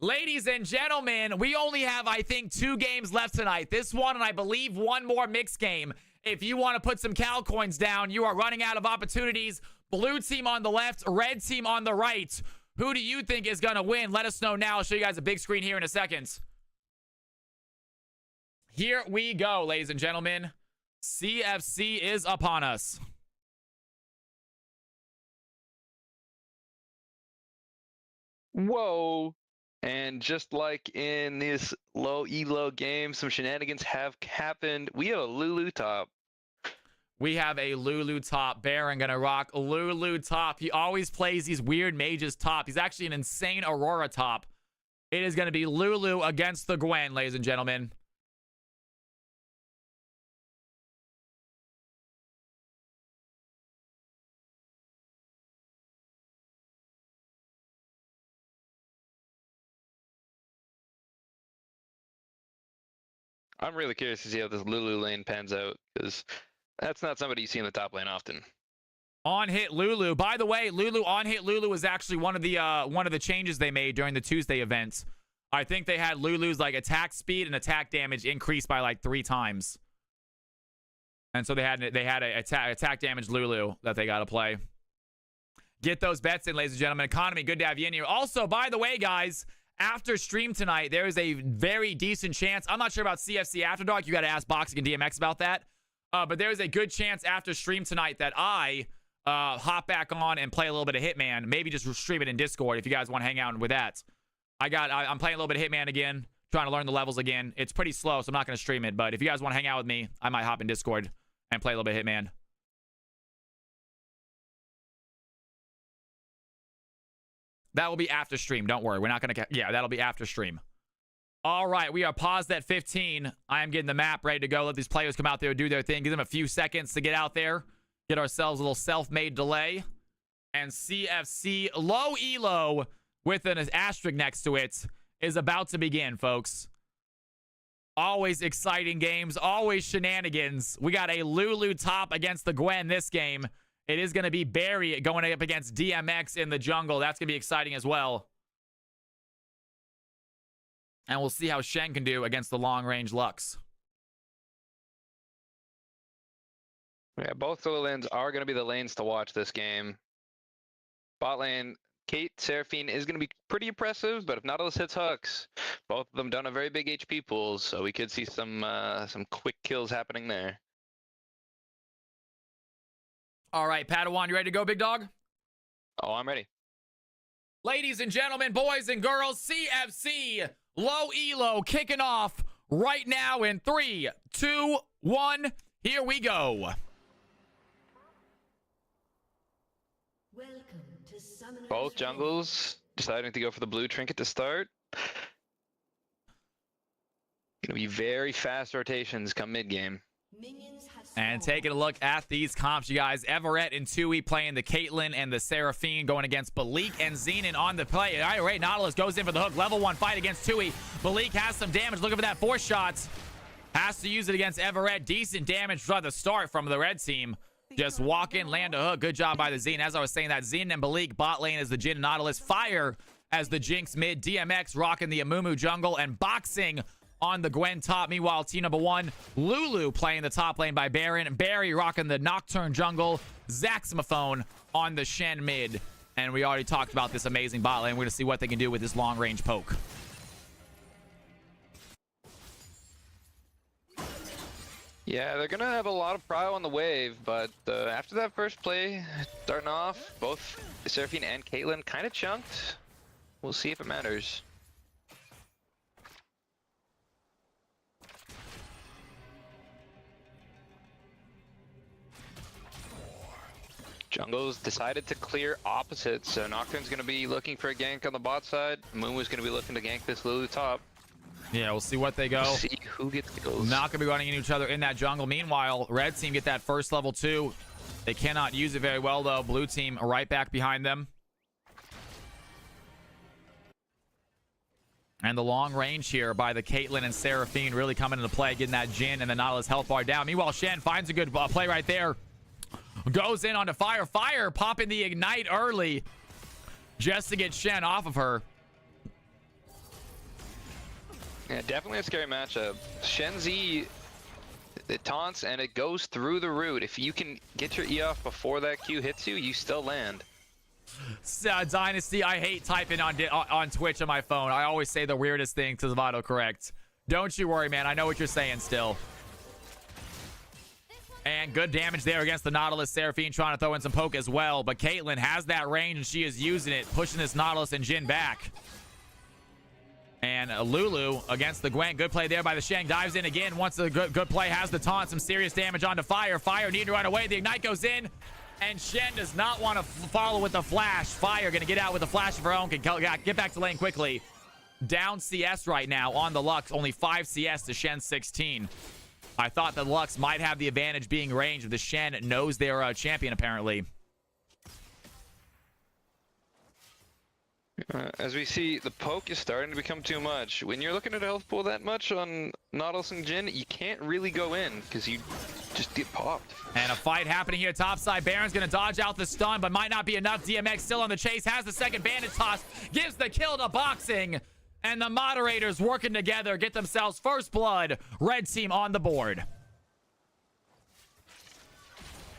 Ladies and gentlemen, we only have, I think, 2 games left tonight. This one, and I believe 1 more mixed game. If you want to put some Cal coins down, you are running out of opportunities. Blue team on the left, red team on the right. Who do you think is going to win? Let us know now. I'll show you guys a big screen here in a second. Here we go, ladies and gentlemen. CFC is upon us. Whoa. And just like in this low elo game, some shenanigans have happened. We have a Lulu top. We have a Lulu top. Baron gonna rock Lulu top. He always plays these weird mages top. He's actually an insane Aurora top. It is gonna be Lulu against the Gwen, ladies and gentlemen. I'm really curious to see how this Lulu lane pans out, because that's not somebody you see in the top lane often. On hit Lulu. By the way, Lulu on hit Lulu is actually one of the changes they made during the Tuesday event. I think they had Lulu's like attack speed and attack damage increased by like 3 times. And so they had a attack damage Lulu that they got to play. Get those bets in, ladies and gentlemen. Economy, good to have you in here. Also, by the way, guys, after stream tonight, there is a very decent chance. I'm not sure about CFC After Dark. You got to ask Boxic and DMX about that. But there is a good chance after stream tonight that I hop back on and play a little bit of Hitman. Maybe just stream it in Discord if you guys want to hang out with that. I'm playing a little bit of Hitman again, trying to learn the levels again. It's pretty slow, so I'm not going to stream it. But if you guys want to hang out with me, I might hop in Discord and play a little bit of Hitman. That will be after stream. Don't worry. We're not going to... Yeah, that'll be after stream. All right. We are paused at 15. I am getting the map ready to go. Let these players come out there and do their thing. Give them a few seconds to get out there. Get ourselves a little self-made delay. And CFC low elo with an asterisk next to it is about to begin, folks. Always exciting games. Always shenanigans. We got a Lulu top against the Gwen this game. It is going to be Barry going up against DMX in the jungle. That's going to be exciting as well. And we'll see how Shen can do against the long-range Lux. Yeah, both solo lanes are going to be the lanes to watch this game. Bot lane, Kate Seraphine is going to be pretty impressive, but if Nautilus hits hooks, both of them don't have very big HP pools, so we could see some quick kills happening there. All right, Padawan, you ready to go, big dog? Oh, I'm ready. Ladies and gentlemen, boys and girls, CFC low elo kicking off right now in 3, 2, 1. Here we go. Welcome to Summoner's Both Rift. jungles deciding to go for the blue trinket to start. Gonna be very fast rotations come mid-game. Minions have And spawned. taking a look at these comps, you guys. Everett and Tui playing the Caitlyn and the Seraphine, going against Balik and Xenon on the play. All right, Nautilus goes in for the hook. Level 1 fight against Tui. Balik has some damage. Looking for that 4 shots. Has to use it against Everett. Decent damage from the start from the red team. Just walk in, land a hook. Good job by the Xenon. As I was saying, that Xenon and Balik bot lane as the Jin and Nautilus. Fire as the Jinx mid. DMX rocking the Amumu jungle and boxing on the Gwen top. Meanwhile, team number 1, Lulu playing the top lane by Baron. Barry rocking the Nocturne jungle. Zaxmophone on the Shen mid. And we already talked about this amazing bot lane. We're going to see what they can do with this long-range poke. Yeah, they're gonna have a lot of prio on the wave, but after that first play, starting off, both Seraphine and Caitlyn kind of chunked. We'll see if it matters. Jungle's decided to clear opposites, so Nocturne's gonna be looking for a gank on the bot side. Moon's gonna be looking to gank this Lulu top. Yeah, we'll see what they go. See who gets kills. Not going to be running into each other in that jungle. Meanwhile, red team get that first level 2. They cannot use it very well, though. Blue team right back behind them. And the long range here by the Caitlyn and Seraphine really coming into play, getting that Jin and the Nautilus health bar down. Meanwhile, Shen finds a good play right there. Goes in onto Fire. Fire popping the ignite early just to get Shen off of her. Yeah, definitely a scary matchup. Shenzi, it taunts and it goes through the root. If you can get your E off before that Q hits you, you still land. Dynasty, I hate typing on Twitch on my phone. I always say the weirdest thing to the autocorrect. Don't you worry, man. I know what you're saying still. And good damage there against the Nautilus. Seraphine trying to throw in some poke as well. But Caitlyn has that range and she is using it, pushing this Nautilus and Jin back. And Lulu against the Gwen. Good play there by the Shang. Dives in again. Once the good play has the taunt. Some serious damage onto Fire. Fire need to run away. The ignite goes in. And Shen does not want to follow with the flash. Fire going to get out with a flash of her own. Can get back to lane quickly. Down CS right now on the Lux. Only 5 CS to Shen's 16. I thought the Lux might have the advantage being ranged. The Shen knows their champion apparently. As we see, the poke is starting to become too much. When you're looking at a health pool that much on Nautilus and Jin, you can't really go in because you just get popped. And a fight happening here topside. Baron's going to dodge out the stun, but might not be enough. DMX still on the chase, has the second bandage toss, gives the kill to Boxing. And the moderators working together get themselves first blood. Red team on the board.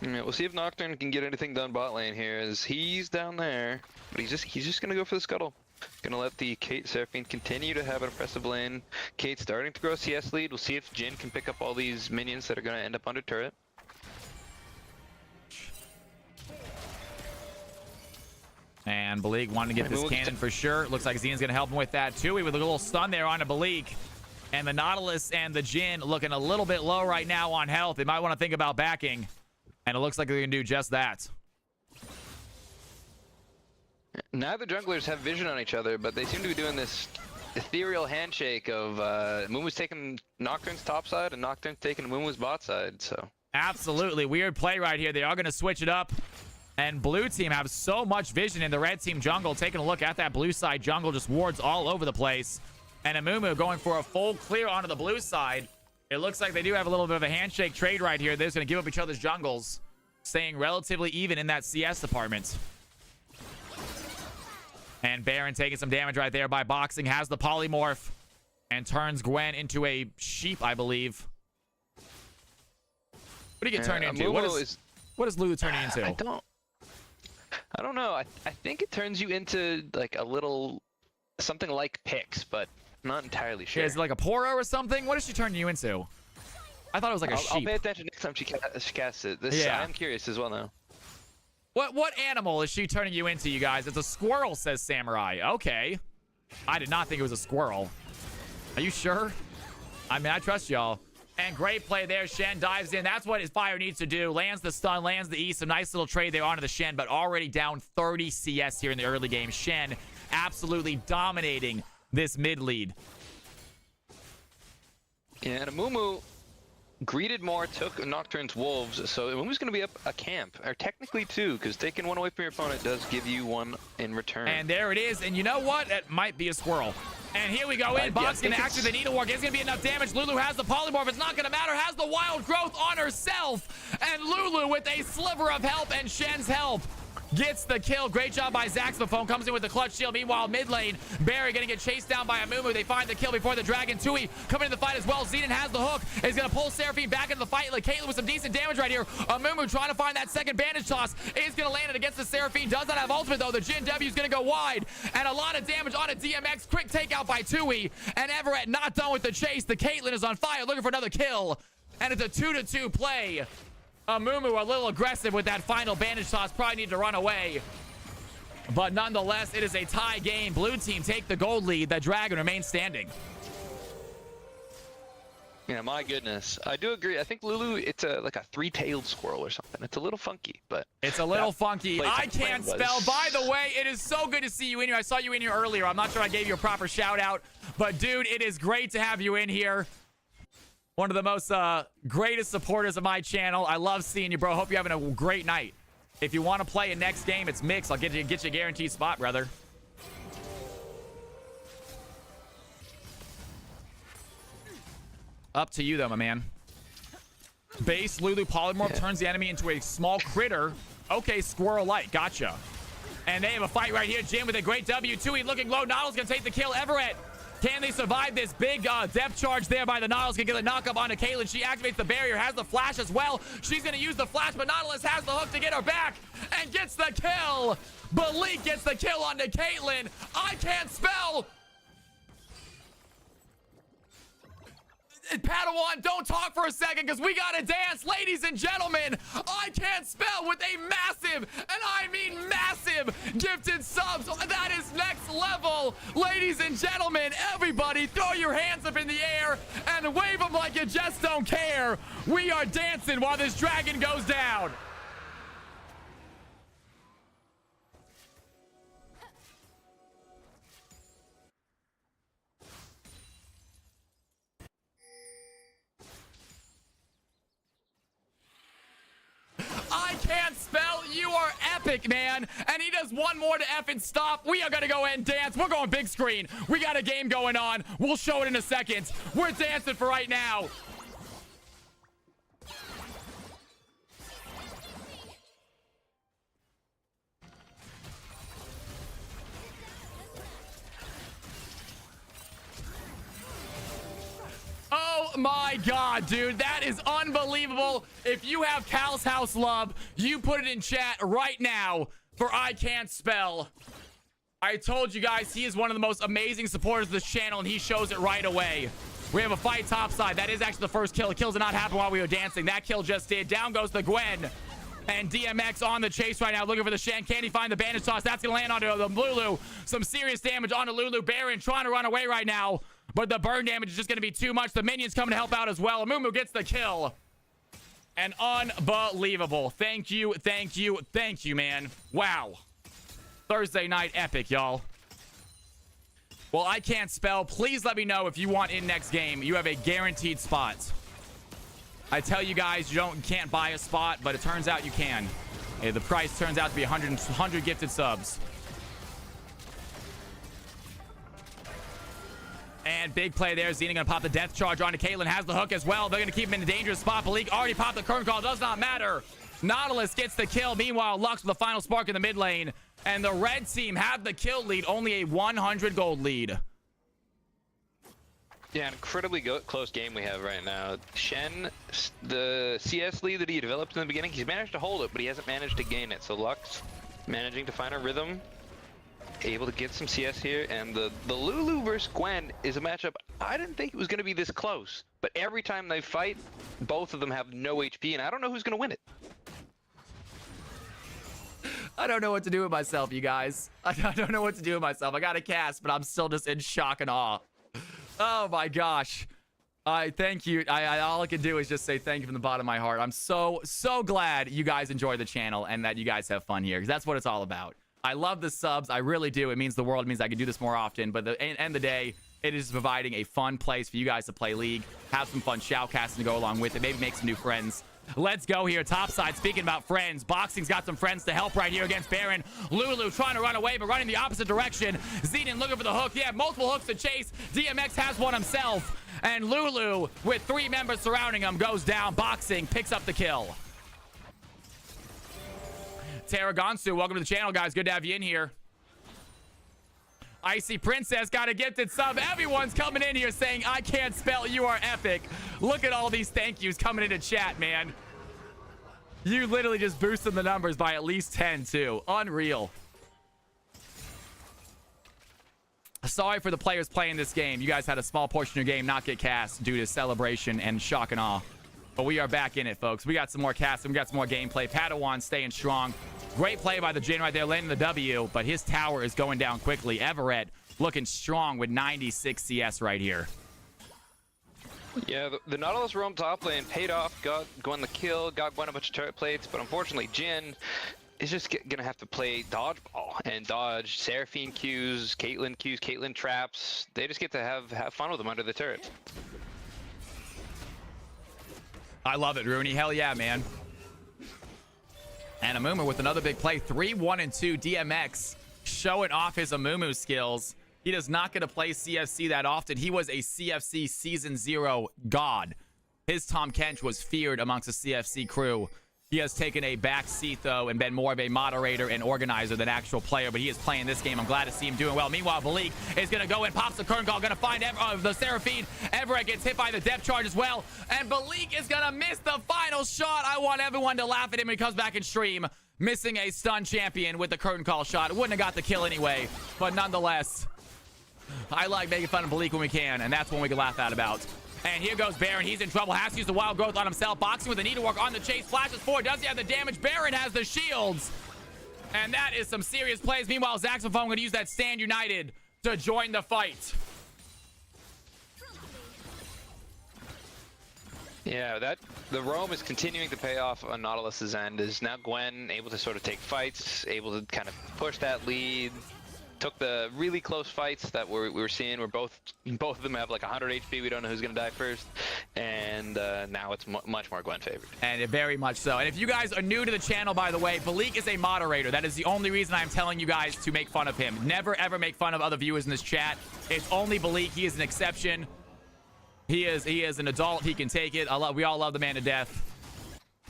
Yeah, we'll see if Nocturne can get anything done bot lane here, as he's down there, but he's just gonna go for the scuttle. Gonna let the Kate Seraphine continue to have an impressive lane. Kate's starting to grow CS lead. We'll see if Jin can pick up all these minions that are gonna end up under turret. And Balik wanting to get this cannon for sure. Looks like Xenon's gonna help him with that too. With a little stun there onto Balik. And the Nautilus and the Jin looking a little bit low right now on health. They might want to think about backing. And it looks like they're going to do just that. Neither junglers have vision on each other, but they seem to be doing this ethereal handshake of Moomoo's taking Nocturne's top side and Nocturne's taking Moomoo's bot side, so. Absolutely. Weird play right here. They are going to switch it up. And blue team have so much vision in the red team jungle. Taking a look at that blue side jungle, just wards all over the place. And Amumu going for a full clear onto the blue side. It looks like they do have a little bit of a handshake trade right here. They're just going to give up each other's jungles, staying relatively even in that CS department. And Baron taking some damage right there by boxing. Has the polymorph and turns Gwen into a sheep, I believe. What do you get turned into? What is Lulu turning into? I don't know. I think it turns you into like a little something like Pix, but I'm not entirely sure. Yeah, is it like a Poro or something? What does she turn you into? I thought it was like a sheep. I'll pay attention next time she casts it. I'm curious as well now. What animal is she turning you into, you guys? It's a squirrel, says Samurai. Okay. I did not think it was a squirrel. Are you sure? I mean, I trust y'all. And great play there. Shen dives in. That's what his Fire needs to do. Lands the stun, lands the E. Some nice little trade there onto the Shen, but already down 30 CS here in the early game. Shen absolutely dominating this mid lead. Yeah, and Amumu greeted more, took Nocturne's Wolves, so Amumu's going to be up a camp, or technically two, because taking one away from your opponent does give you one in return. And there it is. And you know what? It might be a squirrel. And here we go in. Bot's going to activate the Needle Work. It's going to be enough damage. Lulu has the polymorph. It's not going to matter. Has the wild growth on herself. And Lulu with a sliver of help and Shen's help gets the kill. Great job by Zaxophone. Comes in with the clutch shield. Meanwhile, mid lane, Barry going to get chased down by Amumu. They find the kill before the dragon. Tui coming in the fight as well. Zenon has the hook. Is going to pull Seraphine back into the fight. Like Caitlyn with some decent damage right here. Amumu trying to find that second bandage toss. Is going to land it against the Seraphine. Does not have ultimate though. The Jin W is going to go wide. And a lot of damage on a DMX. Quick takeout by Tui. And Everett not done with the chase. The Caitlyn is on fire looking for another kill. And it's a 2-2 play. Amumu a little aggressive with that final bandage toss. Probably need to run away. But nonetheless, it is a tie game. Blue team take the gold lead. The dragon remains standing. Yeah, my goodness. I do agree. I think Lulu, it's like a three-tailed squirrel or something. It's a little funky, but... It's a little funky. I can't spell. By the way, it is so good to see you in here. I saw you in here earlier. I'm not sure I gave you a proper shout out. But dude, it is great to have you in here. One of the most greatest supporters of my channel. I love seeing you, bro. Hope you're having a great night. If you want to play a next game, it's mixed. I'll get you a guaranteed spot, brother. Up to you, though, my man. Base Lulu Polymorph turns the enemy into a small critter. Okay, Squirrel-like. Gotcha. And they have a fight right here. Jin with a great W. Tui looking low. Nautilus going to take the kill. Everett. Can they survive this big depth charge there by the Nautilus? Can get a knock up onto Caitlyn. She activates the barrier, has the flash as well. She's going to use the flash, but Nautilus has the hook to get her back and gets the kill. Balik gets the kill onto Caitlyn. I can't spell. Padawan, don't talk for a second because we got to dance. Ladies and gentlemen, I can't spell with a massive, and I mean massive, gifted subs. That is next level. Ladies and gentlemen, everybody throw your hands up in the air and wave them like you just don't care. We are dancing while this dragon goes down. I can't spell. You are epic, man. And he does one more to F and stop. We are going to go ahead and dance. We're going big screen. We got a game going on. We'll show it in a second. We're dancing for right now. Oh my god, dude, that is unbelievable. If you have Cal's House love, you put it in chat right now for I Can't Spell. I told you guys he is one of the most amazing supporters of this channel, and he shows it right away. We have a fight topside. That is actually the first kill. The kills did not happen while we were dancing. That kill just did. Down goes the Gwen. And DMX on the chase right now, looking for the Shen. Can he find the bandage toss? That's going to land onto the Lulu. Some serious damage onto Lulu. Baron trying to run away right now. But the burn damage is just going to be too much. The minions coming to help out as well. Amumu gets the kill. And unbelievable. Thank you, man. Wow. Thursday night epic, y'all. Well, I can't spell. Please let me know if you want in next game. You have a guaranteed spot. I tell you guys, you can't buy a spot, but it turns out you can. The price turns out to be 100 gifted subs. And big play there. Xena gonna pop the death charge onto Caitlyn. Has the hook as well. They're gonna keep him in a dangerous spot. Malik already popped the curtain call. Does not matter. Nautilus gets the kill. Meanwhile, Lux with the final spark in the mid lane. And the red team have the kill lead. Only a 100 gold lead. Yeah, an incredibly close game we have right now. Shen, the CS lead that he developed in the beginning, he's managed to hold it, but he hasn't managed to gain it. So Lux managing to find a rhythm, able to get some CS here, and the Lulu versus Gwen is a matchup I didn't think it was going to be this close. But every time they fight, both of them have no HP, and I don't know who's going to win it. I don't know what to do with myself, you guys. I don't know what to do with myself. I got a cast, but I'm still just in shock and awe. Oh my gosh. Thank you. All I can do is just say thank you from the bottom of my heart. I'm so glad you guys enjoy the channel and that you guys have fun here, because that's what it's all about. I love the subs. I really do. It means the world. It means I can do this more often. But at the end of the day, it is providing a fun place for you guys to play League, have some fun shoutcasting to go along with it, maybe make some new friends. Let's go here. Topside, speaking about friends. Boxing's got some friends to help right here against Baron. Lulu trying to run away, but running the opposite direction. Xenon looking for the hook. Yeah, multiple hooks to chase. DMX has one himself. And Lulu, with 3 members surrounding him, goes down. Boxing picks up the kill. Tarragonsu, welcome to the channel, guys. Good to have you in here. Icy Princess got a gifted sub. Everyone's coming in here saying, I can't spell, you are epic. Look at all these thank yous coming into chat, man. You literally just boosted the numbers by at least 10, too. Unreal. Sorry for the players playing this game. You guys had a small portion of your game not get cast due to celebration and shock and awe. But we are back in it, folks. We got some more casts and we got some more gameplay. Padawan staying strong. Great play by the Jin right there, landing the W, but his tower is going down quickly. Everett looking strong with 96 CS right here. Yeah, the Nautilus roam top lane, paid off, got Gwen the kill, got Gwen a bunch of turret plates, but unfortunately Jin is just gonna have to play dodgeball and dodge Seraphine Qs, Caitlyn traps. They just get to have fun with them under the turret. I love it, Rooney. Hell yeah, man. And Amumu with another big play. 3-1-2 DMX showing off his Amumu skills. He does not get to play CFC that often. He was a CFC Season 0 god. His Tom Kench was feared amongst the CFC crew. He has taken a back seat, though, and been more of a moderator and organizer than actual player, but he is playing this game. I'm glad to see him doing well. Meanwhile, Malik is going to go in, pops the curtain call, going to find the Seraphine. Everett gets hit by the depth charge as well, and Malik is going to miss the final shot. I want everyone to laugh at him when he comes back in stream, missing a stun champion with the curtain call shot. Wouldn't have got the kill anyway, but nonetheless, I like making fun of Malik when we can, and that's when we can laugh at about. And here goes Baron. He's in trouble. Has to use the wild growth on himself. Boxing with the needlework on the chase. Flashes forward. Does he have the damage? Baron has the shields. And that is some serious plays. Meanwhile, Zaxophone going to use that Stand United to join the fight. Yeah, the roam is continuing to pay off on Nautilus's end. Is now Gwen able to sort of take fights, able to kind of push that lead. Took the really close fights that we were seeing where both of them have like 100 HP. We don't know who's going to die first. And now it's much more Gwen favored. And very much so. And if you guys are new to the channel, by the way, Balik is a moderator. That is the only reason I'm telling you guys to make fun of him. Never, ever make fun of other viewers in this chat. It's only Balik. He is an exception. He is an adult. He can take it. We all love the man to death.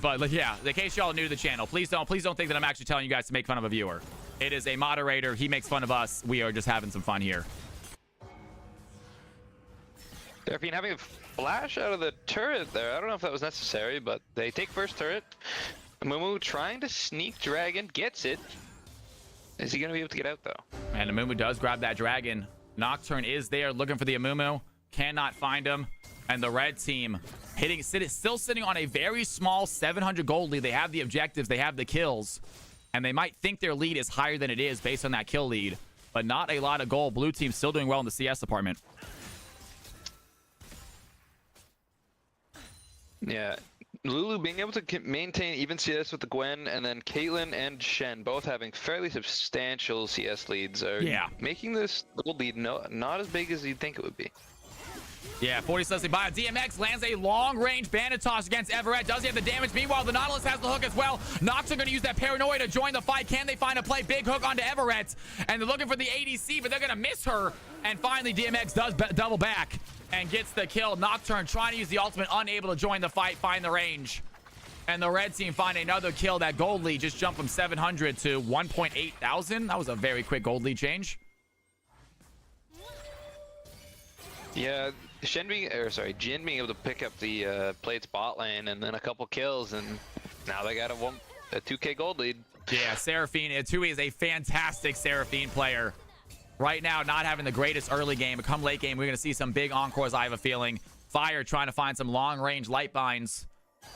But yeah, in case y'all are new to the channel, please don't think that I'm actually telling you guys to make fun of a viewer. It is a moderator. He makes fun of us. We are just having some fun here. Seraphine having a flash out of the turret there. I don't know if that was necessary, but they take first turret. Amumu trying to sneak dragon, gets it. Is he going to be able to get out, though? And Amumu does grab that dragon. Nocturne is there looking for the Amumu. Cannot find him. And the red team still sitting on a very small 700 gold lead. They have the objectives. They have the kills. And they might think their lead is higher than it is based on that kill lead. But not a lot of gold. Blue team still doing well in the CS department. Yeah. Lulu being able to maintain even CS with the Gwen, and then Caitlyn and Shen both having fairly substantial CS leads are making this gold lead not as big as you'd think it would be. Yeah, 40 Leslie by DMX lands a long-range bandit toss against Everett. Does he have the damage? Meanwhile, the Nautilus has the hook as well. Nox are going to use that paranoia to join the fight. Can they find a play? Big hook onto Everett. And they're looking for the ADC, but they're going to miss her. And finally, DMX does double back and gets the kill. Nocturne trying to use the ultimate, unable to join the fight, find the range. And the red team find another kill. That gold lead just jumped from 700 to 1.8 thousand. That was a very quick gold lead change. Yeah, Jin being able to pick up the played spot lane and then a couple kills, and now they got a 2K gold lead. Yeah, Seraphine, Tues is a fantastic Seraphine player. Right now, not having the greatest early game, but come late game, we're going to see some big encores, I have a feeling. Fire trying to find some long-range light binds.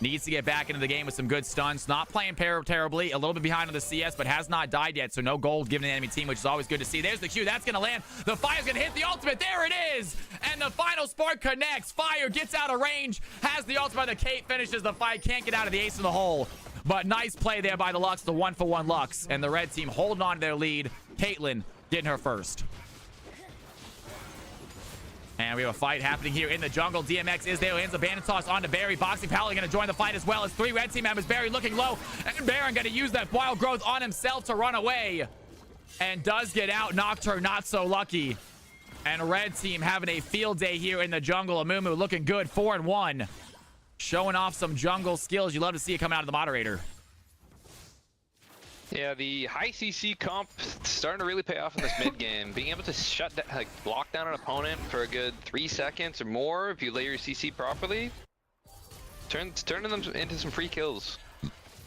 Needs to get back into the game with some good stuns. Not playing terribly. A little bit behind on the CS, but has not died yet, so no gold given to the enemy team, which is always good to see. There's the Q. That's going to land. The Fire's going to hit the ultimate. There it is! And the final spark connects. Fire gets out of range, has the ultimate. The Kate finishes the fight. Can't get out of the ace in the hole. But nice play there by the Lux, the 1-for-1 Lux. And the red team holding on to their lead. Caitlyn getting her first. And we have a fight happening here in the jungle. DMX is there. Lands a bandit toss onto Barry. Boxing Pally going to join the fight as well as 3 red team members. Barry looking low. And Baron going to use that wild growth on himself to run away. And does get out. Nocturne not so lucky. And red team having a field day here in the jungle. Amumu looking good. 4-1. Showing off some jungle skills. You love to see it coming out of the moderator. Yeah, the high CC comp starting to really pay off in this mid game. Being able to shut down, lock down an opponent for a good 3 seconds or more if you lay your CC properly, turning them into some free kills,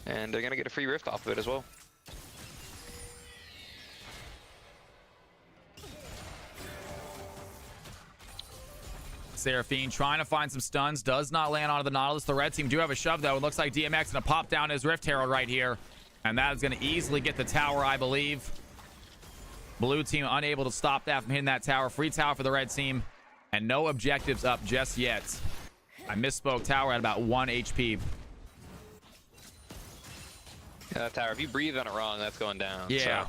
and they're gonna get a free rift off of it as well. Seraphine trying to find some stuns, does not land onto the Nautilus. The red team do have a shove though. It looks like DMX gonna pop down his Rift Herald right here. And that is going to easily get the tower, I believe. Blue team unable to stop that from hitting that tower. Free tower for the red team. And no objectives up just yet. I misspoke. Tower at about 1 HP. Yeah, that tower, if you breathe on it wrong, that's going down. Yeah. So.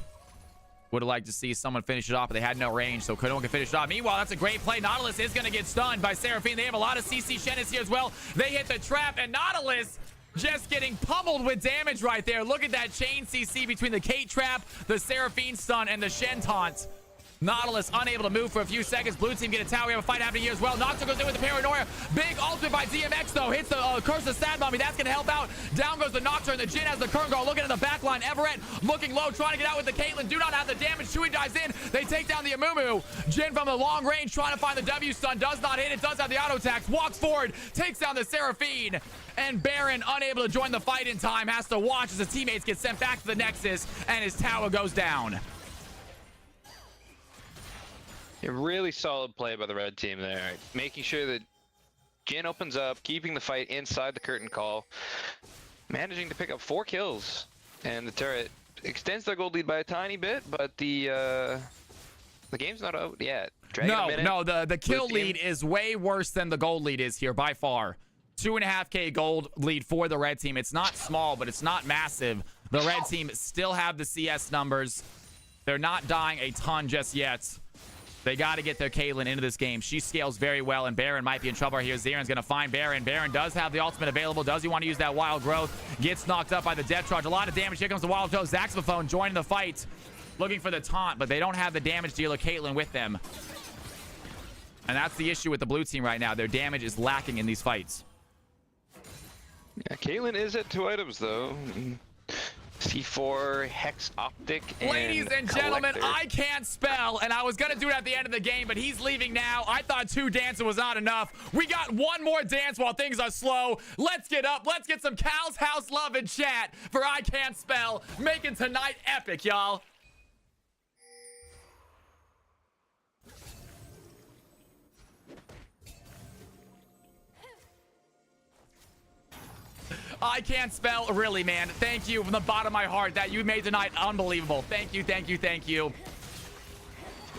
Would have liked to see someone finish it off, but they had no range, so no one could finish it off. Meanwhile, that's a great play. Nautilus is going to get stunned by Seraphine. They have a lot of CC. Shen is here as well. They hit the trap, and Nautilus just getting pummeled with damage right there. Look at that chain CC between the Kate trap, the Seraphine stun, and the Shen taunt. Nautilus unable to move for a few seconds. Blue team get a tower. We have a fight happening here as well. Nocturne goes in with the paranoia. Big ultimate by DMX though. Hits the curse of Sad Mommy. That's going to help out. Down goes the Nocturne. The Jin has the current goal. Looking at the back line. Everett looking low. Trying to get out with the Caitlyn. Do not have the damage. Chewie dives in. They take down the Amumu. Jin from the long range trying to find the W stun. Does not hit it. Does have the auto attacks. Walks forward. Takes down the Seraphine. And Baron unable to join the fight in time. Has to watch as his teammates get sent back to the Nexus. And his tower goes down. A really solid play by the red team there, making sure that Jin opens up, keeping the fight inside the curtain call, managing to pick up 4 kills, and the turret extends their gold lead by a tiny bit, but the game's not out yet. No, the kill lead is way worse than the gold lead is here by far. 2.5K gold lead for the red team. It's not small, but it's not massive. The red team still have the CS numbers. They're not dying a ton just yet. They got to get their Caitlyn into this game. She scales very well, and Baron might be in trouble here. Zeren's going to find Baron. Baron does have the ultimate available. Does he want to use that wild growth? Gets knocked up by the Death Charge. A lot of damage. Here comes the wild growth. Zaxophone joining the fight, looking for the taunt, but they don't have the damage dealer Caitlyn with them. And that's the issue with the blue team right now. Their damage is lacking in these fights. Yeah, Caitlyn is at 2 items, though. C4, Hex Optic, and Ladies and gentlemen, Collector. I can't spell, and I was going to do it at the end of the game, but he's leaving now. I thought 2 dances was not enough. We got 1 more dance while things are slow. Let's get up. Let's get some Cal's House love in chat for I Can't Spell. Making tonight epic, y'all. I can't spell, really, man. Thank you from the bottom of my heart. That you made tonight unbelievable. Thank you, thank you, thank you.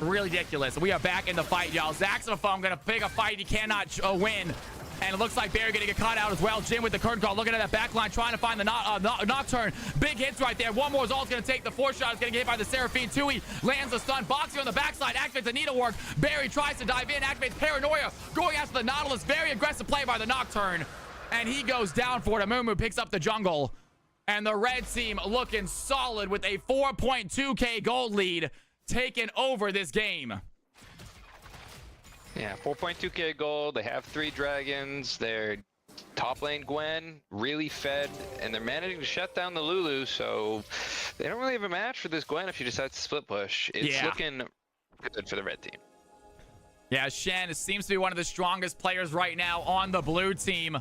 Really ridiculous. We are back in the fight, y'all. Zaxophone gonna pick a fight he cannot win. And it looks like Barry gonna get caught out as well. Jin with the curtain call, looking at that back line, trying to find the Nocturne. Big hits right there. One more is all it's gonna take. The 4-shot is gonna get hit by the Seraphine. Tui lands a stun. Boxing on the backside, activates the needlework. Barry tries to dive in, activates Paranoia, going after the Nautilus. Very aggressive play by the Nocturne. And he goes down for it. Amumu picks up the jungle. And the red team looking solid with a 4.2k gold lead, taking over this game. Yeah, 4.2k gold. They have 3 dragons. Their top lane Gwen really fed, and they're managing to shut down the Lulu. So they don't really have a match for this Gwen if she decides to split push. It's looking good for the red team. Yeah, Shen seems to be one of the strongest players right now on the blue team.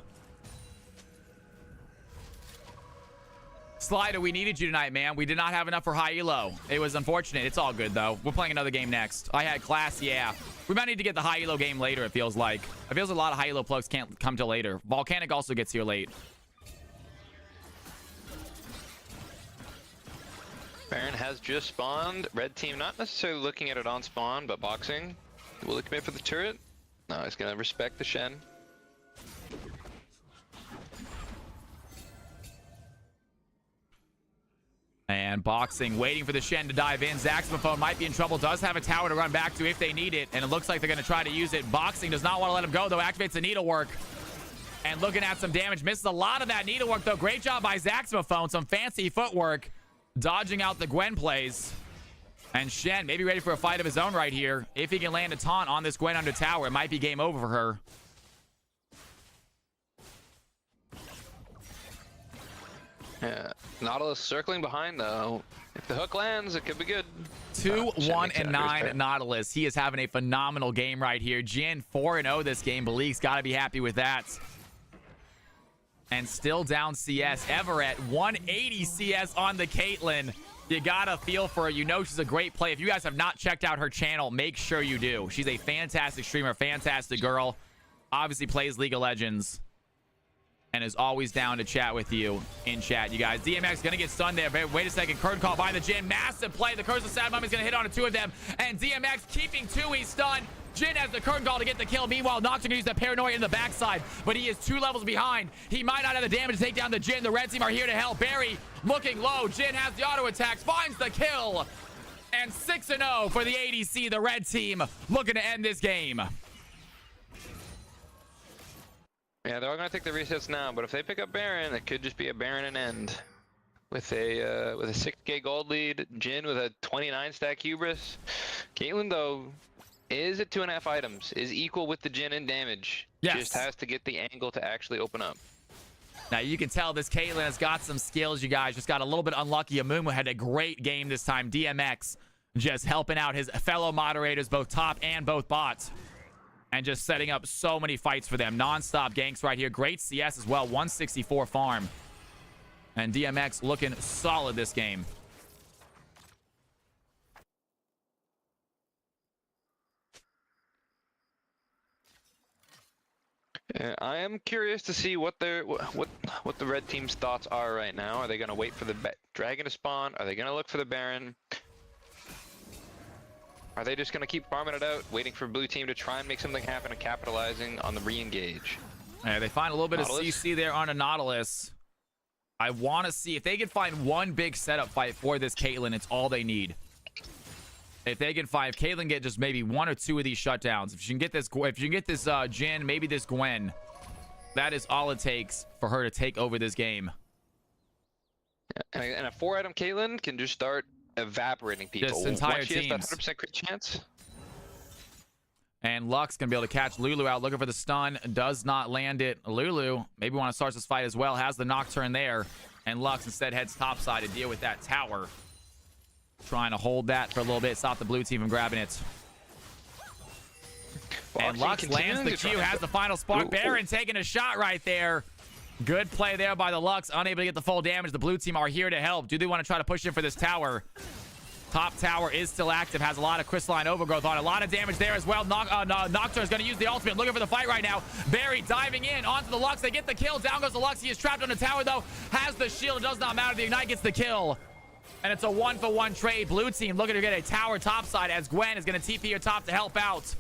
Slider, we needed you tonight, man. We did not have enough for high elo. It was unfortunate. It's all good, though. We're playing another game next. I had class, yeah. We might need to get the high elo game later, it feels like. It feels a lot of high elo plugs can't come till later. Volcanic also gets here late. Baron has just spawned. Red team not necessarily looking at it on spawn, but boxing. Will he commit for the turret? No, he's going to respect the Shen. And boxing, waiting for the Shen to dive in. Zaxophone might be in trouble. Does have a tower to run back to if they need it. And it looks like they're going to try to use it. Boxing does not want to let him go, though. Activates the needlework. And looking at some damage. Misses a lot of that needlework, though. Great job by Zaxophone. Some fancy footwork. Dodging out the Gwen plays. And Shen maybe ready for a fight of his own right here. If he can land a taunt on this Gwen under tower, it might be game over for her. Yeah, Nautilus circling behind though. If the hook lands, it could be good. 2-1-9 Nautilus. He is having a phenomenal game right here. Jin 4-0 this game. Baleek's got to be happy with that. And still down CS. Everett 180 CS on the Caitlyn. You gotta feel for her. You know she's a great play. If you guys have not checked out her channel, make sure you do. She's a fantastic streamer, fantastic girl. Obviously plays League of Legends. And is always down to chat with you in chat, you guys. DMX gonna get stunned there. Wait a second. Curtain call by the Jin. Massive play. The Curse of Sad Mummy is gonna hit on 2 of them. And DMX keeping Tui stunned. Jin has the curtain call to get the kill. Meanwhile, Nox gonna use the Paranoia in the backside. But he is 2 levels behind. He might not have the damage to take down the Jin. The red team are here to help. Barry looking low. Jin has the auto attacks. Finds the kill. And 6-0 for the ADC. The red team looking to end this game. Yeah, they're all gonna take the resets now, but if they pick up Baron, it could just be a Baron and end. With a 6k gold lead, Jin with a 29 stack hubris. Caitlyn though is at 2.5 items, is equal with the Jin in damage. Yes. Just has to get the angle to actually open up. Now you can tell this Caitlyn has got some skills, you guys. Just got a little bit unlucky. Amumu had a great game this time. DMX just helping out his fellow moderators, both top and both bots. And just setting up so many fights for them. Non-stop ganks right here. Great CS as well. 164 farm. And DMX looking solid this game. I am curious to see what the red team's thoughts are right now. Are they going to wait for the dragon to spawn? Are they going to look for the Baron? Are they just going to keep farming it out, waiting for blue team to try and make something happen and capitalizing on the re-engage? Yeah, they find a little bit Nautilus? of CC there on a Nautilus. I want to see if they can find one big setup fight for this Caitlyn. It's all they need. If they can find, if Caitlyn get just maybe 1 or 2 of these shutdowns, if you can get this, Jin, maybe this Gwen, that is all it takes for her to take over this game. And a 4-item Caitlyn can just start evaporating people. Just entire Once she has that teams. 100% crit chance. And Lux gonna be able to catch Lulu out, looking for the stun. Does not land it. Lulu maybe want to start this fight as well. Has the Nocturne there. And Lux instead heads topside to deal with that tower. Trying to hold that for a little bit. Stop the blue team from grabbing it. And Lux lands the Q. Has the final spark. Ooh. Baron taking a shot right there. Good play there by the Lux. Unable to get the full damage. The blue team are here to help. Do they want to try to push in for this tower? Top tower is still active. Has a lot of crystalline overgrowth on it. A lot of damage there as well. Nocturne is going to use the ultimate. Looking for the fight right now. Barry diving in onto the Lux. They get the kill. Down goes the Lux. He is trapped on the tower though. Has the shield. It does not matter. The Ignite gets the kill. And it's a 1-for-1 trade. Blue team looking to get a tower topside as Gwen is going to TP her top to help out.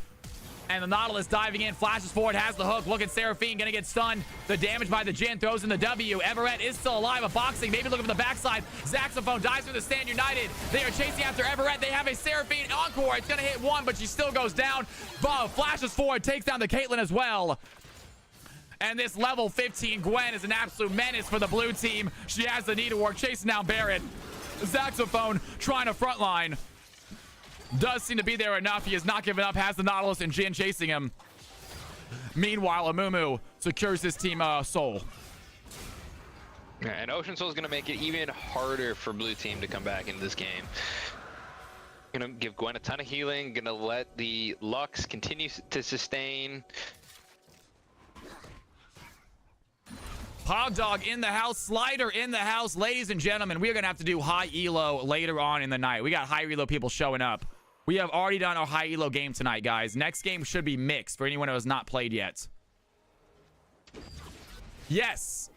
And the Nautilus diving in, flashes forward, has the hook. Look at Seraphine, gonna get stunned. The damage by the Jin throws in the W. Everett is still alive, a boxing, maybe looking for the backside. Saxophone dives through the Stand United. They are chasing after Everett. They have a Seraphine encore. It's gonna hit one, but she still goes down. Flashes forward, takes down the Caitlyn as well. And this level 15 Gwen is an absolute menace for the blue team. She has the needlework, chasing down Barret. Saxophone trying to frontline. Does seem to be there enough. He has not given up. Has the Nautilus and Jin chasing him. Meanwhile, Amumu secures his team soul. Yeah, and Ocean Soul is going to make it even harder for blue team to come back into this game. Going to give Gwen a ton of healing. Going to let the Lux continue to sustain. Hog Dog in the house, Slider in the house. Ladies and gentlemen, we are going to have to do high elo later on in the night. We got high elo people showing up. We have already done our high elo game tonight, guys. Next game should be mixed for anyone who has not played yet. Yes.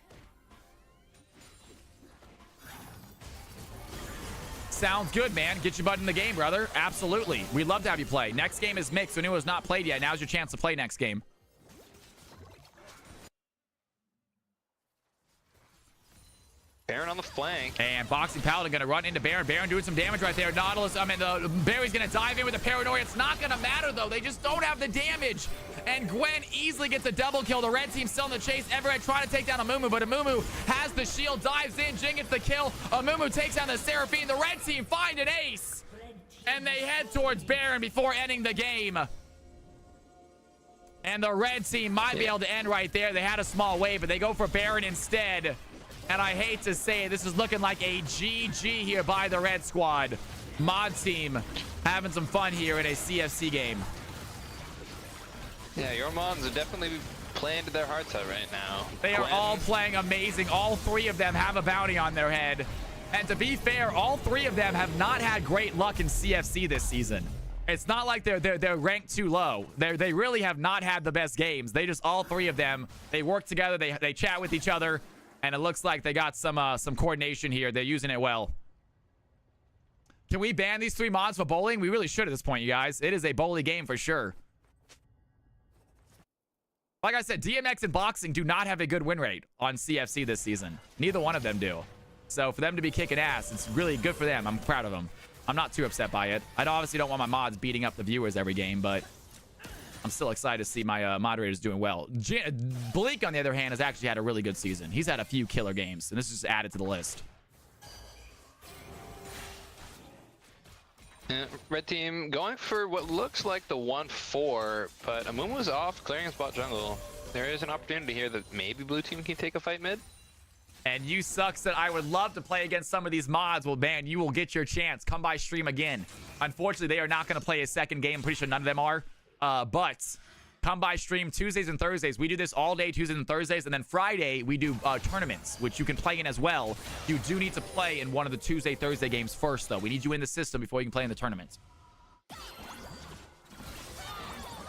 Sounds good, man. Get your butt in the game, brother. Absolutely. We'd love to have you play. Next game is mixed. For anyone who has not played yet, now's your chance to play next game. Baron on the flank. And Boxing Paladin gonna run into Baron. Baron doing some damage right there. Nautilus, Barry's gonna dive in with the Paranoia. It's not gonna matter though. They just don't have the damage. And Gwen easily gets a double kill. The red team still in the chase. Everett trying to take down Amumu, but Amumu has the shield, dives in. Jin gets the kill. Amumu takes down the Seraphine. The red team find an ace. And they head towards Baron before ending the game. And the red team might be able to end right there. They had a small wave, but they go for Baron instead. And I hate to say it, this is looking like a GG here by the red squad. Mod team having some fun here in a CFC game. Yeah, your mods are definitely playing to their hearts out right now. They are all playing amazing. All three of them have a bounty on their head. And to be fair, all three of them have not had great luck in CFC this season. It's not like they're ranked too low. They really have not had the best games. They just, all three of them, they work together, they chat with each other. And it looks like they got some coordination here. They're using it well. Can we ban these three mods for bowling? We really should at this point, you guys. It is a bowling game for sure. Like I said, DMX and Boxing do not have a good win rate on CFC this season. Neither one of them do. So for them to be kicking ass, it's really good for them. I'm proud of them. I'm not too upset by it. I obviously don't want my mods beating up the viewers every game, but I'm still excited to see my moderators doing well. Bleak, on the other hand, has actually had a really good season. He's had a few killer games, and this is just added to the list. Red team going for what looks like the 1-4, but Amumu's off clearing his bot jungle. There is an opportunity here that maybe blue team can take a fight mid. And you sucks that I would love to play against some of these mods. Well, man, you will get your chance. Come by stream again. Unfortunately, they are not going to play a second game. I'm pretty sure none of them are. But come by stream Tuesdays and Thursdays. We do this all day, Tuesdays and Thursdays. And then Friday, we do tournaments, which you can play in as well. You do need to play in one of the Tuesday, Thursday games first, though. We need you in the system before you can play in the tournament.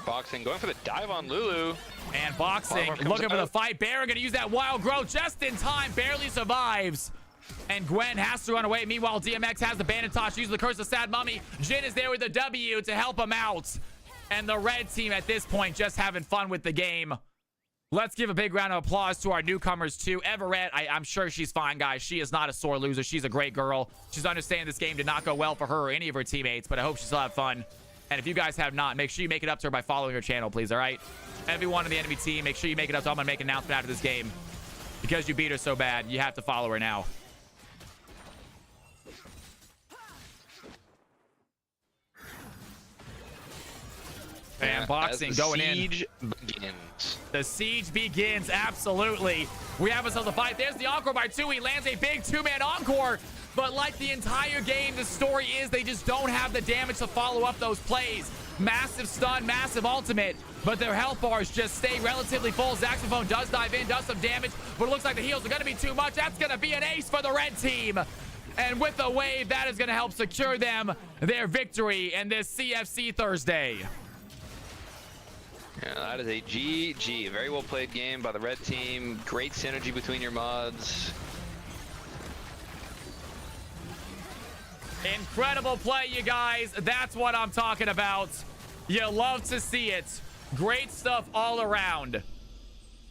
Boxing going for the dive on Lulu. And Boxing looking for the fight. Baron going to use that wild growth just in time. Barely survives. And Gwen has to run away. Meanwhile, DMX has the Banditage. Uses the Curse of Sad Mummy. Jin is there with the W to help him out. And the red team at this point just having fun with the game. Let's give a big round of applause to our newcomers too. Everett, I'm sure she's fine, guys. She is not a sore loser. She's a great girl. She's understanding this game did not go well for her or any of her teammates, but I hope she still have fun. And if you guys have not, make sure you make it up to her by following her channel, please, all right? Everyone on the enemy team, make sure you make it up to her. I'm going to make an announcement after this game. Because you beat her so bad, you have to follow her now. And Boxing going in. The siege begins. The siege begins, absolutely. We have ourselves a fight. There's the encore by Tues. He lands a big two-man encore. But like the entire game, the story is they just don't have the damage to follow up those plays. Massive stun, massive ultimate, but their health bars just stay relatively full. Saxophone does dive in, does some damage, but it looks like the heals are going to be too much. That's going to be an ace for the red team. And with the wave, that is going to help secure them their victory in this CFC Thursday. Yeah, that is a GG. Very well played game by the red team. Great synergy between your mods. Incredible play, you guys. That's what I'm talking about. You love to see it. Great stuff all around.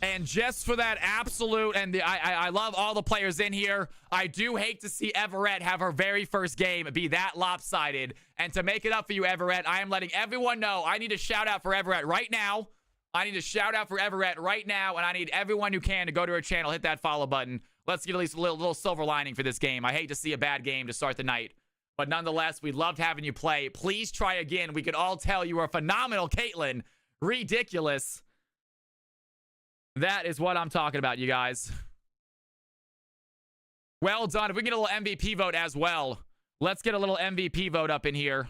And just for that absolute, and I love all the players in here. I do hate to see Everett have her very first game be that lopsided. And to make it up for you, Everett, I am letting everyone know I need a shout out for Everett right now. I need a shout out for Everett right now, and I need everyone who can to go to her channel, hit that follow button. Let's get at least a little silver lining for this game. I hate to see a bad game to start the night. But nonetheless, we loved having you play. Please try again. We could all tell you are phenomenal, Caitlyn. Ridiculous. That is what I'm talking about, you guys. Well done. If we can get a little MVP vote as well. Let's get a little MVP vote up in here.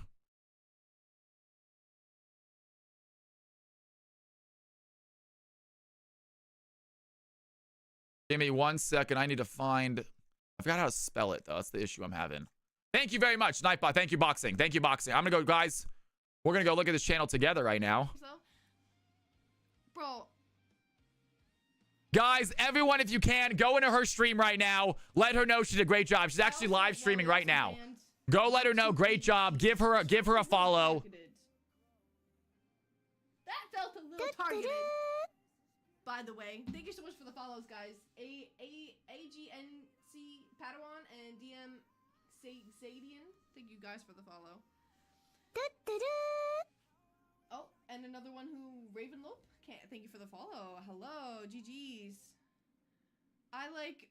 Give me 1 second. I need to find... I forgot how to spell it, though. That's the issue I'm having. Thank you very much, Nightbot. Thank you, Boxing. Thank you, Boxing. I'm going to go, guys. We're going to go look at this channel together right now. Bro. Guys, everyone, if you can, go into her stream right now. Let her know she did a great job. She's actually live streaming right now. Go let her know. Great job. Give her a follow. That felt a little targeted. By the way, thank you so much for the follows, guys. AGNC Padawan and DM Sadian. Thank you guys for the follow. Oh, and another one who Ravenlope. Thank you for the follow. Hello, GG's. I like.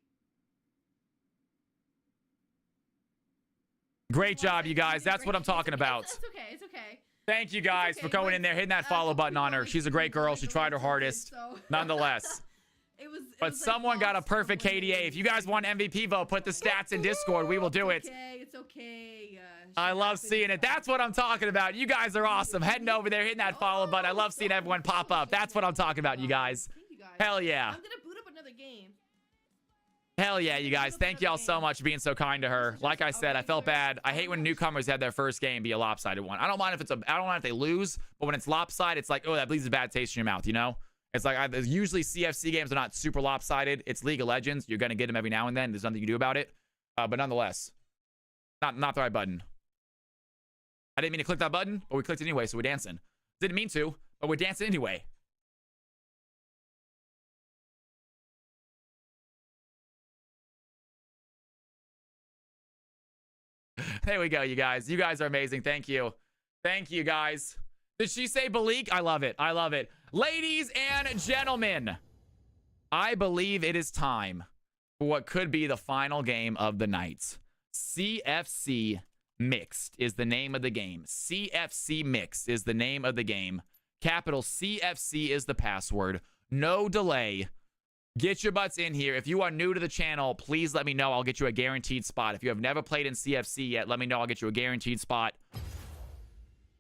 Great job, you guys. That's what I'm talking about. It's okay. It's okay. Thank you guys for going in there, hitting that follow button on her. She's a great girl. She tried her hardest, nonetheless. But someone got a perfect KDA. If you guys want MVP vote, put the stats in Discord. We will do it. It's okay. I love seeing it. That's what I'm talking about. You guys are awesome. Heading over there, hitting that follow button. I love seeing everyone pop up. That's what I'm talking about, you guys. Hell yeah. I'm gonna boot up another game. Hell yeah, you guys. Thank y'all so much for being so kind to her. Like I said, I felt bad. I hate when newcomers have their first game be a lopsided one. I don't mind if I don't mind if they lose, but when it's lopsided, it's like, oh, that leaves a bad taste in your mouth, you know? It's like, usually CFC games are not super lopsided. It's League of Legends. You're going to get them every now and then. There's nothing you can do about it. But nonetheless, not the right button. I didn't mean to click that button, but we clicked it anyway, so we're dancing. Didn't mean to, but we're dancing anyway. There we go, you guys. You guys are amazing. Thank you. Thank you, guys. Did she say Balik? I love it. I love it. Ladies and gentlemen, I believe it is time for what could be the final game of the night. CFC Mixed is the name of the game. CFC Mixed is the name of the game. Capital CFC is the password. No delay. Get your butts in here. If you are new to the channel, please let me know. I'll get you a guaranteed spot. If you have never played in CFC yet, let me know. I'll get you a guaranteed spot.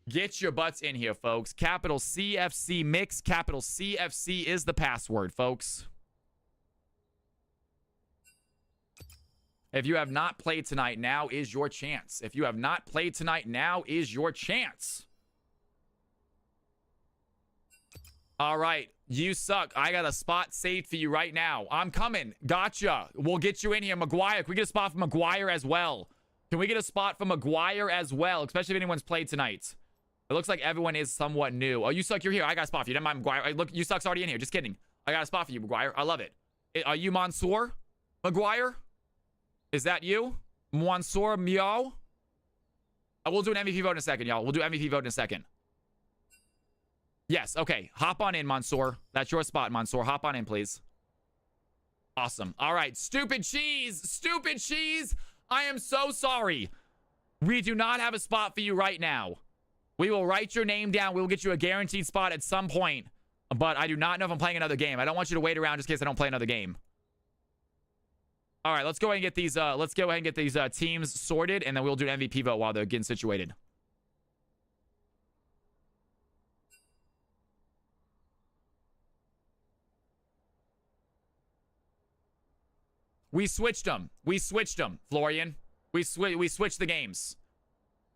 Get your butts in here, folks. Capital CFC Mix. Capital CFC is the password, folks. If you have not played tonight, now is your chance. If you have not played tonight, now is your chance. All right. You suck. I got a spot saved for you right now. I'm coming. Gotcha. We'll get you in here. Maguire. Can we get a spot for Maguire as well? Can we get a spot for Maguire as well? Especially if anyone's played tonight. It looks like everyone is somewhat new. Oh, you suck. You're here. I got a spot for you. Don't mind Maguire. Look, you suck's already in here. Just kidding. I got a spot for you, Maguire. I love it. Are you Mansoor? Maguire? Is that you? Mansoor Meow? We'll do an MVP vote in a second, y'all. We'll do MVP vote in a second. Yes, okay. Hop on in, Mansoor. That's your spot, Mansoor. Hop on in, please. Awesome. All right. Stupid cheese. Stupid cheese. I am so sorry. We do not have a spot for you right now. We will write your name down. We will get you a guaranteed spot at some point. But I do not know if I'm playing another game. I don't want you to wait around just in case I don't play another game. All right, let's go ahead and get these teams sorted, and then we'll do an MVP vote while they're getting situated. We switched them. We switched them, Florian. We switched the games.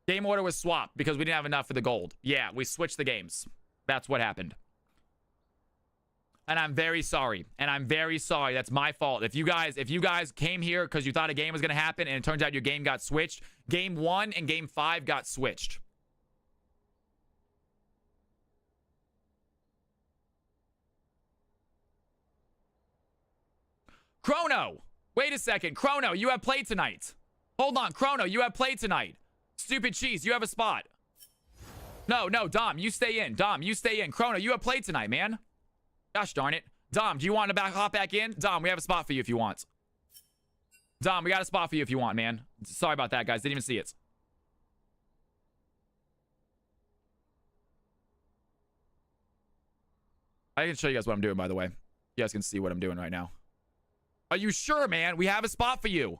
Game order was swapped because we didn't have enough for the gold. Yeah, we switched the games. That's what happened. And I'm very sorry. And I'm very sorry. That's my fault. If you guys came here because you thought a game was going to happen and it turns out your game got switched, game 1 and game 5 got switched. Chrono. Wait a second. Chrono, you have played tonight. Hold on. Chrono, you have played tonight. Stupid Cheese, you have a spot. No, Dom, you stay in. Dom, you stay in. Chrono, you have played tonight, man. Gosh darn it. Dom, do you want to hop back in? Dom, we have a spot for you if you want. Dom, we got a spot for you if you want, man. Sorry about that, guys. Didn't even see it. I can show you guys what I'm doing, by the way. You guys can see what I'm doing right now. Are you sure, man? We have a spot for you.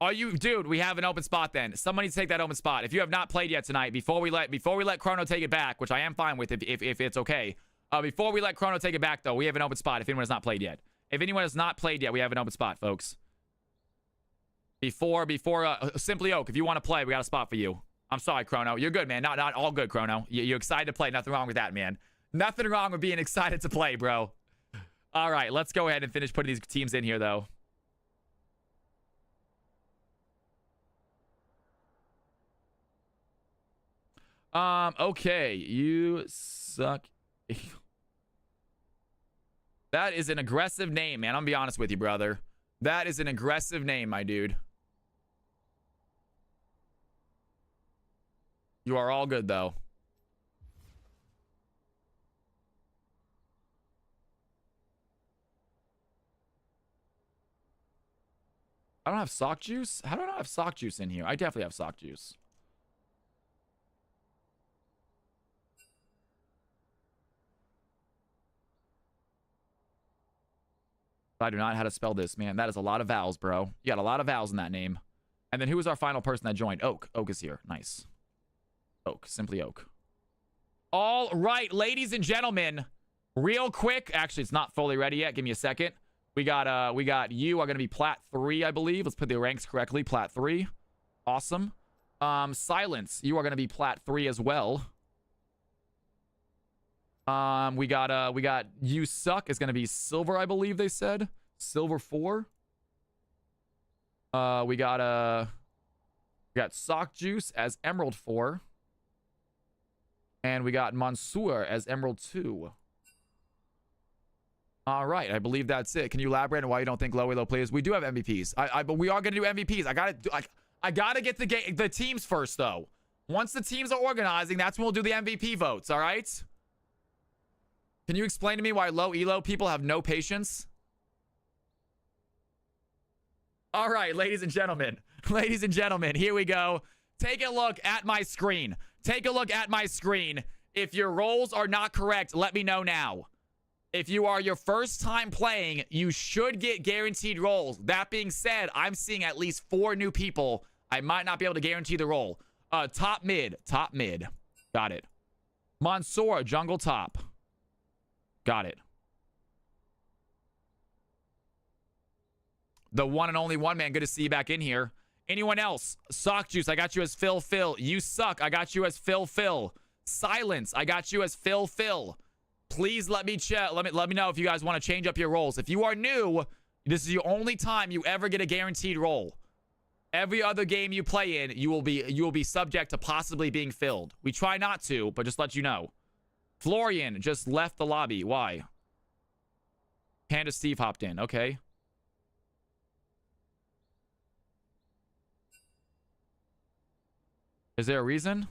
Are you, dude? We have an open spot. Then somebody take that open spot. If you have not played yet tonight, before we let Chrono take it back, which I am fine with if it's okay. Before we let Chrono take it back, though, we have an open spot. If anyone has not played yet, we have an open spot, folks. Before Simply Oak, if you want to play, we got a spot for you. I'm sorry, Chrono. You're good, man. Not all good, Chrono. You're excited to play. Nothing wrong with that, man. Nothing wrong with being excited to play, bro. All right, let's go ahead and finish putting these teams in here, though. Okay. You suck. That is an aggressive name, man. I'm gonna be honest with you, brother. That is an aggressive name, my dude. You are all good, though. I don't have sock juice? How do I not have sock juice in here? I definitely have sock juice. I do not know how to spell this, man. That is a lot of vowels, bro. You got a lot of vowels in that name. And then who was our final person that joined? Oak. Oak is here. Nice. Oak. Simply Oak. All right, ladies and gentlemen. Real quick. Actually, it's not fully ready yet. Give me a second. We got you are going to be Plat 3, I believe. Let's put the ranks correctly. Plat 3. Awesome. Silence. You are going to be Plat 3 as well. We got You Suck is going to be Silver, I believe they said. Silver 4. We got Sock Juice as Emerald 4. And we got Mansoor as Emerald 2. All right, I believe that's it. Can you elaborate on why you don't think low players? We do have MVPs. But we are going to do MVPs. I got to get the teams first, though. Once the teams are organizing, that's when we'll do the MVP votes, all right? Can you explain to me why low elo people have no patience? All right, ladies and gentlemen. Ladies and gentlemen, here we go. Take a look at my screen. Take a look at my screen. If your roles are not correct, let me know now. If you are your first time playing, you should get guaranteed roles. That being said, I'm seeing at least 4 new people. I might not be able to guarantee the role. Top mid. Top mid. Got it. Mansoor, jungle top. Got it. The one and only one, man. Good to see you back in here. Anyone else? Sock Juice, I got you as Phil. You Suck, I got you as Phil. Silence, I got you as Phil. Please let me check. Let me know if you guys want to change up your roles. If you are new, this is the only time you ever get a guaranteed role. Every other game you play in, you will be subject to possibly being filled. We try not to, but just let you know. Florian just left the lobby. Why? Panda Steve hopped in. Okay. Is there a reason?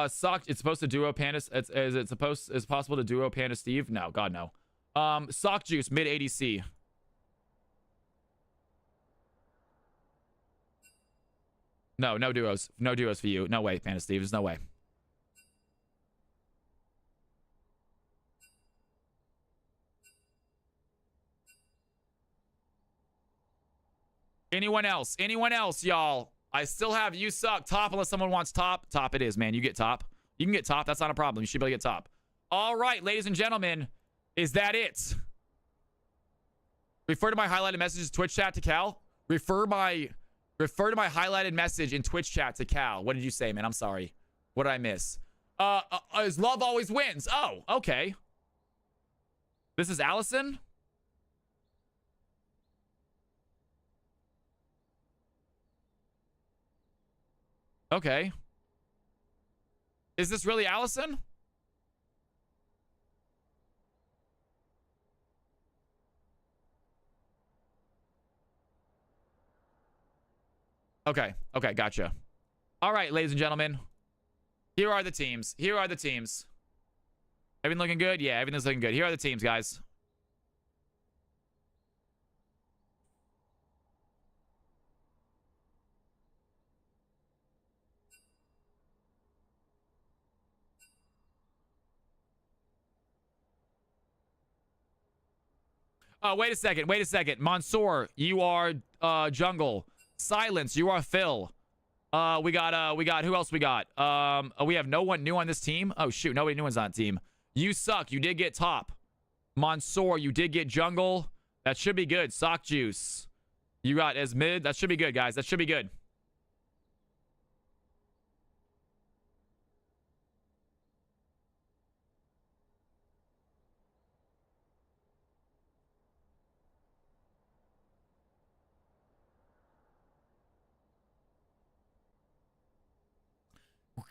Sock, it's supposed to duo Panda. Is it possible to duo Panda Steve? No, God no. Sock Juice mid ADC. No duos. No duos for you. No way, Panda Steve. There's no way. Anyone else? Anyone else, y'all? I still have You Suck top unless someone wants top. Top it is, man. You get top. You can get top. That's not a problem. You should be able to get top. All right, ladies and gentlemen. Is that it? Refer to my highlighted messages Twitch chat to Cal. Refer to my highlighted message in Twitch chat to Cal. What did you say, man? I'm sorry. What did I miss? Is love always wins? Oh, okay. This is Allison? Okay. Is this really Allison? Okay. Okay, gotcha. All right, ladies and gentlemen. Here are the teams. Here are the teams. Everything looking good? Yeah, everything's looking good. Here are the teams, guys. Oh, wait a second. Wait a second. Mansoor, you are jungle. Silence, you are Phil. We got who else we got? We have no one new on this team. Oh shoot, nobody new one's on the team. You suck. You did get top. Mansoor, you did get jungle. That should be good. Sock juice. You got as mid. That should be good, guys. That should be good.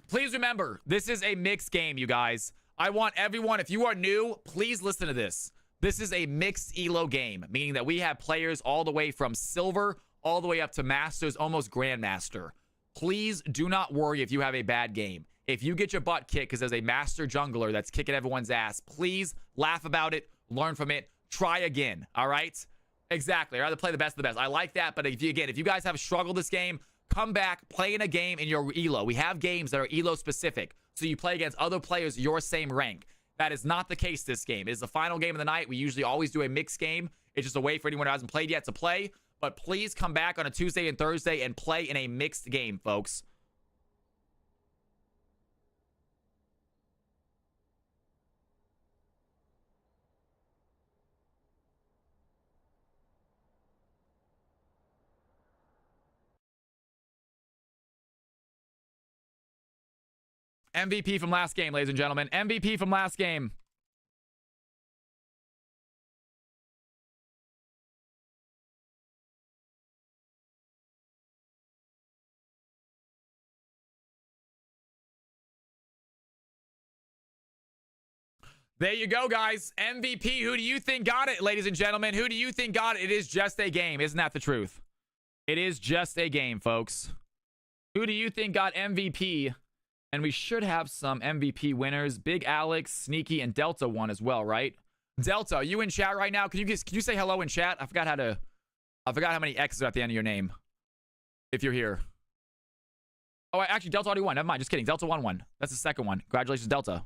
Please remember, this is a mixed game, you guys. I want everyone, if you are new, please listen to this. This is a mixed elo game, meaning that we have players all the way from silver all the way up to masters, almost grandmaster. Please do not worry if you have a bad game. If you get your butt kicked because there's a master jungler that's kicking everyone's ass, please laugh about it, learn from it, try again, all right? Exactly. I'd rather play the best of the best. I like that, but if you guys have struggled this game, come back, play in a game in your elo. We have games that are elo specific, so you play against other players your same rank. That is not the case this game. It is the final game of the night. We usually always do a mixed game. It's just a way for anyone who hasn't played yet to play. But please come back on a Tuesday and Thursday and play in a mixed game, folks. MVP from last game, ladies and gentlemen. MVP from last game. There you go, guys. MVP. Who do you think got it, ladies and gentlemen? Who do you think got it? It is just a game. Isn't that the truth? It is just a game, folks. Who do you think got MVP? And we should have some MVP winners. Big Alex, Sneaky, and Delta won as well, right? Delta, are you in chat right now? Can you say hello in chat? I forgot how many X's are at the end of your name. If you're here. Oh, actually, Delta already won. Never mind. Just kidding. Delta won. That's the second one. Congratulations, Delta.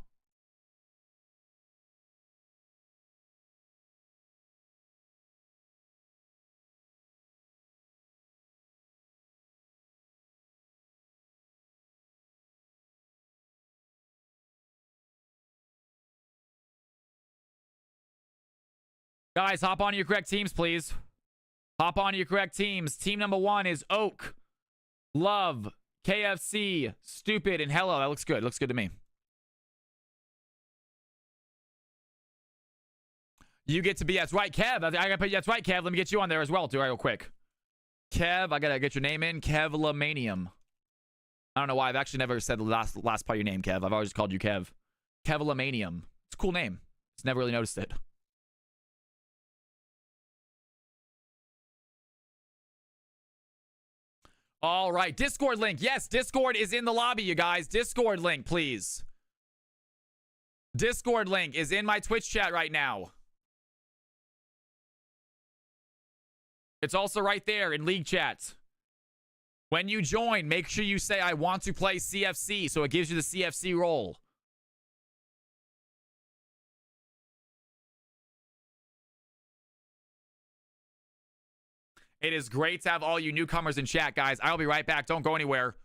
Guys, hop on your correct teams, please. Hop on your correct teams. Team number 1 is Oak, Love, KFC, Stupid, and Hello. That looks good. Looks good to me. You get to be, that's right, Kev. I gotta put, that's right, Kev. Let me get you on there as well, too, real quick. Kev, I gotta get your name in. Kevlamanium. I don't know why. I've actually never said the last part of your name, Kev. I've always called you Kev. Kevlamanium. It's a cool name. Just never really noticed it. All right, Discord link. Yes, Discord is in the lobby, you guys. Discord link, please. Discord link is in my Twitch chat right now. It's also right there in League chat. When you join, make sure you say, I want to play CFC, so it gives you the CFC role. It is great to have all you newcomers in chat, guys. I'll be right back. Don't go anywhere.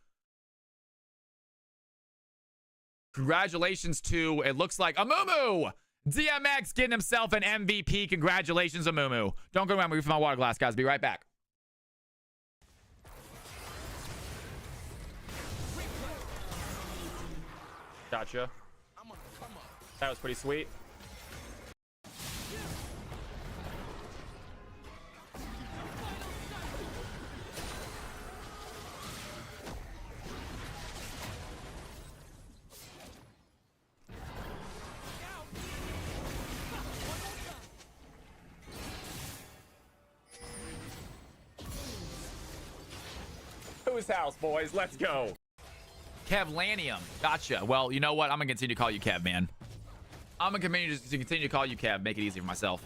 Congratulations to, it looks like, Amumu! DMX getting himself an MVP. Congratulations, Amumu. Don't go around. Move for my water glass, guys. Be right back. Gotcha. That was pretty sweet. Tues house, boys. Let's go. Kevlanium. Gotcha. Well, you know what? I'm going to continue to call you Kev, man. I'm going to continue to call you Kev. Make it easy for myself.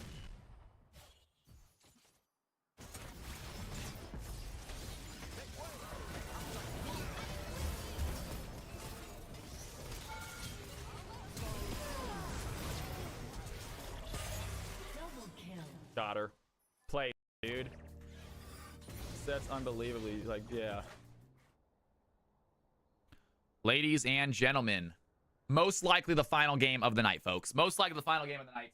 Got her. Play, dude. That's unbelievably, like, yeah. Ladies and gentlemen, most likely the final game of the night, folks. Most likely the final game of the night.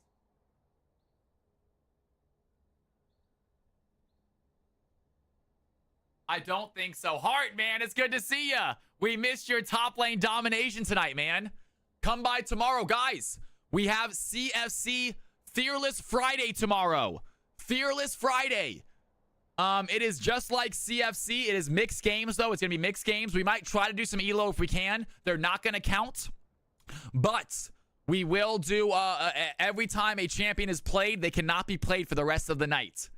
I don't think so. Heart, man, it's good to see ya. We missed your top lane domination tonight, man. Come by tomorrow, guys. We have CFC Fearless Friday tomorrow. Fearless Friday. It is just like CFC. It is mixed games, though. It's going to be mixed games. We might try to do some elo if we can. They're not going to count. But we will do every time a champion is played, they cannot be played for the rest of the night.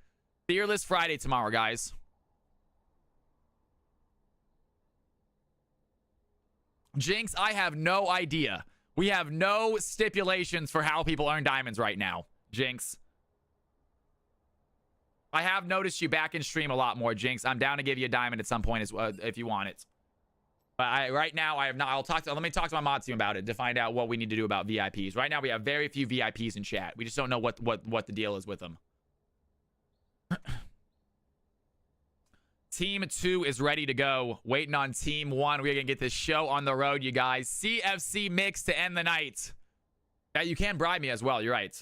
Fearless Friday tomorrow, guys. Jinx, I have no idea. We have no stipulations for how people earn diamonds right now, Jinx. I have noticed you back in stream a lot more, Jinx. I'm down to give you a diamond at some point as if you want it. But right now I have not. Let me talk to my mod team about it to find out what we need to do about VIPs. Right now we have very few VIPs in chat. We just don't know what the deal is with them. Team 2 is ready to go. Waiting on Team 1. We're going to get this show on the road, you guys. CFC mix to end the night. Yeah, you can bribe me as well. You're right.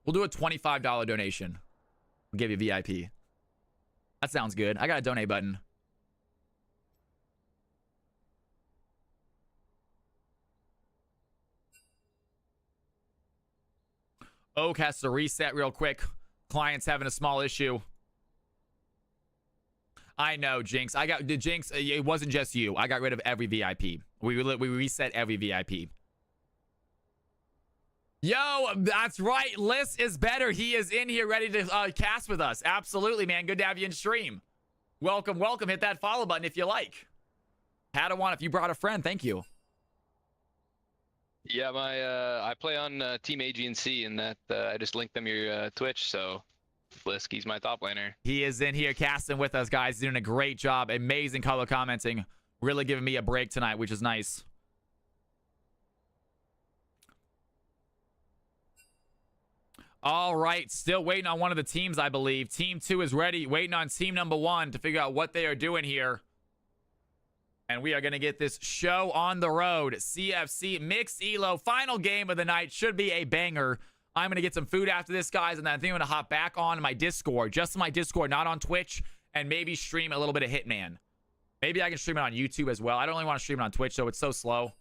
We'll do a $25 donation. We'll give you VIP. That sounds good. I got a donate button. Oak has to reset real quick. Client's having a small issue. I know, Jinx. Jinx. It wasn't just you. I got rid of every VIP. We reset every VIP. Yo, that's right. Liss is better. He is in here ready to cast with us. Absolutely, man. Good to have you in stream. Welcome, welcome. Hit that follow button if you like. Padawan, if you brought a friend, thank you. Yeah, I play on Team AG&C, and that I just linked them your Twitch, so Flisky's my top laner. He is in here casting with us, guys. Doing a great job. Amazing color commenting. Really giving me a break tonight, which is nice. All right, still waiting on one of the teams, I believe. Team 2 is ready, waiting on team number 1 to figure out what they are doing here. And we are going to get this show on the road. CFC Mixed Elo, final game of the night. Should be a banger. I'm going to get some food after this, guys, and then I think I'm going to hop back on my Discord. Just my Discord, not on Twitch, and maybe stream a little bit of Hitman. Maybe I can stream it on YouTube as well. I don't really want to stream it on Twitch, though. It's so slow.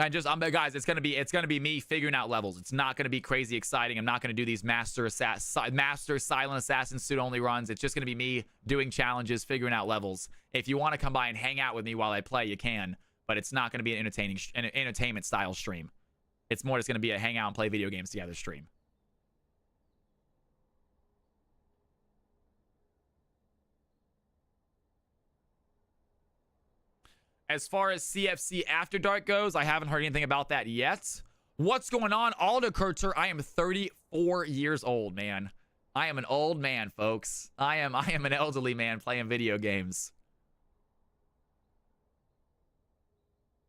And just, guys, it's gonna be me figuring out levels. It's not gonna be crazy exciting. I'm not gonna do these master silent assassin suit only runs. It's just gonna be me doing challenges, figuring out levels. If you want to come by and hang out with me while I play, you can. But it's not gonna be an entertainment style stream. It's more just gonna be a hang out and play video games together stream. As far as CFC After Dark goes, I haven't heard anything about that yet. What's going on? Alder Kurter, I am 34 years old, man. I am an old man, folks. I am an elderly man playing video games.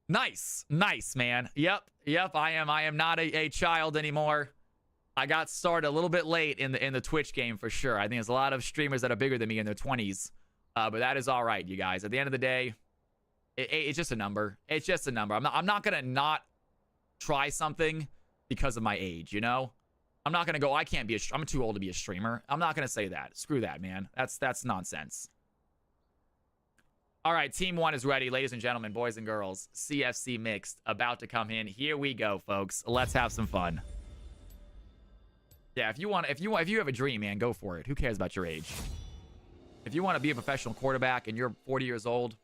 Nice, man. Yep. I am not a child anymore. I got started a little bit late in the Twitch game for sure. I think there's a lot of streamers that are bigger than me in their 20s, but that is all right, you guys. At the end of the day, it's just a number. It's just a number. I'm not gonna not try something because of my age, you know? I'm not gonna go, I'm too old to be a streamer. I'm not gonna say that. Screw that, man. That's nonsense. All right, Team 1 is ready, ladies and gentlemen, boys and girls. CFC Mixed about to come in. Here we go, folks. Let's have some fun. Yeah, if you have a dream, man, go for it. Who cares about your age? If you want to be a professional quarterback and you're 40 years old,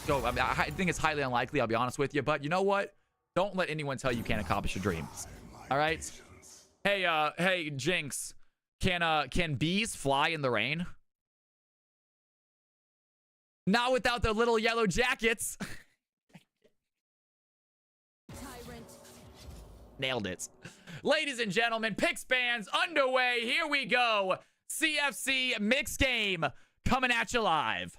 go. I mean, I think it's highly unlikely, I'll be honest with you, but you know what? Don't let anyone tell you can't accomplish your dreams. All right? Hey, Jinx. Can bees fly in the rain? Not without their little yellow jackets. Tyrant. Nailed it. Ladies and gentlemen, picks bands underway. Here we go. CFC mixed game coming at you live.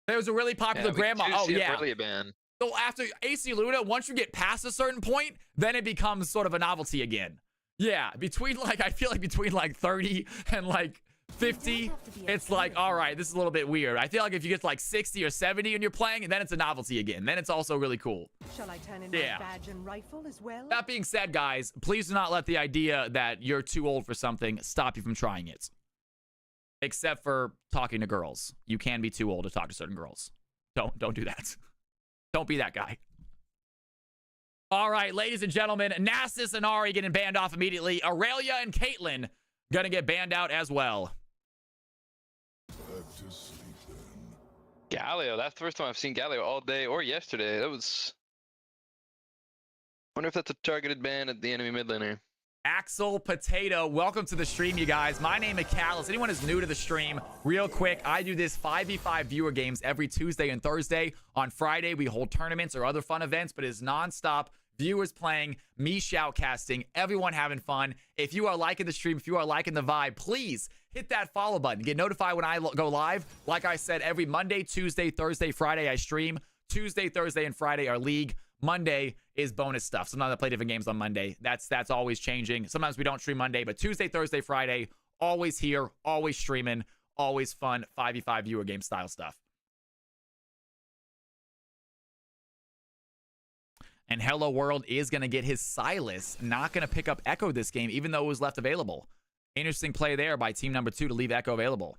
There was a really popular grandma. Oh, yeah. Early ban. So after AC Luna, once you get past a certain point, then it becomes sort of a novelty again. Yeah, between like, I feel like between like 30 and like 50, it's like, all right, this is a little bit weird. I feel like if you get to like 60 or 70 and you're playing, and then it's a novelty again. Then it's also really cool. Shall I turn in Yeah. my badge and rifle as well? That being said, guys, please do not let the idea that you're too old for something stop you from trying it. Except for talking to girls. You can be too old to talk to certain girls. Don't do that. Don't be that guy. All right, ladies and gentlemen, Nasus and Ari getting banned off immediately. Aurelia and Caitlyn gonna get banned out as well. Back to sleep then. Galio. That's the first time I've seen Galio all day or yesterday. That was. Wonder if that's a targeted ban at the enemy mid laner. Axel Potato, welcome to the stream, you guys. My name is Callus. Anyone is new to the stream, real quick, I do this 5v5 viewer games every Tuesday and Thursday. On Friday, we hold tournaments or other fun events, but it's nonstop. Viewers playing, me shoutcasting, everyone having fun. If you are liking the stream, if you are liking the vibe, please hit that follow button. Get notified when I go live. Like I said, every Monday, Tuesday, Thursday, Friday, I stream. Tuesday, Thursday, and Friday are league. Monday is bonus stuff. Sometimes I play different games on Monday. That's always changing. Sometimes we don't stream Monday, but Tuesday, Thursday, Friday, always here, always streaming, always fun 5v5 viewer game style stuff. And Hello World is going to get his Silas. Not going to pick up Echo this game, even though it was left available. Interesting play there by team number 2 to leave Echo available.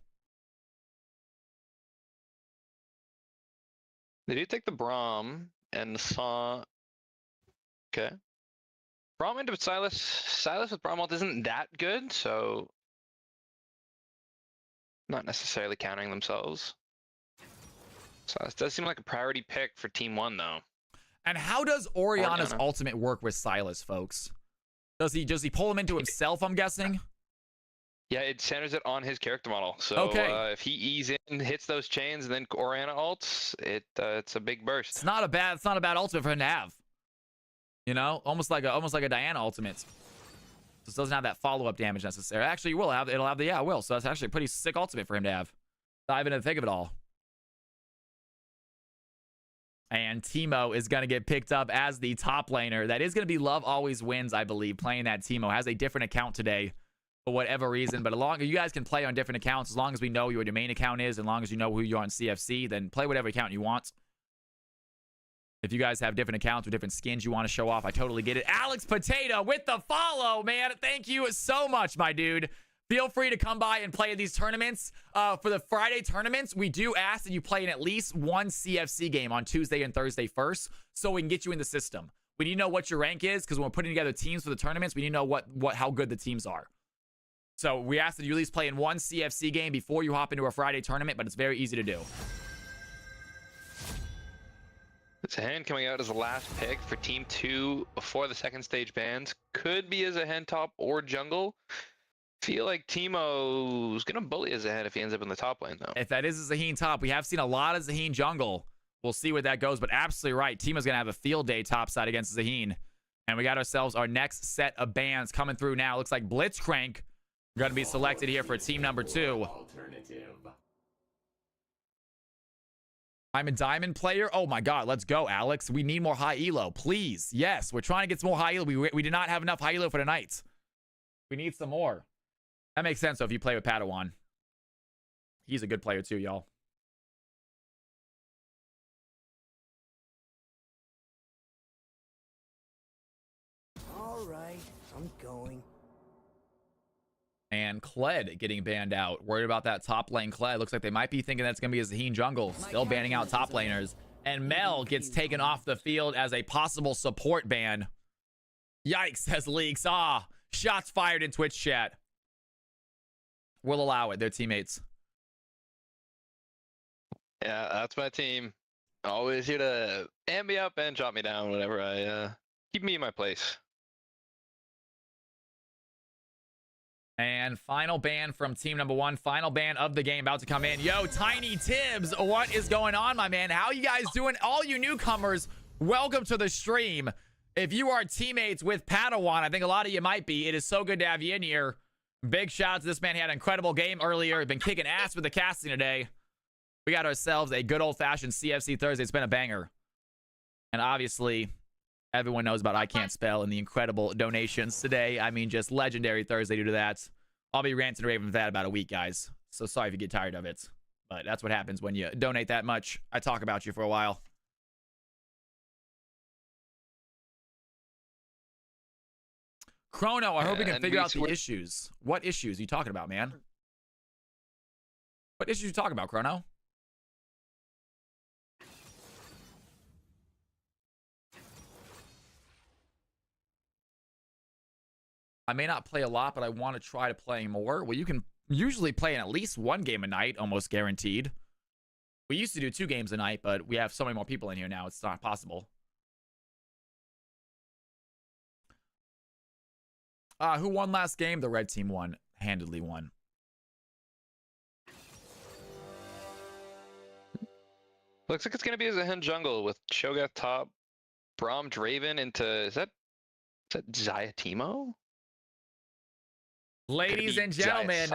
They do take the Braum and saw. Okay. Braum into Silas. Silas with Braum ult isn't that good, so. Not necessarily countering themselves. Silas does seem like a priority pick for Team 1, though. And how does Oriana's Oriana. ultimate work with Silas, folks? Does he pull him into himself, I'm guessing? Yeah, it centers it on his character model. So Okay. if he ease in, hits those chains, and then Oriana ults, it's a big burst. It's not a bad ultimate for him to have. You know, almost like a Diana ultimate. Just doesn't have that follow-up damage necessary. Actually, it'll have the yeah, it will. So that's actually a pretty sick ultimate for him to have. Not even to think of it all. And Teemo is going to get picked up as the top laner. That is going to be Love Always Wins, I believe, playing that Teemo. Has a different account today for whatever reason. But you guys can play on different accounts as long as we know what your main account is, as long as you know who you are on CFC, then play whatever account you want. If you guys have different accounts or different skins you want to show off, I totally get it. Alex Potato with the follow, man. Thank you so much, my dude. Feel free to come by and play these tournaments. For the Friday tournaments, we do ask that you play in at least one CFC game on Tuesday and Thursday first, so we can get you in the system. We need to know what your rank is, because when we're putting together teams for the tournaments, we need to know how good the teams are. So we ask that you at least play in one CFC game before you hop into a Friday tournament, but it's very easy to do. Zahan coming out as the last pick for Team 2 before the second stage bans. Could be as a hand top or jungle. Feel like Teemo's gonna bully Zahan if he ends up in the top lane, though. If that is a Zaheen top, we have seen a lot of Zaheen jungle. We'll see where that goes, but absolutely right. Teemo's gonna have a field day topside against Zaheen. And we got ourselves our next set of bans coming through now. Looks like Blitzcrank gonna be selected here for team number 2. Alternative. I'm a diamond player. Oh my god, let's go, Alex. We need more high elo, please. Yes, we're trying to get some more high elo. We did not have enough high elo for tonight. We need some more. That makes sense, though, if you play with Padawan. He's a good player, too, y'all. All right, I'm going. And Kled getting banned out. Worried about that top lane Kled. Looks like they might be thinking that's going to be a Zaheen jungle. Still banning out top laners. And Mel gets taken off the field as a possible support ban. Yikes, says Leaks. Ah, shots fired in Twitch chat. We'll allow it. They're teammates. Yeah, that's my team. Always here to amp me up and chop me down whenever I Keep me in my place. And final ban from team number 1. Final ban of the game about to come in. Yo, Tiny Tibbs, what is going on, my man? How you guys doing? All you newcomers, welcome to the stream. If you are teammates with Padawan, I think a lot of you might be. It is so good to have you in here. Big shout out to this man. He had an incredible game earlier. Been kicking ass with the casting today. We got ourselves a good old-fashioned CFC Thursday. It's been a banger. And obviously, everyone knows about I Can't Spell and the incredible donations today. I mean, just legendary Thursday due to that. I'll be ranting and raving for that about a week, guys. So sorry if you get tired of it. But that's what happens when you donate that much. I talk about you for a while. Chrono, I hope you can figure out the issues. What issues are you talking about, man? What issues are you talking about, Chrono? I may not play a lot, but I want to try to play more. Well, you can usually play in at least 1 game a night, almost guaranteed. We used to do 2 games a night, but we have so many more people in here now, it's not possible. Who won last game? The red team won. Handedly won. Looks like it's going to be as a Hen Jungle with Cho'Gath top, Braum Draven into... Is that Xayah Teemo? Ladies and gentlemen,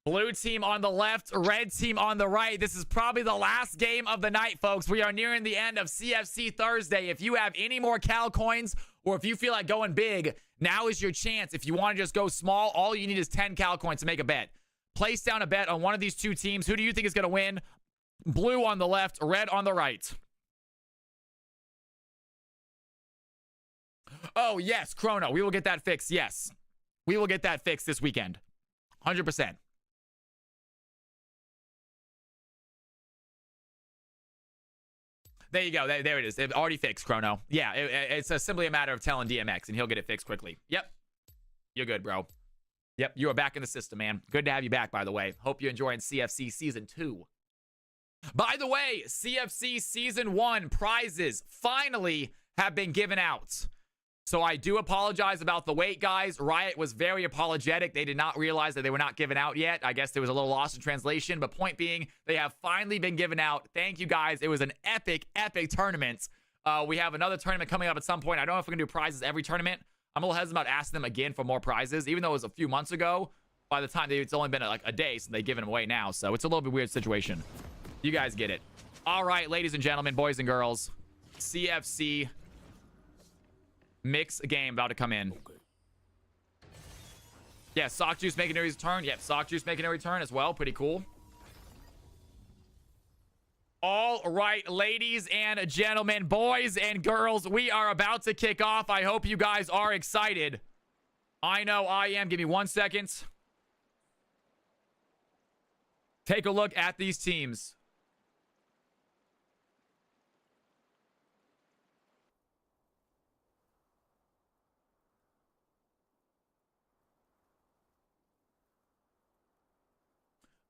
blue team on the left, red team on the right. This is probably the last game of the night, folks. We are nearing the end of CFC Thursday. If you have any more Cal coins or if you feel like going big, now is your chance. If you want to just go small, all you need is 10 Cal coins to make a bet. Place down a bet on one of these 2 teams. Who do you think is going to win? Blue on the left, red on the right. Oh, yes, Chrono. We will get that fixed. Yes. We will get that fixed this weekend. 100%. There you go. There it is. It already fixed, Chrono. Yeah, it's simply a matter of telling DMX, and he'll get it fixed quickly. Yep. You're good, bro. Yep, you are back in the system, man. Good to have you back, by the way. Hope you're enjoying CFC Season 2. By the way, CFC Season 1 prizes finally have been given out. So I do apologize about the wait, guys. Riot was very apologetic. They did not realize that they were not given out yet. I guess there was a little loss in translation. But point being, they have finally been given out. Thank you, guys. It was an epic, epic tournament. We have another tournament coming up at some point. I don't know if we're going to do prizes every tournament. I'm a little hesitant about asking them again for more prizes. Even though it was a few months ago, by the time it's only been like a day since they've given them away now. So it's a little bit weird situation. You guys get it. All right, ladies and gentlemen, boys and girls. CFC mix game about to come in. Yeah, Sock Juice making a return. Yep, Sock Juice making a return as well. Pretty cool. All right, ladies and gentlemen, boys and girls, we are about to kick off. I hope you guys are excited. I know I am. Give me 1 second. Take a look at these teams.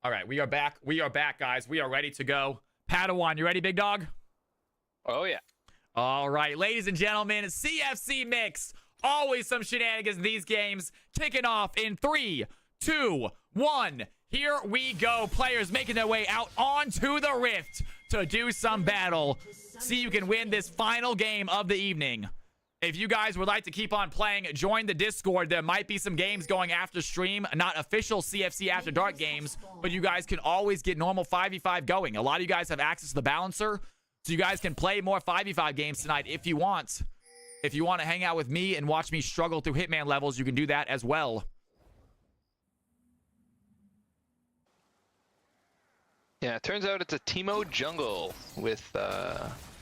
All right, we are back. We are back, guys. We are ready to go. Padawan, you ready, big dog? Oh, yeah. All right, ladies and gentlemen, CFC Mix. Always some shenanigans in these games. Kicking off in 3, 2, 1. Here we go. Players making their way out onto the Rift to do some battle. See who can win this final game of the evening. If you guys would like to keep on playing, join the Discord. There might be some games going after stream, not official CFC After Dark games, but you guys can always get normal 5v5 going. A lot of you guys have access to the balancer, so you guys can play more 5v5 games tonight if you want. If you want to hang out with me and watch me struggle through Hitman levels, you can do that as well. Yeah, it turns out it's a Teemo jungle with...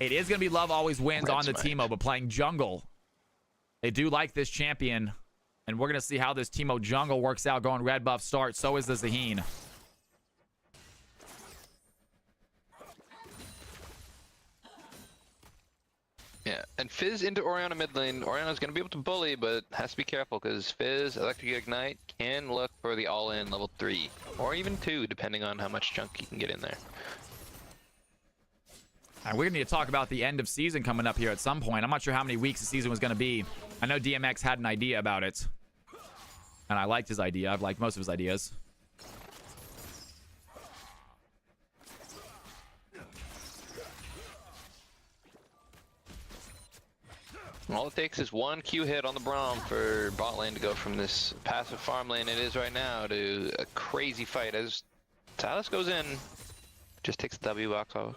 It is going to be Love Always Wins on the Teemo, but playing jungle. They do like this champion, and we're going to see how this Teemo jungle works out going red buff start. So is the Zaheen. Yeah, and Fizz into Orianna mid lane. Orianna's going to be able to bully, but has to be careful because Fizz, Electric Ignite, can look for the all-in level 3. Or even 2, depending on how much chunk you can get in there. And we're going to need to talk about the end of season coming up here at some point. I'm not sure how many weeks the season was going to be. I know DMX had an idea about it. And I liked his idea. I've liked most of his ideas. All it takes is one Q hit on the Braum for bot lane to go from this passive farm lane it is right now to a crazy fight as Silas goes in. Just takes the W box off.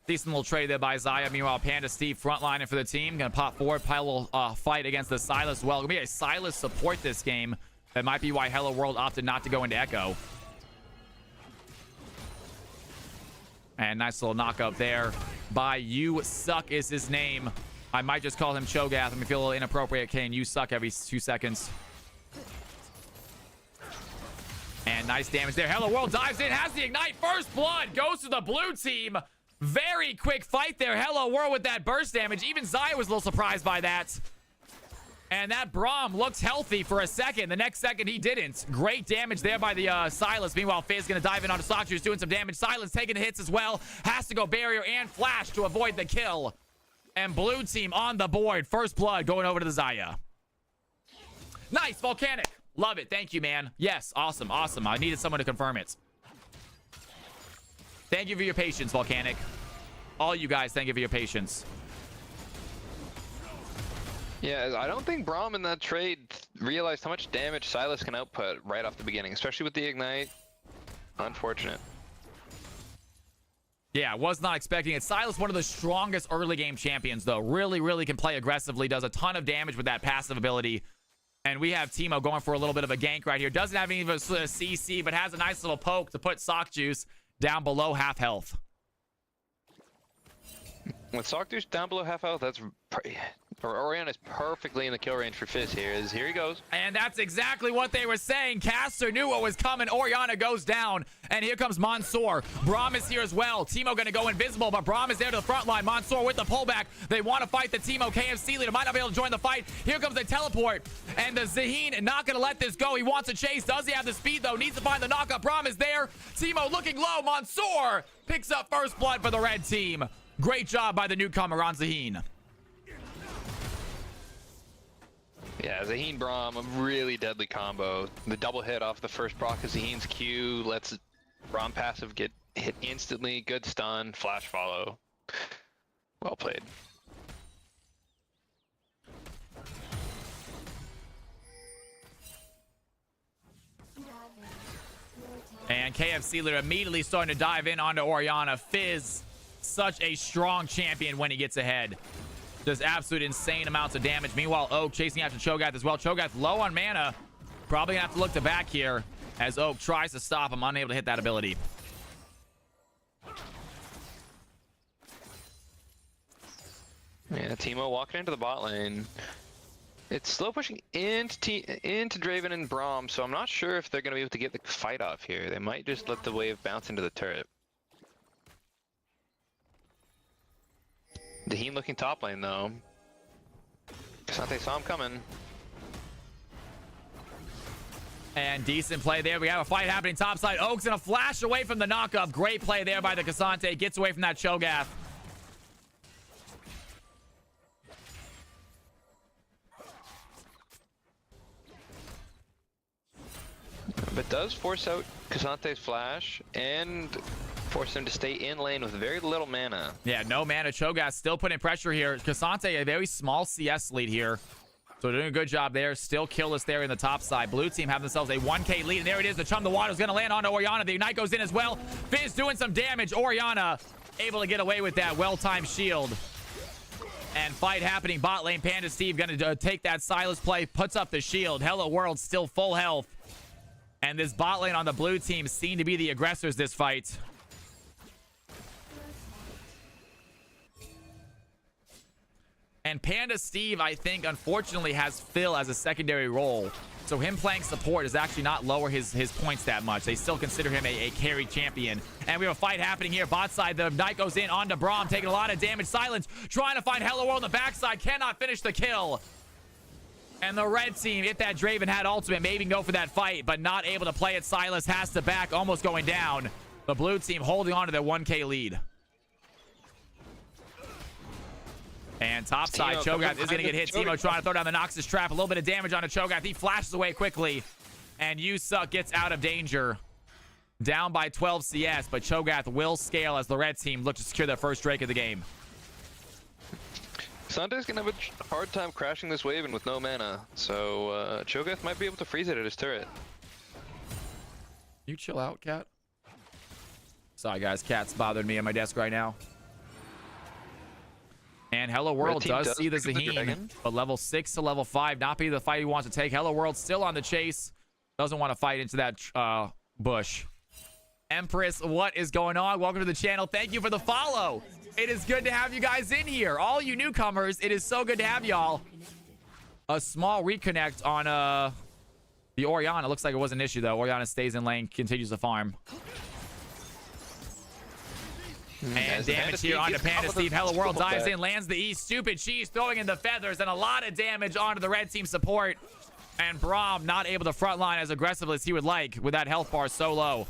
Decent little trade there by Zaya. Meanwhile, Panda Steve frontlining for the team. Gonna pop forward, play a little fight against the Silas. Well, gonna be a Silas support this game. That might be why Hello World opted not to go into Echo. And nice little knock up there by You Suck is his name. I might just call him Cho'Gath. I feel a little inappropriate. Kane, you suck every 2 seconds. And nice damage there. Hello World dives in, has the ignite. First blood goes to the blue team. Very quick fight there. Hello World with that burst damage. Even Zaya was a little surprised by that. And that Braum looked healthy for a second. The next second, he didn't. Great damage there by the Silas. Meanwhile, Fizz going to dive in onto Tues, doing some damage. Silas taking hits as well. Has to go barrier and flash to avoid the kill. And blue team on the board. First blood going over to the Zaya. Nice, Volcanic. Love it. Thank you, man. Yes, awesome, awesome. I needed someone to confirm it. Thank you for your patience, Volcanic. All you guys, thank you for your patience. Yeah, I don't think Braum in that trade realized how much damage Silas can output right off the beginning, especially with the ignite. Unfortunate. Yeah, was not expecting it. Silas, one of the strongest early game champions, though. Really can play aggressively. Does a ton of damage with that passive ability. And we have Teemo going for a little bit of a gank right here. Doesn't have any of a CC, but has a nice little poke to put Sock Juice down below half health. With Sock Juice down below half health, that's... Oriana's perfectly in the kill range for Fizz here. Here he goes. And that's exactly what they were saying. Caster knew what was coming. Oriana goes down. And here comes Mansoor. Braum is here as well. Teemo going to go invisible, but Braum is there to the front line. Mansoor with the pullback. They want to fight the Teemo. KFC leader might not be able to join the fight. Here comes the teleport. And the Zaheen not going to let this go. He wants a chase. Does he have the speed, though? Needs to find the knockup. Braum is there. Teemo looking low. Mansoor picks up first blood for the red team. Great job by the newcomer on Zaheen. Yeah, Zaheen Braum, a really deadly combo. The double hit off the first proc of Zaheen's Q lets Braum passive get hit instantly. Good stun, flash follow. Well played. And KFC leader immediately starting to dive in onto Oriana. Fizz, such a strong champion when he gets ahead. Just absolute insane amounts of damage. Meanwhile, Oak chasing after Cho'Gath as well. Cho'Gath low on mana. Probably gonna have to look to back here as Oak tries to stop him, unable to hit that ability. Yeah, Teemo walking into the bot lane. It's slow pushing into Draven and Braum, so I'm not sure if they're gonna be able to get the fight off here. They might just let the wave bounce into the turret. Zaheen looking top lane though. Kasante saw him coming. And decent play there. We have a fight happening topside. Oak's gonna flash away from the knockup. Great play there by the Kasante. Gets away from that Cho'Gath. But does force out Kasante's flash and force him to stay in lane with very little mana. Yeah, no mana. Cho'Gath still putting pressure here. Kasante, a very small CS lead here. So doing a good job there. Still killless there in the top side. Blue team have themselves a 1K lead. And there it is. The Chum the Water is going to land onto Oriana. The Ignite goes in as well. Fizz doing some damage. Oriana able to get away with that well-timed shield. And fight happening bot lane. Panda Steve going to take that Silas play. Puts up the shield. Hello World still full health. And this bot lane on the blue team seem to be the aggressors this fight. And Panda Steve, I think, unfortunately has Phil as a secondary role. So him playing support does actually not lower his points that much. They still consider him a carry champion. And we have a fight happening here. Bot side, the Knight goes in onto Braum, taking a lot of damage. Silence trying to find Hello World on the backside. Cannot finish the kill. And the red team, if that Draven had ultimate, maybe go for that fight, but not able to play it. Silas has to back, almost going down. The blue team holding on to their 1K lead. And top side, Timo Cho'Gath coming is going to get hit. behind the Timo trying to throw down the Noxus trap. A little bit of damage onto Cho'Gath. He flashes away quickly. And Yusuck gets out of danger. Down by 12 CS, but Cho'Gath will scale as the red team look to secure their first Drake of the game. Sante's gonna have a hard time crashing this wave and with no mana, so Cho'Gath might be able to freeze it at his turret. You chill out, Cat. Sorry, guys. Cat's bothered me on my desk right now. And Hello World team does see the pick up the Zaheen, dragon. but level 6 to level 5, not be the fight he wants to take. Hello World still on the chase. Doesn't want to fight into that bush. Empress, what is going on? Welcome to the channel. Thank you for the follow. It is good to have you guys in here. All you newcomers, it is so good to have y'all. A small reconnect on the Orianna. Looks like it was an issue, though. Orianna stays in lane, continues to farm. And damage here onto Panda Steve. Hello World dives in, lands the E. Stupid Cheese throwing in the feathers, and a lot of damage onto the red team support. And Braum not able to frontline as aggressively as he would like with that health bar so low.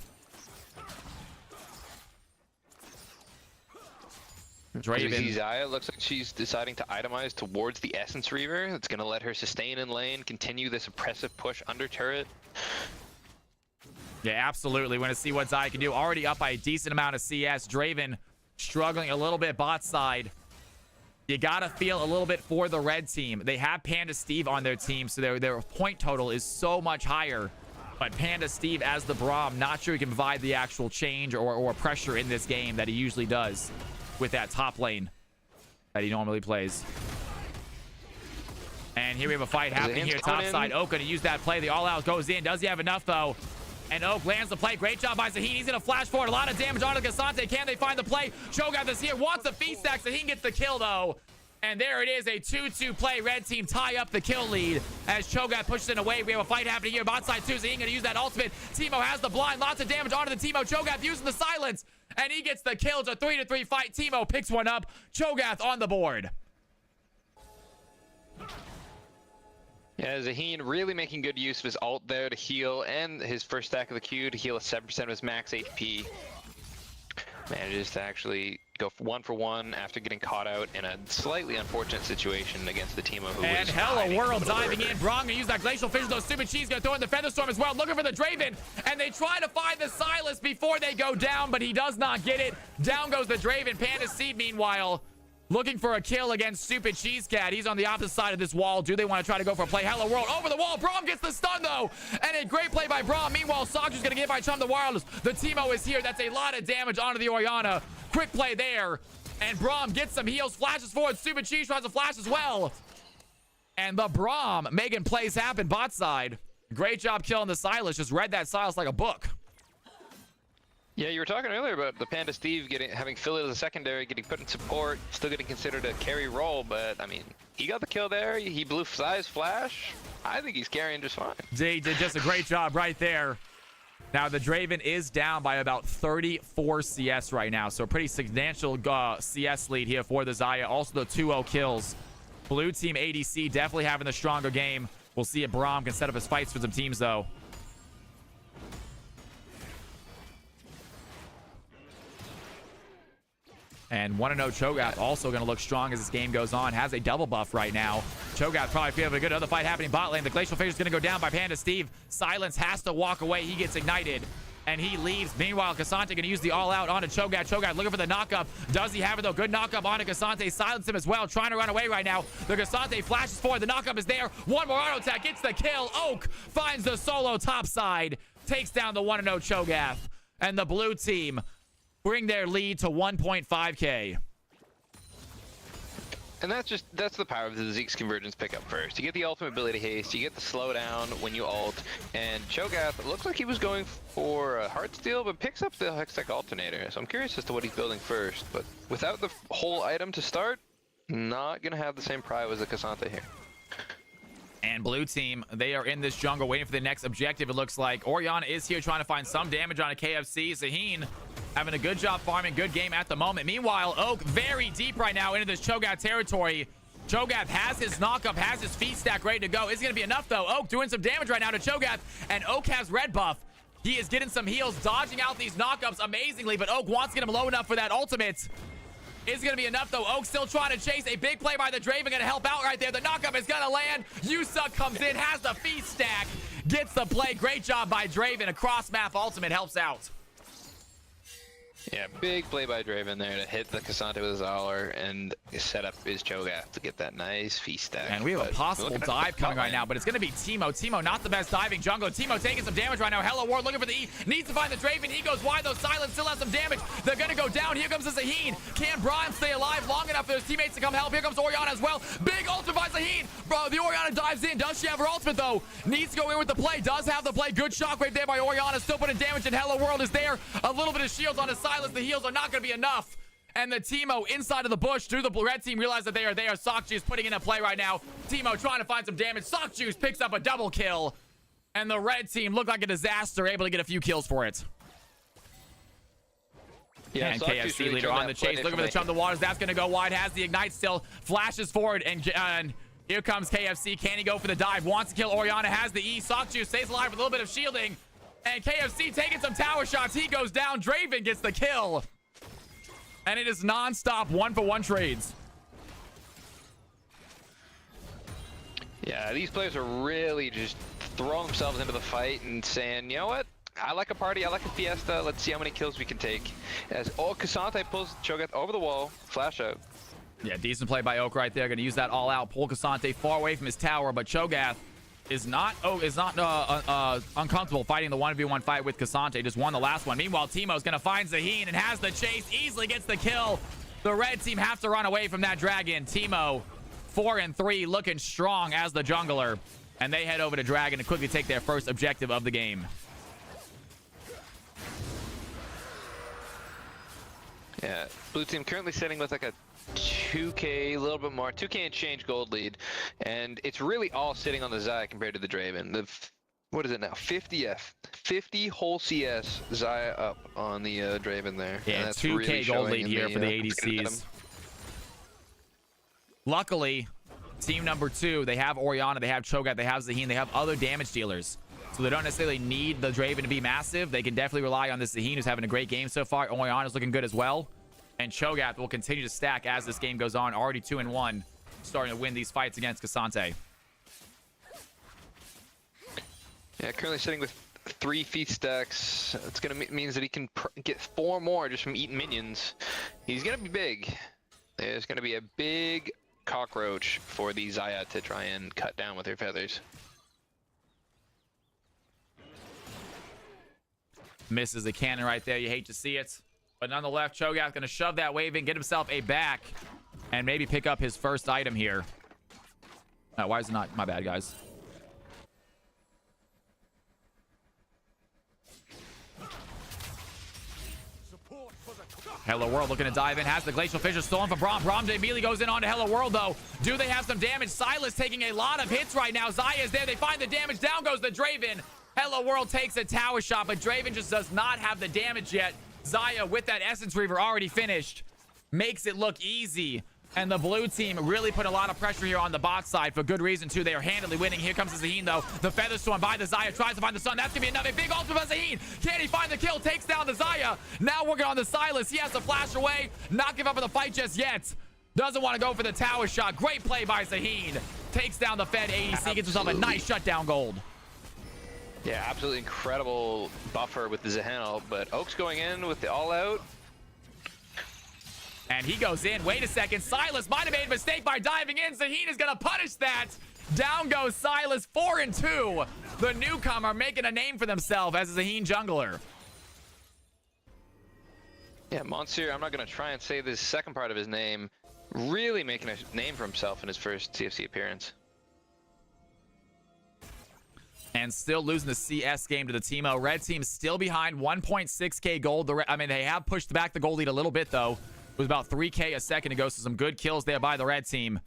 Draven. Zaya looks like she's deciding to itemize towards the Essence Reaver. It's going to let her sustain in lane, continue this oppressive push under turret. Yeah, absolutely. Want to see what Zaya can do. Already up by a decent amount of CS. Draven struggling a little bit bot side. You got to feel a little bit for the red team. They have Panda Steve on their team, so their point total is so much higher. But Panda Steve as the Braum, not sure he can provide the actual change or pressure in this game that he usually does with that top lane that he normally plays. And here we have a fight happening here top side. Oak going to use that play. The all-out goes in. Does he have enough, though? And Oak lands the play. Great job by Zaheen. He's going to flash forward. A lot of damage onto Cassante. Can they find the play? Cho'Gath is here. Wants the feast stack. Zaheen gets the kill, though. And there it is. A 2-2 play. Red team tie up the kill lead as Cho'Gath pushes in away. We have a fight happening here. Bot side 2. Zaheen going to use that ultimate. Timo has the blind. Lots of damage onto the Timo. Cho'Gath using the silence. And he gets the kill. It's a 3-3 fight. Timo picks one up. Cho'Gath on the board. Yeah, Zaheen really making good use of his ult there to heal, and his first stack of the Q to heal a 7% of his max HP. Manages to actually go for one after getting caught out in a slightly unfortunate situation against the Timo who and was Hello World diving in. Braum gonna use that Glacial Fissure, though. Stupid Cheese gonna throw in the Featherstorm as well. Looking for the Draven, and they try to find the Silas before they go down, but he does not get it. Down goes the Draven. Panda Seed, meanwhile, looking for a kill against Stupid Cheese Cat. He's on the opposite side of this wall. Do they want to try to go for a play? Hello World over the wall. Braum gets the stun, though. And a great play by Braum. Meanwhile, Soccer's going to get by Chum the Wireless. The Timo is here. That's a lot of damage onto the Orianna. Quick play there. And Braum gets some heals. Flashes forward. Stupid Cheese tries to flash as well. And the Braum making plays happen bot side. Great job killing the Silas. Just read that Silas like a book. Yeah, you were talking earlier about the Panda Steve having Philly as a secondary, getting put in support, still getting considered a carry role, but I mean, he got the kill there. He blew Zai's flash. I think he's carrying just fine. He did just a great job right there. Now, the Draven is down by about 34 CS right now, so a pretty substantial CS lead here for the Zaya. Also, the 2-0 kills. Blue team ADC definitely having the stronger game. We'll see if Braum can set up his fights for some teams, though. And 1-0 Cho'Gath also going to look strong as this game goes on. Has a double buff right now. Cho'Gath probably feeling a good other fight happening bot lane. The Glacial Fissure is going to go down by Panda Steve. Silence has to walk away. He gets ignited. And he leaves. Meanwhile, Cassante going to use the all-out onto Cho'Gath. Cho'Gath looking for the knockup. Does he have it, though? Good knockup onto Cassante. Silence him as well. Trying to run away right now. The Cassante flashes forward. The knockup is there. One more auto attack. Gets the kill. Oak finds the solo top side. Takes down the 1-0 Cho'Gath. And the blue team bring their lead to 1.5K. And that's the power of the Zeke's Convergence pickup first. You get the ultimate ability haste, you get the slowdown when you ult, and Cho'Gath looks like he was going for a Heartsteel, but picks up the Hextech Alternator. So I'm curious as to what he's building first, but without the whole item to start, not gonna have the same prio as the Cassante here. And blue team, they are in this jungle waiting for the next objective, it looks like. Orianna is here trying to find some damage on a KFC. Zaheen having a good job farming, good game at the moment. Meanwhile, Oak very deep right now into this Cho'Gath territory. Cho'Gath has his knockup, has his feet stack ready to go. Is going to be enough, though. Oak doing some damage right now to Cho'Gath, and Oak has red buff. He is getting some heals, dodging out these knockups amazingly, but Oak wants to get him low enough for that ultimate. is going to be enough, though. Oak still trying to chase. A big play by the Draven going to help out right there. The knockup is going to land. Yusuck comes in, has the feast stack, gets the play. Great job by Draven. A cross-map ultimate helps out. Yeah, big play by Draven there to hit the Cassante with his Zoller and set up his Cho'Gath to get that nice feast stack. And we have a possible dive coming right now, but it's going to be Teemo. Teemo, not the best diving jungler. Teemo taking some damage right now. Hello Ward looking for the E. Needs to find the Draven. He goes wide, though. Silence still has some damage. They're going to go down. Here comes the Zaheen. Can Brian stay alive long enough for his teammates to come help? Here comes Orianna as well. Big ultimate by Zaheen. Bro, the Orianna dives in. Does she have her ultimate, though? Needs to go in with the play. Does have the play. Good shockwave there by Orianna. Still putting damage, and Hello World is there. A little bit of shields on his Silence. The heals are not going to be enough. And the Teemo inside of the bush through the red team realize that they are there. Sockjuice putting in a play right now. Teemo trying to find some damage. Sockjuice picks up a double kill. And the red team looked like a disaster, able to get a few kills for it. Yeah, and Sockjuice KFC really leader turned on the that play chase, looking for the chum of the waters. That's going to go wide. Has the ignite still. Flashes forward, and here comes KFC. Can he go for the dive? Wants to kill Orianna. Has the E. Sockjuice stays alive with a little bit of shielding. And KFC taking some tower shots. He goes down. Draven gets the kill. And it is non-stop 1-for-1 trades. Yeah, these players are really just throwing themselves into the fight and saying, you know what? I like a party. I like a fiesta. Let's see how many kills we can take. As Cassante pulls Cho'Gath over the wall. Flash out. Yeah, decent play by Oak right there. Going to use that all out. Pull Cassante far away from his tower, but Cho'Gath is not uncomfortable fighting the 1v1 fight with Cassante. Just won the last one. Meanwhile, Teemo's going to find Zaheen and has the chase. Easily gets the kill. The red team have to run away from that dragon. Teemo 4-3, looking strong as the jungler. And they head over to Dragon to quickly take their first objective of the game. Yeah, blue team currently sitting with like a 2k, a little bit more, 2k and change gold lead, and it's really all sitting on the Xayah compared to the Draven. What is it now? 50 whole CS Xayah up on the Draven there. Yeah, that's 2k really gold lead in here for the ADCs. Luckily, team number 2, they have Orianna, they have Cho'Gath, they have Zaheen, they have other damage dealers. So they don't necessarily need the Draven to be massive. They can definitely rely on this Zaheen, who's having a great game so far. Orianna's looking good as well. And Cho'Gath will continue to stack as this game goes on. Already 2-1, starting to win these fights against Cassante. Yeah, currently sitting with 3 feast stacks. It's gonna means that he can get 4 more just from eating minions. He's gonna be big. There's gonna be a big cockroach for the Xayah to try and cut down with her feathers. Misses the cannon right there. You hate to see it. But nonetheless, Cho'Gath going to shove that wave in, get himself a back, and maybe pick up his first item here. Why is it not? My bad, guys. Hello World looking to dive in. Has the Glacial Fissure stolen from Braum. Braum immediately goes in onto Hello World, though. Do they have some damage? Silas taking a lot of hits right now. Xayah is there. They find the damage. Down goes the Draven. Hello World takes a tower shot, but Draven just does not have the damage yet. Xayah, with that Essence Reaver already finished, makes it look easy. And the blue team really put a lot of pressure here on the bot side for good reason, too. They are handily winning. Here comes the Zaheen, though. The Feather Storm by the Xayah. Tries to find the sun. That's going to be another big ultimate by Zaheen. Can he find the kill? Takes down the Xayah. Now working on the Silas. He has to flash away. Not give up on the fight just yet. Doesn't want to go for the tower shot. Great play by Zaheen. Takes down the Fed ADC. Gets himself a nice shutdown gold. Yeah, absolutely incredible buffer with the Zaheen, but Oak's going in with the all-out. And he goes in. Wait a second. Silas might have made a mistake by diving in. Zaheen is going to punish that. Down goes Silas, 4-2. The newcomer making a name for themselves as a Zaheen jungler. Yeah, Monsieur, I'm not going to try and say this second part of his name, really making a name for himself in his first CFC appearance. And still losing the CS game to the Teemo. Red team still behind 1.6k gold. I mean, they have pushed back the gold lead a little bit, though. It was about 3k a second ago, so some good kills there by the red team.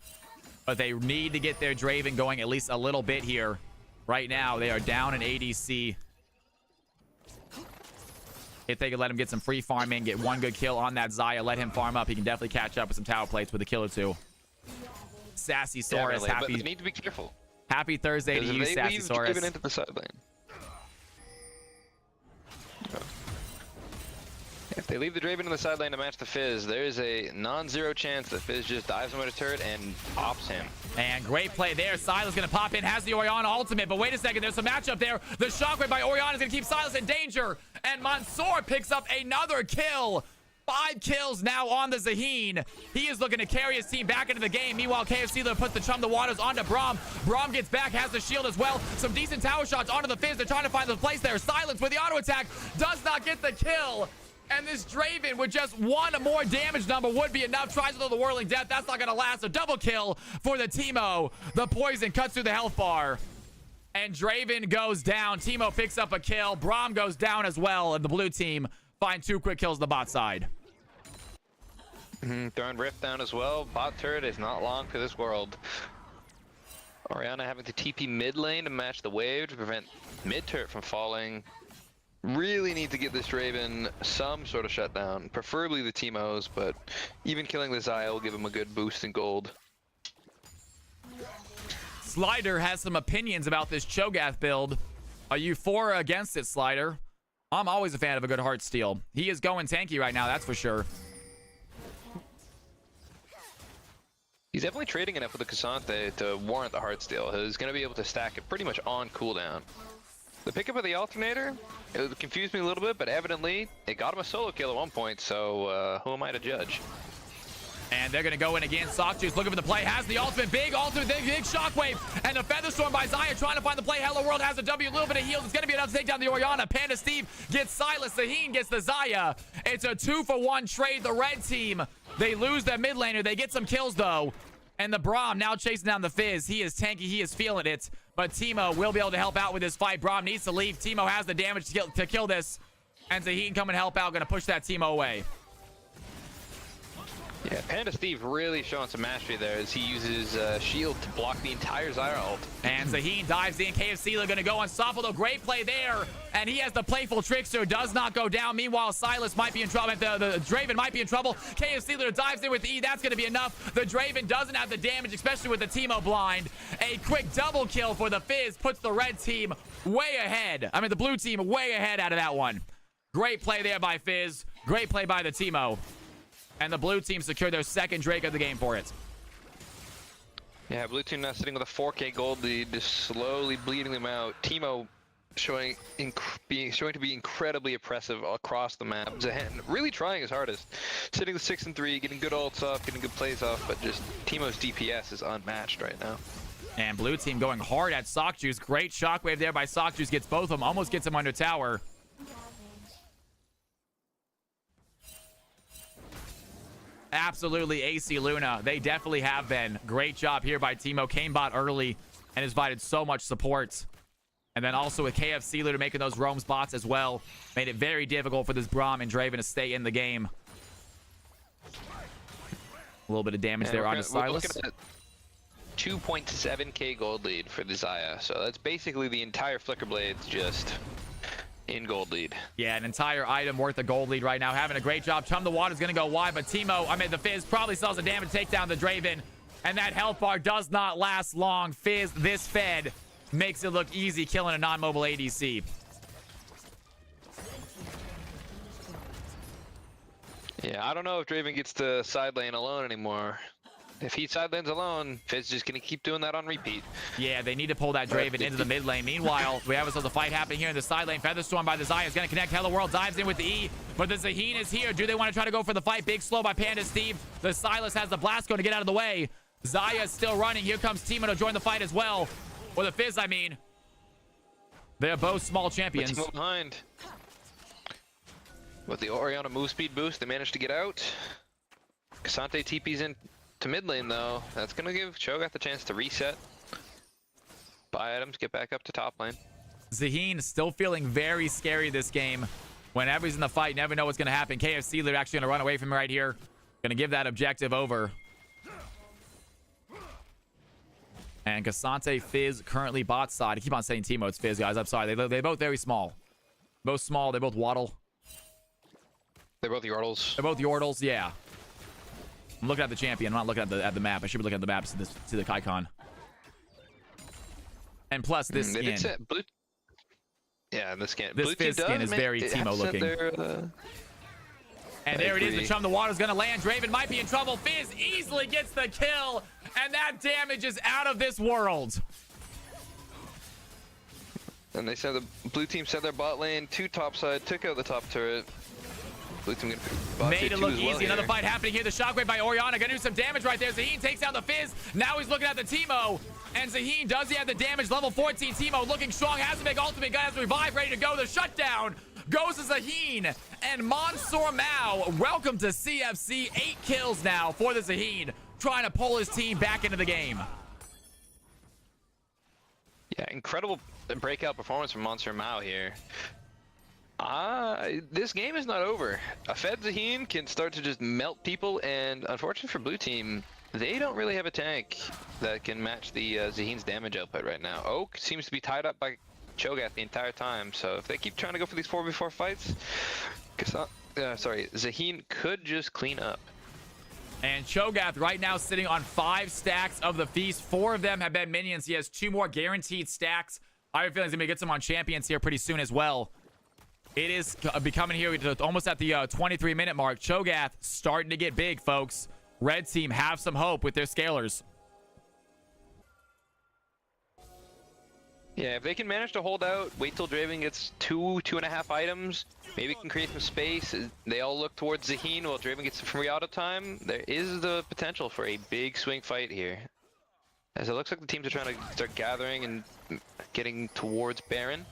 But they need to get their Draven going at least a little bit here. Right now, they are down in ADC. If they could let him get some free farming, get one good kill on that Xayah, let him farm up, he can definitely catch up with some tower plates with a kill or two. Sassy Saurus, Definitely, happy. but they need to be careful. Happy Thursday to you, Sassy Saurus. Even into the side lane. If they leave the Draven in the side lane to match the Fizz, there is a non-zero chance that Fizz just dives him with a turret and pops him. And great play there. Silas going to pop in, has the Orianna ultimate, but wait a second, there's a matchup there. The shockwave by Orianna is going to keep Silas in danger, and Mansoor picks up another kill. 5 kills now on the Zaheen. He is looking to carry his team back into the game. Meanwhile, KFC puts the Chum the Waters onto Braum. Braum gets back, has the shield as well. Some decent tower shots onto the Fizz. They're trying to find the place there. Silence with the auto attack does not get the kill. And this Draven with just one more damage number would be enough. Tries to throw the Whirling Death. That's not going to last. A double kill for the Teemo. The poison cuts through the health bar. And Draven goes down. Teemo picks up a kill. Braum goes down as well. And the blue team find 2 quick kills on the bot side. Throwing Rift down as well. Bot turret is not long for this world. Orianna having to TP mid lane to match the wave to prevent mid turret from falling. Really need to give this Draven some sort of shutdown, preferably the Teemos, but even killing the Xayah will give him a good boost in gold. Slider has some opinions about this Cho'Gath build. Are you for or against it, Slider? I'm always a fan of a good Heartsteel. He is going tanky right now, that's for sure. He's definitely trading enough with the Cassante to warrant the Heartsteel. He's going to be able to stack it pretty much on cooldown. The pickup of the Alternator, it confused me a little bit, but evidently it got him a solo kill at one point, so who am I to judge? And they're going to go in again. Sockjuice looking for the play. Has the ultimate. Big shockwave. And the Featherstorm by Xayah trying to find the play. Hello World has a W. A little bit of heals. It's going to be enough to take down the Orianna. Panda Steve gets Silas. Zaheen gets the Xayah. It's a 2-for-1 trade. The red team, they lose their mid laner. They get some kills, though. And the Braum now chasing down the Fizz. He is tanky. He is feeling it. But Teemo will be able to help out with this fight. Braum needs to leave. Teemo has the damage to kill this. And Zaheen come and help out. Going to push that Teemo away. Yeah, Panda Steve really showing some mastery there as he uses shield to block the entire Xayah ult. And Zaheen dives in. KFC going to go unstoppable. Great play there. And he has the playful trickster. Does not go down. Meanwhile, Silas might be in trouble. The Draven might be in trouble. KFC dives in with E. That's going to be enough. The Draven doesn't have the damage, especially with the Teemo blind. A quick double kill for the Fizz puts the red team way ahead. I mean, the blue team way ahead out of that one. Great play there by Fizz. Great play by the Teemo. And the blue team secured their second Drake of the game for it. Yeah, blue team now sitting with a 4K gold lead, just slowly bleeding them out. Teemo showing to be incredibly oppressive across the map. Zaheen really trying his hardest. Sitting with 6 and 3, getting good ults off, getting good plays off, but just Teemo's DPS is unmatched right now. And blue team going hard at Sockjuice. Great shockwave there by Sockjuice. Gets both of them. Almost gets him under tower. Absolutely AC Luna. They definitely have been. Great job here by Teemo. Came bot early and has provided so much support. And then also with KFC Luna making those roams bots as well. Made it very difficult for this Braum and Draven to stay in the game. A little bit of damage there onto Silas. 2.7k gold lead for the Xayah. So that's basically the entire Flicker Blades just in gold lead. Yeah, an entire item worth of gold lead right now. Having a great job. Chum the Water's going to go wide, but the Fizz probably sells a damage to take down the Draven. And that health bar does not last long. Fizz, this Fed, makes it look easy killing a non-mobile ADC. Yeah, I don't know if Draven gets to side lane alone anymore. If he side lanes alone, Fizz just going to keep doing that on repeat. Yeah, they need to pull that Draven into the mid lane. Meanwhile, we have ourselves a fight happening here in the side lane. Featherstorm by the Xayah is going to connect. Hello World dives in with the E, but the Zaheen is here. Do they want to try to go for the fight? Big slow by Panda Steve. The Silas has the blast going to get out of the way. Xayah is still running. Here comes Teemo to join the fight as well. Or the Fizz, I mean. They're both small champions. Teemo behind. With the Orianna move speed boost, they managed to get out. Cassante TP's in to mid lane though. That's gonna give Cho'Gath the chance to reset, buy items, get back up to top lane. Zaheen still feeling very scary this game. Whenever he's in the fight, never know what's gonna happen. KFC, they're actually gonna run away from him right here. Gonna give that objective over. And Cassante, Fizz currently bot side. I keep on saying Teemo, it's Fizz, guys. I'm sorry. They're both very small. Both small. They both waddle. They're both Yordles. They're both Yordles, yeah. I'm looking at the champion. I'm not looking at the map. I should be looking at the map to see the icon. And plus, this skin. Yeah, this skin. This Fizz skin is very Teemo looking. And I there it is. The agree. Chum the Water's going to land. Draven might be in trouble. Fizz easily gets the kill. And that damage is out of this world. And they said the blue team set their bot lane to top side, took out the top turret. Blue team gonna bot Made tier it 2 look as well easy. Another here. fight happening here. The shockwave by Orianna. Gonna do some damage right there. Zaheen takes out the Fizz. Now he's looking at the Teemo. And Zaheen, does he have the damage? Level 14 Teemo looking strong. Has a big ultimate. Guy has revive ready to go. The shutdown goes to Zaheen. And Mansoor Mao, welcome to CFC. 8 kills now for the Zaheen. Trying to pull his team back into the game. Yeah, incredible breakout performance from Monster Mao here. This game is not over. A Fed Zaheen can start to just melt people, and unfortunately for blue team, they don't really have a tank that can match the Zaheen's damage output right now. Oak seems to be tied up by Cho'Gath the entire time, so if they keep trying to go for these 4v4 fights, Zaheen could just clean up. And Cho'Gath right now sitting on 5 stacks of the feast. 4 of them have been minions. He has 2 more guaranteed stacks. I have a feeling he's going to get some on champions here pretty soon as well. It is becoming here almost at the 23-minute mark. Cho'Gath starting to get big, folks. Red team have some hope with their scalers. Yeah, if they can manage to hold out, wait till Draven gets 2.5 items, maybe can create some space. They all look towards Zaheen while Draven gets some free auto time. There is the potential for a big swing fight here. As it looks like the teams are trying to start gathering and getting towards Baron.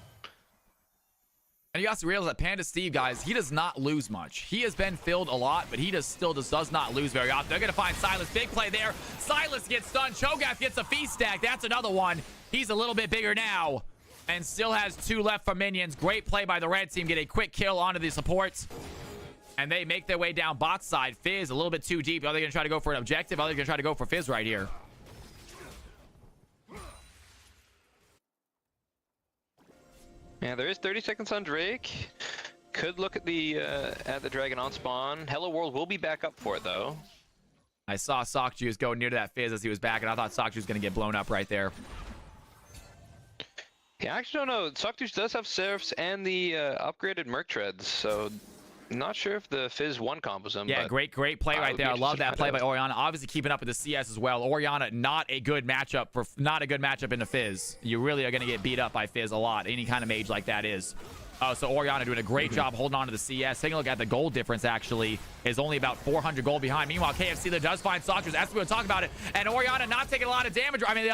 And you got to realize that Panda Steve, guys, he does not lose much. He has been filled a lot, but he still does not lose very often. They're going to find Silas. Big play there. Silas gets stunned. Cho'Gath gets a feast stack. That's another one. He's a little bit bigger now and still has 2 left for minions. Great play by the red team. Get a quick kill onto the supports. And they make their way down bot side. Fizz a little bit too deep. Are they going to try to go for an objective? Are they going to try to go for Fizz right here? Yeah, there is 30 seconds on Drake. Could look at the dragon on spawn. Hello World will be back up for it though. I saw Sockjuice go near to that Fizz as he was back, and I thought Sockjuice was going to get blown up right there. Yeah, I actually don't know. Sockjuice does have Seraphs and the upgraded Merc Treads, so not sure if the Fizz one combos him. Yeah, but great play right there. I love that play by find out. Orianna. Obviously keeping up with the CS as well. Orianna, not a good matchup in the Fizz. You really are going to get beat up by Fizz a lot. Any kind of mage like that is. So Orianna doing a great job holding on to the CS. Taking a look at the gold difference, actually, is only about 400 gold behind. Meanwhile, KFC there does find Sockjuice. That's what we'll talk about it. And Orianna not taking a lot of damage. I mean,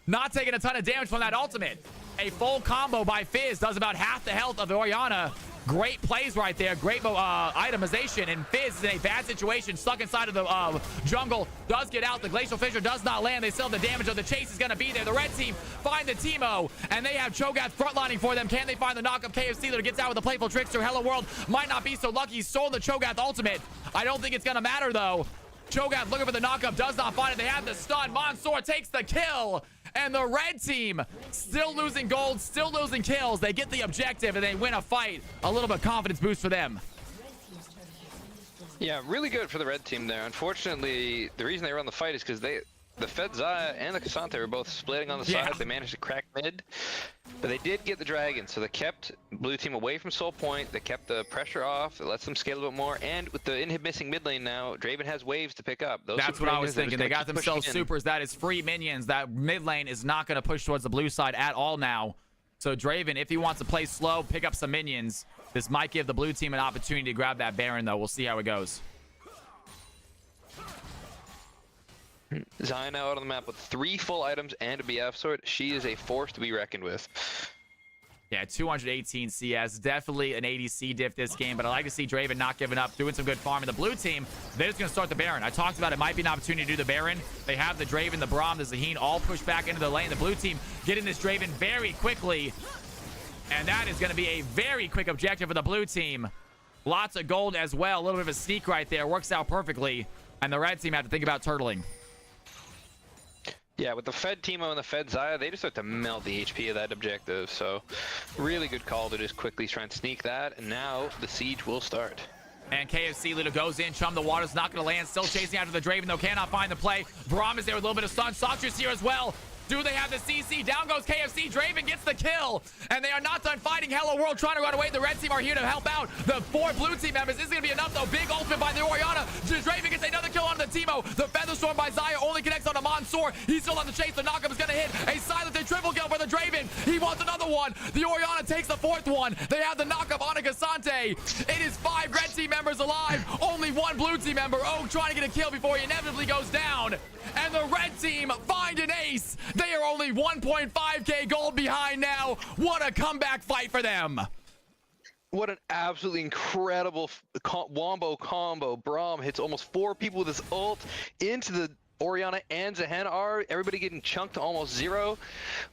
not taking a ton of damage from that ultimate. A full combo by Fizz does about half the health of Orianna. Great plays right there. Great itemization. And Fizz is in a bad situation. Stuck inside of the jungle. Does get out. The Glacial Fissure does not land. They still have the damage of the chase is going to be there. The red team find the Teemo. And they have Cho'Gath frontlining for them. Can they find the knock-up? KFC that gets out with the playful trickster. Hello World might not be so lucky. He's sold the Cho'Gath ultimate. I don't think it's going to matter though. Cho'Gath looking for the knock-up. Does not find it. They have the stun. Mansoor takes the kill. And the red team still losing gold, still losing kills. They get the objective and they win a fight. A little bit of confidence boost for them. Yeah, really good for the red team there. Unfortunately, the reason they won the fight is because the Fed Zaya and the Cassante were both splitting on the side. They managed to crack mid, but they did get the dragon, so they kept blue team away from Soul Point. They kept the pressure off. It lets them scale a bit more, and with the inhib missing mid lane now, Draven has waves to pick up. That's what I was thinking. They got themselves supers. That is free minions. That mid lane is not going to push towards the blue side at all now. So Draven, if he wants to play slow, pick up some minions. This might give the blue team an opportunity to grab that Baron, though. We'll see how it goes. Zaya now out on the map with 3 full items and a BF sword. She is a force to be reckoned with. Yeah, 218 CS. Definitely an ADC diff this game, but I like to see Draven not giving up, doing some good farming. The blue team, they're just going to start the Baron. I talked about it might be an opportunity to do the Baron. They have the Draven, the Braum, the Zaheen all push back into the lane. The blue team getting this Draven very quickly, and that is going to be a very quick objective for the blue team. Lots of gold as well. A little bit of a sneak right there. Works out perfectly, and the red team have to think about turtling. Yeah, with the Fed Teemo and the Fed Zaya, they just have to melt the HP of that objective. So, really good call to just quickly try and sneak that. And now the siege will start. And KFC Lito goes in. Chum the Water's not going to land. Still chasing after the Draven, though. Cannot find the play. Braum is there with a little bit of stun. Sockjuice here as well. Do they have the CC? Down goes KFC. Draven gets the kill. And they are not done fighting. Hello World trying to run away. The red team are here to help out the 4 blue team members. This is going to be enough, though. Big ultimate by the Orianna. Draven gets another kill onto the Teemo. The Featherstorm by Xayah only connects on a Mansoor. He's still on the chase. The knockup is going to hit. A silenced triple kill for the Draven. He wants another one. The Orianna takes the 4th one. They have the knockup on a Cassante. It is 5 red team members alive. Only 1 blue team member. Oak trying to get a kill before he inevitably goes down. And the red team find an ace. They are only 1.5k gold behind now. What a comeback fight for them. What an absolutely incredible wombo combo. Braum hits almost 4 people with his ult into the Orianna and Zahan. Everybody getting chunked to almost 0.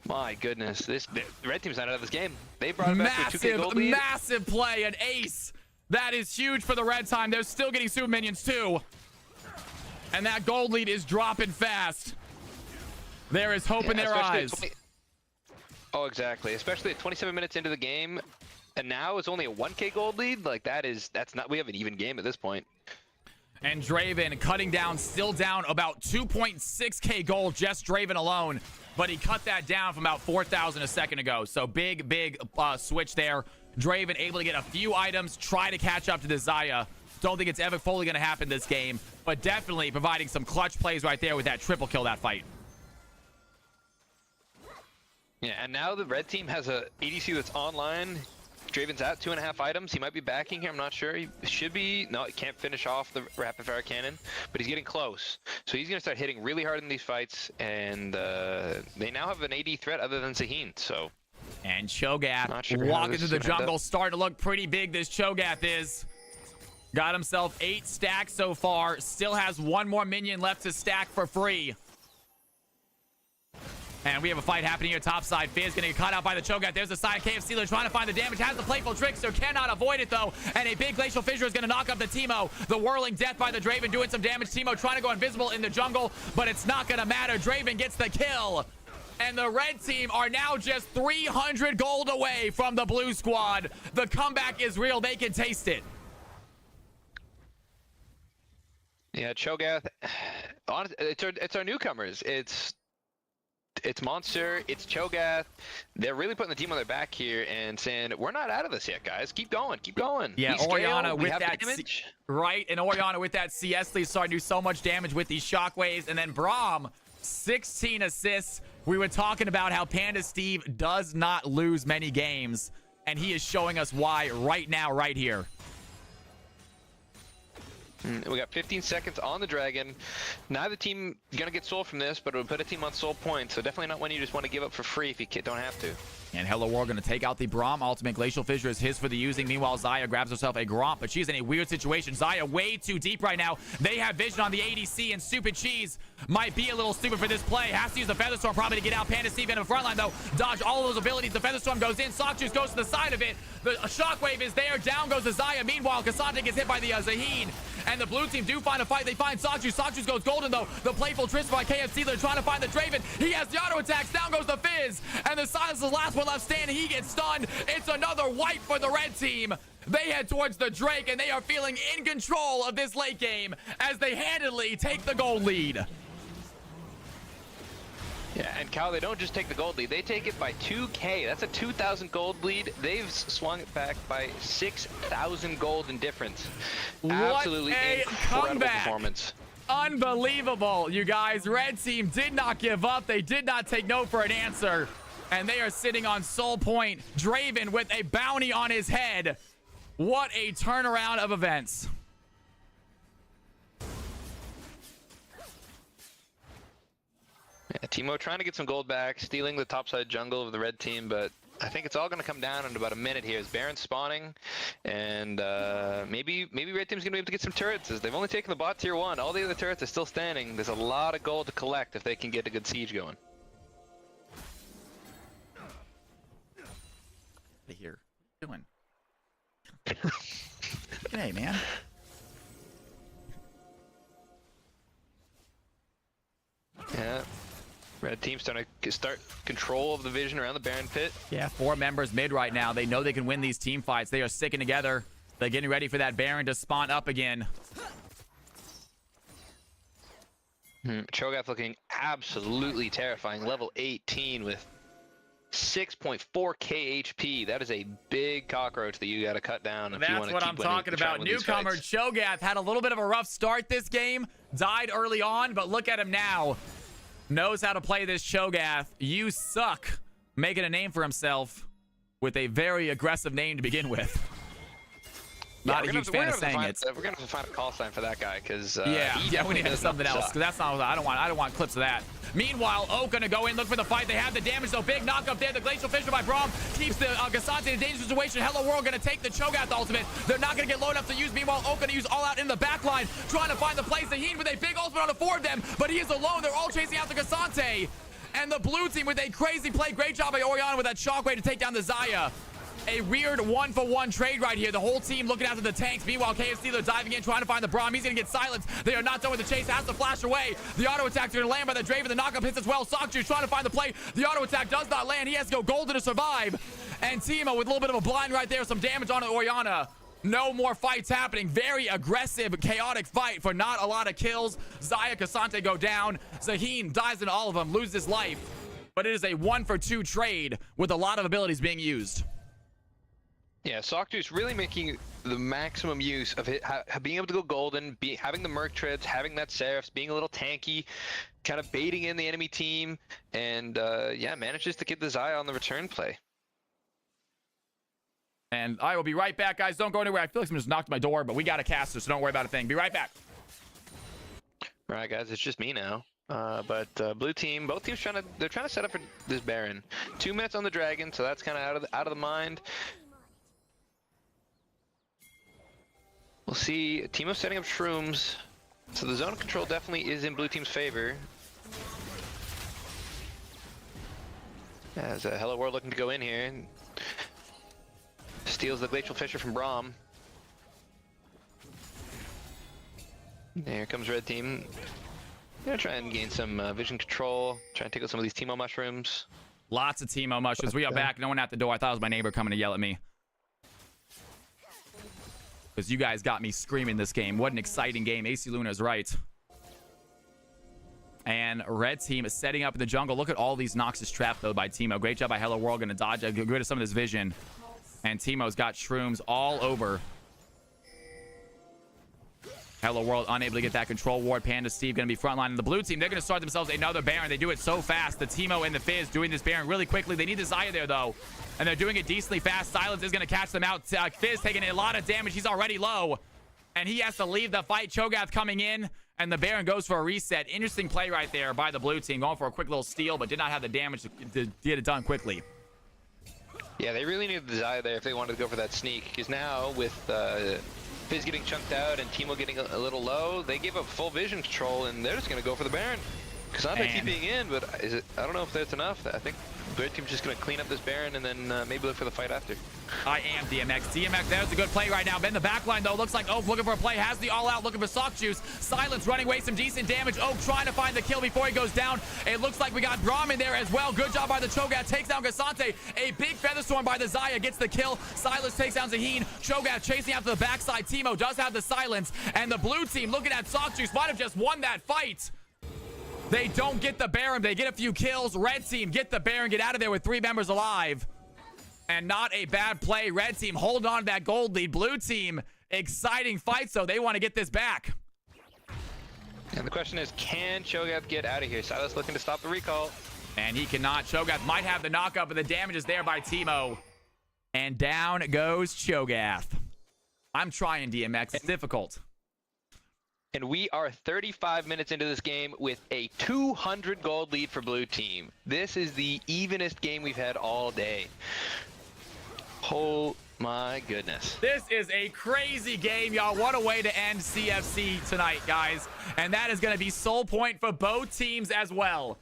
My goodness, the red team's not out of this game. They brought it back to a 2k gold lead. Massive play, an ace. That is huge for the red team. They're still getting super minions too. And that gold lead is dropping fast. There is hope in their eyes. Oh, exactly. Especially at 27 minutes into the game, and now it's only a 1k gold lead. Like that's not. We have an even game at this point. And Draven cutting down, still down about 2.6k gold, just Draven alone. But he cut that down from about 4,000 a second ago. So big switch there. Draven able to get a few items, try to catch up to the Xayah. Don't think it's ever fully going to happen this game, but definitely providing some clutch plays right there with that triple kill that fight. Yeah, and now the red team has a ADC that's online. Draven's at 2.5 items. He might be backing here. I'm not sure. He should be. No, he can't finish off the rapid fire cannon, but he's getting close. So he's going to start hitting really hard in these fights, and they now have an AD threat other than Zaheen. So. And Cho'Gath walking through the jungle, starting to look pretty big. This Cho'Gath is. Got himself 8 stacks so far. Still has 1 more minion left to stack for free. And we have a fight happening here topside. Fizz gonna get caught out by the Cho'Gath. There's the side. KFC Stealer trying to find the damage. Has the playful trickster. Cannot avoid it though. And a big glacial fissure is gonna knock up the Teemo. The whirling death by the Draven doing some damage. Teemo trying to go invisible in the jungle, but it's not gonna matter. Draven gets the kill. And the red team are now just 300 gold away from the blue squad. The comeback is real. They can taste it. Yeah, Cho'Gath. It's our newcomers. It's Monster. It's Cho'Gath. They're really putting the team on their back here and saying, "We're not out of this yet, guys. Keep going. Keep going." Yeah, Orianna with that damage. Right, and Orianna with that CS lead starting to do so much damage with these shockwaves, and then Braum 16 assists. We were talking about how Panda Steve does not lose many games, and he is showing us why right now, right here. We got 15 seconds on the Dragon. Neither team gonna get soul from this, but it would put a team on soul points, so definitely not one you just want to give up for free if you don't have to. And Hello World going to take out the Braum. Ultimate Glacial Fissure is his for the using. Meanwhile, Xayah grabs herself a Gromp, but she's in a weird situation. Xayah way too deep right now. They have vision on the ADC, and Stupid Cheese might be a little stupid for this play. Has to use the Featherstorm probably to get out. Panda Steve in the front line, though. Dodge all of those abilities. The Featherstorm goes in. Sockjuice goes to the side of it. The Shockwave is there. Down goes the Xayah. Meanwhile, Cassandra gets hit by the Zaheen. And the blue team do find a fight. They find Sockjuice. Sockjuice goes golden, though. The playful Tris by KFC. They're trying to find the Draven. He has the auto attacks. Down goes the Fizz. And the Silence is the last one left standing. He gets stunned. It's another wipe for the red team. They head towards the Drake, and they are feeling in control of this late game as they handily take the gold lead. Yeah, and Cal, they don't just take the gold lead. They take it by 2K. That's a 2,000 gold lead. They've swung it back by 6,000 gold in difference. Absolutely incredible comeback. Performance. Unbelievable, you guys. Red team did not give up. They did not take no for an answer. And they are sitting on Soul Point. Draven with a bounty on his head. What a turnaround of events. Yeah, Teemo trying to get some gold back, stealing the topside jungle of the red team, but I think it's all going to come down in about a minute here as Baron's spawning, and maybe red team's going to be able to get some turrets as they've only taken the bot tier 1. All the other turrets are still standing. There's a lot of gold to collect if they can get a good siege going. Here, what are you doing? Hey, man. Yeah. Red team's starting to start control of the vision around the Baron pit. Yeah, 4 members mid right now. They know they can win these team fights. They are sticking together. They're getting ready for that Baron to spawn up again. Cho'Gath looking absolutely terrifying. Level 18 with 6.4k HP. That is a big cockroach that you got to cut down if you That's want to what keep I'm winning, talking try about. and win these Newcomer fights. Cho'Gath had a little bit of a rough start this game. Died early on, but look at him now. Knows how to play this Cho'Gath. You suck. Making a name for himself with a very aggressive name to begin with. Not a huge fan of saying it. We're gonna have to find a call sign for that guy because Yeah, we need to have something else because that's not. I don't want clips of that. Meanwhile, Oak gonna go in, look for the fight. They have the damage, so big knock up there. The Glacial Fissure by Braum keeps the Gasante in a dangerous situation. Hello World gonna take the Cho'Gath ultimate. They're not gonna get low enough to use. Meanwhile, Oak gonna use all out in the back line, trying to find the place. Zaheen with a big ultimate on the four of them, but he is alone. They're all chasing out the Gasante. And the blue team with a crazy play. Great job by Oriana with that shockwave to take down the Xayah. A weird 1-for-1 trade right here. The whole team looking after the tanks. Meanwhile, KFC, they're diving in, trying to find the Braum. He's going to get silenced. They are not done with the chase. Has to flash away. The auto attack's going to land by the Draven. The knockup hits as well. Sockjuice trying to find the play. The auto attack does not land. He has to go golden to survive. And Timo with a little bit of a blind right there. Some damage on Oriana. No more fights happening. Very aggressive, chaotic fight for not a lot of kills. Xayah, Cassante go down. Zaheen dies in all of them, loses his life. But it is a 1-for-2 trade with a lot of abilities being used. Yeah, Sockjuice really making the maximum use of it, being able to go golden, having the Merc trips, having that Seraphs, being a little tanky, kind of baiting in the enemy team, and yeah, manages to get the Xayah on the return play. And I will be right back, guys. Don't go anywhere. I feel like someone just knocked my door, but we got a caster, so don't worry about a thing. Be right back. All right, guys, it's just me now. But blue team, both teams they're trying to set up for this Baron. 2 minutes on the Dragon, so that's kind of out of the mind. We'll see. Timo's setting up shrooms, so the zone of control definitely is in blue team's favor. As Hello World looking to go in here and steals the Glacial Fissure from Braum. There comes red team. Gonna try and gain some vision control. Try and take out some of these Timo mushrooms. Lots of Timo mushrooms. We are back. No one at the door. I thought it was my neighbor coming to yell at me. Because you guys got me screaming this game. What an exciting game. AC Luna is right. And red team is setting up in the jungle. Look at all these Noxus trapped, though, by Timo. Great job by Hello World. Going to dodge, get rid of some of this vision. And Timo's got shrooms all over. Hello World unable to get that control ward. Panda Steve going to be frontline in the blue team. They're going to start themselves another Baron. They do it so fast. The Timo and the Fizz doing this Baron really quickly. They need the Xayah there, though. And they're doing it decently fast. Silence is going to catch them out. Fizz taking a lot of damage. He's already low. And he has to leave the fight. Cho'Gath coming in. And the Baron goes for a reset. Interesting play right there by the blue team. Going for a quick little steal, but did not have the damage to get it done quickly. Yeah, they really needed the Xayah there if they wanted to go for that sneak. Because now with Fizz getting chunked out and Timo getting a little low, they gave up full vision control and they're just going to go for the Baron. Cassandra keeping in, but I don't know if that's enough. I think red team's just going to clean up this Baron and then maybe look for the fight after. I am DMX. DMX, there's a good play right now. Ben the backline, though, looks like Oak looking for a play. Has the all-out, looking for Sockjuice. Silence running away, some decent damage. Oak trying to find the kill before he goes down. It looks like we got Braum in there as well. Good job by the Cho'Gath. Takes down Gasante. A big Featherstorm by the Xayah gets the kill. Silence takes down Zaheen. Cho'Gath chasing out to the backside. Timo does have the silence. And the blue team looking at Sockjuice might have just won that fight. They don't get the Baron. They get a few kills. Red team get the Baron, get out of there with 3 members alive. And not a bad play. Red team hold on to that gold lead. Blue team, exciting fight, so they want to get this back. And the question is, can Cho'Gath get out of here? Silas looking to stop the recall. And he cannot. Cho'Gath might have the knockup, but the damage is there by Timo. And down goes Cho'Gath. I'm trying, DMX. It's difficult. And we are 35 minutes into this game with a 200 gold lead for blue team. This is the evenest game we've had all day. Oh my goodness. This is a crazy game, y'all. What a way to end CFC tonight, guys. And that is going to be soul point for both teams as well.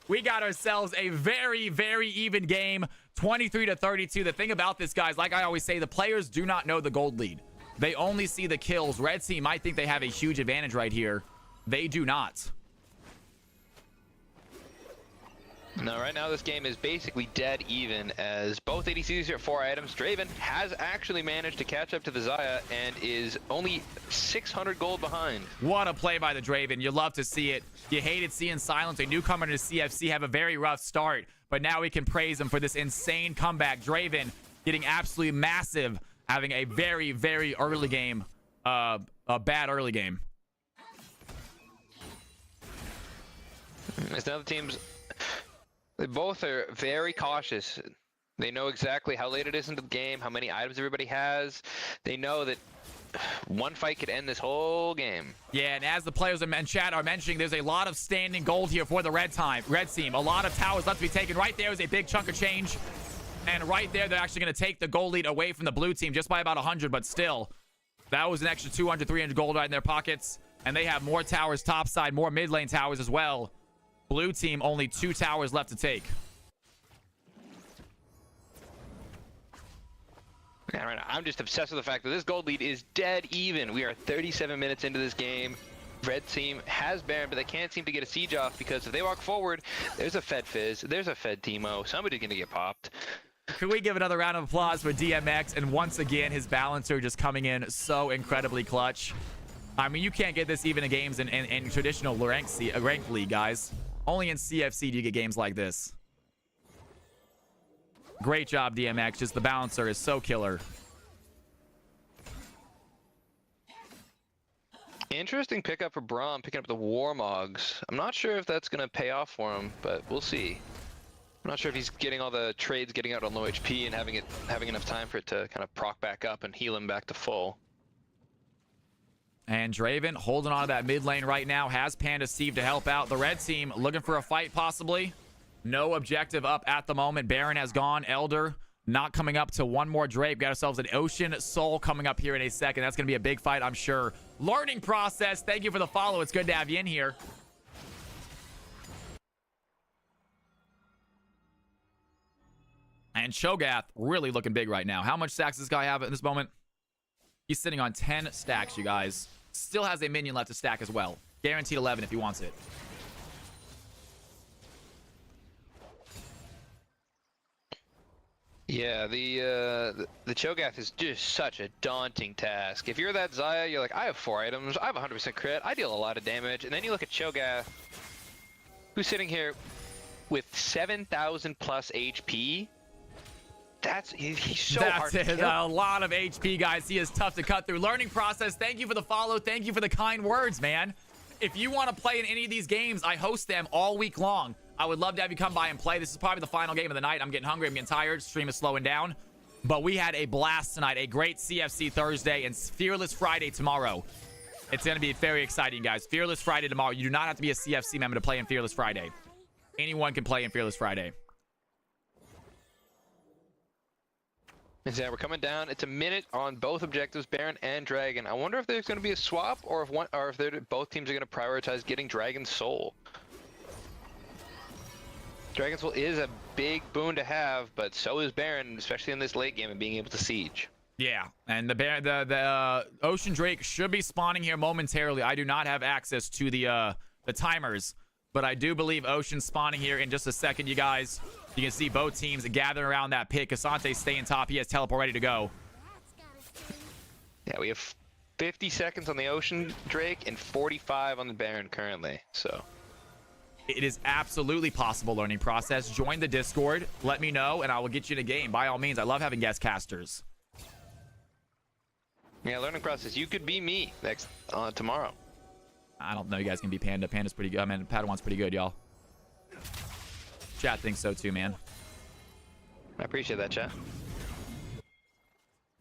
We got ourselves a very, very even game, 23-32. The thing about this, guys, like I always say, the players do not know the gold lead. They only see the kills. Red team might think they have a huge advantage right here. They do not. No, right now this game is basically dead even as both ADCs are at 4 items. Draven has actually managed to catch up to the Xayah and is only 600 gold behind. What a play by the Draven. You love to see it. You hated seeing Silence, a newcomer to CFC, have a very rough start, but now we can praise him for this insane comeback. Draven getting absolutely massive, having a very, very early game, a bad early game. As now the teams, they both are very cautious. They know exactly how late it is into the game, how many items everybody has. They know that one fight could end this whole game. Yeah, and as the players in chat are mentioning, there's a lot of standing gold here for the red team. A lot of towers left to be taken. Right there is a big chunk of change. And right there, they're actually going to take the gold lead away from the blue team just by about 100, but still, that was an extra 200, 300 gold right in their pockets. And they have more towers topside, more mid lane towers as well. Blue team, only 2 towers left to take. Yeah, right now, I'm just obsessed with the fact that this gold lead is dead even. We are 37 minutes into this game. Red team has Baron, but they can't seem to get a siege off because if they walk forward, there's a Fed Fizz, there's a Fed Teemo, somebody's gonna get popped. Can we give another round of applause for DMX? And once again, his balancer just coming in so incredibly clutch. I mean, you can't get this even in games in traditional ranked league, guys. Only in CFC do you get games like this. Great job, DMX. Just the balancer is so killer. Interesting pickup for Braum, picking up the Warmogs. I'm not sure if that's going to pay off for him, but we'll see. I'm not sure if he's getting all the trades, getting out on low HP, and having enough time for it to kind of proc back up and heal him back to full. And Draven holding on to that mid lane right now, has Panda Steve to help out. The red team looking for a fight possibly. No objective up at the moment. Baron has gone. Elder not coming up to one more Drake. Got ourselves an Ocean Soul coming up here in a second. That's going to be a big fight, I'm sure. Learning process. Thank you for the follow. It's good to have you in here. And Cho'Gath really looking big right now. How much stacks does this guy have at this moment? He's sitting on 10 stacks, you guys. Still has a minion left to stack as well. Guaranteed 11 if he wants it. Yeah, the Cho'Gath is just such a daunting task. If you're that Xayah, you're like, I have 4 items, I have 100% crit, I deal a lot of damage, and then you look at Cho'Gath, who's sitting here with 7,000 plus HP. He's so hard to kill. A lot of HP, guys. He is tough to cut through. Learning process. Thank you for the follow. Thank you for the kind words, man. If you want to play in any of these games, I host them all week long. I would love to have you come by and play. This is probably the final game of the night. I'm getting hungry. I'm getting tired. Stream is slowing down. But we had a blast tonight. A great CFC Thursday and Fearless Friday tomorrow. It's going to be very exciting, guys. Fearless Friday tomorrow. You do not have to be a CFC member to play in Fearless Friday. Anyone can play in Fearless Friday. Yeah, we're coming down. It's a minute on both objectives, Baron and Dragon. I wonder if there's going to be a swap, or if both teams are going to prioritize getting Dragon's Soul. Dragon's Soul is a big boon to have, but so is Baron, especially in this late game and being able to siege. Yeah, and the Ocean Drake should be spawning here momentarily. I do not have access to the timers, but I do believe Ocean's spawning here in just a second, you guys. You can see both teams gathering around that pit. Cassante staying top. He has teleport ready to go. Yeah, we have 50 seconds on the Ocean Drake and 45 on the Baron currently. So it is absolutely possible. Learning process. Join the Discord. Let me know, and I will get you in a game. By all means, I love having guest casters. Yeah, learning process. You could be me next tomorrow. I don't know. You guys can be Panda. Panda's pretty good. I mean, Padawan's pretty good, y'all. Chat thinks so too, man. I appreciate that, chat.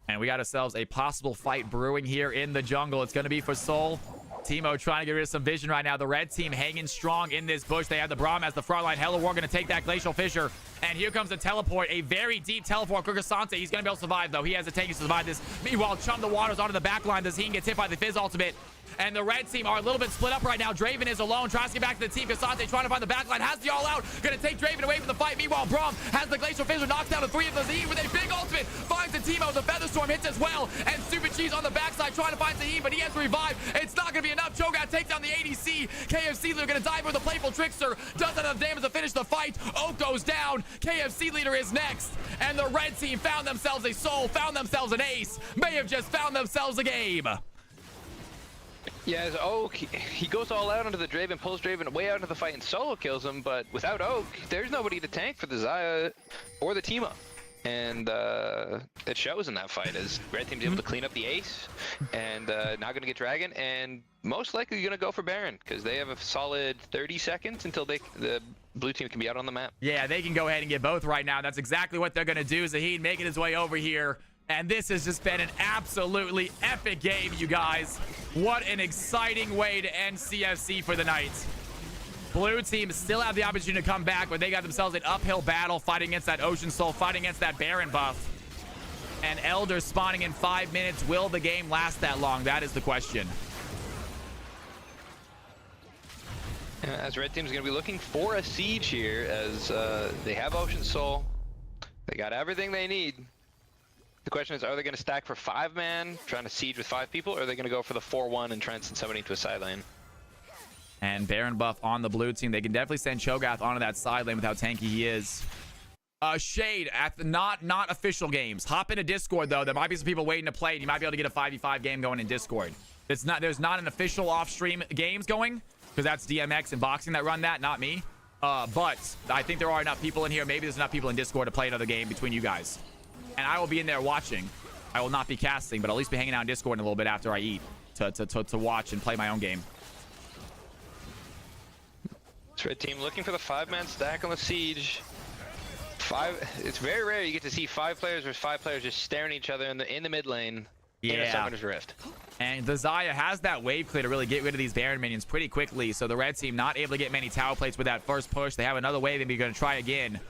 And we got ourselves a possible fight brewing here in the jungle. It's going to be for Soul. Teemo trying to get rid of some vision right now. The red team hanging strong in this bush. They have the Braum as the front line. Hello War going to take that Glacial Fissure. And here comes a teleport. A very deep teleport for Cassante. He's going to be able to survive, though. He has a tank to survive this. Meanwhile, Chum the Waters onto the back line. Does he gets hit by the Fizz ultimate? And the red team are a little bit split up right now. Draven is alone. Tries to get back to the team. Cassante trying to find the back line. Has the all out. Going to take Draven away from the fight. Meanwhile, Braum has the Glacial Fissure. Knocks down the 3 of the Z with a big ultimate. Finds the Timo. The Featherstorm hits as well. And Stupid Cheese on the backside trying to find Zaheen, but he has revived. It's not going to be enough. Cho'Gath takes down the ADC. KFC Leader going to dive with a playful Trickster. Doesn't have enough damage to finish the fight. Oak goes down. KFC Leader is next. And the red team found themselves a soul, found themselves an ace, may have just found themselves a game. Yeah, as Oak, he goes all out onto the Draven, pulls Draven way out into the fight and solo kills him, but without Oak, there's nobody to tank for the Xayah or the team up. And it shows in that fight as red team's able to clean up the ace and not going to get Dragon and most likely going to go for Baron because they have a solid 30 seconds until the blue team can be out on the map. Yeah, they can go ahead and get both right now. That's exactly what they're going to do. Zaheen making his way over here. And this has just been an absolutely epic game, you guys. What an exciting way to end CFC for the night. Blue team still have the opportunity to come back, but they got themselves an uphill battle fighting against that Ocean Soul, fighting against that Baron buff. And Elder spawning in 5 minutes. Will the game last that long? That is the question. As red team's going to be looking for a siege here as they have Ocean Soul. They got everything they need. The question is, are they going to stack for 5-man, trying to siege with 5 people, or are they going to go for the 4-1 and try and send somebody into a side lane? And Baron buff on the blue team. They can definitely send Cho'Gath onto that side lane with how tanky he is. Shade at the not official games. Hop into Discord, though. There might be some people waiting to play, and you might be able to get a 5v5 game going in Discord. There's not an official off-stream games going, because that's DMX and Boxing that run that, not me. But I think there are enough people in here. Maybe there's enough people in Discord to play another game between you guys. And I will be in there watching. I will not be casting, but I'll at least be hanging out in Discord in a little bit after I eat to watch and play my own game. This red team looking for the 5-man stack on the siege. It's very rare you get to see 5 players versus 5 players just staring at each other in the mid lane. In a Summoner's Rift. And the Xayah has that wave clear to really get rid of these Baron minions pretty quickly. So the red team not able to get many tower plates with that first push. They have another wave and they're going to try again.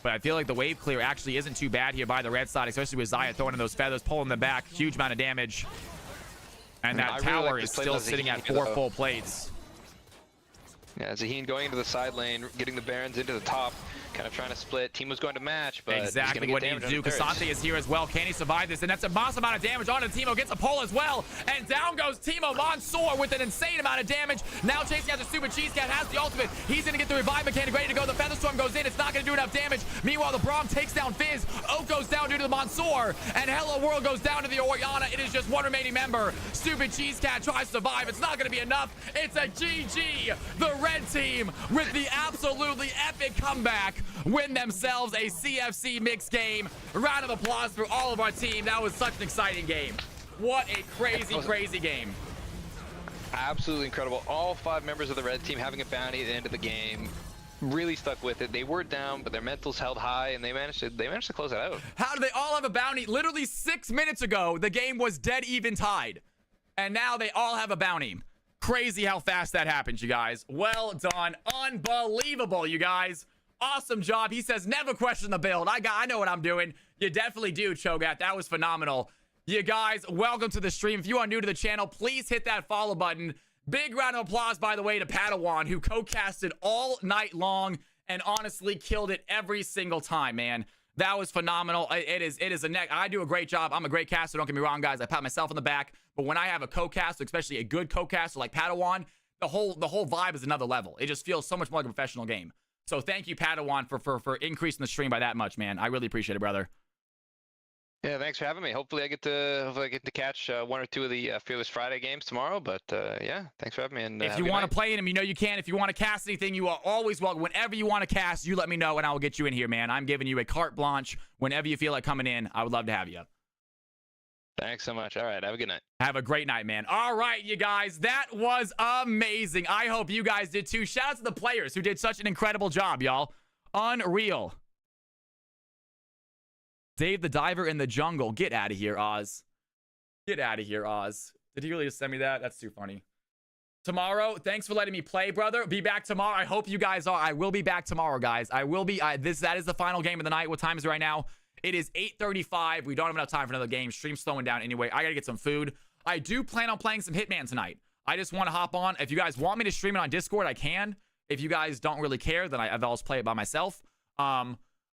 But I feel like the wave clear actually isn't too bad here by the red side, especially with Xayah throwing in those feathers, pulling them back. Huge amount of damage. And that tower is still sitting at 4 full plates. Yeah, Zaheen going into the side lane, getting the Barons into the top, kind of trying to split. Team was going to match, but exactly what he needs to do. Kasante is here as well. Can he survive this? And that's a massive amount of damage onto Timo. Gets a pull as well. And down goes Timo Mansoor with an insane amount of damage. Now chasing after Stupid Cheese Cat, has the ultimate. He's going to get the revive mechanic ready to go. The Featherstorm goes in. It's not going to do enough damage. Meanwhile, the Braum takes down Fizz. Oak goes down due to the Mansoor. And Hello World goes down to the Orianna. It is just one remaining member. Stupid Cheese Cat tries to survive. It's not going to be enough. It's a GG. The red team with the absolutely epic comeback win themselves a CFC mixed game. Round of applause for all of our team. That was such an exciting game. What a crazy game. Absolutely incredible. All 5 members of the red team having a bounty at the end of the game. Really stuck with it. They were down, but their mentals held high, and they managed to close it out. How do they all have a bounty? Literally 6 minutes ago, the game was dead even tied. And now they all have a bounty. Crazy how fast that happened, you guys. Well done. Unbelievable, you guys. Awesome job. He says, never question the build. I know what I'm doing. You definitely do, Cho'Gath. That was phenomenal. You guys, welcome to the stream. If you are new to the channel, please hit that follow button. Big round of applause, by the way, to Padawan, who co-casted all night long and honestly killed it every single time, man. That was phenomenal. It is a neck. I do a great job. I'm a great caster. Don't get me wrong, guys. I pat myself on the back. But when I have a co-caster, especially a good co-caster like Padawan, the whole vibe is another level. It just feels so much more like a professional game. So thank you, Padawan, for increasing the stream by that much, man. I really appreciate it, brother. Yeah, thanks for having me. Hopefully I get to catch 1 or 2 of the Fearless Friday games tomorrow. But yeah, thanks for having me. And if you want to play in them, you know you can. If you want to cast anything, you are always welcome. Whenever you want to cast, you let me know and I will get you in here, man. I'm giving you a carte blanche. Whenever you feel like coming in, I would love to have you. Thanks so much. All right, have a good night. Have a great night, man. All right, you guys, that was amazing. I hope you guys did too. Shout out to the players who did such an incredible job, y'all. Unreal. Dave the Diver in the Jungle. Get out of here, Oz. Get out of here, Oz. Did he really just send me that? That's too funny. Tomorrow, thanks for letting me play, brother. Be back tomorrow. I hope you guys are. I will be back tomorrow, guys. I will be. That is the final game of the night. What time is it right now? It is 8:35. We don't have enough time for another game. Stream's slowing down anyway. I got to get some food. I do plan on playing some Hitman tonight. I just want to hop on. If you guys want me to stream it on Discord, I can. If you guys don't really care, then I'll just play it by myself.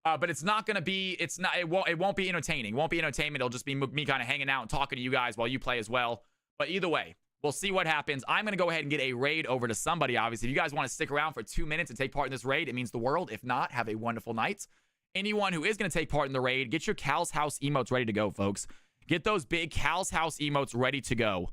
But it's not gonna be. It won't be entertaining. It won't be entertainment. It'll just be me kind of hanging out and talking to you guys while you play as well. But either way, we'll see what happens. I'm gonna go ahead and get a raid over to somebody. Obviously, if you guys want to stick around for 2 minutes and take part in this raid, it means the world. If not, have a wonderful night. Anyone who is gonna take part in the raid, get your Cal's House emotes ready to go, folks. Get those big Cal's House emotes ready to go.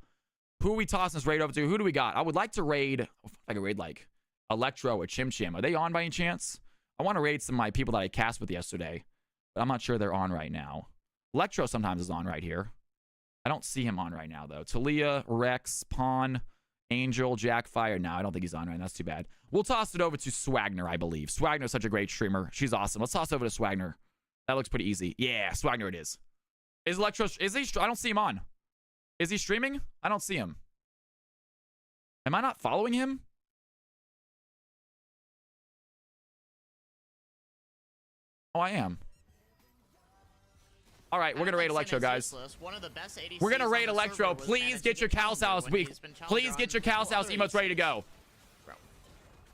Who are we tossing this raid over to? Who do we got? I would like to raid. If I could raid like Electro or Chim Chim. Are they on by any chance? I want to raid some of my people that I cast with yesterday, but I'm not sure they're on right now. Electro sometimes is on right here. I don't see him on right now, though. Talia, Rex, Pawn, Angel, Jackfire. No, I don't think he's on right now. That's too bad. We'll toss it over to Swagner, I believe. Swagner's such a great streamer. She's awesome. Let's toss it over to Swagner. That looks pretty easy. Yeah, Swagner it is. Is Electro... Is he... I don't see him on. Is he streaming? I don't see him. Am I not following him? Oh, I am. All right, we're going to raid Electro, guys. We're going to raid Electro. Please get your Cal's House. Please get your Cal's House emotes ready to go.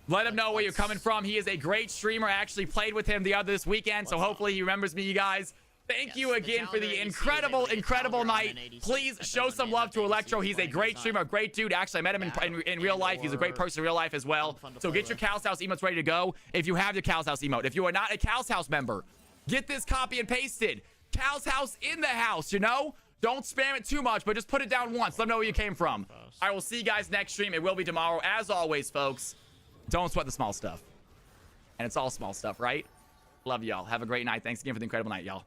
Let him know where you're coming from. He is a great streamer. I actually played with him this weekend, so hopefully he remembers me, you guys. Thank you again for the incredible night. Please show some love to Electro. He's a great streamer, a great dude. Actually, I met him in real life. He's a great person in real life as well. So get your Cal's House emotes ready to go if you have your Cal's House emote. If you are not a Cal's House member, get this copy and pasted. Cal's House in the house, you know? Don't spam it too much, but just put it down once. Let them know where you came from. I will see you guys next stream. It will be tomorrow. As always, folks, don't sweat the small stuff. And it's all small stuff, right? Love y'all. Have a great night. Thanks again for the incredible night, y'all.